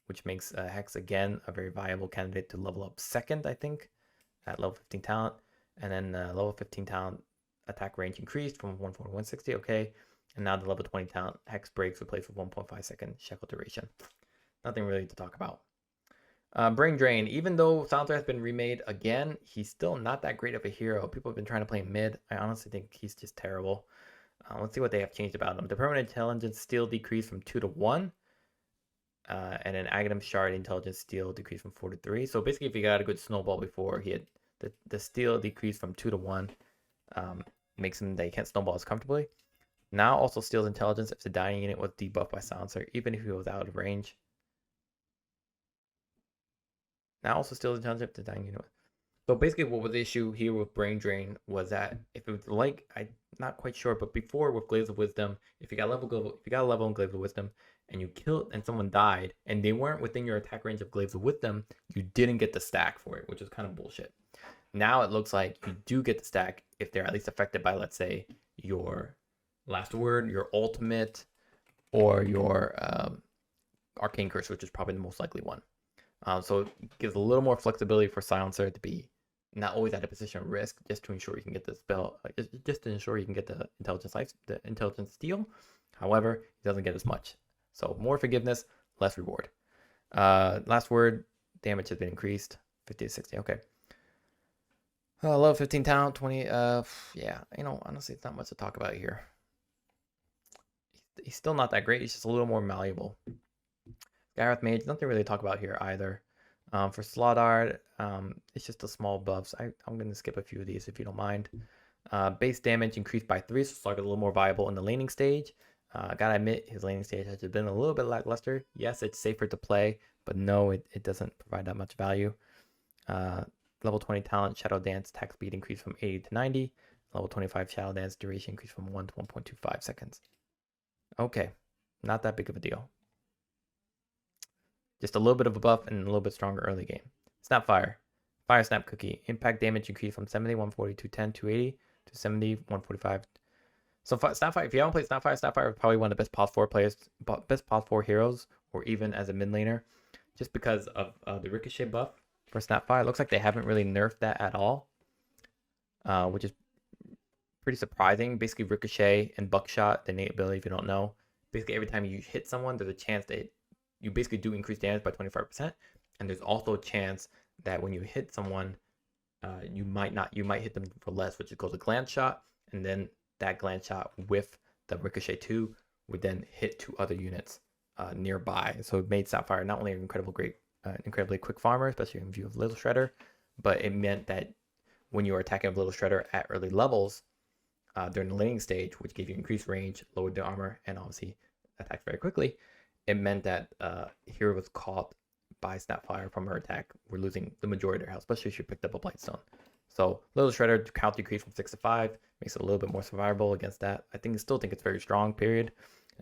[SPEAKER 1] which makes Hex again a very viable candidate to level up second, I think, at level 15 talent. And then level 15 talent attack range increased from 140 to 160, okay. And now the level 20 talent Hex breaks replaced with 1.5 second shackle duration. Nothing really to talk about. Brain Drain, even though Silencer has been remade again, he's still not that great of a hero. People have been trying to play him mid. I honestly think he's just terrible. Let's see what they have changed about him. The permanent intelligence steal decreased from 2 to 1. And an Aghanim Shard intelligence steal decreased from 4 to 3. So basically, if he got a good snowball before, he had the steal decreased from 2 to 1. Makes him that he can't snowball as comfortably. Now also steals intelligence if the dying unit was debuffed by Silencer, even if he was out of range. Now also steals intelligence if the dying unit. So basically, what was the issue here with Brain Drain was that if it was like, I'm not quite sure, but before with Glaives of Wisdom, if you got a level in Glaives of Wisdom and you killed and someone died and they weren't within your attack range of Glaives of Wisdom, you didn't get the stack for it, which is kind of bullshit. Now it looks like you do get the stack if they're at least affected by, let's say, your Last Word, your ultimate, or your Arcane Curse, which is probably the most likely one. So it gives a little more flexibility for Silencer to be not always at a position of risk, just to ensure you can get the spell, just to ensure you can get the intelligence steal. However, he doesn't get as much. So more forgiveness, less reward. Last Word, damage has been increased, 50 to 60. Okay. Level 15 talent, 20. Yeah, honestly, it's not much to talk about here. He's still not that great. He's just a little more malleable. Gareth Mage, nothing really to talk about here either. For Slaughter, it's just a small buffs. I'm going to skip a few of these if you don't mind. Base damage increased by 3, so Slaughter a little more viable in the laning stage. Gotta admit, his laning stage has been a little bit lackluster. Yes, it's safer to play, but no, it doesn't provide that much value. Level 20 talent, Shadow Dance attack speed increased from 80 to 90. Level 25 Shadow Dance duration increased from 1 to 1.25 seconds. Okay, not that big of a deal. Just a little bit of a buff and a little bit stronger early game. Snapfire. Fire Snap Cookie. Impact damage increased from 70, 140, 210, 280 to 70, 145. So Snapfire, if you haven't played Snapfire, Snapfire is probably one of the best pos 4 players, best pos 4 heroes, or even as a mid laner, just because of the Ricochet buff for Snapfire. It looks like they haven't really nerfed that at all, which is pretty surprising. Basically, Ricochet and Buckshot, the innate ability, if you don't know, basically every time you hit someone, there's a chance that you basically do increase damage by 25%, and there's also a chance that when you hit someone, you might hit them for less, which is called a glance shot, and then that glance shot with the Ricochet 2 would then hit 2 other units nearby. So it made Sapphire not only an incredibly quick farmer, especially in view of Little Shredder, but it meant that when you were attacking a Little Shredder at early levels during the laning stage, which gave you increased range, lowered the armor, and obviously attacked very quickly, it meant that hero was caught by Snapfire from her attack, we're losing the majority of their health, especially if you picked up a Blightstone. So Little Shredder count decrease from 6 to 5 makes it a little bit more survivable against that. I still think it's very strong, period.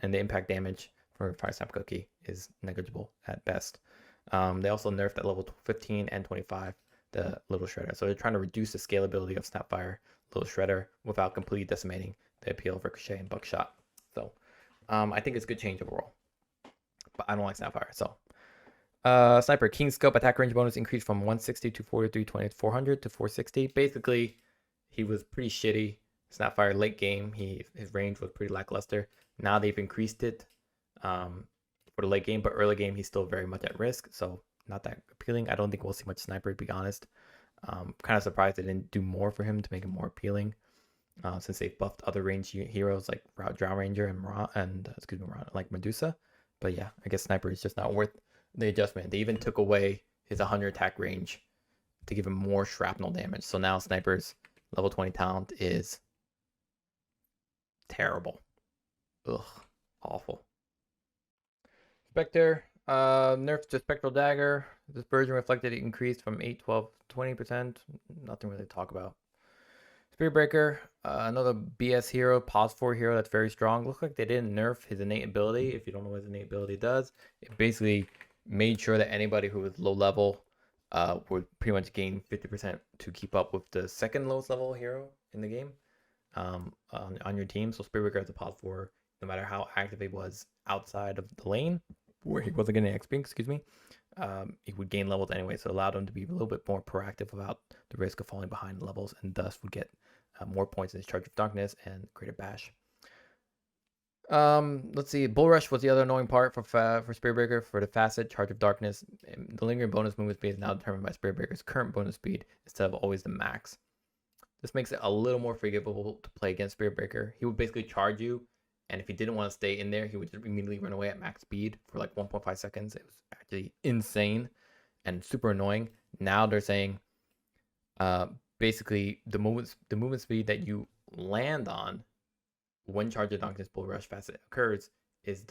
[SPEAKER 1] And the impact damage for Fire Snap Cookie is negligible at best. They also nerfed at level 15 and 25 the Little Shredder. So they're trying to reduce the scalability of Snapfire Little Shredder without completely decimating the appeal of Ricochet and Buckshot. So I think it's a good change overall. But I don't like Snapfire, so. Sniper, King Scope attack range bonus increased from 160 to 43, 20 to 400 to 460. Basically, he was pretty shitty. Snapfire late game, his range was pretty lackluster. Now they've increased it for the late game, but early game he's still very much at risk. So not that appealing. I don't think we'll see much sniper, to be honest. Kind of surprised they didn't do more for him to make him more appealing, since they buffed other range heroes like Drow Ranger and like Medusa. But yeah, I guess sniper is just not worth the adjustment. They even took away his 100 attack range to give him more shrapnel damage. So now sniper's level 20 talent is terrible. Ugh, awful. Spectre, nerfs to Spectral Dagger. This version reflected it increased from 8, 12, 20%. Nothing really to talk about. Spearbreaker, another BS hero, pause 4 hero that's very strong. Looks like they didn't nerf his innate ability. If you don't know what his innate ability does, it basically made sure that anybody who was low level would pretty much gain 50% to keep up with the second lowest level hero in the game on your team. So Spearbreaker has a pause 4, no matter how active he was outside of the lane, where he wasn't getting XP, excuse me, he would gain levels anyway. So it allowed him to be a little bit more proactive about the risk of falling behind levels, and thus would get more points in his Charge of Darkness and Greater Bash. Let's see. Bull Rush was the other annoying part for Spearbreaker. For the facet, Charge of Darkness, the lingering bonus movement speed is now determined by Spearbreaker's current bonus speed instead of always the max. This makes it a little more forgivable to play against Spearbreaker. He would basically charge you, and if he didn't want to stay in there, he would just immediately run away at max speed for like 1.5 seconds. It was actually insane and super annoying. Now they're saying basically the movement speed that you land on when Charge of Darkness Bull Rush facet occurs is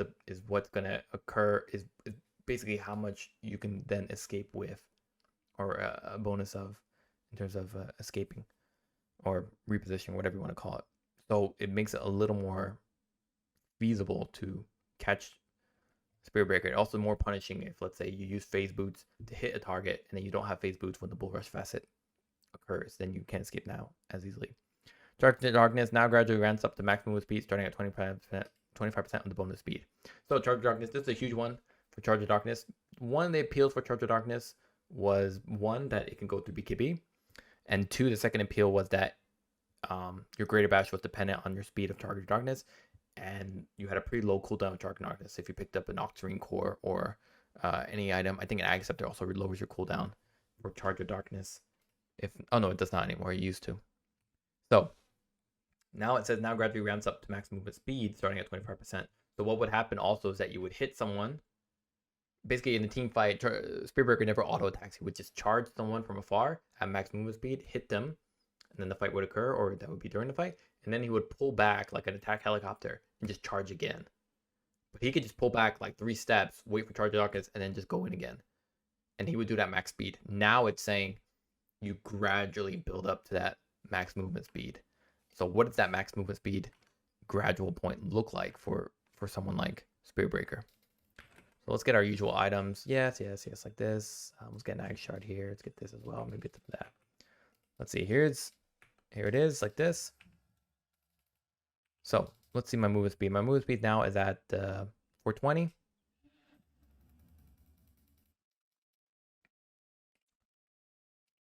[SPEAKER 1] what's gonna occur is basically how much you can then escape with, or a bonus of in terms of escaping or repositioning, whatever you want to call it. So it makes it a little more feasible to catch Spearbreaker. Also more punishing if, let's say, you use phase boots to hit a target and then you don't have phase boots when the Bull Rush facet occurs, then you can't escape now as easily. Charge of Darkness now gradually ramps up to maximum speed, starting at 25% of the bonus speed. So Charge of Darkness, this is a huge one for Charge of Darkness. One of the appeals for Charge of Darkness was, one, that it can go through BKB, and two, the second appeal was that your Greater Bash was dependent on your speed of Charge of Darkness, and you had a pretty low cooldown of Charge of Darkness. If you picked up an Octarine Core or any item, I think an Ag Scepter also lowers your cooldown for Charge of Darkness. Oh no, it does not anymore. It used to. So now it says now gradually ramps up to max movement speed, starting at 25%. So what would happen also is that you would hit someone. Basically, in the team fight, Spearbreaker never auto attacks. He would just charge someone from afar at max movement speed, hit them, and then the fight would occur, or that would be during the fight. And then he would pull back like an attack helicopter and just charge again. But he could just pull back like 3 steps, wait for Charge of Darkness, and then just go in again. And he would do that max speed. Now it's saying you gradually build up to that max movement speed. So what does that max movement speed gradual point look like for someone like Spearbreaker? So let's get our usual items. Yes, like this. Let's get an Ag Shard here. Let's get this as well. Maybe get that. Let's see. Here it is, like this. So let's see my movement speed. My movement speed now is at 420.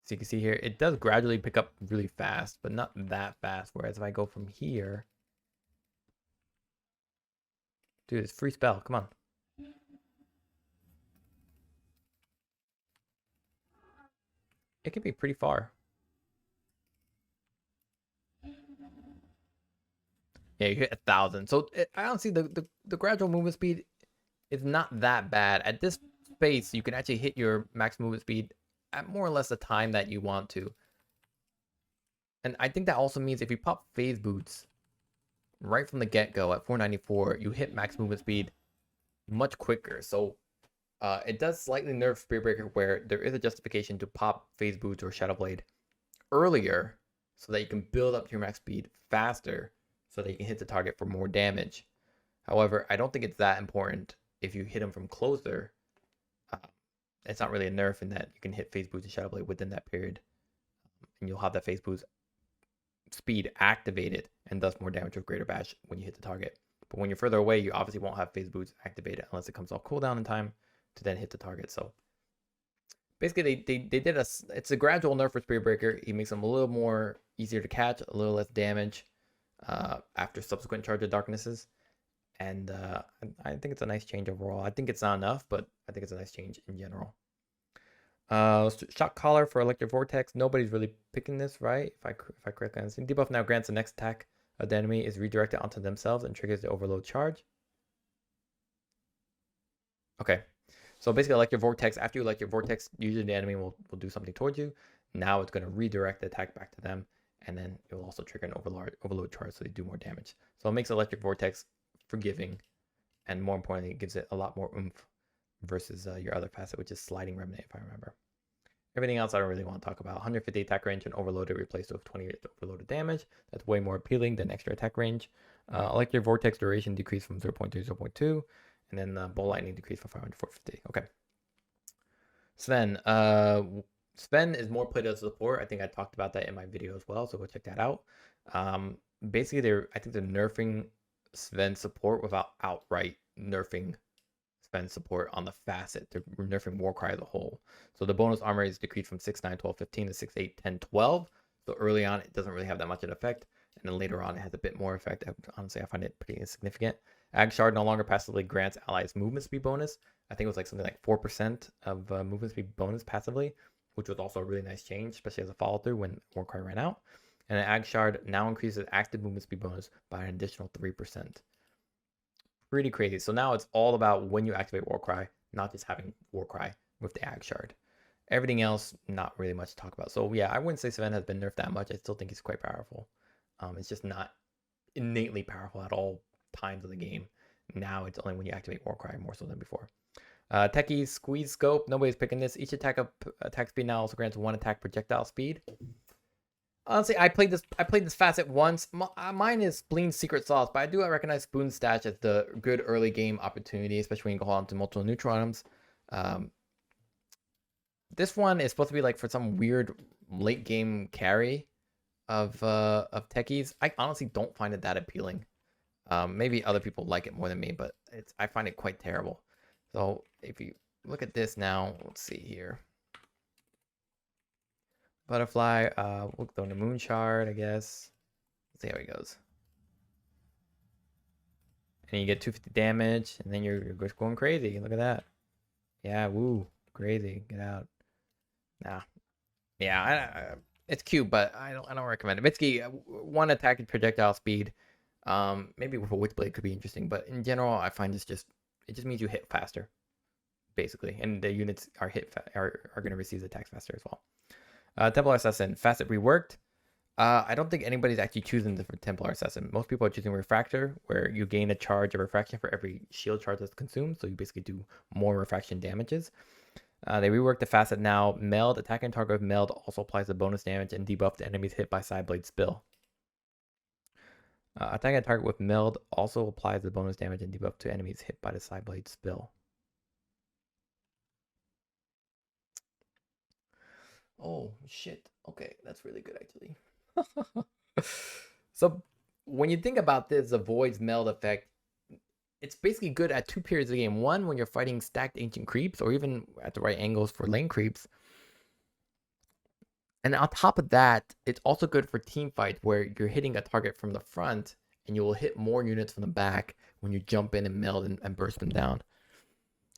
[SPEAKER 1] So you can see here, it does gradually pick up really fast, but not that fast. Whereas if I go from here, dude, it's free spell. Come on. It can be pretty far. Yeah, you hit 1,000. So I don't see the gradual movement speed is not that bad. At this space, you can actually hit your max movement speed at more or less the time that you want to. And I think that also means if you pop phase boots right from the get-go at 494, you hit max movement speed much quicker. So it does slightly nerf Spearbreaker, where there is a justification to pop phase boots or Shadow Blade earlier so that you can build up your max speed faster so that you can hit the target for more damage. However, I don't think it's that important if you hit them from closer. It's not really a nerf in that you can hit phase boots and Shadow Blade within that period, and you'll have that phase boost speed activated and thus more damage with Greater Bash when you hit the target. But when you're further away, you obviously won't have phase boots activated unless it comes off cooldown in time to then hit the target. So basically they did it's a gradual nerf for Spearbreaker. He makes them a little more easier to catch, a little less damage after subsequent Charge of Darknesses. And I think it's a nice change overall. I think it's not enough, but I think it's a nice change in general. Shock Collar for Electric Vortex. Nobody's really picking this, right? If I correctly understand. Debuff now grants the next attack of the enemy is redirected onto themselves and triggers the overload charge. Okay. So basically Electric Vortex, after you Electric Vortex, usually the enemy will do something towards you. Now it's going to redirect the attack back to them, and then it will also trigger an overload charge so they do more damage. So it makes Electric Vortex forgiving, and more importantly, it gives it a lot more oomph versus your other facet, which is Sliding Remnant, if I remember. Everything else I don't really want to talk about. 150 attack range and overloaded replaced with 20 overloaded damage. That's way more appealing than extra attack range. Electric Vortex duration decreased from 0.3 to 0.2. And then Bolt Lightning decreased from 500 to 450. Okay. Sven. Sven is more played as a support. I think I talked about that in my video as well, so go check that out. Basically, I think they're nerfing Sven support without outright nerfing Sven support on the facet. They're nerfing Warcry as a whole. So the bonus armor is decreased from 6, 9, 12, 15 to 6, 8, 10, 12. So early on, it doesn't really have that much of an effect. And then later on, it has a bit more effect. Honestly, I find it pretty insignificant. Ag Shard no longer passively grants allies movement speed bonus. I think it was like something like 4% of movement speed bonus passively, which was also a really nice change, especially as a follow through when Warcry ran out. And an Ag Shard now increases active movement speed bonus by an additional 3%. Pretty crazy. So now it's all about when you activate Warcry, not just having Warcry with the Ag Shard. Everything else, not really much to talk about. So yeah, I wouldn't say Sven has been nerfed that much. I still think he's quite powerful. It's just not innately powerful at all times of the game. Now it's only when you activate Warcry more so than before. Techies, Squeeze Scope. Nobody's picking this. Each attack speed now also grants 1 attack projectile speed. Honestly, I played this facet once. Mine is Spleen's Secret Sauce, but I do recognize Spoon's Stash as the good early game opportunity, especially when you go on to multiple neutral items. This one is supposed to be like for some weird late game carry of Techies. I honestly don't find it that appealing. Maybe other people like it more than me, but I find it quite terrible. So if you look at this now, let's see here. Butterfly, we'll throw in the Moon Shard, I guess. Let's see how he goes. And you get 250 damage, and then you're just going crazy. Look at that. Yeah, woo, crazy. Get out. Nah. Yeah, it's cute, but I don't recommend it. Basically, 1 attack projectile speed. Maybe with a Witchblade could be interesting, but in general, I find it just means you hit faster, basically, and the units are going to receive the attacks faster as well. Templar Assassin facet reworked. I don't think anybody's actually choosing the Templar Assassin. Most people are choosing Refractor, where you gain a charge of refraction for every shield charge that's consumed, so you basically do more refraction damages. They reworked the facet now. Meld, attacking target with Meld also applies the bonus damage and debuff to enemies hit by Sideblade Spill. Attacking a target with Meld also applies the bonus damage and debuff to enemies hit by the Sideblade Spill. Oh, shit. Okay, that's really good, actually. So, when you think about this, the Void's Meld effect, it's basically good at 2 periods of the game. One, when you're fighting stacked ancient creeps, or even at the right angles for lane creeps. And on top of that, it's also good for team fights where you're hitting a target from the front, and you will hit more units from the back when you jump in and meld and burst them down.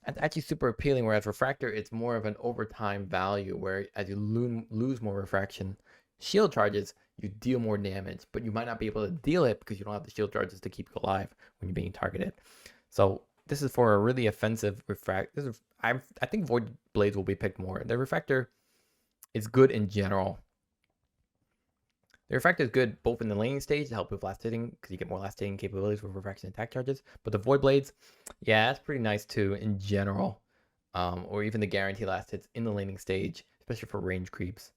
[SPEAKER 1] That's actually super appealing, whereas Refractor, it's more of an overtime value, where as you lose more refraction shield charges, you deal more damage, but you might not be able to deal it because you don't have the shield charges to keep you alive when you're being targeted. So this is for a really offensive Refractor. I think Void Blades will be picked more. The Refractor is good in general. The Refractor is good both in the laning stage to help with last hitting, because you get more last hitting capabilities with refraction attack charges. But the Void Blades, yeah, that's pretty nice too in general. Or even the guarantee last hits in the laning stage, especially for range creeps.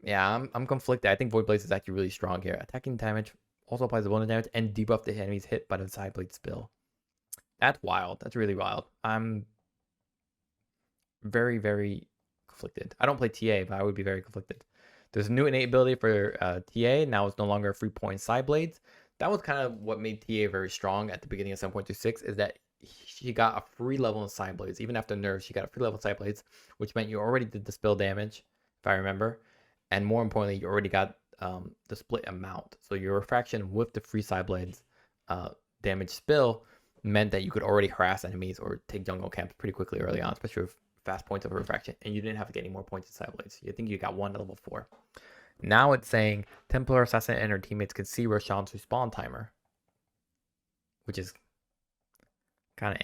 [SPEAKER 1] Yeah, I'm conflicted. I think Void Blades is actually really strong here. Attacking damage also applies the bonus damage and debuff the enemies hit by the Sideblade Spill. That's wild. That's really wild. I'm very, very conflicted. I don't play TA, but I would be very conflicted. There's a new innate ability for TA. Now it's no longer a free point Sideblades. That was kind of what made TA very strong at the beginning of 7.26, is that she got a free level in Sideblades. Even after nerfs, she got a free level in Sideblades, which meant you already did the spill damage, if I remember. And more importantly, you already got the split amount. So your refraction with the free Sideblades damage spill meant that you could already harass enemies or take jungle camps pretty quickly early on, especially with fast points of refraction, and you didn't have to get any more points in Cyblades. You think you got 1 to level 4. Now it's saying Templar Assassin and her teammates can see Roshan's respawn timer, which is kind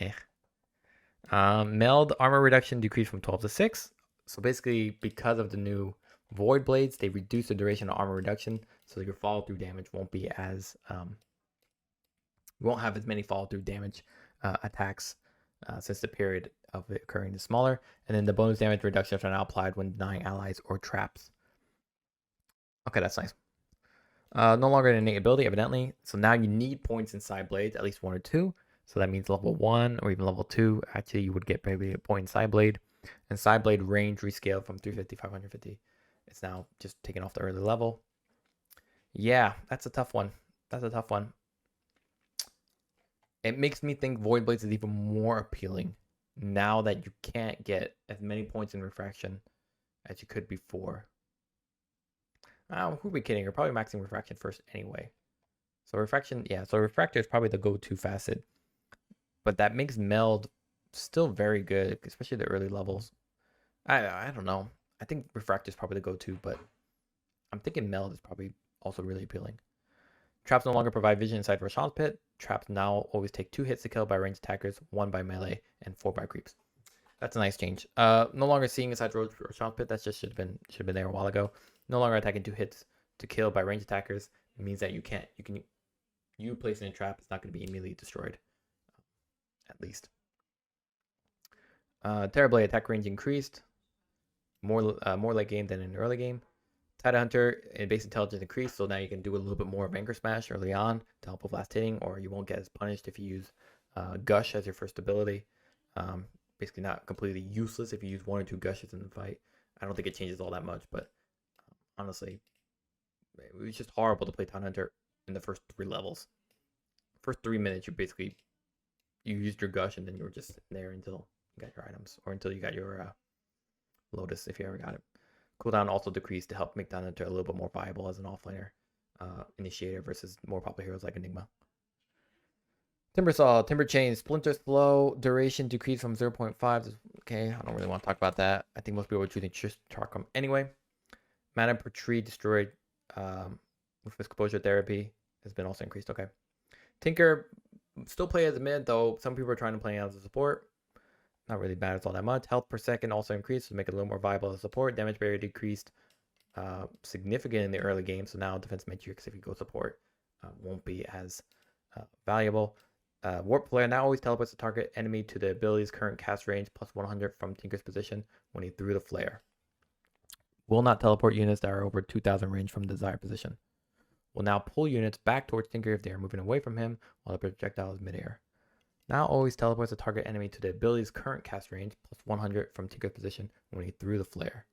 [SPEAKER 1] of meld armor reduction decreased from 12 to 6. So basically, because of the new Void Blades, they reduce the duration of armor reduction, so your follow through damage won't be as you won't have as many follow through damage attacks since the period of it occurring is smaller. And then the bonus damage reductions are now applied when denying allies or traps. Okay, that's nice. No longer an innate ability, evidently. So now you need points inside blades, at least 1 or 2. So that means level 1 or even level 2. Actually, you would get maybe a point in side blade. And side blade range rescale from 350, 550. It's now just taken off the early level. Yeah, that's a tough one. That's a tough one. It makes me think Void Blades is even more appealing now that you can't get as many points in refraction as you could before. Who are we kidding? You're probably maxing refraction first anyway. So refraction, yeah. So refractor is probably the go-to facet, but that makes meld still very good, especially the early levels. I don't know. I think refractor is probably the go-to, but I'm thinking meld is probably also really appealing. Traps no longer provide vision inside Roshan's pit. Traps now always take 2 hits to kill by ranged attackers, 1 by melee, and 4 by creeps. That's a nice change. No longer seeing inside Roshan's pit. That just should have been there a while ago. No longer attacking 2 hits to kill by ranged attackers. It means that you placing a trap is not going to be immediately destroyed, at least. Terrorblade attack range increased. More late game than in early game. Tide Hunter and base intelligence increased, so now you can do a little bit more of Anchor Smash early on to help with last hitting, or you won't get as punished if you use Gush as your first ability. Basically not completely useless if you use 1 or 2 Gushes in the fight. I don't think it changes all that much, but honestly, it was just horrible to play Tide Hunter in the first 3 levels. First 3 minutes, you used your Gush, and then you were just sitting there until you got your items, or until you got your Lotus, if you ever got it. Cooldown also decreased to help make Tide Hunter a little bit more viable as an offlaner initiator versus more popular heroes like Enigma. Timber Saw, Timber Chain, Splinter Slow, duration decreased from 0.5 to... Okay, I don't really want to talk about that. I think most people are choosing Charcom anyway. Mana per tree destroyed with exposure therapy has been also increased. Okay. Tinker, still play as a mid, though some people are trying to play as a support. Not really matters all that much. Health per second also increased to make it a little more viable as support. Damage barrier decreased significant in the early game, so now defense matrix, if you go support, won't be as valuable. Warp Flare now always teleports the target enemy to the ability's current cast range plus 100 from Tinker's position when he threw the flare. Will not teleport units that are over 2,000 range from the desired position. Will now pull units back towards Tinker if they are moving away from him while the projectile is midair. Now always teleports the target enemy to the ability's current cast range plus 100 from Tinker's position when he threw the flare.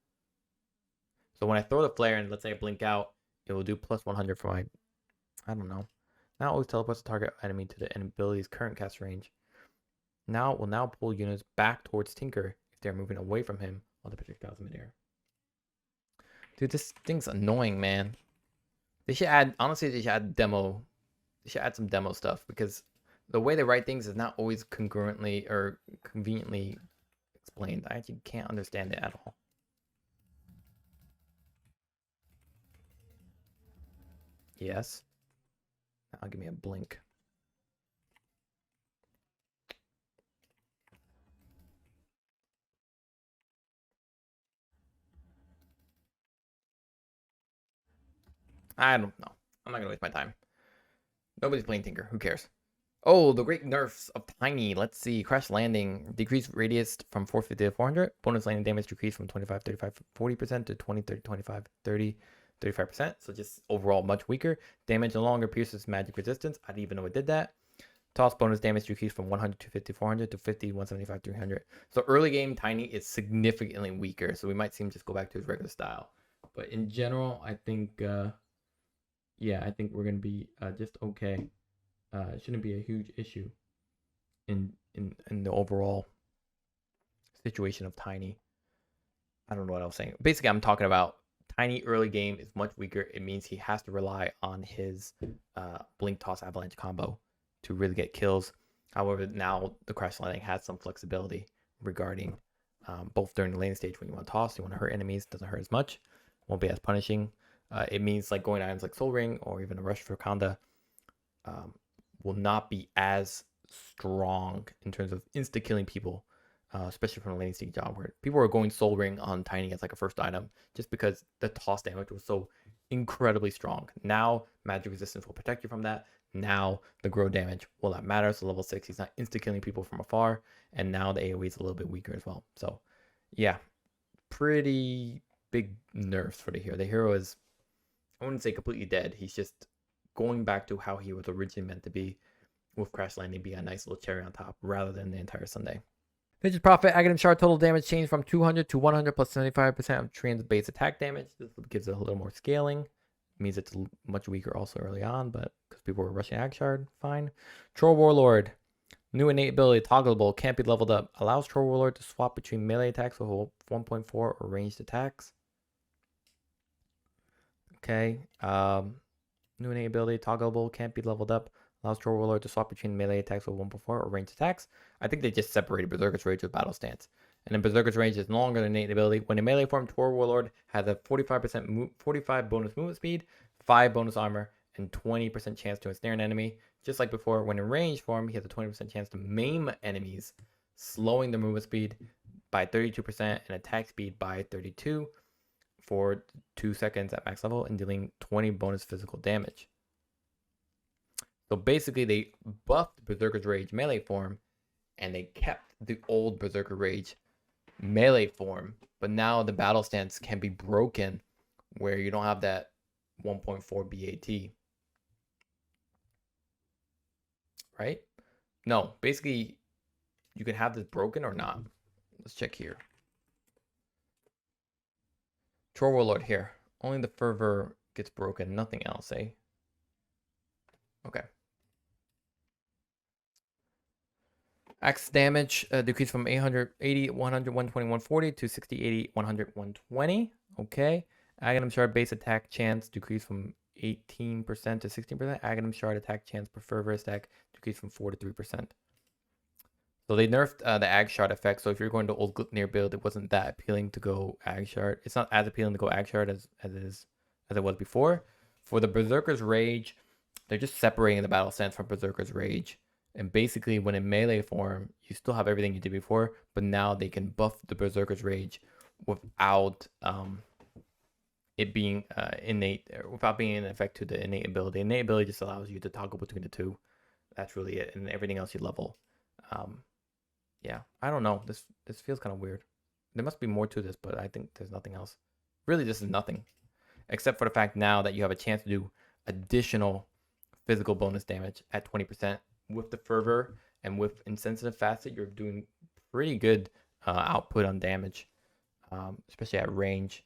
[SPEAKER 1] So when I throw the flare and let's say I blink out, it will do plus 100 for my, I don't know. Now always teleports the target enemy to the ability's current cast range. Now it will now pull units back towards Tinker if they're moving away from him while the projectile is midair. Dude, this thing's annoying, man. They should add, honestly, they should add demo. They should add some demo stuff because the way they write things is not always congruently or conveniently explained. I actually can't understand it at all. Yes. Now give me a blink. I don't know. I'm not gonna waste my time. Nobody's playing Tinker. Who cares? Oh, the great nerfs of Tiny. Let's see. Crash landing. Decreased radius from 450 to 400. Bonus landing damage decreased from 25, 35, 40% to 20, 30, 25, 30, 35%. So just overall much weaker. Damage no longer pierces magic resistance. I didn't even know it did that. Toss bonus damage decreased from 100 to 50, 400 to 50, 175, 300. So early game Tiny is significantly weaker. So we might see him just go back to his regular style. But in general, I think, yeah, I think we're going to be just okay. It shouldn't be a huge issue in the overall situation of Tiny. I don't know what I was saying. Basically, I'm talking about Tiny early game is much weaker. It means he has to rely on his Blink Toss Avalanche combo to really get kills. However, now the Crash Landing has some flexibility regarding both during the lane stage when you want to toss, you want to hurt enemies, doesn't hurt as much, won't be as punishing. It means like going items like Soul Ring or even a Rush for Kanda will not be as strong in terms of insta-killing people, especially from the lane stage onward. People were going Soul Ring on Tiny as like a first item just because the toss damage was so incredibly strong. Now magic resistance will protect you from that. Now the grow damage will not matter. So level 6, he's not insta-killing people from afar. And now the AoE is a little bit weaker as well. So yeah, pretty big nerfs for the hero. The hero is, I wouldn't say completely dead. He's just going back to how he was originally meant to be, with Crash Landing being a nice little cherry on top rather than the entire Sunday. Vicious Prophet, Aghanim Shard total damage changed from 200 to 100 plus 75% of Trian's base attack damage. This gives it a little more scaling. It means it's much weaker also early on, but because people were rushing Ag Shard, fine. Troll Warlord, new innate ability, toggleable, can't be leveled up. Allows Troll Warlord to swap between melee attacks with 1.4 or ranged attacks. Okay. New innate ability, toggleable, can't be leveled up. Allows Troll Warlord to swap between melee attacks with 1.4 or ranged attacks. I think they just separated Berserker's Rage with Battle Stance. And then Berserker's Rage is no longer an innate ability. When in melee form, Troll Warlord has a 45 bonus movement speed, 5 bonus armor, and 20% chance to ensnare an enemy. Just like before, when in range form, he has a 20% chance to maim enemies, slowing the movement speed by 32% and attack speed by 32 for 2 seconds at max level and dealing 20 bonus physical damage. So basically, they buffed Berserker's Rage melee form, and they kept the old Berserker Rage melee form. But now the battle stance can be broken, where you don't have that 1.4 BAT. Right? No, basically, you can have this broken or not. Let's check here. Troll Warlord here. Only the Fervor gets broken, nothing else, eh? Okay. Axe damage decreased from 880, 100, 120, 140 to 60, 80, 100, 120. Okay. Aghanim Shard base attack chance decreased from 18% to 16%. Aghanim Shard attack chance per fervor stack decreased from 4 to 3%. So they nerfed the Ag Shard effect. So if you're going to old Glitnir build, it wasn't that appealing to go Ag Shard. It's not as appealing to go Ag Shard as it was before. For the Berserker's Rage, they're just separating the battle stance from Berserker's Rage. And basically, when in melee form, you still have everything you did before, but now they can buff the Berserker's Rage without it being innate, without being an effect to the innate ability. Innate ability just allows you to toggle between the two. That's really it, and everything else you level. Yeah, I don't know. This feels kind of weird. There must be more to this, but I think there's nothing else. Really, this is nothing, except for the fact now that you have a chance to do additional physical bonus damage at 20%. With the Fervor and with Insensitive Facet, you're doing pretty good output on damage, especially at range.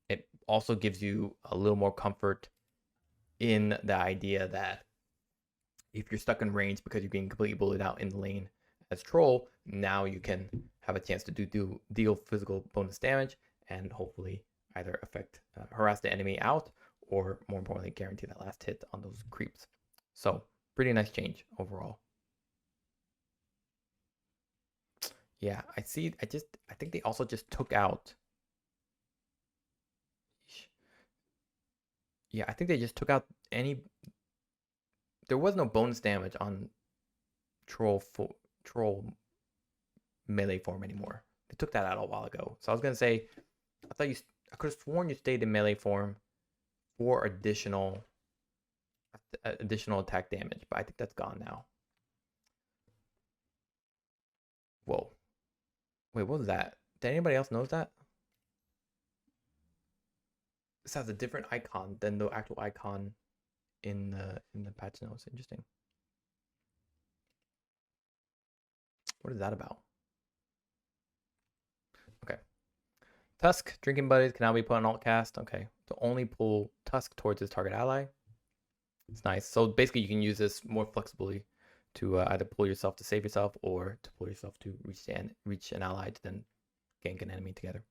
[SPEAKER 1] It also gives you a little more comfort in the idea that if you're stuck in range because you're getting completely bullied out in the lane as Troll, now you can have a chance to deal physical bonus damage and hopefully either harass the enemy out, or more importantly, guarantee that last hit on those creeps. So pretty nice change overall. Yeah, I see. I think they also just took out. Yeah, I think they just took out any. There was no bonus damage on Troll melee form anymore. They took that out a while ago. So I was gonna say, I could have sworn you stayed in melee form for additional attack damage, but I think that's gone now. Whoa. Wait, what was that? Did anybody else notice that? This has a different icon than the actual icon in the patch notes. Interesting. What is that about? Okay. Tusk, Drinking Buddies can now be put on alt cast. Okay. To only pull Tusk towards his target ally. It's nice. So basically you can use this more flexibly to either pull yourself to save yourself or to pull yourself to reach an ally to then gank an enemy together.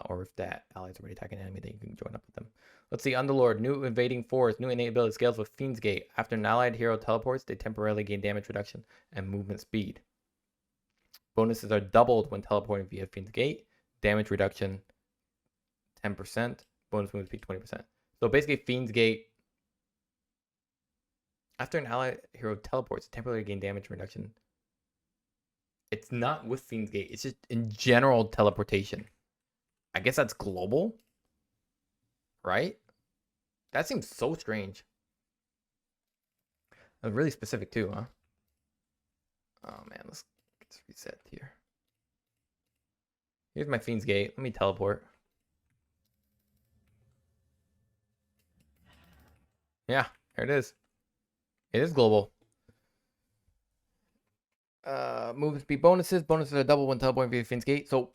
[SPEAKER 1] Or if that ally is already attacking an enemy, then you can join up with them. Let's see, Underlord, new invading force, new innate ability scales with Fiend's Gate. After an allied hero teleports, they temporarily gain damage reduction and movement speed. Bonuses are doubled when teleporting via Fiend's Gate. Damage reduction 10%. Bonus move speed 20%. So basically, Fiend's Gate. After an ally hero teleports, temporarily gain damage reduction. It's not with Fiend's Gate. It's just in general teleportation. I guess that's global, right? That seems so strange. That's really specific too, huh? Oh man, let's reset here. Here's my Fiend's Gate. Let me teleport. Yeah, there it is. It is global. Movement speed bonuses. Bonuses are double when teleporting via Fiend's Gate. So,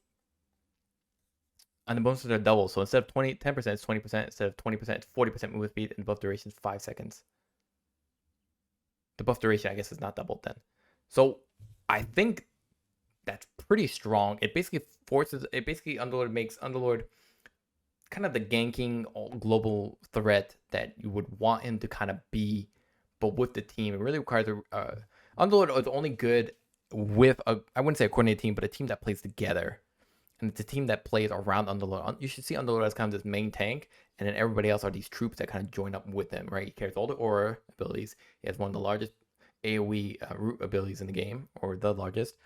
[SPEAKER 1] and the bonuses are double. So instead of 10%, it's 20%. Instead of 20%, it's 40% movement speed, and buff duration is 5 seconds. The buff duration, I guess, is not doubled then. So I think that's pretty strong. It basically Underlord makes Underlord kind of the ganking global threat that you would want him to kind of be, but with the team. It really requires Underlord is only good with I wouldn't say a coordinated team, but a team that plays together. And it's a team that plays around Underlord. You should see Underlord as kind of this main tank, and then everybody else are these troops that kind of join up with him, right? He carries all the aura abilities. He has one of the largest AoE root abilities in the game, or the largest.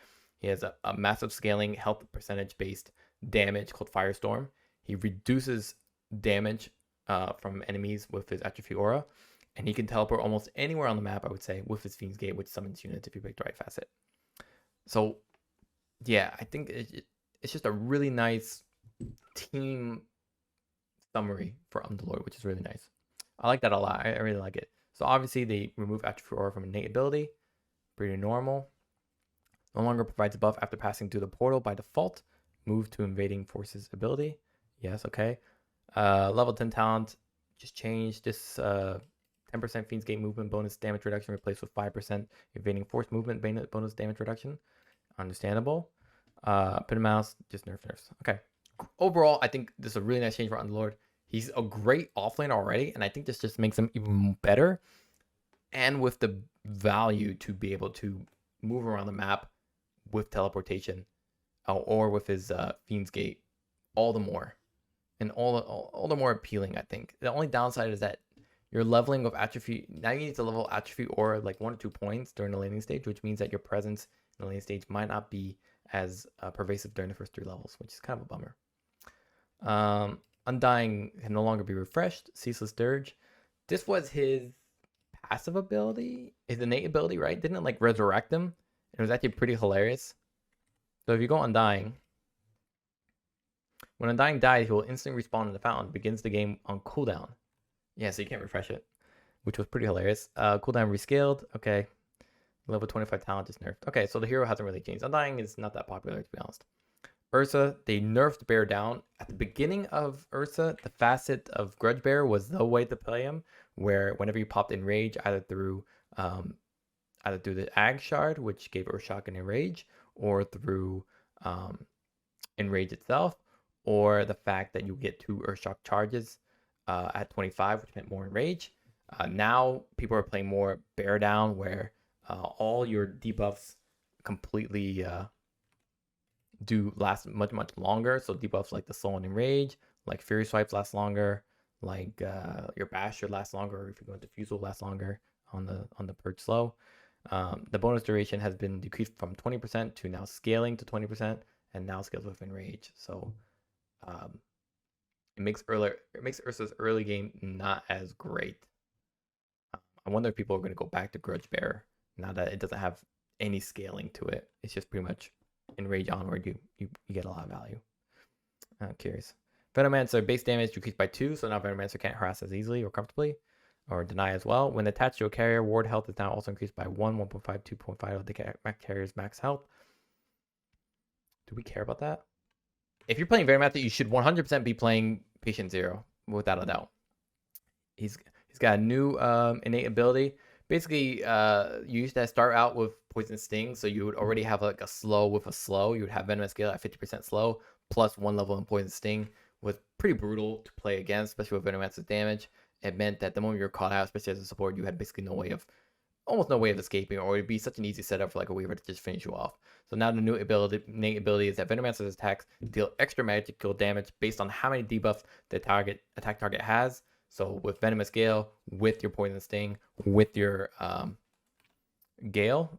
[SPEAKER 1] He has a massive scaling health percentage based damage called Firestorm. He reduces damage from enemies with his atrophy aura, and he can teleport almost anywhere on the map, I would say, with his Fiend's Gate, which summons units if you pick the right facet. So, yeah, I think it's just a really nice team summary for Underlord, which is really nice. I like that a lot. I really like it. So obviously they remove atrophy aura from innate ability. Pretty normal. No longer provides a buff after passing through the portal by default. Move to invading forces ability. Yes, okay. Level 10 talent. Just changed this 10% Fiend's Gate movement bonus damage reduction replaced with 5% invading force movement bonus damage reduction. Understandable. Put a mouse, just nerfs. Okay. Overall, I think this is a really nice change for Underlord. He's a great offlane already, and I think this just makes him even better. And with the value to be able to move around the map with teleportation, or with his Fiend's Gate, all the more, and all the more appealing. I think the only downside is that your leveling of atrophy. Now you need to level atrophy aura like 1 or 2 points during the laning stage, which means that your presence in the laning stage might not be as pervasive during the first 3 levels, which is kind of a bummer. Undying can no longer be refreshed. Ceaseless Dirge. This was his passive ability, his innate ability, right? Didn't it like resurrect him? It was actually pretty hilarious. So if you go Undying, when Undying dies, he will instantly respawn in the fountain. Begins the game on cooldown. Yeah, so you can't refresh it, which was pretty hilarious. Cooldown rescaled. Okay. Level 25 talent is nerfed. Okay, so the hero hasn't really changed. Undying is not that popular, to be honest. Ursa, they nerfed Bear down. At the beginning of Ursa, the facet of Grudge Bear was the way to play him, where whenever you popped Enrage, either through the Ag Shard, which gave Urshock an Enrage, or through Enrage itself, or the fact that you get 2 Urshock charges at 25, which meant more Enrage. Now people are playing more Bear down, where all your debuffs completely do last much longer. So debuffs like the Soul and Enrage, like Fury Swipes last longer, like your Bash should last longer, or if you go into Fusel last longer on the Purge Slow. The bonus duration has been decreased from 20% to now scaling to 20%, and now scales with Enrage. So it makes Ursa's early game not as great. I wonder if people are going to go back to Grudge Bear now that it doesn't have any scaling to it. It's just pretty much Enrage onward. You get a lot of value. I'm curious. Venomancer base damage decreased by 2, so now Venomancer can't harass as easily or comfortably, or deny as well. When attached to a carrier, ward health is now also increased by 1, 1.5, 2.5 of the carrier's max health. Do we care about that? If you're playing Venomancer, you should 100% be playing Patient Zero, without a doubt. He's got a new innate ability. Basically, you used to start out with Poison Sting, so you would already have like a slow with a slow. You would have Venomous Scale at 50% slow, plus 1 level in Poison Sting. Was pretty brutal to play against, especially with Venomancer's damage. It meant that the moment you were caught out, especially as a support, you had basically no way of almost no way of escaping, or it'd be such an easy setup for like a Weaver to just finish you off. So now the new innate ability is that Venomancer's attacks deal extra magical damage based on how many debuffs the attack target has. So with Venomous Gale, with your Poison Sting, with your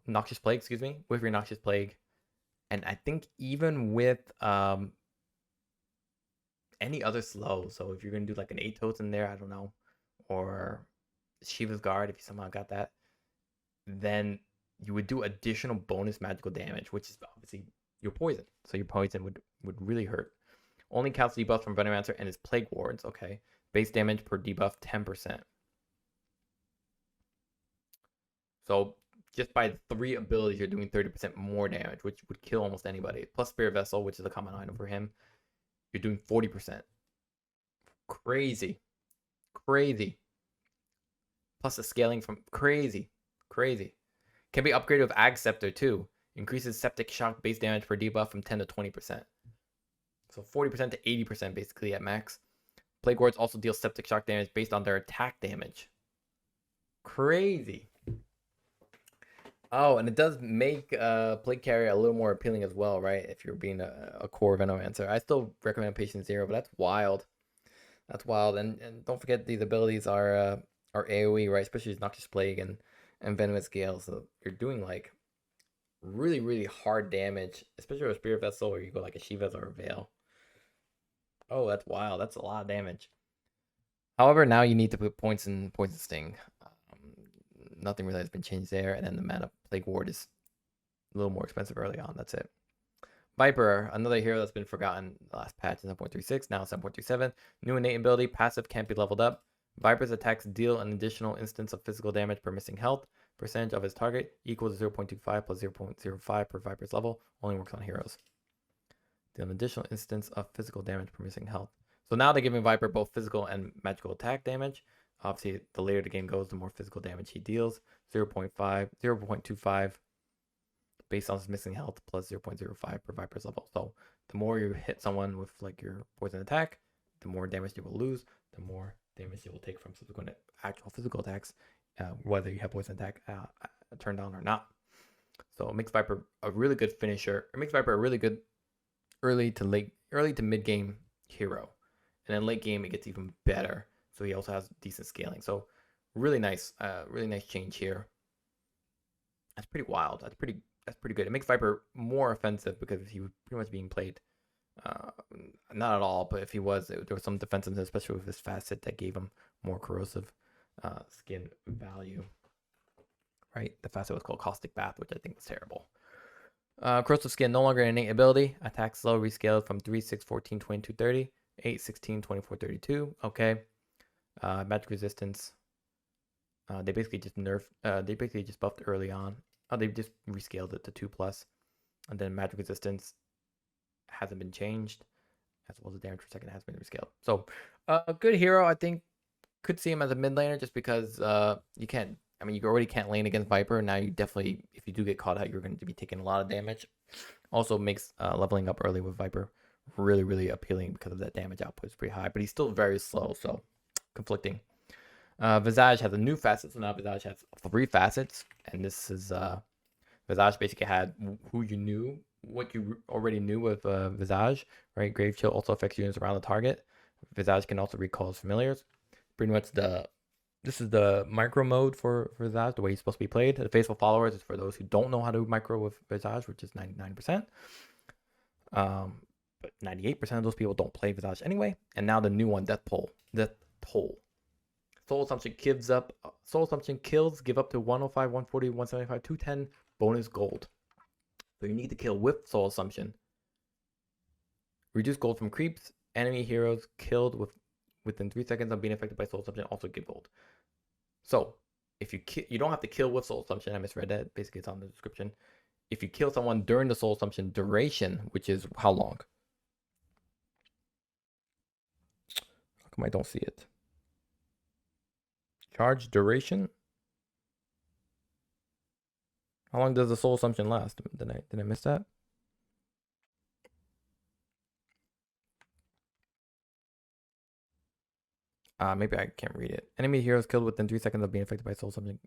[SPEAKER 1] Noxious Plague, with your Noxious Plague, and I think even with any other slow. So if you're gonna do like an 8 totes in there, I don't know, or Shiva's Guard if you somehow got that, then you would do additional bonus magical damage, which is obviously your poison. So your poison would really hurt. Only counts debuffs from Venomancer and his Plague Wards. Okay, base damage per debuff 10%. So just by 3 abilities, you're doing 30% more damage, which would kill almost anybody. Plus Spirit Vessel, which is a common item for him, you're doing 40%. Crazy. Plus the scaling from crazy. Can be upgraded with Ag Scepter too. Increases Septic Shock base damage per debuff from 10 to 20%. So 40% to 80% basically at max. Plague Wards also deal Septic Shock damage based on their attack damage. Crazy. Oh, and it does make Plague Carrier a little more appealing as well, right? If you're being a core Venomancer. I still recommend Patient Zero, but that's wild. And don't forget these abilities are AoE, right? Especially Noxious Plague and Venomous Gale. So you're doing like really hard damage, especially with a Spirit Vessel, or you go like a Shiva's or a Veil. Oh, that's wild. That's a lot of damage. However, now you need to put points in Poison Sting. Nothing really has been changed there, and then the mana Plague Ward is a little more expensive early on. That's it. Viper, another hero that's been forgotten. The last patch is 7.36, now 7.37. New innate ability, passive can't be leveled up. Viper's attacks deal an additional instance of physical damage per missing health. Percentage of his target equals 0.25 plus 0.05 per Viper's level. Only works on heroes. Deal an additional instance of physical damage per missing health. So now they're giving Viper both physical and magical attack damage. Obviously, the later the game goes, the more physical damage he deals. 0.25 based on his missing health plus 0.05 per Viper's level. So the more you hit someone with like your poison attack, the more damage you will lose, the more damage you will take from subsequent actual physical attacks, whether you have poison attack turned on or not. So it makes Viper a really good finisher. It makes Viper a really good early to mid game hero, and then late game it gets even better. So he also has decent scaling. So really nice change here. That's pretty wild. That's pretty good. It makes Viper more offensive because he was pretty much being played, not at all, but if he was, there was some defensiveness, especially with his facet that gave him more corrosive skin value. Right, the facet was called Caustic Bath, which I think was terrible. Corrosive skin, no longer an innate ability. Attack slow, rescaled from 3, 6, 14, 22, 30, 8, 16, 24, 32. Okay. Magic resistance. They basically just buffed early on. They just rescaled it to 2+, and then magic resistance hasn't been changed, as well as the damage per second has been rescaled. So, a good hero. I think could see him as a mid laner just because you can't. I mean, you already can't lane against Viper. Now you definitely, if you do get caught out, you're going to be taking a lot of damage. Also makes leveling up early with Viper really appealing because of that damage output is pretty high, but he's still very slow, so conflicting. Visage has a new facet, so now Visage has 3 facets, and this is Visage basically had who you knew, what you already knew with Visage, right? Grave Chill also affects units around the target. Visage can also recall his familiars. Pretty much this is the micro mode for Visage, the way he's supposed to be played. The Faithful Followers is for those who don't know how to micro with Visage, which is 99%. But 98% of those people don't play Visage anyway. And now the new one, Death Toll. Soul Assumption kills, give up to 105, 140, 175, 210 bonus gold. So you need to kill with Soul Assumption. Reduce gold from creeps. Enemy heroes killed within 3 seconds of being affected by Soul Assumption also give gold. So if you don't have to kill with Soul Assumption. I misread that. Basically, it's on the description. If you kill someone during the Soul Assumption duration, which is how long? How come I don't see it? Charge duration. How long does the Soul Assumption last? Did I miss that? Maybe I can't read it. Enemy heroes killed within 3 seconds of being affected by Soul Assumption.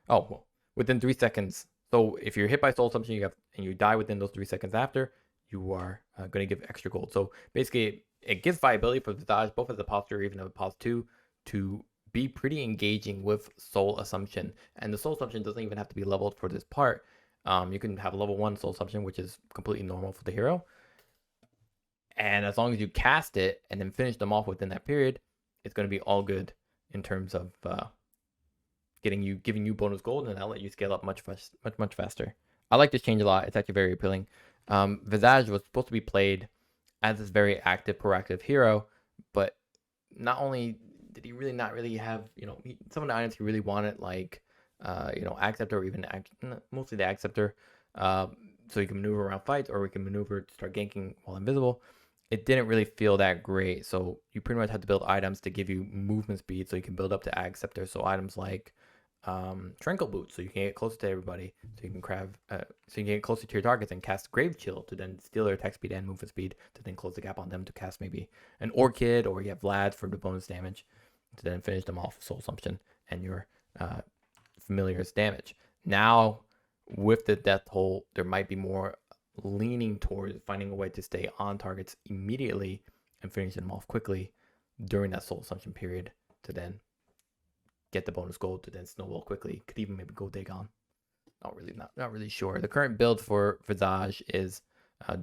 [SPEAKER 1] Oh, well, within 3 seconds. So if you're hit by Soul Assumption and you die within those 3 seconds after, you are going to give extra gold. So basically, it gives viability for Visage, both as a posture or even a pos 2, to be pretty engaging with Soul Assumption. And the Soul Assumption doesn't even have to be leveled for this part. You can have level 1 Soul Assumption, which is completely normal for the hero. And as long as you cast it and then finish them off within that period, it's going to be all good in terms of giving you bonus gold, and that'll let you scale up much faster. I like this change a lot. It's actually very appealing. Visage was supposed to be played as this very active, proactive hero, but not only did he really not really have, some of the items he really wanted, like Acceptor, or even mostly the Acceptor, so you can maneuver around fights, or we can maneuver to start ganking while invisible. It didn't really feel that great, so you pretty much had to build items to give you movement speed, so you can build up to Acceptor. So items like Tranquil Boots, so you can get closer to everybody, so you can get closer to your targets and cast Grave Chill to then steal their attack speed and movement speed to then close the gap on them to cast maybe an Orchid, or you have Vlad for the bonus damage to then finish them off with Soul Assumption and your Familiar's damage. Now with the Death Toll, there might be more leaning towards finding a way to stay on targets immediately and finish them off quickly during that Soul Assumption period to then get the bonus gold to then snowball quickly. Could even maybe go Dagon. Not really sure. The current build for Visage is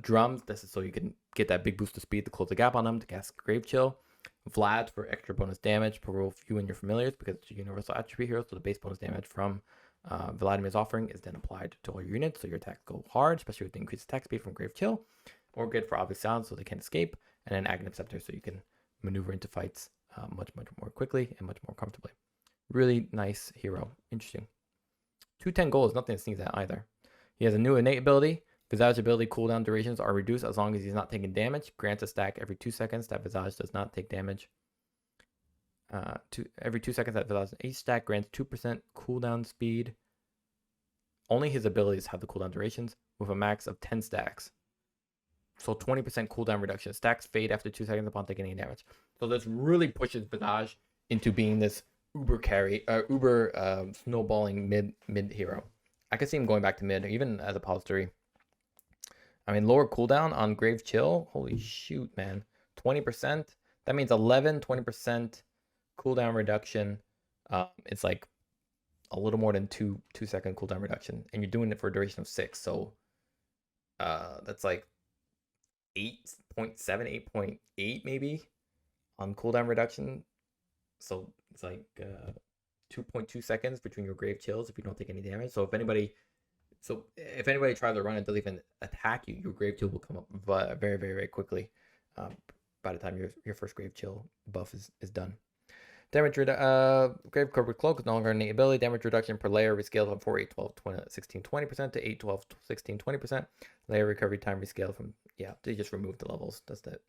[SPEAKER 1] drums. This is so you can get that big boost of speed to close the gap on them to cast Grave Chill. Vlad for extra bonus damage per roll you and your familiars, because it's a universal attribute hero, so the base bonus damage from Vladimir's offering is then applied to all your units, so your attacks go hard, especially with the increased attack speed from Grave Chill, or good for obvious sounds so they can't escape, and then Aghanim Scepter so you can maneuver into fights much more quickly and much more comfortably. Really nice hero. Interesting. 210 gold is nothing to sneeze at either. He has a new innate ability. Visage ability cooldown durations are reduced as long as he's not taking damage. Grants a stack every 2 seconds that Visage does not take damage. Every 2 seconds that Visage each stack grants 2% cooldown speed. Only his abilities have the cooldown durations with a max of 10 stacks. So 20% cooldown reduction. Stacks fade after 2 seconds upon taking any damage. So this really pushes Visage into being this uber snowballing mid hero. I could see him going back to mid, even as a pos 3. I mean, lower cooldown on Grave Chill. Holy shoot, man. 20%. That means 20% cooldown reduction. It's like a little more than 2 second cooldown reduction. And you're doing it for a duration of 6. So that's like 8.7, 8.8 maybe on cooldown reduction. So it's like 2.2 seconds between your Grave Chills if you don't take any damage. So if anybody tries to run and doesn't even attack you, your Grave Chill will come up very, very, very quickly by the time your first Grave Chill buff is done. Damage Grave Covered Cloak is no longer an innate ability. Damage reduction per layer rescaled from 4, 8, 12, 20, 16, 20% to 8, 12, 16, 20%. Layer recovery time rescaled from, they just removed the levels. That's that.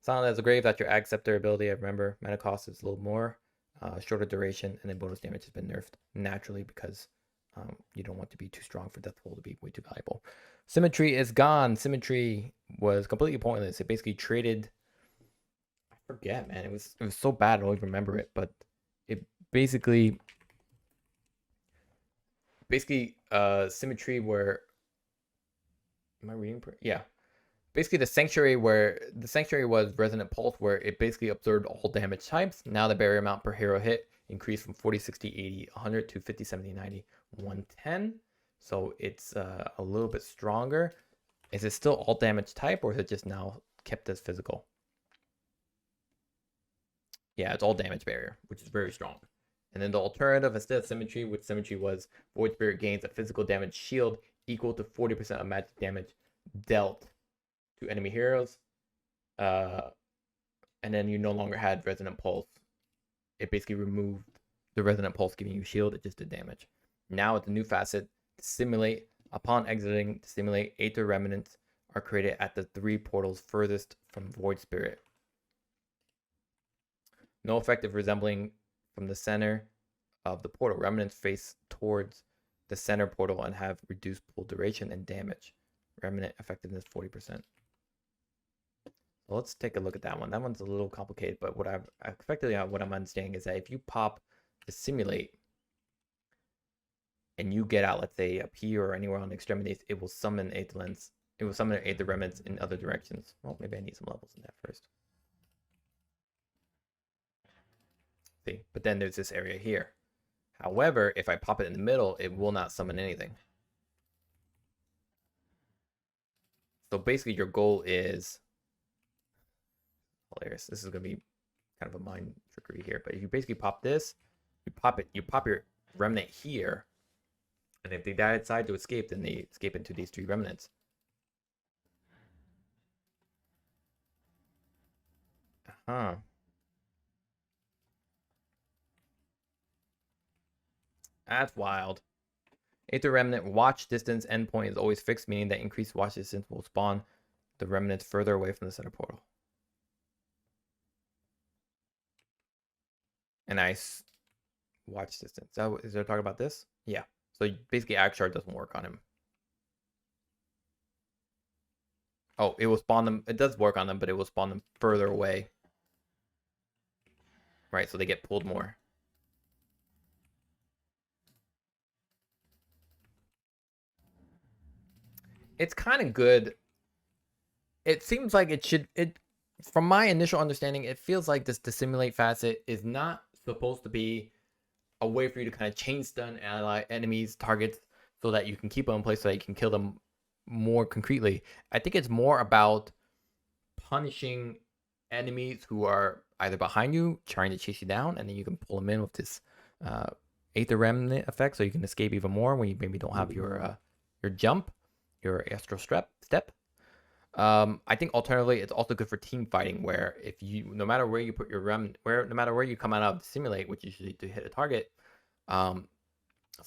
[SPEAKER 1] Silent as a Grave, that's your Acceptor ability. I remember mana cost is a little more, shorter duration, and then bonus damage has been nerfed naturally because you don't want to be too strong for Death Toll to be way too valuable. Symmetry is gone. Symmetry was completely pointless. It basically traded. I forget, man. It was so bad I don't even remember it. But it basically symmetry where. Am I reading? Yeah. Basically, the sanctuary was Resonant Pulse, where it basically absorbed all damage types. Now the barrier amount per hero hit increased from 40, 60, 80, 100 to 50, 70, 90, 110. So it's a little bit stronger. Is it still all damage type, or is it just now kept as physical? Yeah, it's all damage barrier, which is very strong. And then the alternative, instead of Symmetry, which Symmetry was Void Spirit gains a physical damage shield equal to 40% of magic damage dealt to enemy heroes. And then you no longer had Resonant Pulse. It basically removed the Resonant Pulse giving you shield. It just did damage. Now with the new facet, Simulate. Upon exiting, Simulate, Aether Remnants are created at the 3 portals furthest from Void Spirit. No effective resembling from the center of the portal. Remnants face towards the center portal and have reduced pull duration and damage. Remnant effectiveness 40%. So let's take a look at that one. That one's a little complicated, but what I'm understanding is that if you pop the Simulate, and you get out, let's say up here or anywhere on the extremities, it will summon Aether Lens. It will summon Aether Remnants in other directions. Well, maybe I need some levels in that first. See, but then there's this area here. However, if I pop it in the middle, it will not summon anything. So basically your goal is hilarious. This is going to be kind of a mind trickery here, but if you basically pop this, you pop your remnant here, and if they decide to escape, then they escape into these 3 remnants. That's wild. Aether Remnant watch distance endpoint is always fixed, meaning that increased watch distance will spawn the remnants further away from the center portal. And watch distance. Is there talk about this? Yeah. So basically, Akshar doesn't work on him. Oh, it will spawn them. It does work on them, but it will spawn them further away. Right, so they get pulled more. It's kind of good. It seems like it should. From my initial understanding, it feels like this dissimulate facet is not supposed to be a way for you to kind of chain stun enemies, targets, so that you can keep them in place so that you can kill them more concretely. I think it's more about punishing enemies who are either behind you, trying to chase you down, and then you can pull them in with this Aether Remnant effect, so you can escape even more when you maybe don't have your jump, your astral step. I think alternatively, it's also good for team fighting, where if you, no matter where you put your no matter where you come out of simulate, which usually to hit a target, as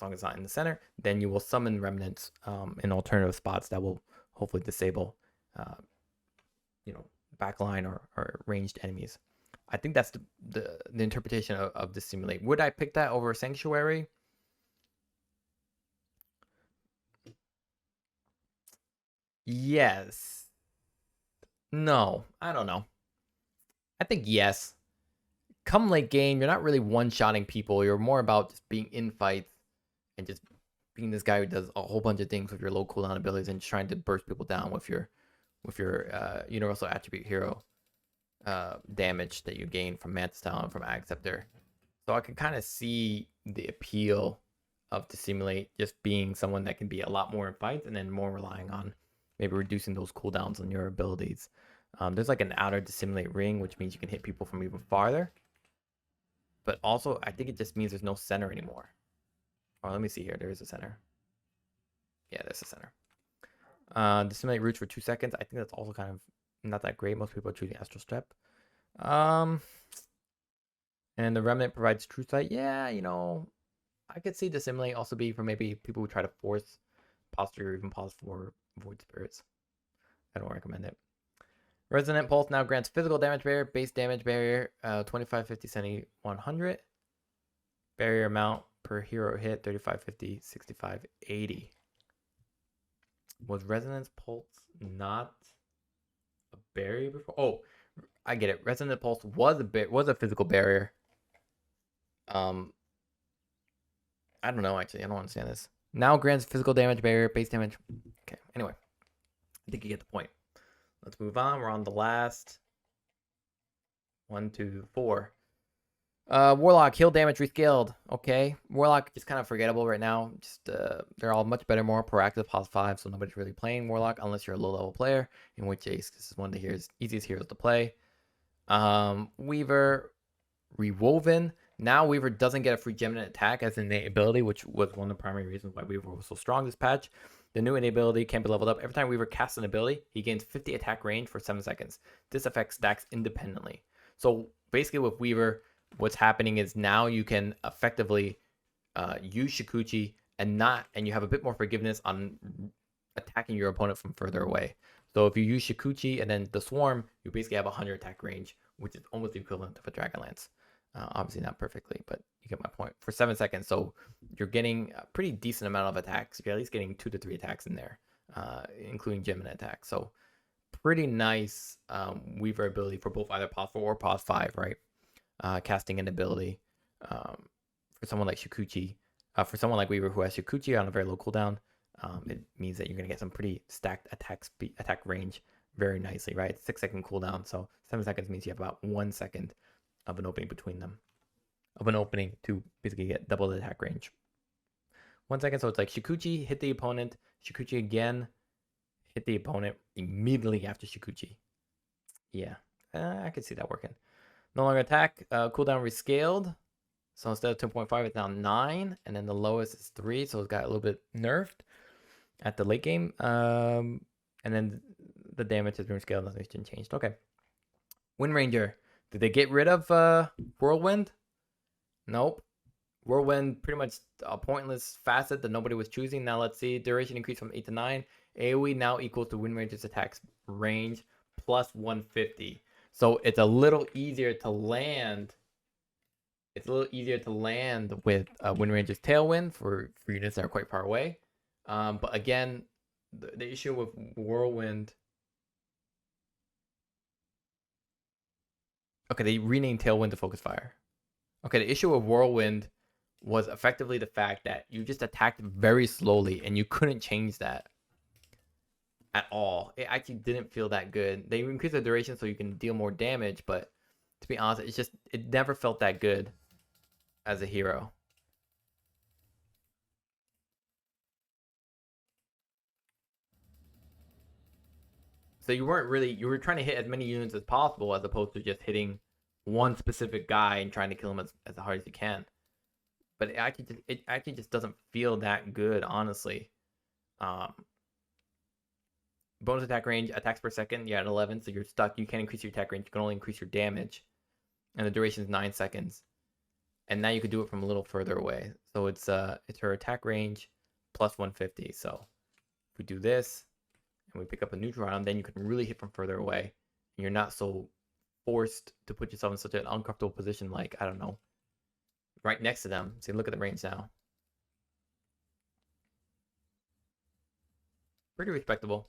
[SPEAKER 1] long as it's not in the center, then you will summon remnants in alternative spots that will hopefully disable, backline or ranged enemies. I think that's the interpretation of the simulate. Would I pick that over Sanctuary? Yes. No, I don't know. I think yes. Come late game, you're not really one-shotting people. You're more about just being in fights and just being this guy who does a whole bunch of things with your low cooldown abilities and trying to burst people down with your universal attribute hero damage that you gain from Mantis Talon from Acceptor. So I can kind of see the appeal of Dissimulate just being someone that can be a lot more in fights and then more relying on maybe reducing those cooldowns on your abilities. There's like an outer Dissimulate ring, which means you can hit people from even farther. But also, I think it just means there's no center anymore. Oh, let me see here. There is a center. Yeah, there's a center. Dissimulate roots for 2 seconds. I think that's also kind of not that great. Most people are choosing Astral Step. And the Remnant provides True Sight. Yeah, I could see Dissimulate also be for maybe people who try to force posture or even pause for Void Spirits. I don't recommend it. Resonant Pulse now grants physical damage barrier, base damage barrier, 25, 50, 70, 100. Barrier amount per hero hit, 35, 50, 65, 80. Was Resonance Pulse not a barrier before? Oh, I get it. Resonant Pulse was a physical barrier. I don't know, actually. I don't understand this. Now grants physical damage barrier, base damage. Okay, anyway. I think you get the point. Let's move on. We're on the last 1, 2, 4. Warlock, heal damage rescaled. Okay. Warlock is kind of forgettable right now. Just they're all much better, more proactive, +5, so nobody's really playing Warlock unless you're a low-level player, in which case this is one of the easiest heroes to play. Weaver, Rewoven. Now Weaver doesn't get a free Geminate attack as an innate ability, which was one of the primary reasons why Weaver was so strong this patch. The new innate ability can be leveled up. Every time Weaver casts an ability, he gains 50 attack range for 7 seconds. This effect stacks independently. So basically with Weaver, what's happening is now you can effectively use Shikuchi and you have a bit more forgiveness on attacking your opponent from further away. So if you use Shikuchi and then the Swarm, you basically have 100 attack range, which is almost the equivalent of a Dragonlance. Obviously not perfectly, but you get my point. For 7 seconds, so you're getting a pretty decent amount of attacks. You're at least getting 2 to 3 attacks in there, including Geminate attacks. So pretty nice Weaver ability for both either pos 4 or pos 5, right? Casting an ability for someone like Shikuchi For someone like Weaver who has Shukuchi on a very low cooldown, it means that you're going to get some pretty stacked attack range very nicely, right? 6-second cooldown, so 7 seconds means you have about 1 second of an opening between them, of an opening to basically get double the attack range. 1 second, so it's like Shukuchi, hit the opponent, Shukuchi again, hit the opponent immediately after Shukuchi. Yeah, I could see that working. No longer attack, cooldown rescaled. So instead of 2.5, it's now 9, and then the lowest is 3, so it's got a little bit nerfed at the late game. And then the damage has been scaled, nothing's been changed. Okay. Wind Ranger. Did they get rid of Whirlwind? Nope. Whirlwind, pretty much a pointless facet that nobody was choosing. Now let's see. Duration increased from 8 to 9. AoE now equals to Wind Ranger's attacks range plus 150. So it's a little easier to land. It's a little easier to land with Wind Ranger's Tailwind for units that are quite far away. But again, the issue with Whirlwind... Okay, they renamed Tailwind to Focus Fire. Okay, the issue with Whirlwind was effectively the fact that you just attacked very slowly and you couldn't change that at all. It actually didn't feel that good. They increased the duration so you can deal more damage, but to be honest, it never felt that good as a hero. So you were trying to hit as many units as possible as opposed to just hitting one specific guy and trying to kill him as hard as you can. But it actually just doesn't feel that good, honestly. Bonus attack range, attacks per second, yeah, at 11, so you're stuck. You can't increase your attack range, you can only increase your damage. And the duration is 9 seconds. And now you could do it from a little further away. So it's her attack range plus 150. So if we do this and we pick up a neutral round, then you can really hit from further away. And you're not so forced to put yourself in such an uncomfortable position, like, I don't know, right next to them. See, look at the range now. Pretty respectable.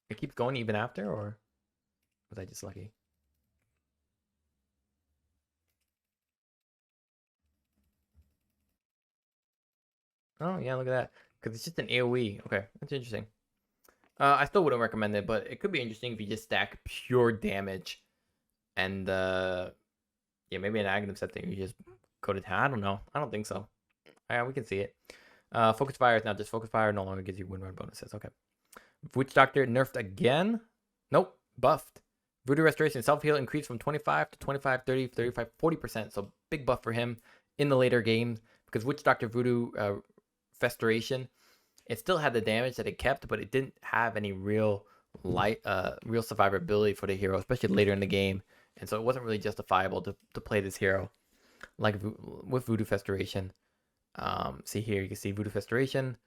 [SPEAKER 1] It keeps going even after, or was I just lucky? Oh, yeah, look at that. Because it's just an AoE. Okay, that's interesting. I still wouldn't recommend it, but it could be interesting if you just stack pure damage. And, yeah, maybe an Aghanim setting, you just go to town. I don't know. I don't think so. Yeah, we can see it. Focus Fire is now just Focus Fire. No longer gives you win run bonuses. Okay. Witch Doctor nerfed again. Nope. Buffed. Voodoo Restoration self-heal increased from 25 to 25, 30, 35, 40%. So big buff for him in the later games. Because Witch Doctor Voodoo Restoration, it still had the damage that it kept, but it didn't have any real survivability for the hero, especially later in the game. And so it wasn't really justifiable to play this hero like with Voodoo Restoration. See here, you can see Voodoo Restoration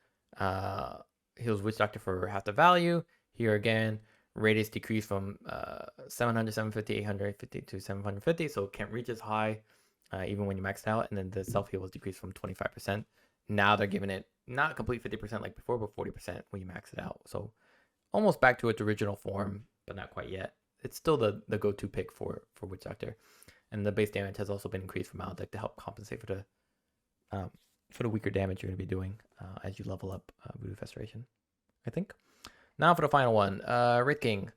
[SPEAKER 1] heals Witch Doctor for half the value. Here again, radius decreased from 700, 750, 850 to 750, so it can't reach as high even when you max it out. And then the self-heal was decreased from 25%. Now they're giving it not complete 50% like before, but 40% when you max it out. So almost back to its original form, but not quite yet. It's still the go-to pick for Witch Doctor. And the base damage has also been increased from Maledict to help compensate for the weaker damage you're going to be doing as you level up Voodoo Restoration, I think. Now for the final one, Wraith King.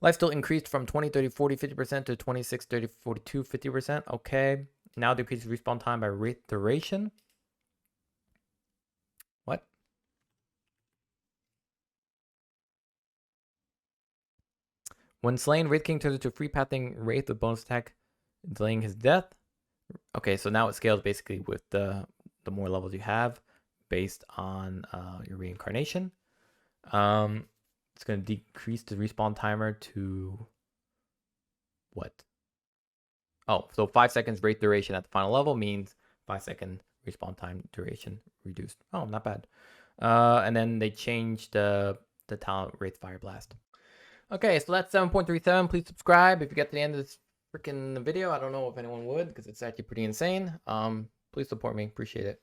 [SPEAKER 1] Life still increased from 20, 30, 40, 50% to 26, 30, 42, 50%. Okay. Now decreases respawn time by Wraith duration. What? When slain, Wraith King turns into a free pathing Wraith with bonus attack, delaying his death. Okay, so now it scales basically with the more levels you have based on your reincarnation. It's going to decrease the respawn timer to what? Oh, so 5 seconds Wraith duration at the final level means 5-second respawn time duration reduced. Oh, not bad. And then they changed the talent Wraith Fire Blast. Okay, so that's 7.37. Please subscribe if you get to the end of this freaking video. I don't know if anyone would because it's actually pretty insane. Please support me. Appreciate it.